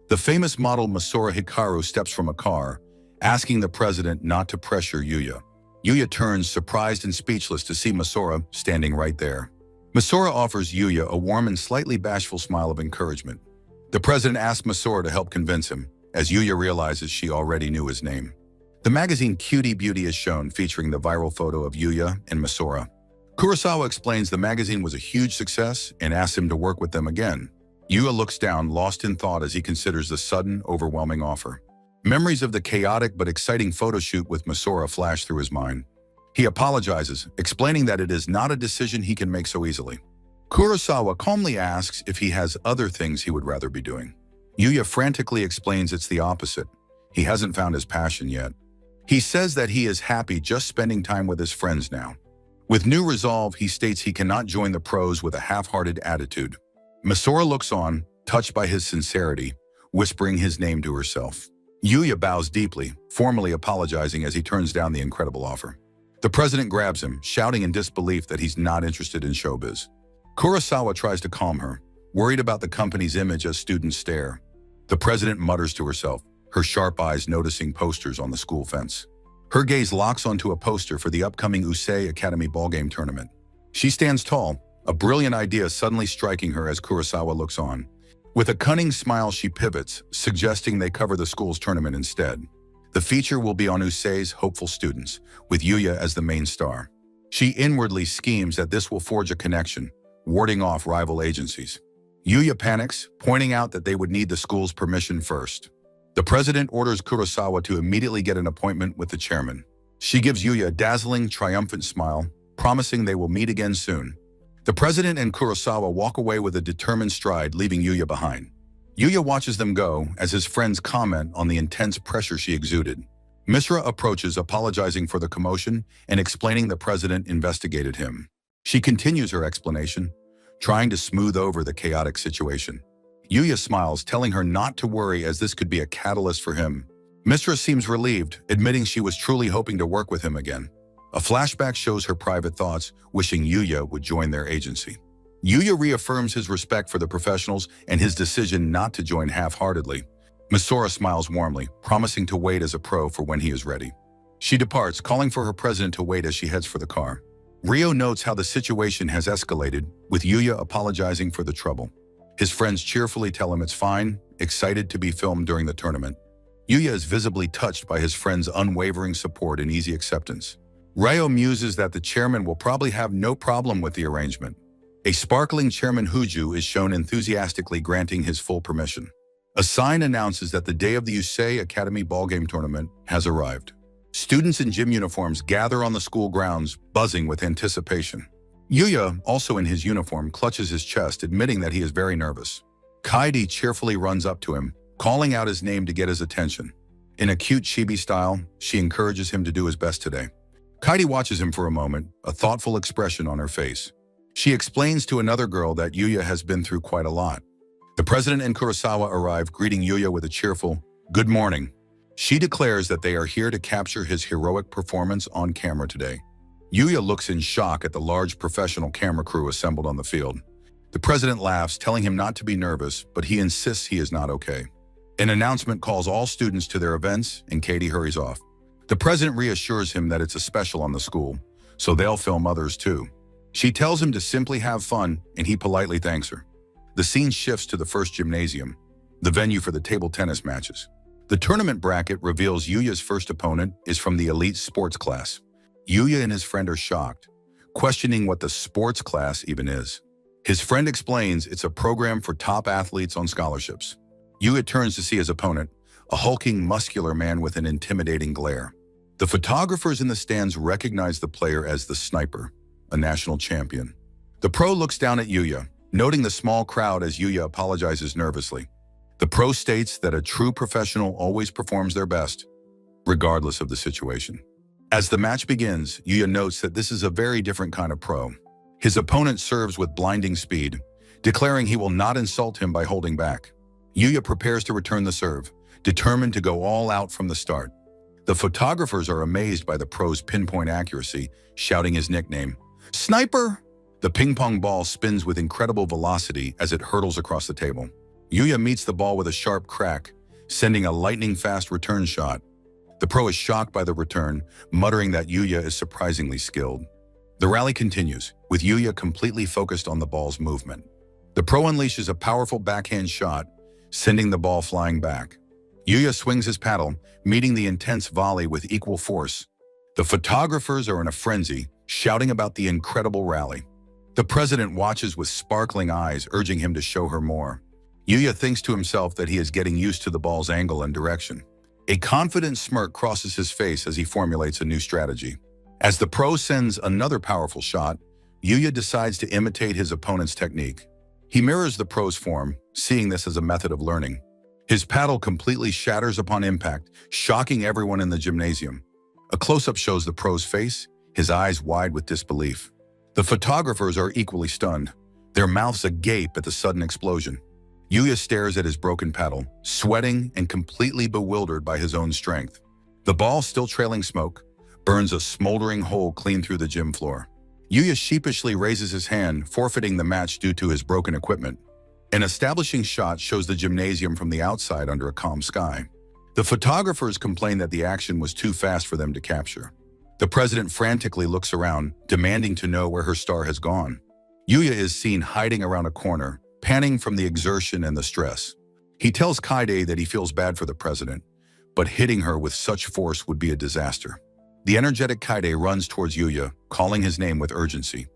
The famous model Masora Hikaru steps from a car, asking the president not to pressure Yuya. Yuya turns, surprised and speechless, to see Masora standing right there. Masora offers Yuya a warm and slightly bashful smile of encouragement. The president asks Masora to help convince him, as Yuya realizes she already knew his name. The magazine Cutie Beauty is shown, featuring the viral photo of Yuya and Masora. Kurosawa explains the magazine was a huge success and asks him to work with them again. Yuya looks down, lost in thought, as he considers the sudden, overwhelming offer. Memories of the chaotic but exciting photo shoot with Masora flash through his mind. He apologizes, explaining that it is not a decision he can make so easily. Kurosawa calmly asks if he has other things he would rather be doing. Yuya frantically explains it's the opposite. He hasn't found his passion yet. He says that he is happy just spending time with his friends now. With new resolve, he states he cannot join the pros with a half-hearted attitude. Masora looks on, touched by his sincerity, whispering his name to herself. Yuya bows deeply, formally apologizing as he turns down the incredible offer. The president grabs him, shouting in disbelief that he's not interested in showbiz. Kurosawa tries to calm her, worried about the company's image as students stare. The president mutters to herself, her sharp eyes noticing posters on the school fence. Her gaze locks onto a poster for the upcoming Usei Academy ballgame tournament. She stands tall, a brilliant idea suddenly striking her as Kurosawa looks on. With a cunning smile, she pivots, suggesting they cover the school's tournament instead. The feature will be on Usei's hopeful students, with Yuya as the main star. She inwardly schemes that this will forge a connection, warding off rival agencies. Yuya panics, pointing out that they would need the school's permission first. The president orders Kurosawa to immediately get an appointment with the chairman. She gives Yuya a dazzling, triumphant smile, promising they will meet again soon. The president and Kurosawa walk away with a determined stride, leaving Yuya behind. Yuya watches them go as his friends comment on the intense pressure she exuded. Misra approaches, apologizing for the commotion and explaining the president investigated him. She continues her explanation, trying to smooth over the chaotic situation. Yuya smiles, telling her not to worry as this could be a catalyst for him. Misra seems relieved, admitting she was truly hoping to work with him again. A flashback shows her private thoughts, wishing Yuya would join their agency. Yuya reaffirms his respect for the professionals and his decision not to join half-heartedly. Masora smiles warmly, promising to wait as a pro for when he is ready. She departs, calling for her president to wait as she heads for the car. Ryo notes how the situation has escalated, with Yuya apologizing for the trouble. His friends cheerfully tell him it's fine, excited to be filmed during the tournament. Yuya is visibly touched by his friends' unwavering support and easy acceptance. Ryo muses that the chairman will probably have no problem with the arrangement. A sparkling Chairman Huju is shown enthusiastically granting his full permission. A sign announces that the day of the Usei Academy ballgame tournament has arrived. Students in gym uniforms gather on the school grounds, buzzing with anticipation. Yuya, also in his uniform, clutches his chest, admitting that he is very nervous. Kaede cheerfully runs up to him, calling out his name to get his attention. In a cute chibi style, she encourages him to do his best today. Kaede watches him for a moment, a thoughtful expression on her face. She explains to another girl that Yuya has been through quite a lot. The president and Kurosawa arrive, greeting Yuya with a cheerful, "Good morning." She declares that they are here to capture his heroic performance on camera today. Yuya looks in shock at the large professional camera crew assembled on the field. The president laughs, telling him not to be nervous, but he insists he is not okay. An announcement calls all students to their events, and Kaede hurries off. The president reassures him that it's a special on the school, so they'll film others too. She tells him to simply have fun, and he politely thanks her. The scene shifts to the first gymnasium, the venue for the table tennis matches. The tournament bracket reveals Yuya's first opponent is from the elite sports class. Yuya and his friend are shocked, questioning what the sports class even is. His friend explains it's a program for top athletes on scholarships. Yuya turns to see his opponent, a hulking, muscular man with an intimidating glare. The photographers in the stands recognize the player as the Sniper, a national champion. The pro looks down at Yuya, noting the small crowd as Yuya apologizes nervously. The pro states that a true professional always performs their best, regardless of the situation. As the match begins, Yuya notes that this is a very different kind of pro. His opponent serves with blinding speed, declaring he will not insult him by holding back. Yuya prepares to return the serve, determined to go all out from the start. The photographers are amazed by the pro's pinpoint accuracy, shouting his nickname, "Sniper!" The ping-pong ball spins with incredible velocity as it hurtles across the table. Yuya meets the ball with a sharp crack, sending a lightning-fast return shot. The pro is shocked by the return, muttering that Yuya is surprisingly skilled. The rally continues, with Yuya completely focused on the ball's movement. The pro unleashes a powerful backhand shot, sending the ball flying back. Yuya swings his paddle, meeting the intense volley with equal force. The photographers are in a frenzy, shouting about the incredible rally. The president watches with sparkling eyes, urging him to show her more. Yuya thinks to himself that he is getting used to the ball's angle and direction. A confident smirk crosses his face as he formulates a new strategy. As the pro sends another powerful shot, Yuya decides to imitate his opponent's technique. He mirrors the pro's form, seeing this as a method of learning. His paddle completely shatters upon impact, shocking everyone in the gymnasium. A close-up shows the pro's face, his eyes wide with disbelief. The photographers are equally stunned, their mouths agape at the sudden explosion. Yuya stares at his broken paddle, sweating and completely bewildered by his own strength. The ball, still trailing smoke, burns a smoldering hole clean through the gym floor. Yuya sheepishly raises his hand, forfeiting the match due to his broken equipment. An establishing shot shows the gymnasium from the outside under a calm sky. The photographers complain that the action was too fast for them to capture. The president frantically looks around, demanding to know where her star has gone. Yuya is seen hiding around a corner, panting from the exertion and the stress. He tells Kaede that he feels bad for the president, but hitting her with such force would be a disaster. The energetic Kaede runs towards Yuya, calling his name with urgency.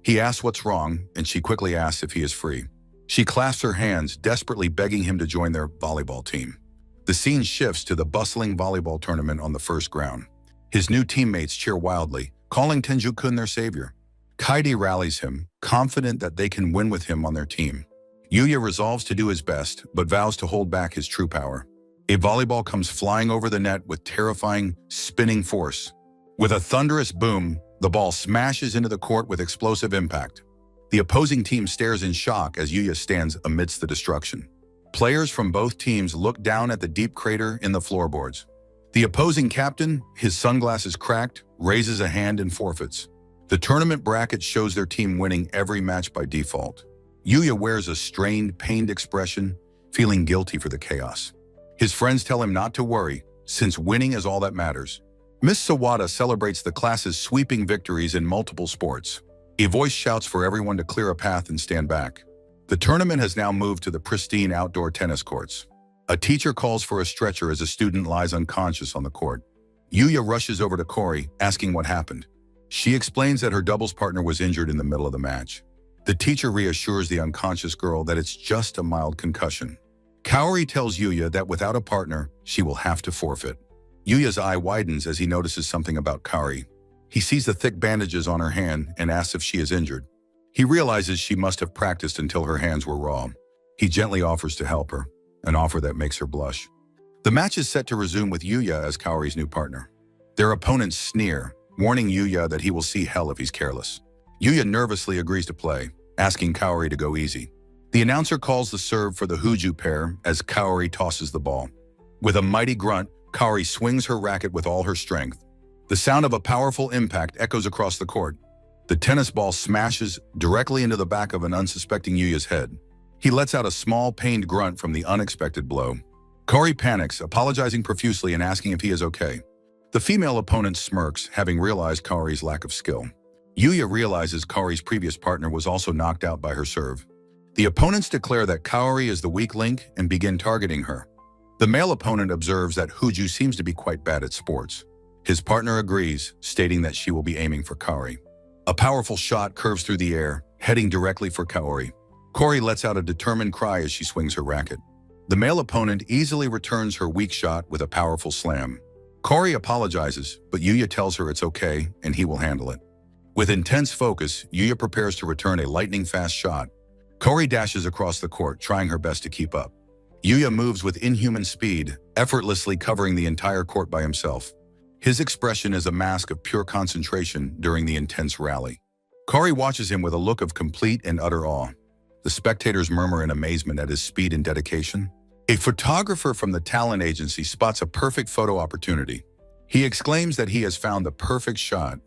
He asks what's wrong, and she quickly asks if he is free. She clasps her hands, desperately begging him to join their volleyball team. The scene shifts to the bustling volleyball tournament on the first ground. His new teammates cheer wildly, calling Tenju-kun their savior. Kaede rallies him, confident that they can win with him on their team. Yuya resolves to do his best, but vows to hold back his true power. A volleyball comes flying over the net with terrifying, spinning force. With a thunderous boom, the ball smashes into the court with explosive impact. The opposing team stares in shock as Yuya stands amidst the destruction. Players from both teams look down at the deep crater in the floorboards. The opposing captain, his sunglasses cracked, raises a hand and forfeits. The tournament bracket shows their team winning every match by default. Yuya wears a strained, pained expression, feeling guilty for the chaos. His friends tell him not to worry, since winning is all that matters. Miss Sawada celebrates the class's sweeping victories in multiple sports. A voice shouts for everyone to clear a path and stand back. The tournament has now moved to the pristine outdoor tennis courts. A teacher calls for a stretcher as a student lies unconscious on the court. Yuya rushes over to Kori, asking what happened. She explains that her doubles partner was injured in the middle of the match. The teacher reassures the unconscious girl that it's just a mild concussion. Kaori tells Yuya that without a partner, she will have to forfeit. Yuya's eye widens as he notices something about Kari. He sees the thick bandages on her hand and asks if she is injured. He realizes she must have practiced until her hands were raw. He gently offers to help her, an offer that makes her blush. The match is set to resume with Yuya as Kaori's new partner. Their opponents sneer, warning Yuya that he will see hell if he's careless. Yuya nervously agrees to play, asking Kaori to go easy. The announcer calls the serve for the Huju pair as Kaori tosses the ball. With a mighty grunt, Kaori swings her racket with all her strength. The sound of a powerful impact echoes across the court. The tennis ball smashes directly into the back of an unsuspecting Yuya's head. He lets out a small, pained grunt from the unexpected blow. Kaori panics, apologizing profusely and asking if he is okay. The female opponent smirks, having realized Kaori's lack of skill. Yuya realizes Kaori's previous partner was also knocked out by her serve. The opponents declare that Kaori is the weak link and begin targeting her. The male opponent observes that Huju seems to be quite bad at sports. His partner agrees, stating that she will be aiming for Kaori. A powerful shot curves through the air, heading directly for Kaori. Kaori lets out a determined cry as she swings her racket. The male opponent easily returns her weak shot with a powerful slam. Kaori apologizes, but Yuya tells her it's okay and he will handle it. With intense focus, Yuya prepares to return a lightning-fast shot. Kaori dashes across the court, trying her best to keep up. Yuya moves with inhuman speed, effortlessly covering the entire court by himself. His expression is a mask of pure concentration during the intense rally. Kaori watches him with a look of complete and utter awe. The spectators murmur in amazement at his speed and dedication. A photographer from the talent agency spots a perfect photo opportunity. He exclaims that he has found the perfect shot.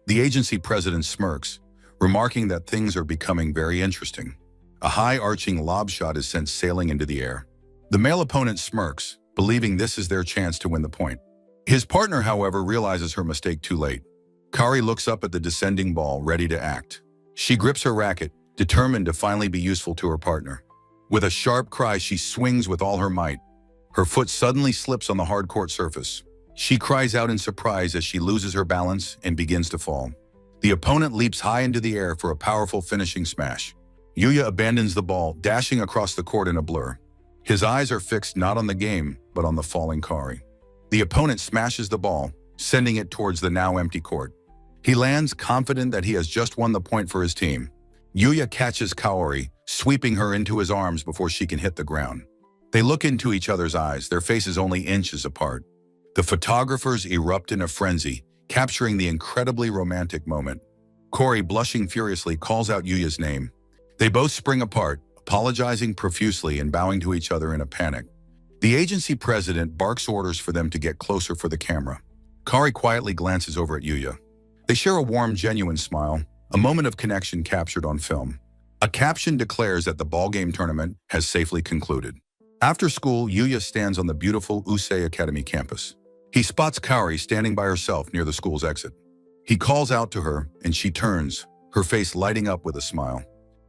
The agency president smirks, remarking that things are becoming very interesting. A high-arching lob shot is sent sailing into the air. The male opponent smirks, believing this is their chance to win the point. His partner, however, realizes her mistake too late. Kaori looks up at the descending ball, ready to act. She grips her racket, determined to finally be useful to her partner. With a sharp cry, she swings with all her might. Her foot suddenly slips on the hard court surface. She cries out in surprise as she loses her balance and begins to fall. The opponent leaps high into the air for a powerful finishing smash. Yuya abandons the ball, dashing across the court in a blur. His eyes are fixed not on the game, but on the falling Kaori. The opponent smashes the ball, sending it towards the now empty court. He lands, confident that he has just won the point for his team. Yuya catches Kaori, sweeping her into his arms before she can hit the ground. They look into each other's eyes, their faces only inches apart. The photographers erupt in a frenzy, capturing the incredibly romantic moment. Kaori, blushing furiously, calls out Yuya's name. They both spring apart, apologizing profusely and bowing to each other in a panic. The agency president barks orders for them to get closer for the camera. Kaori quietly glances over at Yuya. They share a warm, genuine smile, a moment of connection captured on film. A caption declares that the ballgame tournament has safely concluded. After school, Yuya stands on the beautiful Usei Academy campus. He spots Kaori standing by herself near the school's exit. He calls out to her, and she turns, her face lighting up with a smile.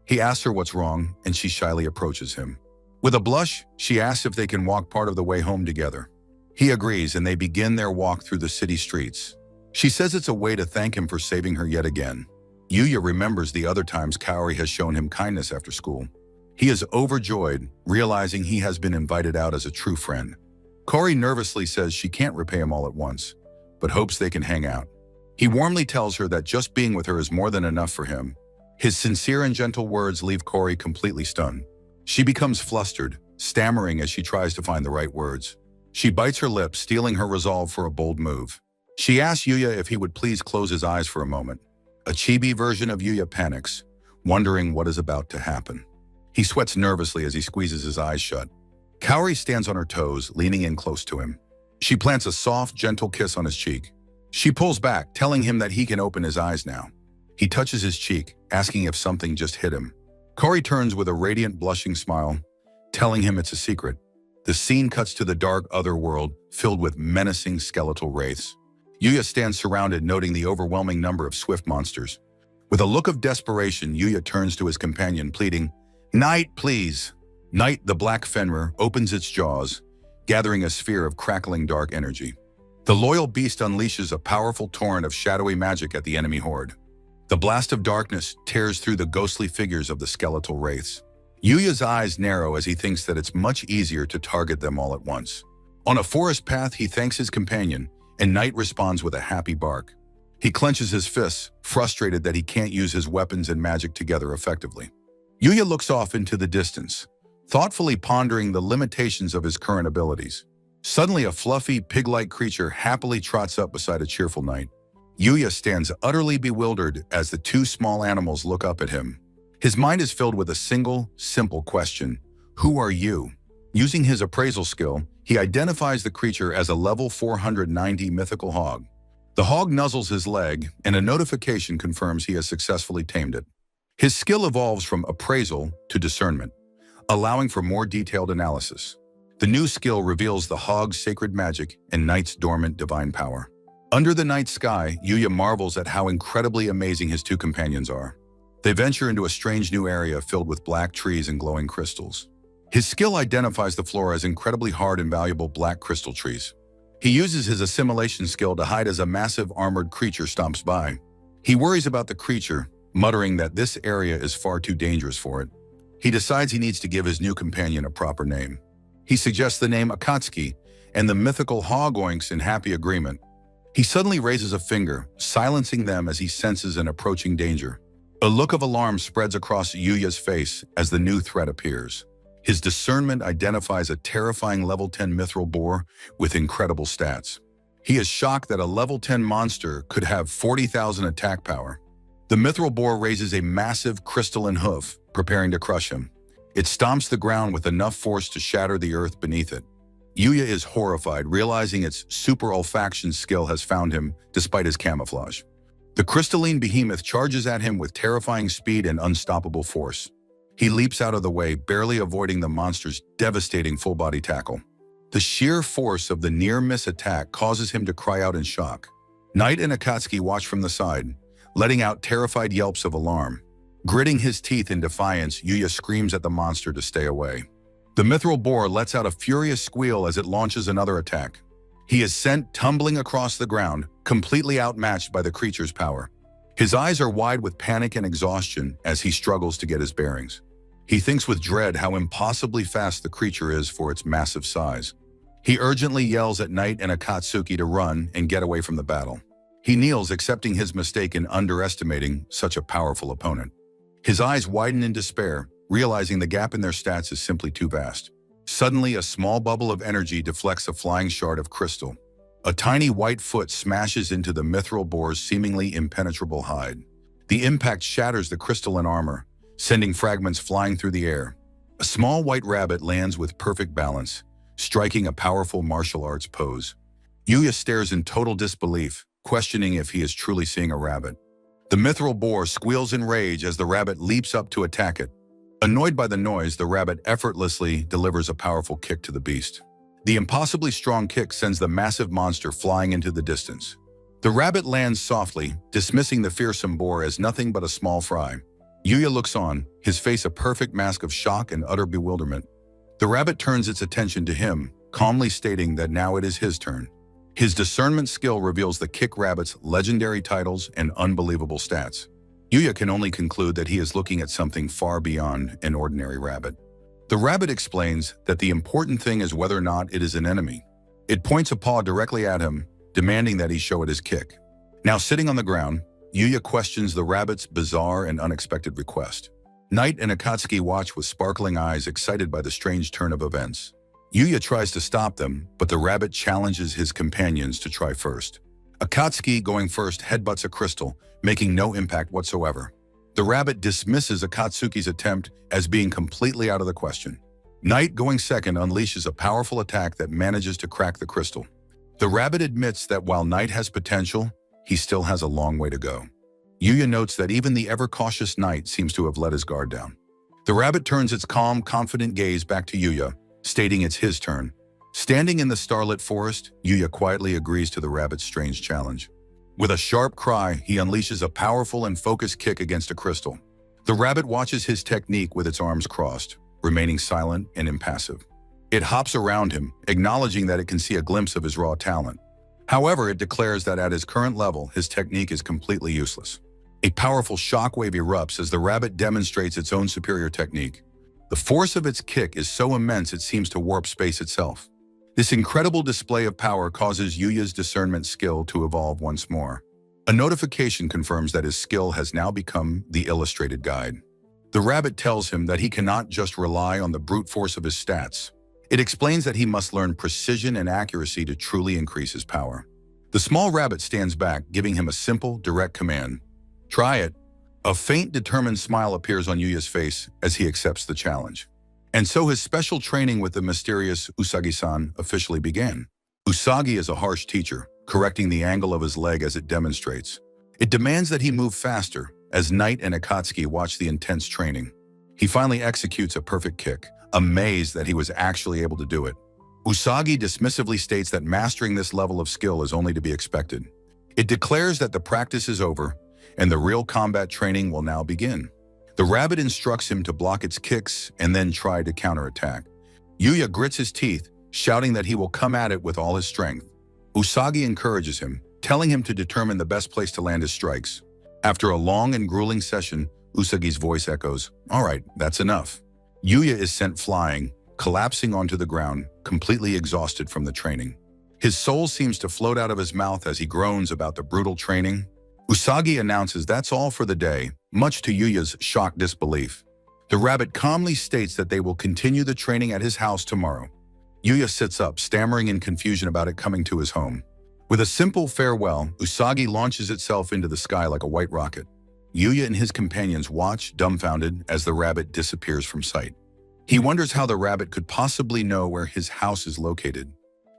He asks her what's wrong, and she shyly approaches him. With a blush, she asks if they can walk part of the way home together. He agrees, and they begin their walk through the city streets. She says it's a way to thank him for saving her yet again. Yuya remembers the other times Kaori has shown him kindness after school. He is overjoyed, realizing he has been invited out as a true friend. Kaori nervously says she can't repay him all at once, but hopes they can hang out. He warmly tells her that just being with her is more than enough for him. His sincere and gentle words leave Kaori completely stunned. She becomes flustered, stammering as she tries to find the right words. She bites her lip, stealing her resolve for a bold move. She asks Yuya if he would please close his eyes for a moment. A chibi version of Yuya panics, wondering what is about to happen. He sweats nervously as he squeezes his eyes shut. Kaori stands on her toes, leaning in close to him. She plants a soft, gentle kiss on his cheek. She pulls back, telling him that he can open his eyes now. He touches his cheek, asking if something just hit him. Kaori turns with a radiant, blushing smile, telling him it's a secret. The scene cuts to the dark other world, filled with menacing skeletal wraiths. Yuya stands surrounded, noting the overwhelming number of swift monsters. With a look of desperation, Yuya turns to his companion, pleading, "Night, please." Night, the black Fenrir, opens its jaws, gathering a sphere of crackling dark energy. The loyal beast unleashes a powerful torrent of shadowy magic at the enemy horde. The blast of darkness tears through the ghostly figures of the skeletal wraiths. Yuya's eyes narrow as he thinks that it's much easier to target them all at once. On a forest path, he thanks his companion, and Knight responds with a happy bark. He clenches his fists, frustrated that he can't use his weapons and magic together effectively. Yuya looks off into the distance, thoughtfully pondering the limitations of his current abilities. Suddenly, a fluffy, pig-like creature happily trots up beside a cheerful Knight. Yuya stands utterly bewildered as the two small animals look up at him. His mind is filled with a single, simple question: who are you? Using his appraisal skill, he identifies the creature as a level 490 mythical hog. The hog nuzzles his leg, and a notification confirms he has successfully tamed it. His skill evolves from appraisal to discernment, allowing for more detailed analysis. The new skill reveals the hog's sacred magic and Knight's dormant divine power. Under the night sky, Yuya marvels at how incredibly amazing his two companions are. They venture into a strange new area filled with black trees and glowing crystals. His skill identifies the flora as incredibly hard and valuable black crystal trees. He uses his assimilation skill to hide as a massive armored creature stomps by. He worries about the creature, muttering that this area is far too dangerous for it. He decides he needs to give his new companion a proper name. He suggests the name Akatsuki, and the mythical hog oinks in happy agreement. He suddenly raises a finger, silencing them as he senses an approaching danger. A look of alarm spreads across Yuya's face as the new threat appears. His discernment identifies a terrifying level 10 mithril boar with incredible stats. He is shocked that a level 10 monster could have 40,000 attack power. The mithril boar raises a massive crystalline hoof, preparing to crush him. It stomps the ground with enough force to shatter the earth beneath it. Yuya is horrified, realizing its super olfaction skill has found him despite his camouflage. The crystalline behemoth charges at him with terrifying speed and unstoppable force. He leaps out of the way, barely avoiding the monster's devastating full-body tackle. The sheer force of the near-miss attack causes him to cry out in shock. Knight and Akatsuki watch from the side, letting out terrified yelps of alarm. Gritting his teeth in defiance, Yuya screams at the monster to stay away. The mithril boar lets out a furious squeal as it launches another attack. He is sent tumbling across the ground, completely outmatched by the creature's power. His eyes are wide with panic and exhaustion as he struggles to get his bearings. He thinks with dread how impossibly fast the creature is for its massive size. He urgently yells at Knight and Akatsuki to run and get away from the battle. He kneels, accepting his mistake in underestimating such a powerful opponent. His eyes widen in despair, realizing the gap in their stats is simply too vast. Suddenly, a small bubble of energy deflects a flying shard of crystal. A tiny white foot smashes into the mithril boar's seemingly impenetrable hide. The impact shatters the crystalline armor, sending fragments flying through the air. A small white rabbit lands with perfect balance, striking a powerful martial arts pose. Yuya stares in total disbelief, questioning if he is truly seeing a rabbit. The mithril boar squeals in rage as the rabbit leaps up to attack it. Annoyed by the noise, the rabbit effortlessly delivers a powerful kick to the beast. The impossibly strong kick sends the massive monster flying into the distance. The rabbit lands softly, dismissing the fearsome boar as nothing but a small fry. Yuya looks on, his face a perfect mask of shock and utter bewilderment. The rabbit turns its attention to him, calmly stating that now it is his turn. His discernment skill reveals the kick rabbit's legendary titles and unbelievable stats. Yuya can only conclude that he is looking at something far beyond an ordinary rabbit. The rabbit explains that the important thing is whether or not it is an enemy. It points a paw directly at him, demanding that he show it his kick. Now sitting on the ground, Yuya questions the rabbit's bizarre and unexpected request. Knight and Akatsuki watch with sparkling eyes, excited by the strange turn of events. Yuya tries to stop them, but the rabbit challenges his companions to try first. Akatsuki, going first, headbutts a crystal, making no impact whatsoever. The rabbit dismisses Akatsuki's attempt as being completely out of the question. Knight, going second, unleashes a powerful attack that manages to crack the crystal. The rabbit admits that while Knight has potential, he still has a long way to go. Yuya notes that even the ever-cautious Knight seems to have let his guard down. The rabbit turns its calm, confident gaze back to Yuya, stating it's his turn. Standing in the starlit forest, Yuya quietly agrees to the rabbit's strange challenge. With a sharp cry, he unleashes a powerful and focused kick against a crystal. The rabbit watches his technique with its arms crossed, remaining silent and impassive. It hops around him, acknowledging that it can see a glimpse of his raw talent. However, it declares that at his current level, his technique is completely useless. A powerful shockwave erupts as the rabbit demonstrates its own superior technique. The force of its kick is so immense it seems to warp space itself. This incredible display of power causes Yuya's discernment skill to evolve once more. A notification confirms that his skill has now become the illustrated guide. The rabbit tells him that he cannot just rely on the brute force of his stats. It explains that he must learn precision and accuracy to truly increase his power. The small rabbit stands back, giving him a simple, direct command. Try it. A faint, determined smile appears on Yuya's face as he accepts the challenge. And so his special training with the mysterious Usagi-san officially began. Usagi is a harsh teacher, correcting the angle of his leg as it demonstrates. It demands that he move faster, as Knight and Akatsuki watch the intense training. He finally executes a perfect kick, amazed that he was actually able to do it. Usagi dismissively states that mastering this level of skill is only to be expected. It declares that the practice is over, and the real combat training will now begin. The rabbit instructs him to block its kicks and then try to counterattack. Yuya grits his teeth, shouting that he will come at it with all his strength. Usagi encourages him, telling him to determine the best place to land his strikes. After a long and grueling session, Usagi's voice echoes, "All right, that's enough." Yuya is sent flying, collapsing onto the ground, completely exhausted from the training. His soul seems to float out of his mouth as he groans about the brutal training. Usagi announces that's all for the day, much to Yuya's shocked disbelief. The rabbit calmly states that they will continue the training at his house tomorrow. Yuya sits up, stammering in confusion about it coming to his home. With a simple farewell, Usagi launches itself into the sky like a white rocket. Yuya and his companions watch, dumbfounded, as the rabbit disappears from sight. He wonders how the rabbit could possibly know where his house is located.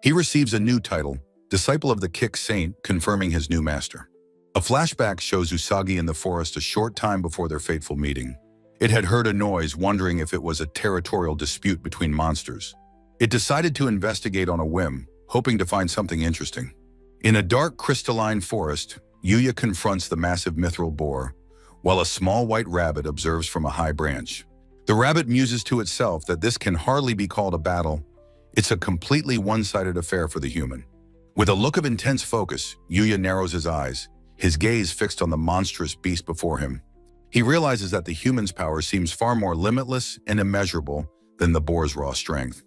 He receives a new title, Disciple of the Kick Saint, confirming his new master. A flashback shows Usagi in the forest a short time before their fateful meeting. It had heard a noise, wondering if it was a territorial dispute between monsters. It decided to investigate on a whim, hoping to find something interesting. In a dark crystalline forest, Yuya confronts the massive mithril boar, while a small white rabbit observes from a high branch. The rabbit muses to itself that this can hardly be called a battle. It's a completely one-sided affair for the human. With a look of intense focus, Yuya narrows his eyes, his gaze fixed on the monstrous beast before him. He realizes that the human's power seems far more limitless and immeasurable than the boar's raw strength.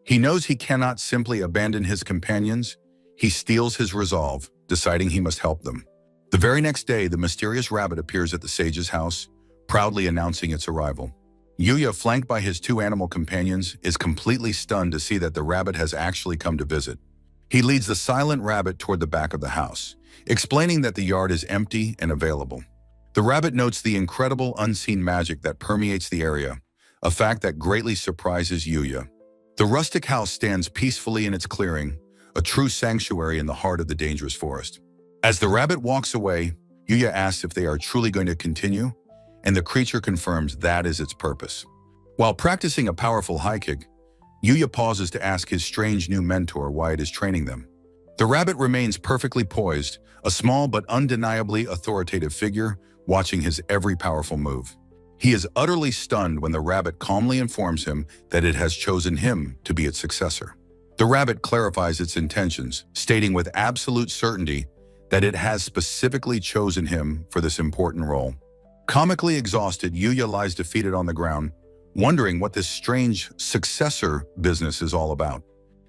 He knows he cannot simply abandon his companions. He steels his resolve, deciding he must help them. The very next day, the mysterious rabbit appears at the sage's house, proudly announcing its arrival. Yuya, flanked by his two animal companions, is completely stunned to see that the rabbit has actually come to visit. He leads the silent rabbit toward the back of the house, explaining that the yard is empty and available. The rabbit notes the incredible unseen magic that permeates the area, a fact that greatly surprises Yuya. The rustic house stands peacefully in its clearing, a true sanctuary in the heart of the dangerous forest. As the rabbit walks away, Yuya asks if they are truly going to continue, and the creature confirms that is its purpose. While practicing a powerful high kick, Yuya pauses to ask his strange new mentor why it is training them. The rabbit remains perfectly poised, a small but undeniably authoritative figure, watching his every powerful move. He is utterly stunned when the rabbit calmly informs him that it has chosen him to be its successor. The rabbit clarifies its intentions, stating with absolute certainty that it has specifically chosen him for this important role. Comically exhausted, Yuya lies defeated on the ground, wondering what this strange successor business is all about.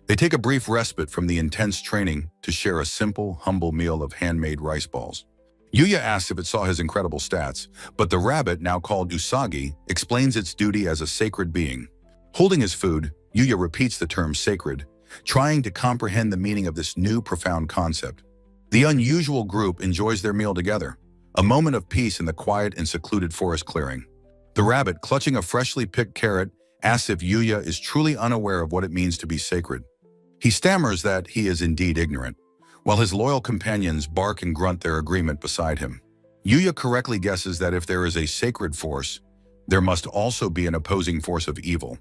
They take a brief respite from the intense training to share a simple, humble meal of handmade rice balls. Yuya asks if it saw his incredible stats, but the rabbit, now called Usagi, explains its duty as a sacred being. Holding his food, Yuya repeats the term sacred, trying to comprehend the meaning of this new profound concept. The unusual group enjoys their meal together, a moment of peace in the quiet and secluded forest clearing. The rabbit, clutching a freshly picked carrot, asks if Yuya is truly unaware of what it means to be sacred. He stammers that he is indeed ignorant, while his loyal companions bark and grunt their agreement beside him. Yuya correctly guesses that if there is a sacred force, there must also be an opposing force of evil.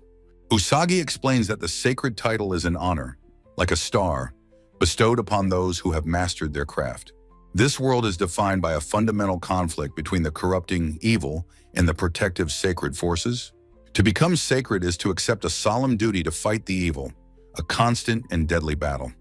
Usagi explains that the sacred title is an honor, like a star, bestowed upon those who have mastered their craft. This world is defined by a fundamental conflict between the corrupting evil and the protective sacred forces. To become sacred is to accept a solemn duty to fight the evil, a constant and deadly battle.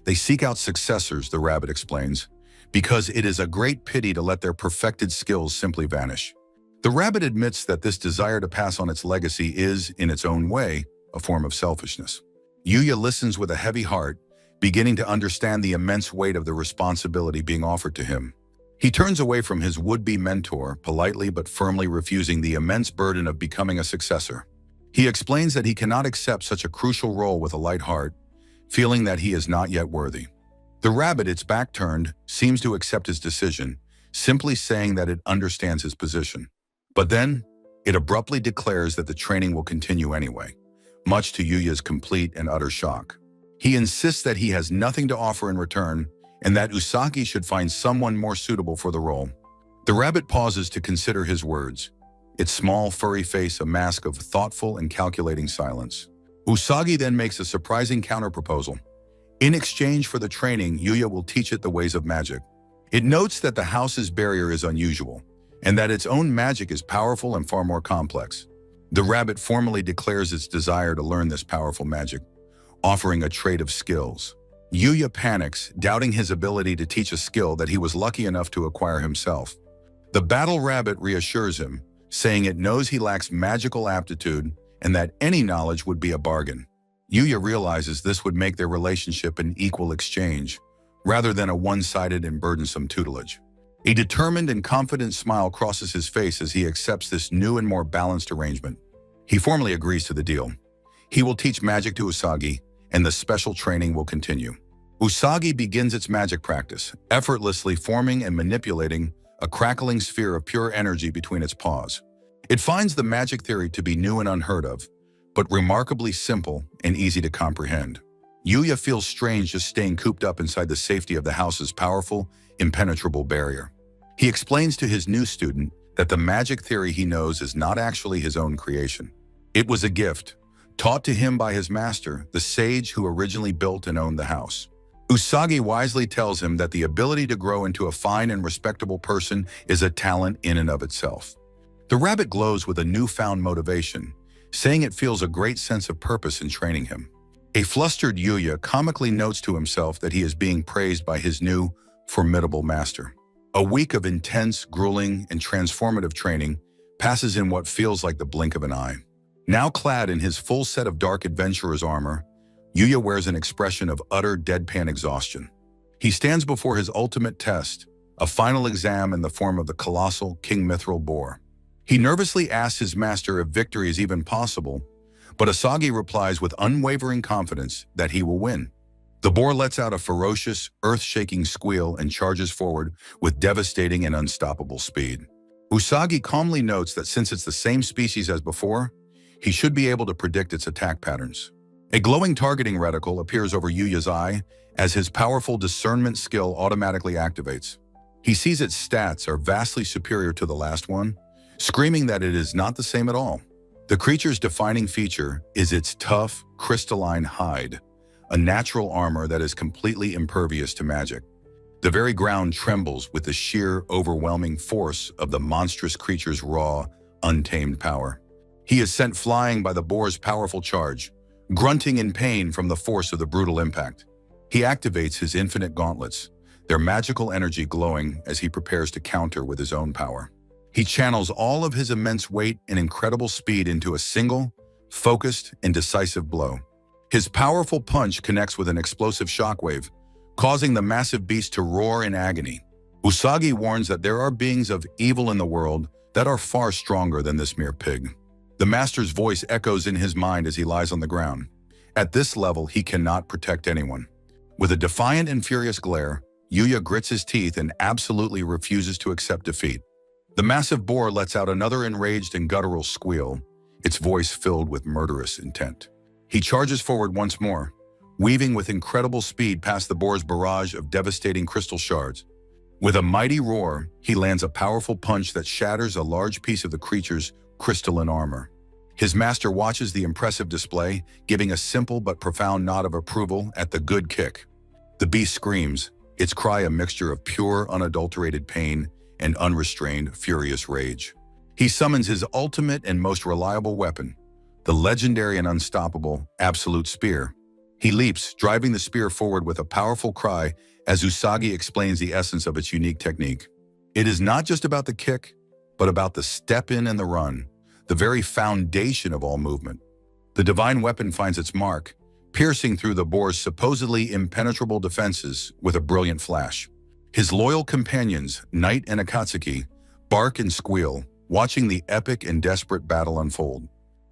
They seek out successors, the rabbit explains, because it is a great pity to let their perfected skills simply vanish. The rabbit admits that this desire to pass on its legacy is, in its own way, a form of selfishness. Yuya listens with a heavy heart, beginning to understand the immense weight of the responsibility being offered to him. He turns away from his would-be mentor, politely but firmly refusing the immense burden of becoming a successor. He explains that he cannot accept such a crucial role with a light heart, feeling that he is not yet worthy. The rabbit, its back turned, seems to accept his decision, simply saying that it understands his position. But then, it abruptly declares that the training will continue anyway, much to Yuya's complete and utter shock. He insists that he has nothing to offer in return and that Usagi should find someone more suitable for the role. The rabbit pauses to consider his words, its small furry face a mask of thoughtful and calculating silence. Usagi then makes a surprising counterproposal. In exchange for the training, Yuya will teach it the ways of magic. It notes that the house's barrier is unusual, and that its own magic is powerful and far more complex. The rabbit formally declares its desire to learn this powerful magic, offering a trade of skills. Yuya panics, doubting his ability to teach a skill that he was lucky enough to acquire himself. The battle rabbit reassures him, saying it knows he lacks magical aptitude and that any knowledge would be a bargain. Yuya realizes this would make their relationship an equal exchange, rather than a one-sided and burdensome tutelage. A determined and confident smile crosses his face as he accepts this new and more balanced arrangement. He formally agrees to the deal. He will teach magic to Usagi, and the special training will continue. Usagi begins its magic practice, effortlessly forming and manipulating a crackling sphere of pure energy between its paws. It finds the magic theory to be new and unheard of, but remarkably simple and easy to comprehend. Yuya feels strange just staying cooped up inside the safety of the house's powerful, impenetrable barrier. He explains to his new student that the magic theory he knows is not actually his own creation. It was a gift, taught to him by his master, the sage who originally built and owned the house. Usagi wisely tells him that the ability to grow into a fine and respectable person is a talent in and of itself. The rabbit glows with a newfound motivation, saying it feels a great sense of purpose in training him. A flustered Yuya comically notes to himself that he is being praised by his new, formidable master. A week of intense, grueling, and transformative training passes in what feels like the blink of an eye. Now clad in his full set of dark adventurer's armor, Yuya wears an expression of utter deadpan exhaustion. He stands before his ultimate test, a final exam in the form of the colossal King Mithril boar. He nervously asks his master if victory is even possible, but Usagi replies with unwavering confidence that he will win. The boar lets out a ferocious, earth-shaking squeal and charges forward with devastating and unstoppable speed. Usagi calmly notes that since it's the same species as before, he should be able to predict its attack patterns. A glowing targeting reticle appears over Yuya's eye as his powerful discernment skill automatically activates. He sees its stats are vastly superior to the last one, screaming that it is not the same at all. The creature's defining feature is its tough, crystalline hide, a natural armor that is completely impervious to magic. The very ground trembles with the sheer, overwhelming force of the monstrous creature's raw, untamed power. He is sent flying by the boar's powerful charge, grunting in pain from the force of the brutal impact. He activates his infinite gauntlets, their magical energy glowing as he prepares to counter with his own power. He channels all of his immense weight and incredible speed into a single, focused, and decisive blow. His powerful punch connects with an explosive shockwave, causing the massive beast to roar in agony. Usagi warns that there are beings of evil in the world that are far stronger than this mere pig. The master's voice echoes in his mind as he lies on the ground. At this level, he cannot protect anyone. With a defiant and furious glare, Yuya grits his teeth and absolutely refuses to accept defeat. The massive boar lets out another enraged and guttural squeal, its voice filled with murderous intent. He charges forward once more, weaving with incredible speed past the boar's barrage of devastating crystal shards. With a mighty roar, he lands a powerful punch that shatters a large piece of the creature's crystalline armor. His master watches the impressive display, giving a simple but profound nod of approval at the good kick. The beast screams, its cry a mixture of pure, unadulterated pain and unrestrained, furious rage. He summons his ultimate and most reliable weapon, the legendary and unstoppable Absolute Spear. He leaps, driving the spear forward with a powerful cry as Usagi explains the essence of its unique technique. It is not just about the kick, but about the step-in and the run, the very foundation of all movement. The divine weapon finds its mark, piercing through the boar's supposedly impenetrable defenses with a brilliant flash. His loyal companions, Knight and Akatsuki, bark and squeal, watching the epic and desperate battle unfold.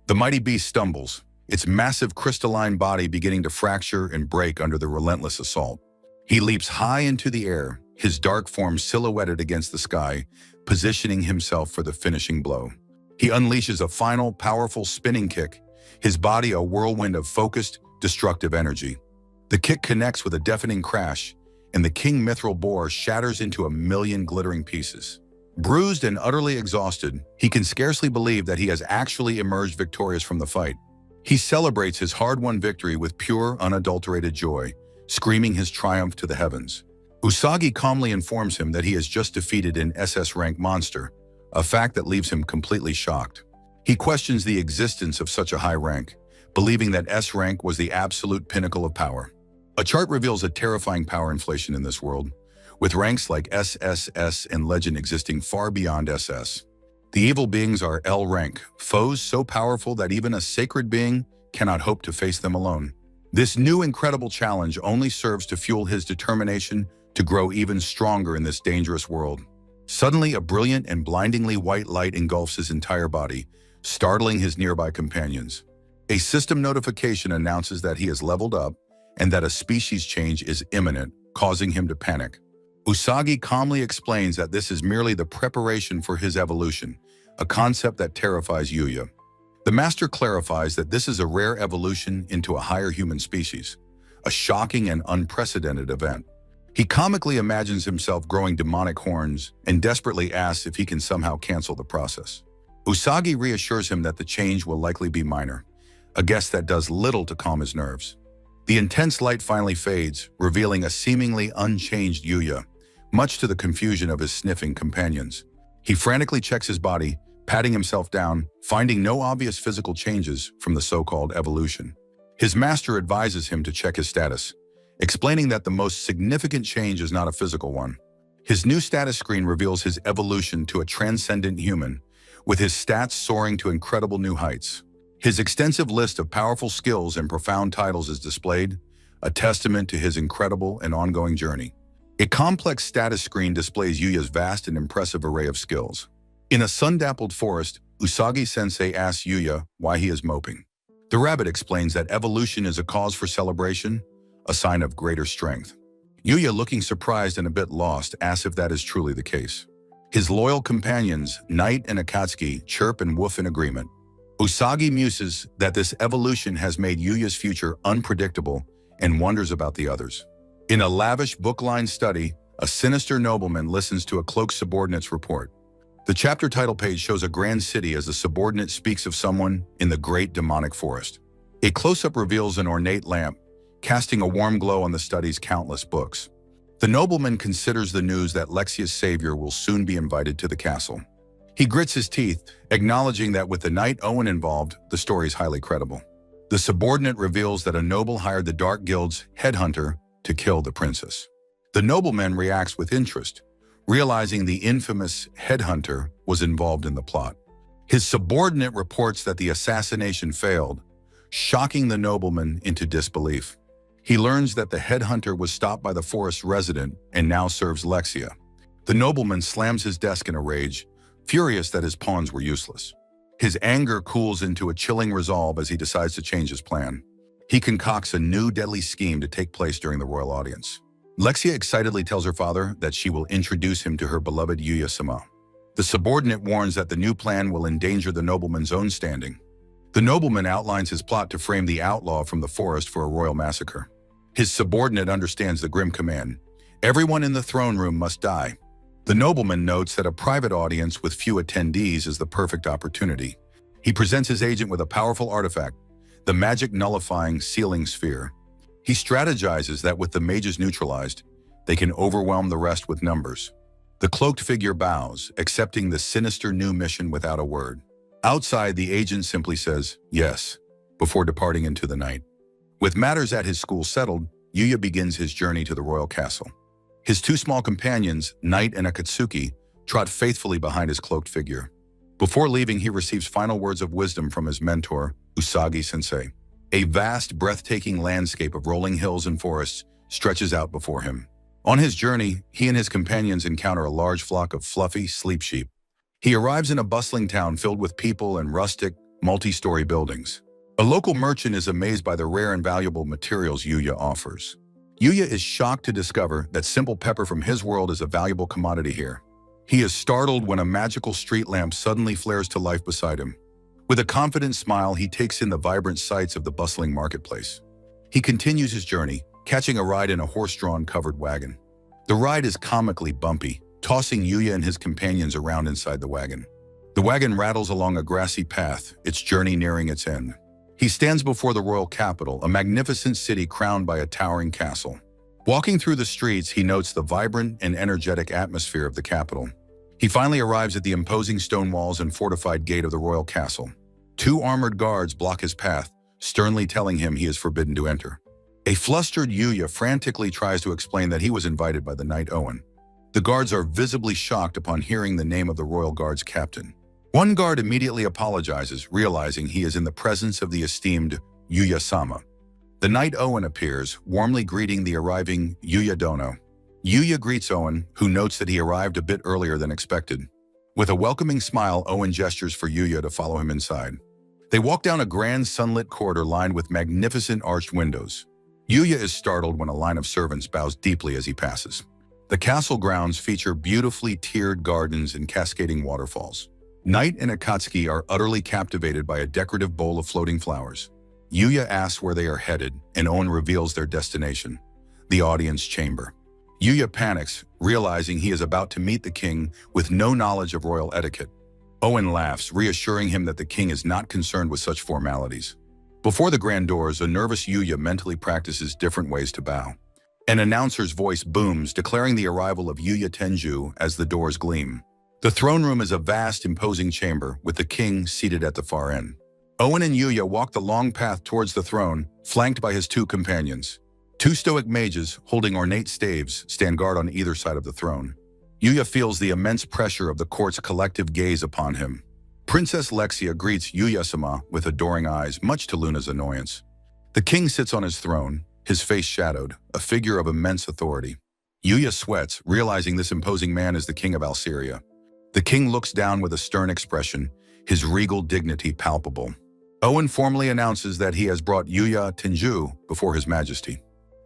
The mighty beast stumbles, its massive crystalline body beginning to fracture and break under the relentless assault. He leaps high into the air, his dark form silhouetted against the sky, positioning himself for the finishing blow. He unleashes a final, powerful spinning kick, his body a whirlwind of focused, destructive energy. The kick connects with a deafening crash, and the king mithril boar shatters into a million glittering pieces. Bruised and utterly exhausted, he can scarcely believe that he has actually emerged victorious from the fight. He celebrates his hard-won victory with pure, unadulterated joy, screaming his triumph to the heavens. Usagi calmly informs him that he has just defeated an SS-rank monster, a fact that leaves him completely shocked. He questions the existence of such a high rank, believing that S rank was the absolute pinnacle of power. A chart reveals a terrifying power inflation in this world, with ranks like SSS and Legend existing far beyond SS. The evil beings are L rank, foes so powerful that even a sacred being cannot hope to face them alone. This new incredible challenge only serves to fuel his determination to grow even stronger in this dangerous world. Suddenly, a brilliant and blindingly white light engulfs his entire body, startling his nearby companions. A system notification announces that he has leveled up and that a species change is imminent, causing him to panic. Usagi calmly explains that this is merely the preparation for his evolution, a concept that terrifies Yuya. The master clarifies that this is a rare evolution into a higher human species, a shocking and unprecedented event. He comically imagines himself growing demonic horns and desperately asks if he can somehow cancel the process. Usagi reassures him that the change will likely be minor, a guess that does little to calm his nerves. The intense light finally fades, revealing a seemingly unchanged Yuya, much to the confusion of his sniffing companions. He frantically checks his body, patting himself down, finding no obvious physical changes from the so-called evolution. His master advises him to check his status, explaining that the most significant change is not a physical one. His new status screen reveals his evolution to a transcendent human, with his stats soaring to incredible new heights. His extensive list of powerful skills and profound titles is displayed, a testament to his incredible and ongoing journey. A complex status screen displays Yuya's vast and impressive array of skills. In a sun-dappled forest, Usagi-sensei asks Yuya why he is moping. The rabbit explains that evolution is a cause for celebration, a sign of greater strength. Yuya, looking surprised and a bit lost, asks if that is truly the case. His loyal companions, Knight and Akatsuki, chirp and woof in agreement. Usagi muses that this evolution has made Yuya's future unpredictable and wonders about the others. In a lavish book-lined study, a sinister nobleman listens to a cloaked subordinate's report. The chapter title page shows a grand city as the subordinate speaks of someone in the great demonic forest. A close-up reveals an ornate lamp, casting a warm glow on the study's countless books. The nobleman considers the news that Lexia's savior will soon be invited to the castle. He grits his teeth, acknowledging that with the Knight Owen involved, the story is highly credible. The subordinate reveals that a noble hired the Dark Guild's headhunter to kill the princess. The nobleman reacts with interest, realizing the infamous headhunter was involved in the plot. His subordinate reports that the assassination failed, shocking the nobleman into disbelief. He learns that the headhunter was stopped by the forest resident and now serves Lexia. The nobleman slams his desk in a rage, furious that his pawns were useless. His anger cools into a chilling resolve as he decides to change his plan. He concocts a new deadly scheme to take place during the royal audience. Lexia excitedly tells her father that she will introduce him to her beloved Yuya-sama. The subordinate warns that the new plan will endanger the nobleman's own standing. The nobleman outlines his plot to frame the outlaw from the forest for a royal massacre. His subordinate understands the grim command: everyone in the throne room must die. The nobleman notes that a private audience with few attendees is the perfect opportunity. He presents his agent with a powerful artifact, the magic nullifying sealing sphere. He strategizes that with the mages neutralized, they can overwhelm the rest with numbers. The cloaked figure bows, accepting the sinister new mission without a word. Outside, the agent simply says, "Yes," before departing into the night. With matters at his school settled, Yuya begins his journey to the royal castle. His two small companions, Knight and Akatsuki, trot faithfully behind his cloaked figure. Before leaving, he receives final words of wisdom from his mentor, Usagi-sensei. A vast, breathtaking landscape of rolling hills and forests stretches out before him. On his journey, he and his companions encounter a large flock of fluffy, sleep sheep. He arrives in a bustling town filled with people and rustic, multi-story buildings. A local merchant is amazed by the rare and valuable materials Yuya offers. Yuya is shocked to discover that simple pepper from his world is a valuable commodity here. He is startled when a magical street lamp suddenly flares to life beside him. With a confident smile, he takes in the vibrant sights of the bustling marketplace. He continues his journey, catching a ride in a horse-drawn covered wagon. The ride is comically bumpy, tossing Yuya and his companions around inside the wagon. The wagon rattles along a grassy path, its journey nearing its end. He stands before the royal capital, a magnificent city crowned by a towering castle. Walking through the streets, he notes the vibrant and energetic atmosphere of the capital. He finally arrives at the imposing stone walls and fortified gate of the royal castle. 2 armored guards block his path, sternly telling him he is forbidden to enter. A flustered Yuya frantically tries to explain that he was invited by the knight Owen. The guards are visibly shocked upon hearing the name of the royal guard's captain. One guard immediately apologizes, realizing he is in the presence of the esteemed Yuya-sama. The knight Owen appears, warmly greeting the arriving Yuya Dono. Yuya greets Owen, who notes that he arrived a bit earlier than expected. With a welcoming smile, Owen gestures for Yuya to follow him inside. They walk down a grand sunlit corridor lined with magnificent arched windows. Yuya is startled when a line of servants bows deeply as he passes. The castle grounds feature beautifully tiered gardens and cascading waterfalls. Knight and Akatsuki are utterly captivated by a decorative bowl of floating flowers. Yuya asks where they are headed, and Owen reveals their destination, the audience chamber. Yuya panics, realizing he is about to meet the king with no knowledge of royal etiquette. Owen laughs, reassuring him that the king is not concerned with such formalities. Before the grand doors, a nervous Yuya mentally practices different ways to bow. An announcer's voice booms, declaring the arrival of Yuya Tenju as the doors gleam. The throne room is a vast, imposing chamber, with the king seated at the far end. Owen and Yuya walk the long path towards the throne, flanked by his 2 companions. 2 stoic mages, holding ornate staves, stand guard on either side of the throne. Yuya feels the immense pressure of the court's collective gaze upon him. Princess Lexia greets Yuya-sama with adoring eyes, much to Luna's annoyance. The king sits on his throne, his face shadowed, a figure of immense authority. Yuya sweats, realizing this imposing man is the king of Alceria. The king looks down with a stern expression, his regal dignity palpable. Owen formally announces that he has brought Yuya Tenju before his majesty.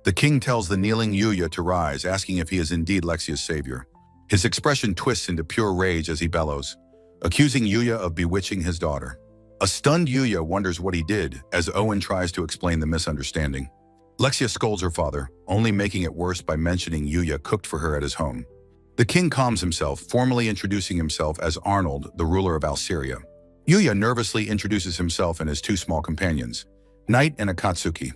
The king tells the kneeling Yuya to rise, asking if he is indeed Lexia's savior. His expression twists into pure rage as he bellows, accusing Yuya of bewitching his daughter. A stunned Yuya wonders what he did as Owen tries to explain the misunderstanding. Lexia scolds her father, only making it worse by mentioning Yuya cooked for her at his home. The king calms himself, formally introducing himself as Arnold, the ruler of Alceria. Yuya nervously introduces himself and his 2 small companions, Knight and Akatsuki.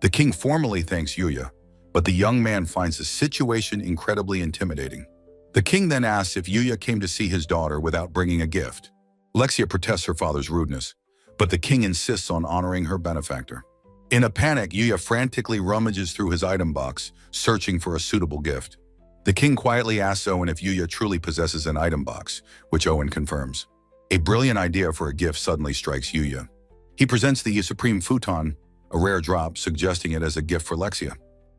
The king formally thanks Yuya, but the young man finds the situation incredibly intimidating. The king then asks if Yuya came to see his daughter without bringing a gift. Lexia protests her father's rudeness, but the king insists on honoring her benefactor. In a panic, Yuya frantically rummages through his item box, searching for a suitable gift. The king quietly asks Owen if Yuya truly possesses an item box, which Owen confirms. A brilliant idea for a gift suddenly strikes Yuya. He presents the Supreme Futon, a rare drop, suggesting it as a gift for Lexia.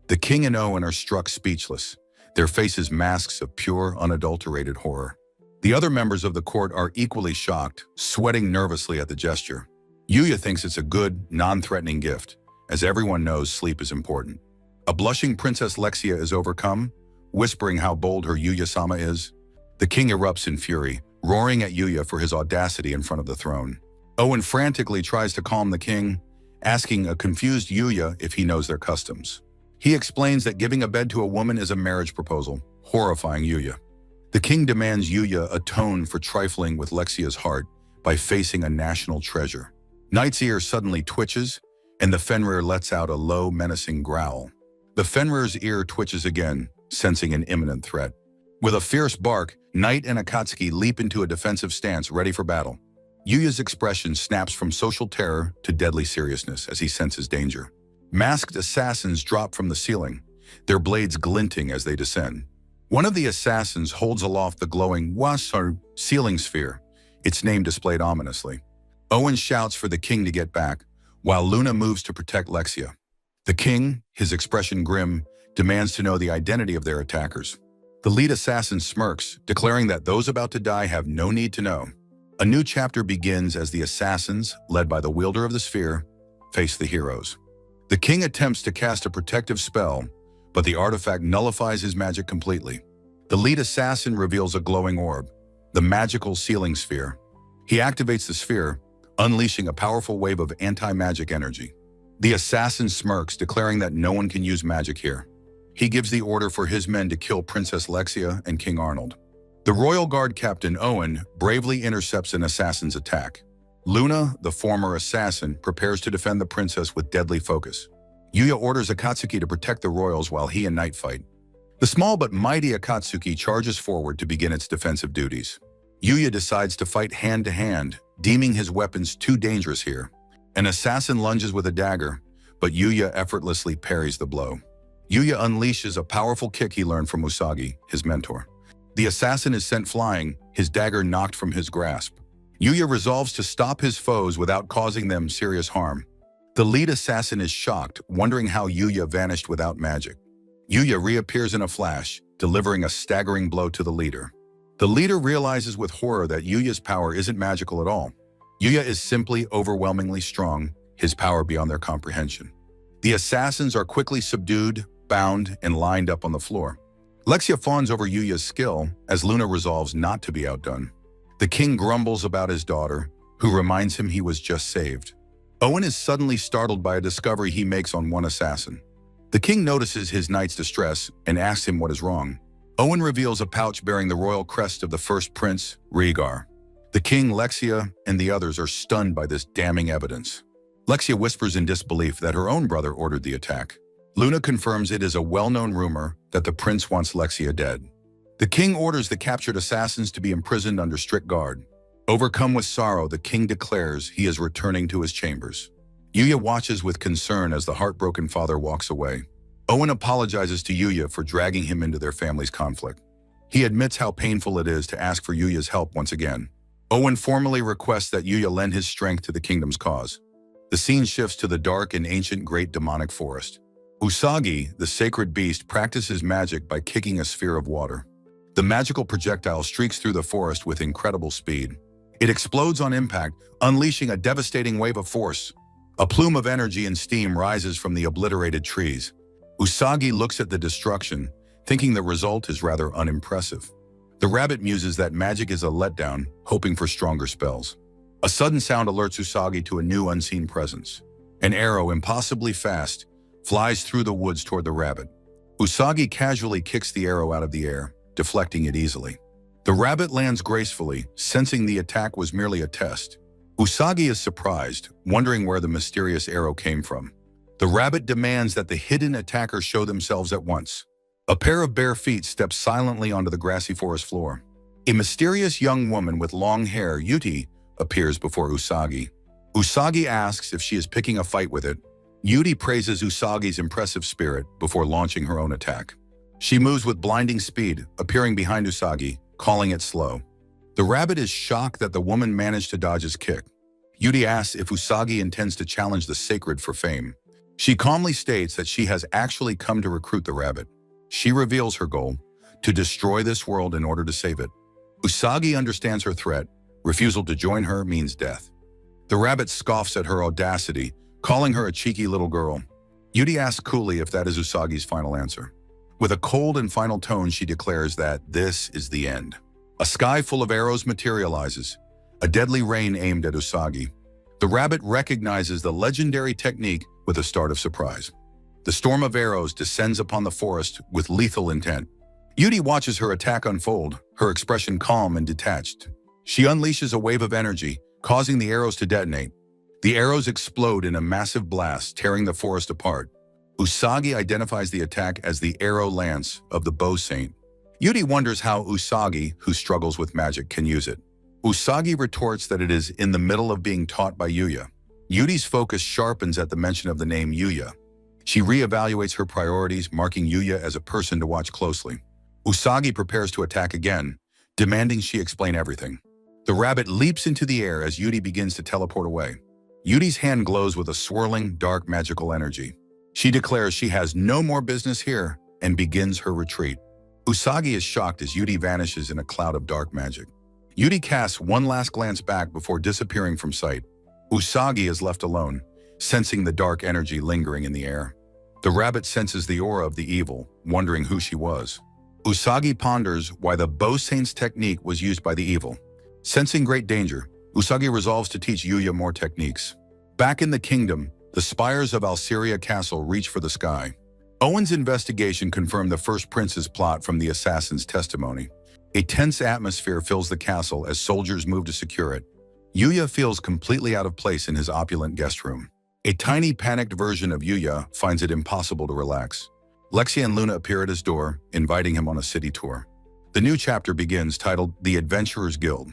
The king and Owen are struck speechless, their faces masks of pure, unadulterated horror. The other members of the court are equally shocked, sweating nervously at the gesture. Yuya thinks it's a good, non-threatening gift, as everyone knows sleep is important. A blushing Princess Lexia is overcome, whispering how bold her Yuya-sama is. The king erupts in fury, roaring at Yuya for his audacity in front of the throne. Owen frantically tries to calm the king, asking a confused Yuya if he knows their customs. He explains that giving a bed to a woman is a marriage proposal, horrifying Yuya. The king demands Yuya atone for trifling with Lexia's heart by facing a national treasure. Knight's ear suddenly twitches, and the Fenrir lets out a low, menacing growl. The Fenrir's ear twitches again, sensing an imminent threat. With a fierce bark, Knight and Akatsuki leap into a defensive stance, ready for battle. Yuya's expression snaps from social terror to deadly seriousness as he senses danger. Masked assassins drop from the ceiling, their blades glinting as they descend. One of the assassins holds aloft the glowing Wasar ceiling sphere, its name displayed ominously. Owen shouts for the king to get back, while Luna moves to protect Lexia. The king, his expression grim, demands to know the identity of their attackers. The lead assassin smirks, declaring that those about to die have no need to know. A new chapter begins as the assassins, led by the wielder of the sphere, face the heroes. The king attempts to cast a protective spell, but the artifact nullifies his magic completely. The lead assassin reveals a glowing orb, the magical sealing sphere. He activates the sphere, unleashing a powerful wave of anti-magic energy. The assassin smirks, declaring that no one can use magic here. He gives the order for his men to kill Princess Lexia and King Arnold. The Royal Guard Captain Owen bravely intercepts an assassin's attack. Luna, the former assassin, prepares to defend the princess with deadly focus. Yuya orders Akatsuki to protect the royals while he and Knight fight. The small but mighty Akatsuki charges forward to begin its defensive duties. Yuya decides to fight hand-to-hand, deeming his weapons too dangerous here. An assassin lunges with a dagger, but Yuya effortlessly parries the blow. Yuya unleashes a powerful kick he learned from Usagi, his mentor. The assassin is sent flying, his dagger knocked from his grasp. Yuya resolves to stop his foes without causing them serious harm. The lead assassin is shocked, wondering how Yuya vanished without magic. Yuya reappears in a flash, delivering a staggering blow to the leader. The leader realizes with horror that Yuya's power isn't magical at all. Yuya is simply overwhelmingly strong, his power beyond their comprehension. The assassins are quickly subdued, bound, and lined up on the floor. Lexia fawns over Yuya's skill as Luna resolves not to be outdone. The king grumbles about his daughter, who reminds him he was just saved. Owen is suddenly startled by a discovery he makes on one assassin. The king notices his knight's distress and asks him what is wrong. Owen reveals a pouch bearing the royal crest of the first prince, Rhaegar. The king, Lexia, and the others are stunned by this damning evidence. Lexia whispers in disbelief that her own brother ordered the attack. Luna confirms it is a well-known rumor that the prince wants Lexia dead. The king orders the captured assassins to be imprisoned under strict guard. Overcome with sorrow, the king declares he is returning to his chambers. Yuya watches with concern as the heartbroken father walks away. Owen apologizes to Yuya for dragging him into their family's conflict. He admits how painful it is to ask for Yuya's help once again. Owen formally requests that Yuya lend his strength to the kingdom's cause. The scene shifts to the dark and ancient great demonic forest. Usagi, the sacred beast, practices magic by kicking a sphere of water. The magical projectile streaks through the forest with incredible speed. It explodes on impact, unleashing a devastating wave of force. A plume of energy and steam rises from the obliterated trees. Usagi looks at the destruction, thinking the result is rather unimpressive. The rabbit muses that magic is a letdown, hoping for stronger spells. A sudden sound alerts Usagi to a new unseen presence. An arrow, impossibly fast, flies through the woods toward the rabbit. Usagi casually kicks the arrow out of the air, deflecting it easily. The rabbit lands gracefully, sensing the attack was merely a test. Usagi is surprised, wondering where the mysterious arrow came from. The rabbit demands that the hidden attackers show themselves at once. A pair of bare feet step silently onto the grassy forest floor. A mysterious young woman with long hair, Yuti, appears before Usagi. Usagi asks if she is picking a fight with it. Yuti praises Usagi's impressive spirit before launching her own attack. She moves with blinding speed, appearing behind Usagi, calling it slow. The rabbit is shocked that the woman managed to dodge his kick. Yuti asks if Usagi intends to challenge the sacred for fame. She calmly states that she has actually come to recruit the rabbit. She reveals her goal, to destroy this world in order to save it. Usagi understands her threat. Refusal to join her means death. The rabbit scoffs at her audacity, calling her a cheeky little girl. Yuti asks coolly if that is Usagi's final answer. With a cold and final tone, she declares that this is the end. A sky full of arrows materializes, a deadly rain aimed at Usagi. The rabbit recognizes the legendary technique with a start of surprise. The storm of arrows descends upon the forest with lethal intent. Yuti watches her attack unfold, her expression calm and detached. She unleashes a wave of energy, causing the arrows to detonate. The arrows explode in a massive blast, tearing the forest apart. Usagi identifies the attack as the arrow lance of the bow saint. Yuti wonders how Usagi, who struggles with magic, can use it. Usagi retorts that it is in the middle of being taught by Yuya. Yuti's focus sharpens at the mention of the name Yuya. She reevaluates her priorities, marking Yuya as a person to watch closely. Usagi prepares to attack again, demanding she explain everything. The rabbit leaps into the air as Yuti begins to teleport away. Yudi's hand glows with a swirling, dark magical energy. She declares she has no more business here and begins her retreat. Usagi is shocked as Yudi vanishes in a cloud of dark magic. Yudi casts one last glance back before disappearing from sight. Usagi is left alone, sensing the dark energy lingering in the air. The rabbit senses the aura of the evil, wondering who she was. Usagi ponders why the Bow Saint's technique was used by the evil. Sensing great danger, Usagi resolves to teach Yuya more techniques. Back in the kingdom, the spires of Alceria Castle reach for the sky. Owen's investigation confirmed the first prince's plot from the assassin's testimony. A tense atmosphere fills the castle as soldiers move to secure it. Yuya feels completely out of place in his opulent guest room. A tiny, panicked version of Yuya finds it impossible to relax. Lexia and Luna appear at his door, inviting him on a city tour. The new chapter begins, titled The Adventurers Guild.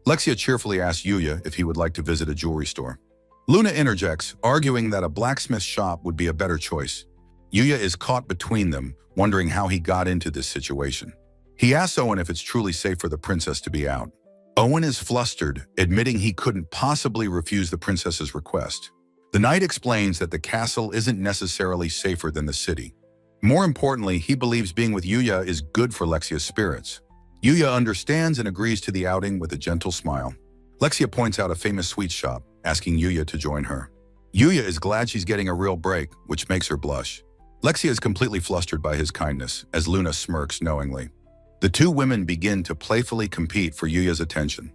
Lexia cheerfully asks Yuya if he would like to visit a jewelry store. Luna interjects, arguing that a blacksmith shop would be a better choice. Yuya is caught between them, wondering how he got into this situation. He asks Owen if it's truly safe for the princess to be out. Owen is flustered, admitting he couldn't possibly refuse the princess's request. The knight explains that the castle isn't necessarily safer than the city. More importantly, he believes being with Yuya is good for Lexia's spirits. Yuya understands and agrees to the outing with a gentle smile. Lexia points out a famous sweet shop, asking Yuya to join her. Yuya is glad she's getting a real break, which makes her blush. Lexia is completely flustered by his kindness, as Luna smirks knowingly. The two women begin to playfully compete for Yuya's attention.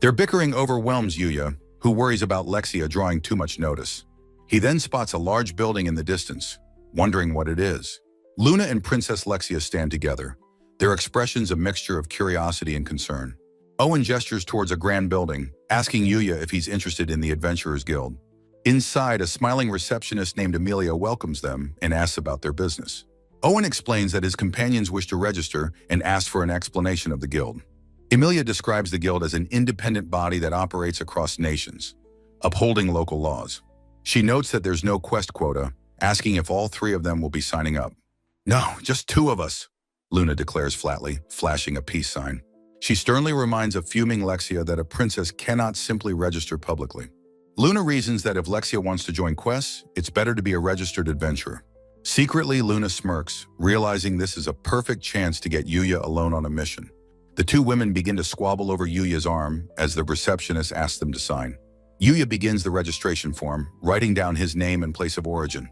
Their bickering overwhelms Yuya, who worries about Lexia drawing too much notice. He then spots a large building in the distance, wondering what it is. Luna and Princess Lexia stand together, their expressions a mixture of curiosity and concern. Owen gestures towards a grand building, asking Yuya if he's interested in the Adventurers Guild. Inside, a smiling receptionist named Amelia welcomes them and asks about their business. Owen explains that his companions wish to register and asks for an explanation of the guild. Amelia describes the guild as an independent body that operates across nations, upholding local laws. She notes that there's no quest quota, asking if all three of them will be signing up. "No, just two of us," Luna declares flatly, flashing a peace sign. She sternly reminds a fuming Lexia that a princess cannot simply register publicly. Luna reasons that if Lexia wants to join quests, it's better to be a registered adventurer. Secretly, Luna smirks, realizing this is a perfect chance to get Yuya alone on a mission. The two women begin to squabble over Yuya's arm as the receptionist asks them to sign. Yuya begins the registration form, writing down his name and place of origin.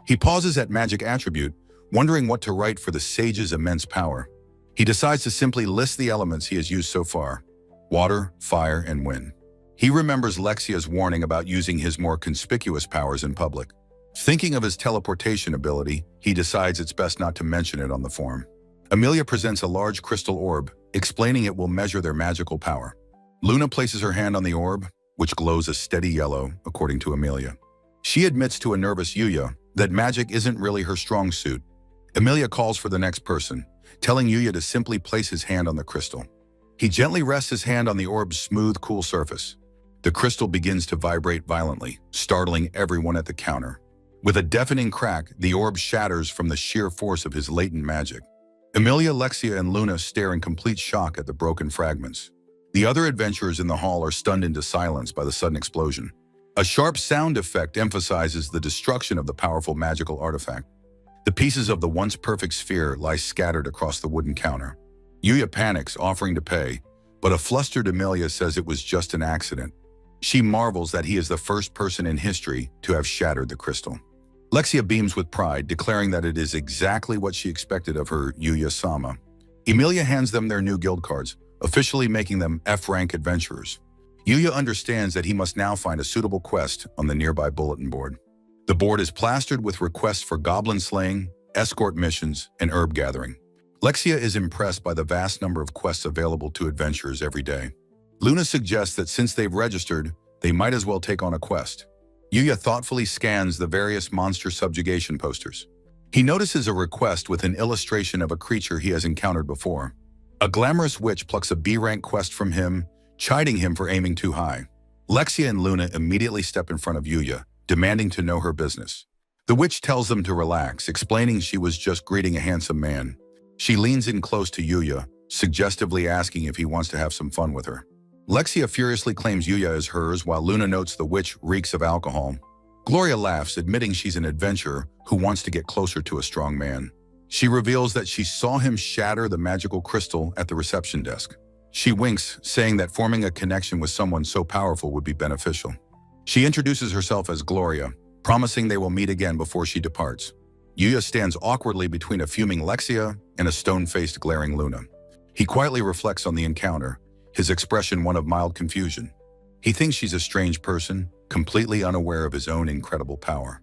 He pauses at magic attribute, wondering what to write for the sage's immense power. He decides to simply list the elements he has used so far: water, fire, and wind. He remembers Lexia's warning about using his more conspicuous powers in public. Thinking of his teleportation ability, he decides it's best not to mention it on the form. Amelia presents a large crystal orb, explaining it will measure their magical power. Luna places her hand on the orb, which glows a steady yellow, according to Amelia. She admits to a nervous Yuya that magic isn't really her strong suit. Amelia calls for the next person, telling Yuya to simply place his hand on the crystal. He gently rests his hand on the orb's smooth, cool surface. The crystal begins to vibrate violently, startling everyone at the counter. With a deafening crack, the orb shatters from the sheer force of his latent magic. Amelia, Lexia, and Luna stare in complete shock at the broken fragments. The other adventurers in the hall are stunned into silence by the sudden explosion. A sharp sound effect emphasizes the destruction of the powerful magical artifact. The pieces of the once perfect sphere lie scattered across the wooden counter. Yuya panics, offering to pay, but a flustered Amelia says it was just an accident. She marvels that he is the first person in history to have shattered the crystal. Lexia beams with pride, declaring that it is exactly what she expected of her Yuya-sama. Emilia hands them their new guild cards, officially making them F-rank adventurers. Yuya understands that he must now find a suitable quest on the nearby bulletin board. The board is plastered with requests for goblin slaying, escort missions, and herb gathering. Lexia is impressed by the vast number of quests available to adventurers every day. Luna suggests that since they've registered, they might as well take on a quest. Yuya thoughtfully scans the various monster subjugation posters. He notices a request with an illustration of a creature he has encountered before. A glamorous witch plucks a B-rank quest from him, chiding him for aiming too high. Lexia and Luna immediately step in front of Yuya, demanding to know her business. The witch tells them to relax, explaining she was just greeting a handsome man. She leans in close to Yuya, suggestively asking if he wants to have some fun with her. Lexia furiously claims Yuya as hers while Luna notes the witch reeks of alcohol. Gloria laughs, admitting she's an adventurer who wants to get closer to a strong man. She reveals that she saw him shatter the magical crystal at the reception desk. She winks, saying that forming a connection with someone so powerful would be beneficial. She introduces herself as Gloria, promising they will meet again before she departs. Yuya stands awkwardly between a fuming Lexia and a stone-faced, glaring Luna. He quietly reflects on the encounter, his expression one of mild confusion. He thinks she's a strange person, completely unaware of his own incredible power.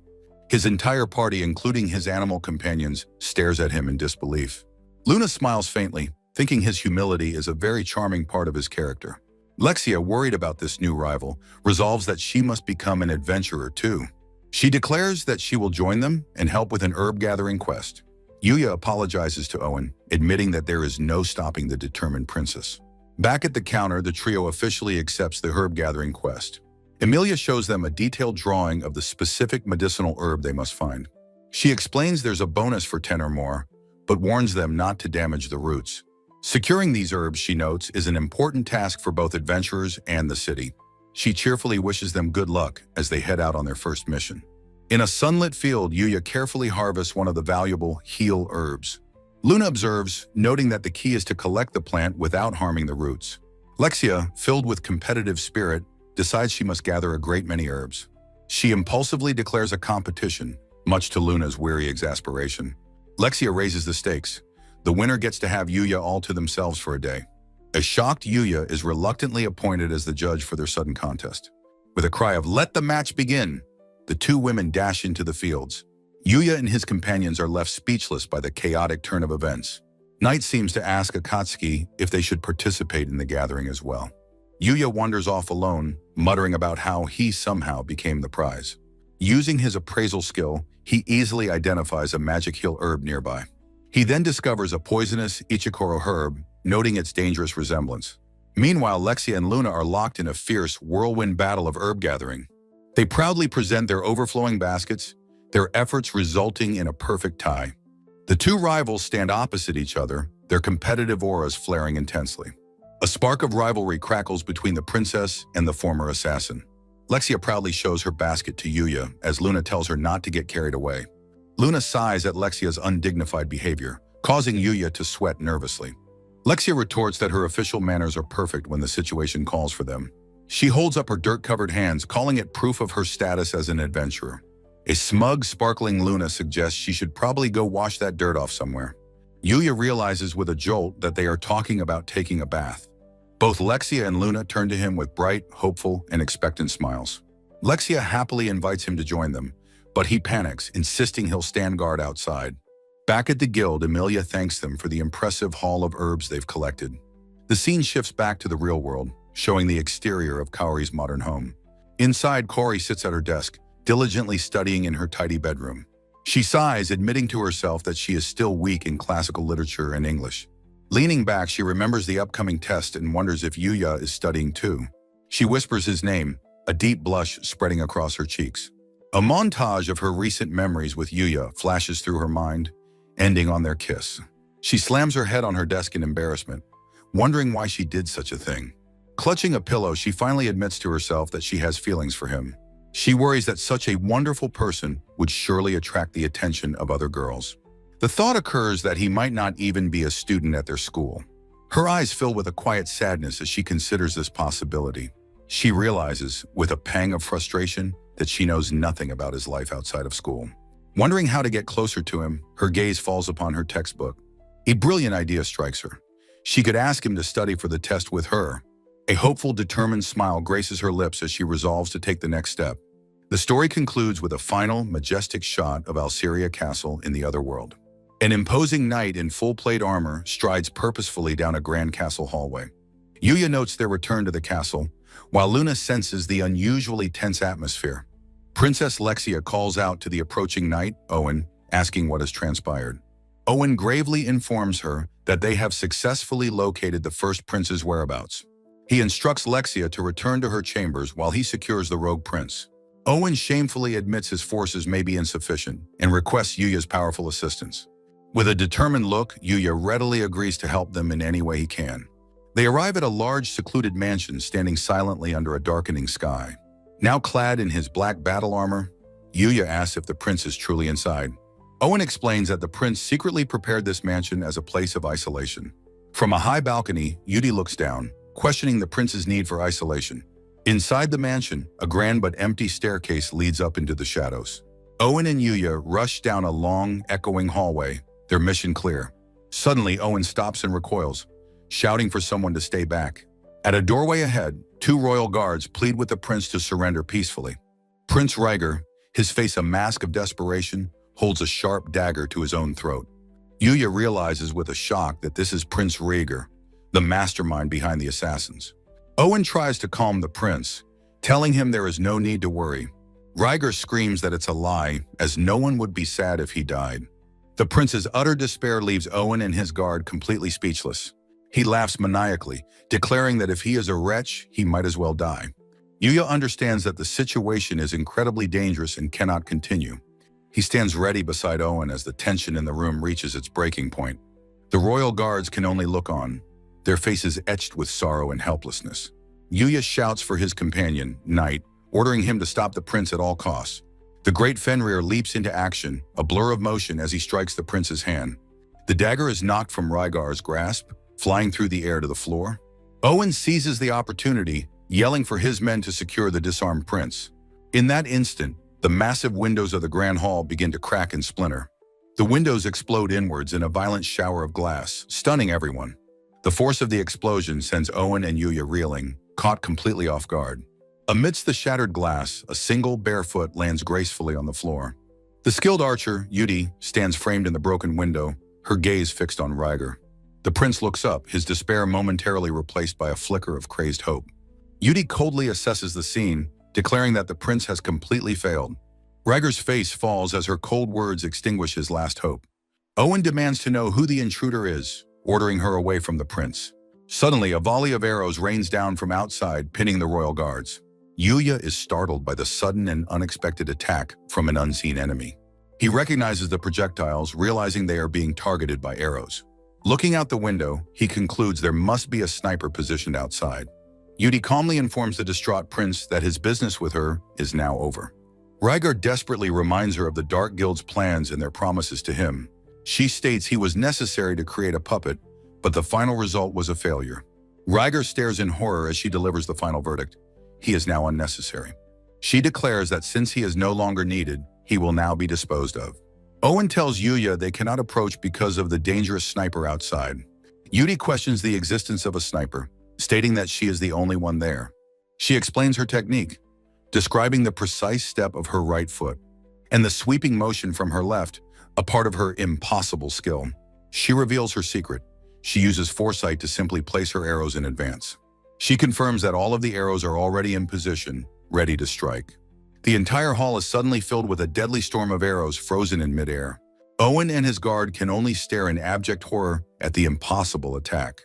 His entire party, including his animal companions, stares at him in disbelief. Luna smiles faintly, thinking his humility is a very charming part of his character. Lexia, worried about this new rival, resolves that she must become an adventurer too. She declares that she will join them and help with an herb-gathering quest. Yuya apologizes to Owen, admitting that there is no stopping the determined princess. Back at the counter, the trio officially accepts the herb-gathering quest. Emilia shows them a detailed drawing of the specific medicinal herb they must find. She explains there's a bonus for 10 or more, but warns them not to damage the roots. Securing these herbs, she notes, is an important task for both adventurers and the city. She cheerfully wishes them good luck as they head out on their first mission. In a sunlit field, Yuya carefully harvests one of the valuable heal herbs. Luna observes, noting that the key is to collect the plant without harming the roots. Lexia, filled with competitive spirit, decides she must gather a great many herbs. She impulsively declares a competition, much to Luna's weary exasperation. Lexia raises the stakes. The winner gets to have Yuya all to themselves for a day. A shocked Yuya is reluctantly appointed as the judge for their sudden contest. With a cry of "Let the match begin!" the two women dash into the fields. Yuya and his companions are left speechless by the chaotic turn of events. Night seems to ask Akatsuki if they should participate in the gathering as well. Yuya wanders off alone, muttering about how he somehow became the prize. Using his appraisal skill, he easily identifies a magic heal herb nearby. He then discovers a poisonous Ichikoro herb, noting its dangerous resemblance. Meanwhile, Lexia and Luna are locked in a fierce whirlwind battle of herb gathering. They proudly present their overflowing baskets, their efforts resulting in a perfect tie. The two rivals stand opposite each other, their competitive auras flaring intensely. A spark of rivalry crackles between the princess and the former assassin. Lexia proudly shows her basket to Yuya as Luna tells her not to get carried away. Luna sighs at Lexia's undignified behavior, causing Yuya to sweat nervously. Lexia retorts that her official manners are perfect when the situation calls for them. She holds up her dirt-covered hands, calling it proof of her status as an adventurer. A smug, sparkling Luna suggests she should probably go wash that dirt off somewhere. Yuya realizes with a jolt that they are talking about taking a bath. Both Lexia and Luna turn to him with bright, hopeful, and expectant smiles. Lexia happily invites him to join them, but he panics, insisting he'll stand guard outside. Back at the guild, Emilia thanks them for the impressive haul of herbs they've collected. The scene shifts back to the real world, showing the exterior of Kaori's modern home. Inside, Kaori sits at her desk, diligently studying in her tidy bedroom. She sighs, admitting to herself that she is still weak in classical literature and English. Leaning back, she remembers the upcoming test and wonders if Yuya is studying too. She whispers his name, a deep blush spreading across her cheeks. A montage of her recent memories with Yuya flashes through her mind, ending on their kiss. She slams her head on her desk in embarrassment, wondering why she did such a thing. Clutching a pillow, she finally admits to herself that she has feelings for him. She worries that such a wonderful person would surely attract the attention of other girls. The thought occurs that he might not even be a student at their school. Her eyes fill with a quiet sadness as she considers this possibility. She realizes, with a pang of frustration, that she knows nothing about his life outside of school. Wondering how to get closer to him, her gaze falls upon her textbook. A brilliant idea strikes her. She could ask him to study for the test with her. A hopeful, determined smile graces her lips as she resolves to take the next step. The story concludes with a final, majestic shot of Alceria Castle in the other world. An imposing knight in full plate armor strides purposefully down a grand castle hallway. Yuya notes their return to the castle, while Luna senses the unusually tense atmosphere. Princess Lexia calls out to the approaching knight, Owen, asking what has transpired. Owen gravely informs her that they have successfully located the first prince's whereabouts. He instructs Lexia to return to her chambers while he secures the rogue prince. Owen shamefully admits his forces may be insufficient and requests Yuya's powerful assistance. With a determined look, Yuya readily agrees to help them in any way he can. They arrive at a large, secluded mansion standing silently under a darkening sky. Now clad in his black battle armor, Yuya asks if the prince is truly inside. Owen explains that the prince secretly prepared this mansion as a place of isolation. From a high balcony, Yudi looks down, questioning the prince's need for isolation. Inside the mansion, a grand but empty staircase leads up into the shadows. Owen and Yuya rush down a long, echoing hallway, their mission clear. Suddenly, Owen stops and recoils, shouting for someone to stay back. At a doorway ahead, two royal guards plead with the prince to surrender peacefully. Prince Rhaegar, his face a mask of desperation, holds a sharp dagger to his own throat. Yuya realizes with a shock that this is Prince Rhaegar, the mastermind behind the assassins. Owen tries to calm the prince, telling him there is no need to worry. Rhaegar screams that it's a lie, as no one would be sad if he died. The prince's utter despair leaves Owen and his guard completely speechless. He laughs maniacally, declaring that if he is a wretch, he might as well die. Yuya understands that the situation is incredibly dangerous and cannot continue. He stands ready beside Owen as the tension in the room reaches its breaking point. The royal guards can only look on, their faces etched with sorrow and helplessness. Yuya shouts for his companion, Knight, ordering him to stop the prince at all costs. The great Fenrir leaps into action, a blur of motion as he strikes the prince's hand. The dagger is knocked from Rhaegar's grasp, flying through the air to the floor. Owen seizes the opportunity, yelling for his men to secure the disarmed prince. In that instant, the massive windows of the grand hall begin to crack and splinter. The windows explode inwards in a violent shower of glass, stunning everyone. The force of the explosion sends Owen and Yuya reeling, caught completely off guard. Amidst the shattered glass, a single bare foot lands gracefully on the floor. The skilled archer, Yudi, stands framed in the broken window, her gaze fixed on Rhaegar. The prince looks up, his despair momentarily replaced by a flicker of crazed hope. Yudi coldly assesses the scene, declaring that the prince has completely failed. Rhaegar's face falls as her cold words extinguish his last hope. Owen demands to know who the intruder is, ordering her away from the prince. Suddenly, a volley of arrows rains down from outside, pinning the royal guards. Yuya is startled by the sudden and unexpected attack from an unseen enemy. He recognizes the projectiles, realizing they are being targeted by arrows. Looking out the window, he concludes there must be a sniper positioned outside. Yudi calmly informs the distraught prince that his business with her is now over. Rhaegar desperately reminds her of the Dark Guild's plans and their promises to him. She states he was necessary to create a puppet, but the final result was a failure. Rhaegar stares in horror as she delivers the final verdict. He is now unnecessary. She declares that since he is no longer needed, he will now be disposed of. Owen tells Yuya they cannot approach because of the dangerous sniper outside. Yudi questions the existence of a sniper, stating that she is the only one there. She explains her technique, describing the precise step of her right foot and the sweeping motion from her left, a part of her impossible skill. She reveals her secret. She uses foresight to simply place her arrows in advance. She confirms that all of the arrows are already in position, ready to strike. The entire hall is suddenly filled with a deadly storm of arrows frozen in midair. Owen and his guard can only stare in abject horror at the impossible attack.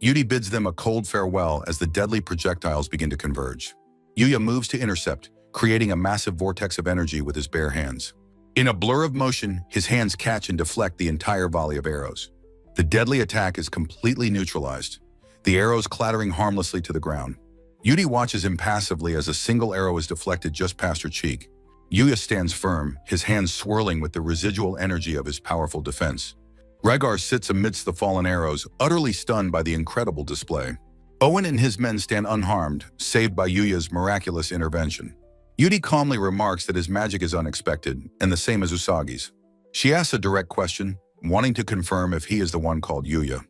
Yudi bids them a cold farewell as the deadly projectiles begin to converge. Yuya moves to intercept, creating a massive vortex of energy with his bare hands. In a blur of motion, his hands catch and deflect the entire volley of arrows. The deadly attack is completely neutralized, the arrows clattering harmlessly to the ground. Yudi watches impassively as a single arrow is deflected just past her cheek. Yuya stands firm, his hands swirling with the residual energy of his powerful defense. Rhaegar sits amidst the fallen arrows, utterly stunned by the incredible display. Owen and his men stand unharmed, saved by Yuya's miraculous intervention. Yudi calmly remarks that his magic is unexpected, and the same as Usagi's. She asks a direct question, wanting to confirm if he is the one called Yuya.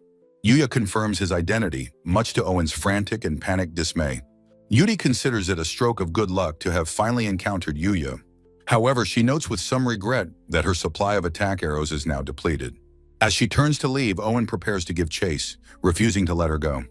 Yuya confirms his identity, much to Owen's frantic and panicked dismay. Yudi considers it a stroke of good luck to have finally encountered Yuya. However, she notes with some regret that her supply of attack arrows is now depleted. As she turns to leave, Owen prepares to give chase, refusing to let her go.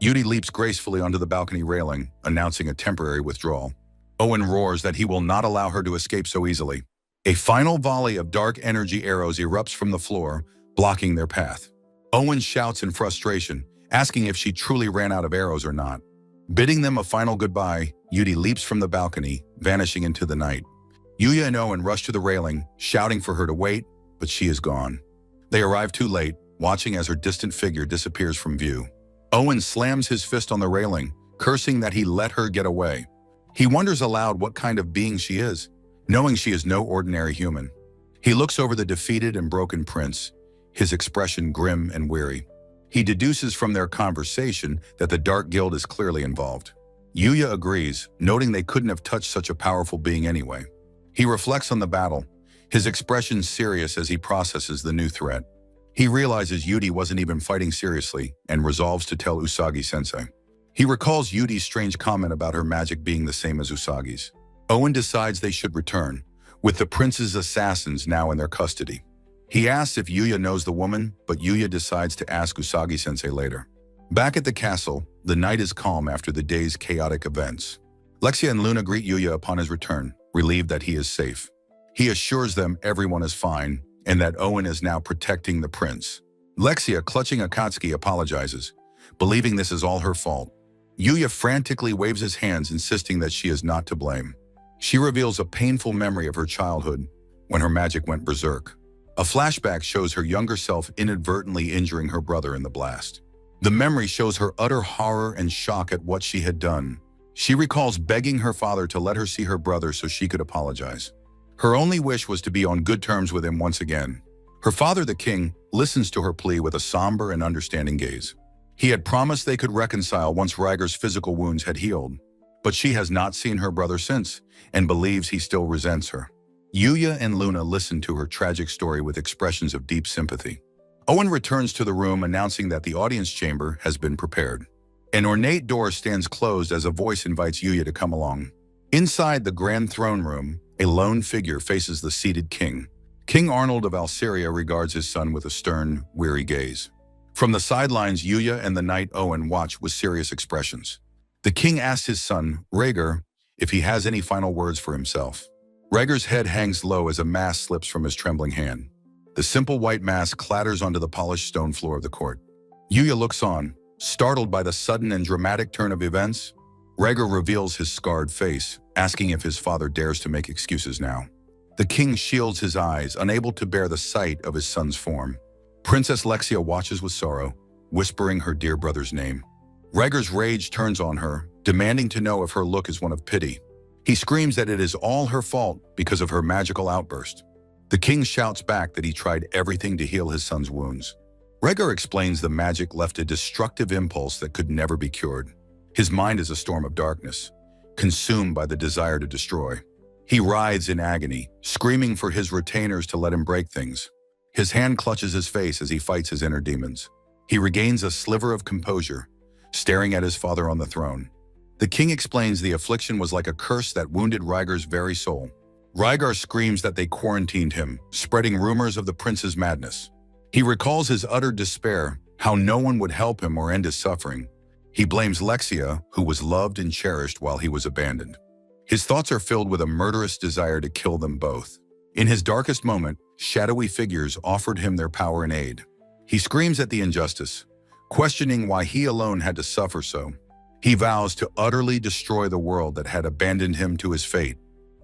Yudi leaps gracefully onto the balcony railing, announcing a temporary withdrawal. Owen roars that he will not allow her to escape so easily. A final volley of dark energy arrows erupts from the floor, blocking their path. Owen shouts in frustration, asking if she truly ran out of arrows or not. Bidding them a final goodbye, Yudi leaps from the balcony, vanishing into the night. Yuya and Owen rush to the railing, shouting for her to wait, but she is gone. They arrive too late, watching as her distant figure disappears from view. Owen slams his fist on the railing, cursing that he let her get away. He wonders aloud what kind of being she is, knowing she is no ordinary human. He looks over the defeated and broken prince, his expression grim and weary. He deduces from their conversation that the Dark Guild is clearly involved. Yuya agrees, noting they couldn't have touched such a powerful being anyway. He reflects on the battle, his expression serious as he processes the new threat. He realizes Yudi wasn't even fighting seriously and resolves to tell Usagi-sensei. He recalls Yudi's strange comment about her magic being the same as Usagi's. Owen decides they should return, with the prince's assassins now in their custody. He asks if Yuya knows the woman, but Yuya decides to ask Usagi-sensei later. Back at the castle, the night is calm after the day's chaotic events. Lexia and Luna greet Yuya upon his return, relieved that he is safe. He assures them everyone is fine and that Owen is now protecting the prince. Lexia, clutching Akatsuki, apologizes, believing this is all her fault. Yuya frantically waves his hands, insisting that she is not to blame. She reveals a painful memory of her childhood when her magic went berserk. A flashback shows her younger self inadvertently injuring her brother in the blast. The memory shows her utter horror and shock at what she had done. She recalls begging her father to let her see her brother so she could apologize. Her only wish was to be on good terms with him once again. Her father, the king, listens to her plea with a somber and understanding gaze. He had promised they could reconcile once Reiger's physical wounds had healed, but she has not seen her brother since and believes he still resents her. Yuya and Luna listen to her tragic story with expressions of deep sympathy. Owen returns to the room, announcing that the audience chamber has been prepared. An ornate door stands closed as a voice invites Yuya to come along. Inside the grand throne room, a lone figure faces the seated king. King Arnold of Alceria regards his son with a stern, weary gaze. From the sidelines, Yuya and the knight Owen watch with serious expressions. The king asks his son, Rhaegar, if he has any final words for himself. Rhaegar's head hangs low as a mask slips from his trembling hand. The simple white mask clatters onto the polished stone floor of the court. Yuya looks on, startled by the sudden and dramatic turn of events. Rhaegar reveals his scarred face, asking if his father dares to make excuses now. The king shields his eyes, unable to bear the sight of his son's form. Princess Lexia watches with sorrow, whispering her dear brother's name. Rhaegar's rage turns on her, demanding to know if her look is one of pity. He screams that it is all her fault because of her magical outburst. The king shouts back that he tried everything to heal his son's wounds. Rhaegar explains the magic left a destructive impulse that could never be cured. His mind is a storm of darkness, consumed by the desire to destroy. He writhes in agony, screaming for his retainers to let him break things. His hand clutches his face as he fights his inner demons. He regains a sliver of composure, staring at his father on the throne. The king explains the affliction was like a curse that wounded Rhaegar's very soul. Rhaegar screams that they quarantined him, spreading rumors of the prince's madness. He recalls his utter despair, how no one would help him or end his suffering. He blames Lexia, who was loved and cherished while he was abandoned. His thoughts are filled with a murderous desire to kill them both. In his darkest moment, shadowy figures offered him their power and aid. He screams at the injustice, questioning why he alone had to suffer so. He vows to utterly destroy the world that had abandoned him to his fate.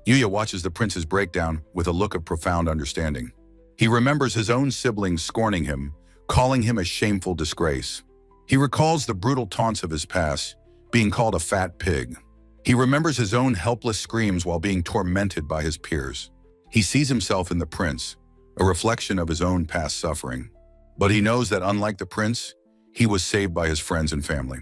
Yuya watches the prince's breakdown with a look of profound understanding. He remembers his own siblings scorning him, calling him a shameful disgrace. He recalls the brutal taunts of his past, being called a fat pig. He remembers his own helpless screams while being tormented by his peers. He sees himself in the prince, a reflection of his own past suffering. But he knows that unlike the prince, he was saved by his friends and family.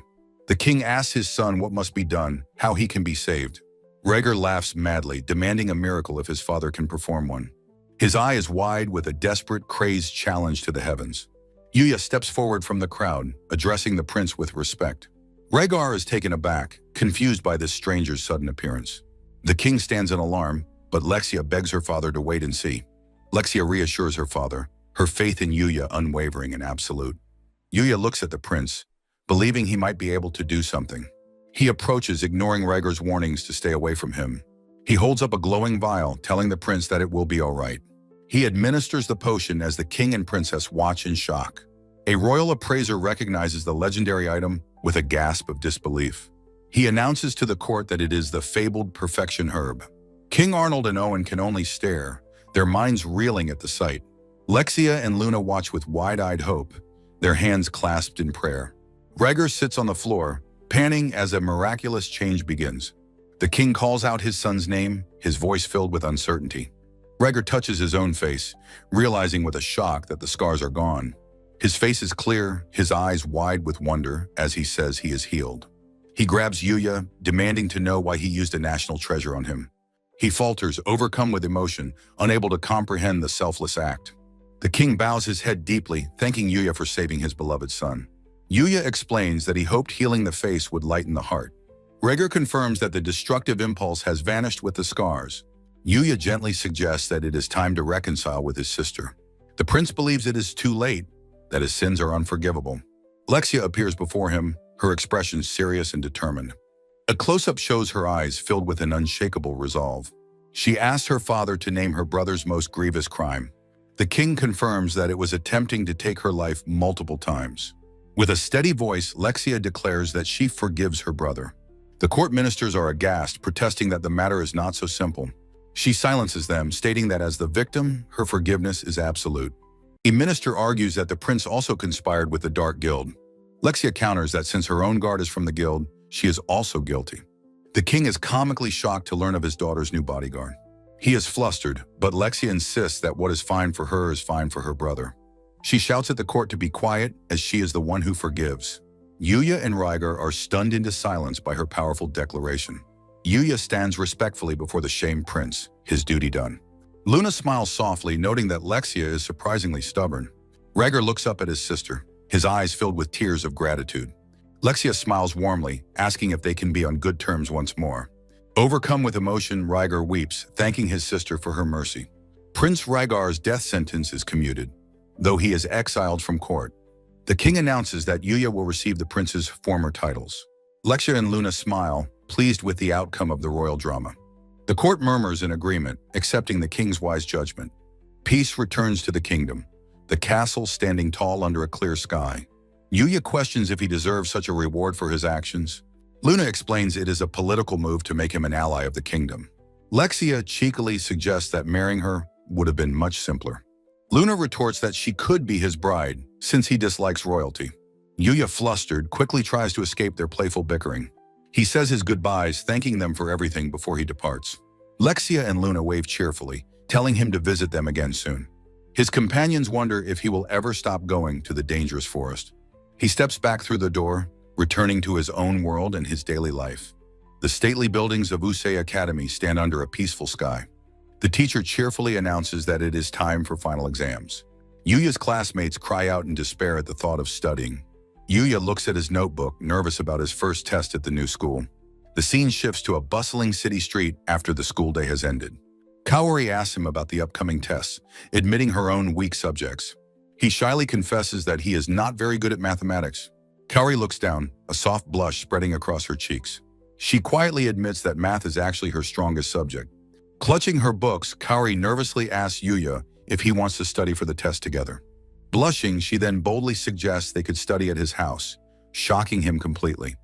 The king asks his son what must be done, how he can be saved. Rhaegar laughs madly, demanding a miracle if his father can perform one. His eye is wide with a desperate, crazed challenge to the heavens. Yuya steps forward from the crowd, addressing the prince with respect. Rhaegar is taken aback, confused by this stranger's sudden appearance. The king stands in alarm, but Lexia begs her father to wait and see. Lexia reassures her father, her faith in Yuya unwavering and absolute. Yuya looks at the prince, believing he might be able to do something. He approaches, ignoring Rhaegar's warnings to stay away from him. He holds up a glowing vial, telling the prince that it will be all right. He administers the potion as the king and princess watch in shock. A royal appraiser recognizes the legendary item with a gasp of disbelief. He announces to the court that it is the fabled perfection herb. King Arnold and Owen can only stare, their minds reeling at the sight. Lexia and Luna watch with wide-eyed hope, their hands clasped in prayer. Rhaegar sits on the floor, panting as a miraculous change begins. The king calls out his son's name, his voice filled with uncertainty. Rhaegar touches his own face, realizing with a shock that the scars are gone. His face is clear, his eyes wide with wonder as he says he is healed. He grabs Yuya, demanding to know why he used a national treasure on him. He falters, overcome with emotion, unable to comprehend the selfless act. The king bows his head deeply, thanking Yuya for saving his beloved son. Yuya explains that he hoped healing the face would lighten the heart. Rhaegar confirms that the destructive impulse has vanished with the scars. Yuya gently suggests that it is time to reconcile with his sister. The prince believes it is too late, that his sins are unforgivable. Lexia appears before him, her expression serious and determined. A close-up shows her eyes filled with an unshakable resolve. She asks her father to name her brother's most grievous crime. The king confirms that it was attempting to take her life multiple times. With a steady voice, Lexia declares that she forgives her brother. The court ministers are aghast, protesting that the matter is not so simple. She silences them, stating that as the victim, her forgiveness is absolute. A minister argues that the prince also conspired with the Dark Guild. Lexia counters that since her own guard is from the guild, she is also guilty. The king is comically shocked to learn of his daughter's new bodyguard. He is flustered, but Lexia insists that what is fine for her is fine for her brother. She shouts at the court to be quiet, as she is the one who forgives. Yuya and Rhaegar are stunned into silence by her powerful declaration. Yuya stands respectfully before the shamed prince, his duty done. Luna smiles softly, noting that Lexia is surprisingly stubborn. Rhaegar looks up at his sister, his eyes filled with tears of gratitude. Lexia smiles warmly, asking if they can be on good terms once more. Overcome with emotion, Rhaegar weeps, thanking his sister for her mercy. Prince Rhaegar's death sentence is commuted, though he is exiled from court. The king announces that Yuya will receive the prince's former titles. Lexia and Luna smile, pleased with the outcome of the royal drama. The court murmurs in agreement, accepting the king's wise judgment. Peace returns to the kingdom, the castle standing tall under a clear sky. Yuya questions if he deserves such a reward for his actions. Luna explains it is a political move to make him an ally of the kingdom. Lexia cheekily suggests that marrying her would have been much simpler. Luna retorts that she could be his bride, since he dislikes royalty. Yuya, flustered, quickly tries to escape their playful bickering. He says his goodbyes, thanking them for everything before he departs. Lexia and Luna wave cheerfully, telling him to visit them again soon. His companions wonder if he will ever stop going to the dangerous forest. He steps back through the door, returning to his own world and his daily life. The stately buildings of Usei Academy stand under a peaceful sky. The teacher cheerfully announces that it is time for final exams. Yuya's classmates cry out in despair at the thought of studying. Yuya looks at his notebook, nervous about his first test at the new school. The scene shifts to a bustling city street after the school day has ended. Kaori asks him about the upcoming tests, admitting her own weak subjects. He shyly confesses that he is not very good at mathematics. Kaori looks down, a soft blush spreading across her cheeks. She quietly admits that math is actually her strongest subject. Clutching her books, Kaori nervously asks Yuya if he wants to study for the test together. Blushing, she then boldly suggests they could study at his house, shocking him completely.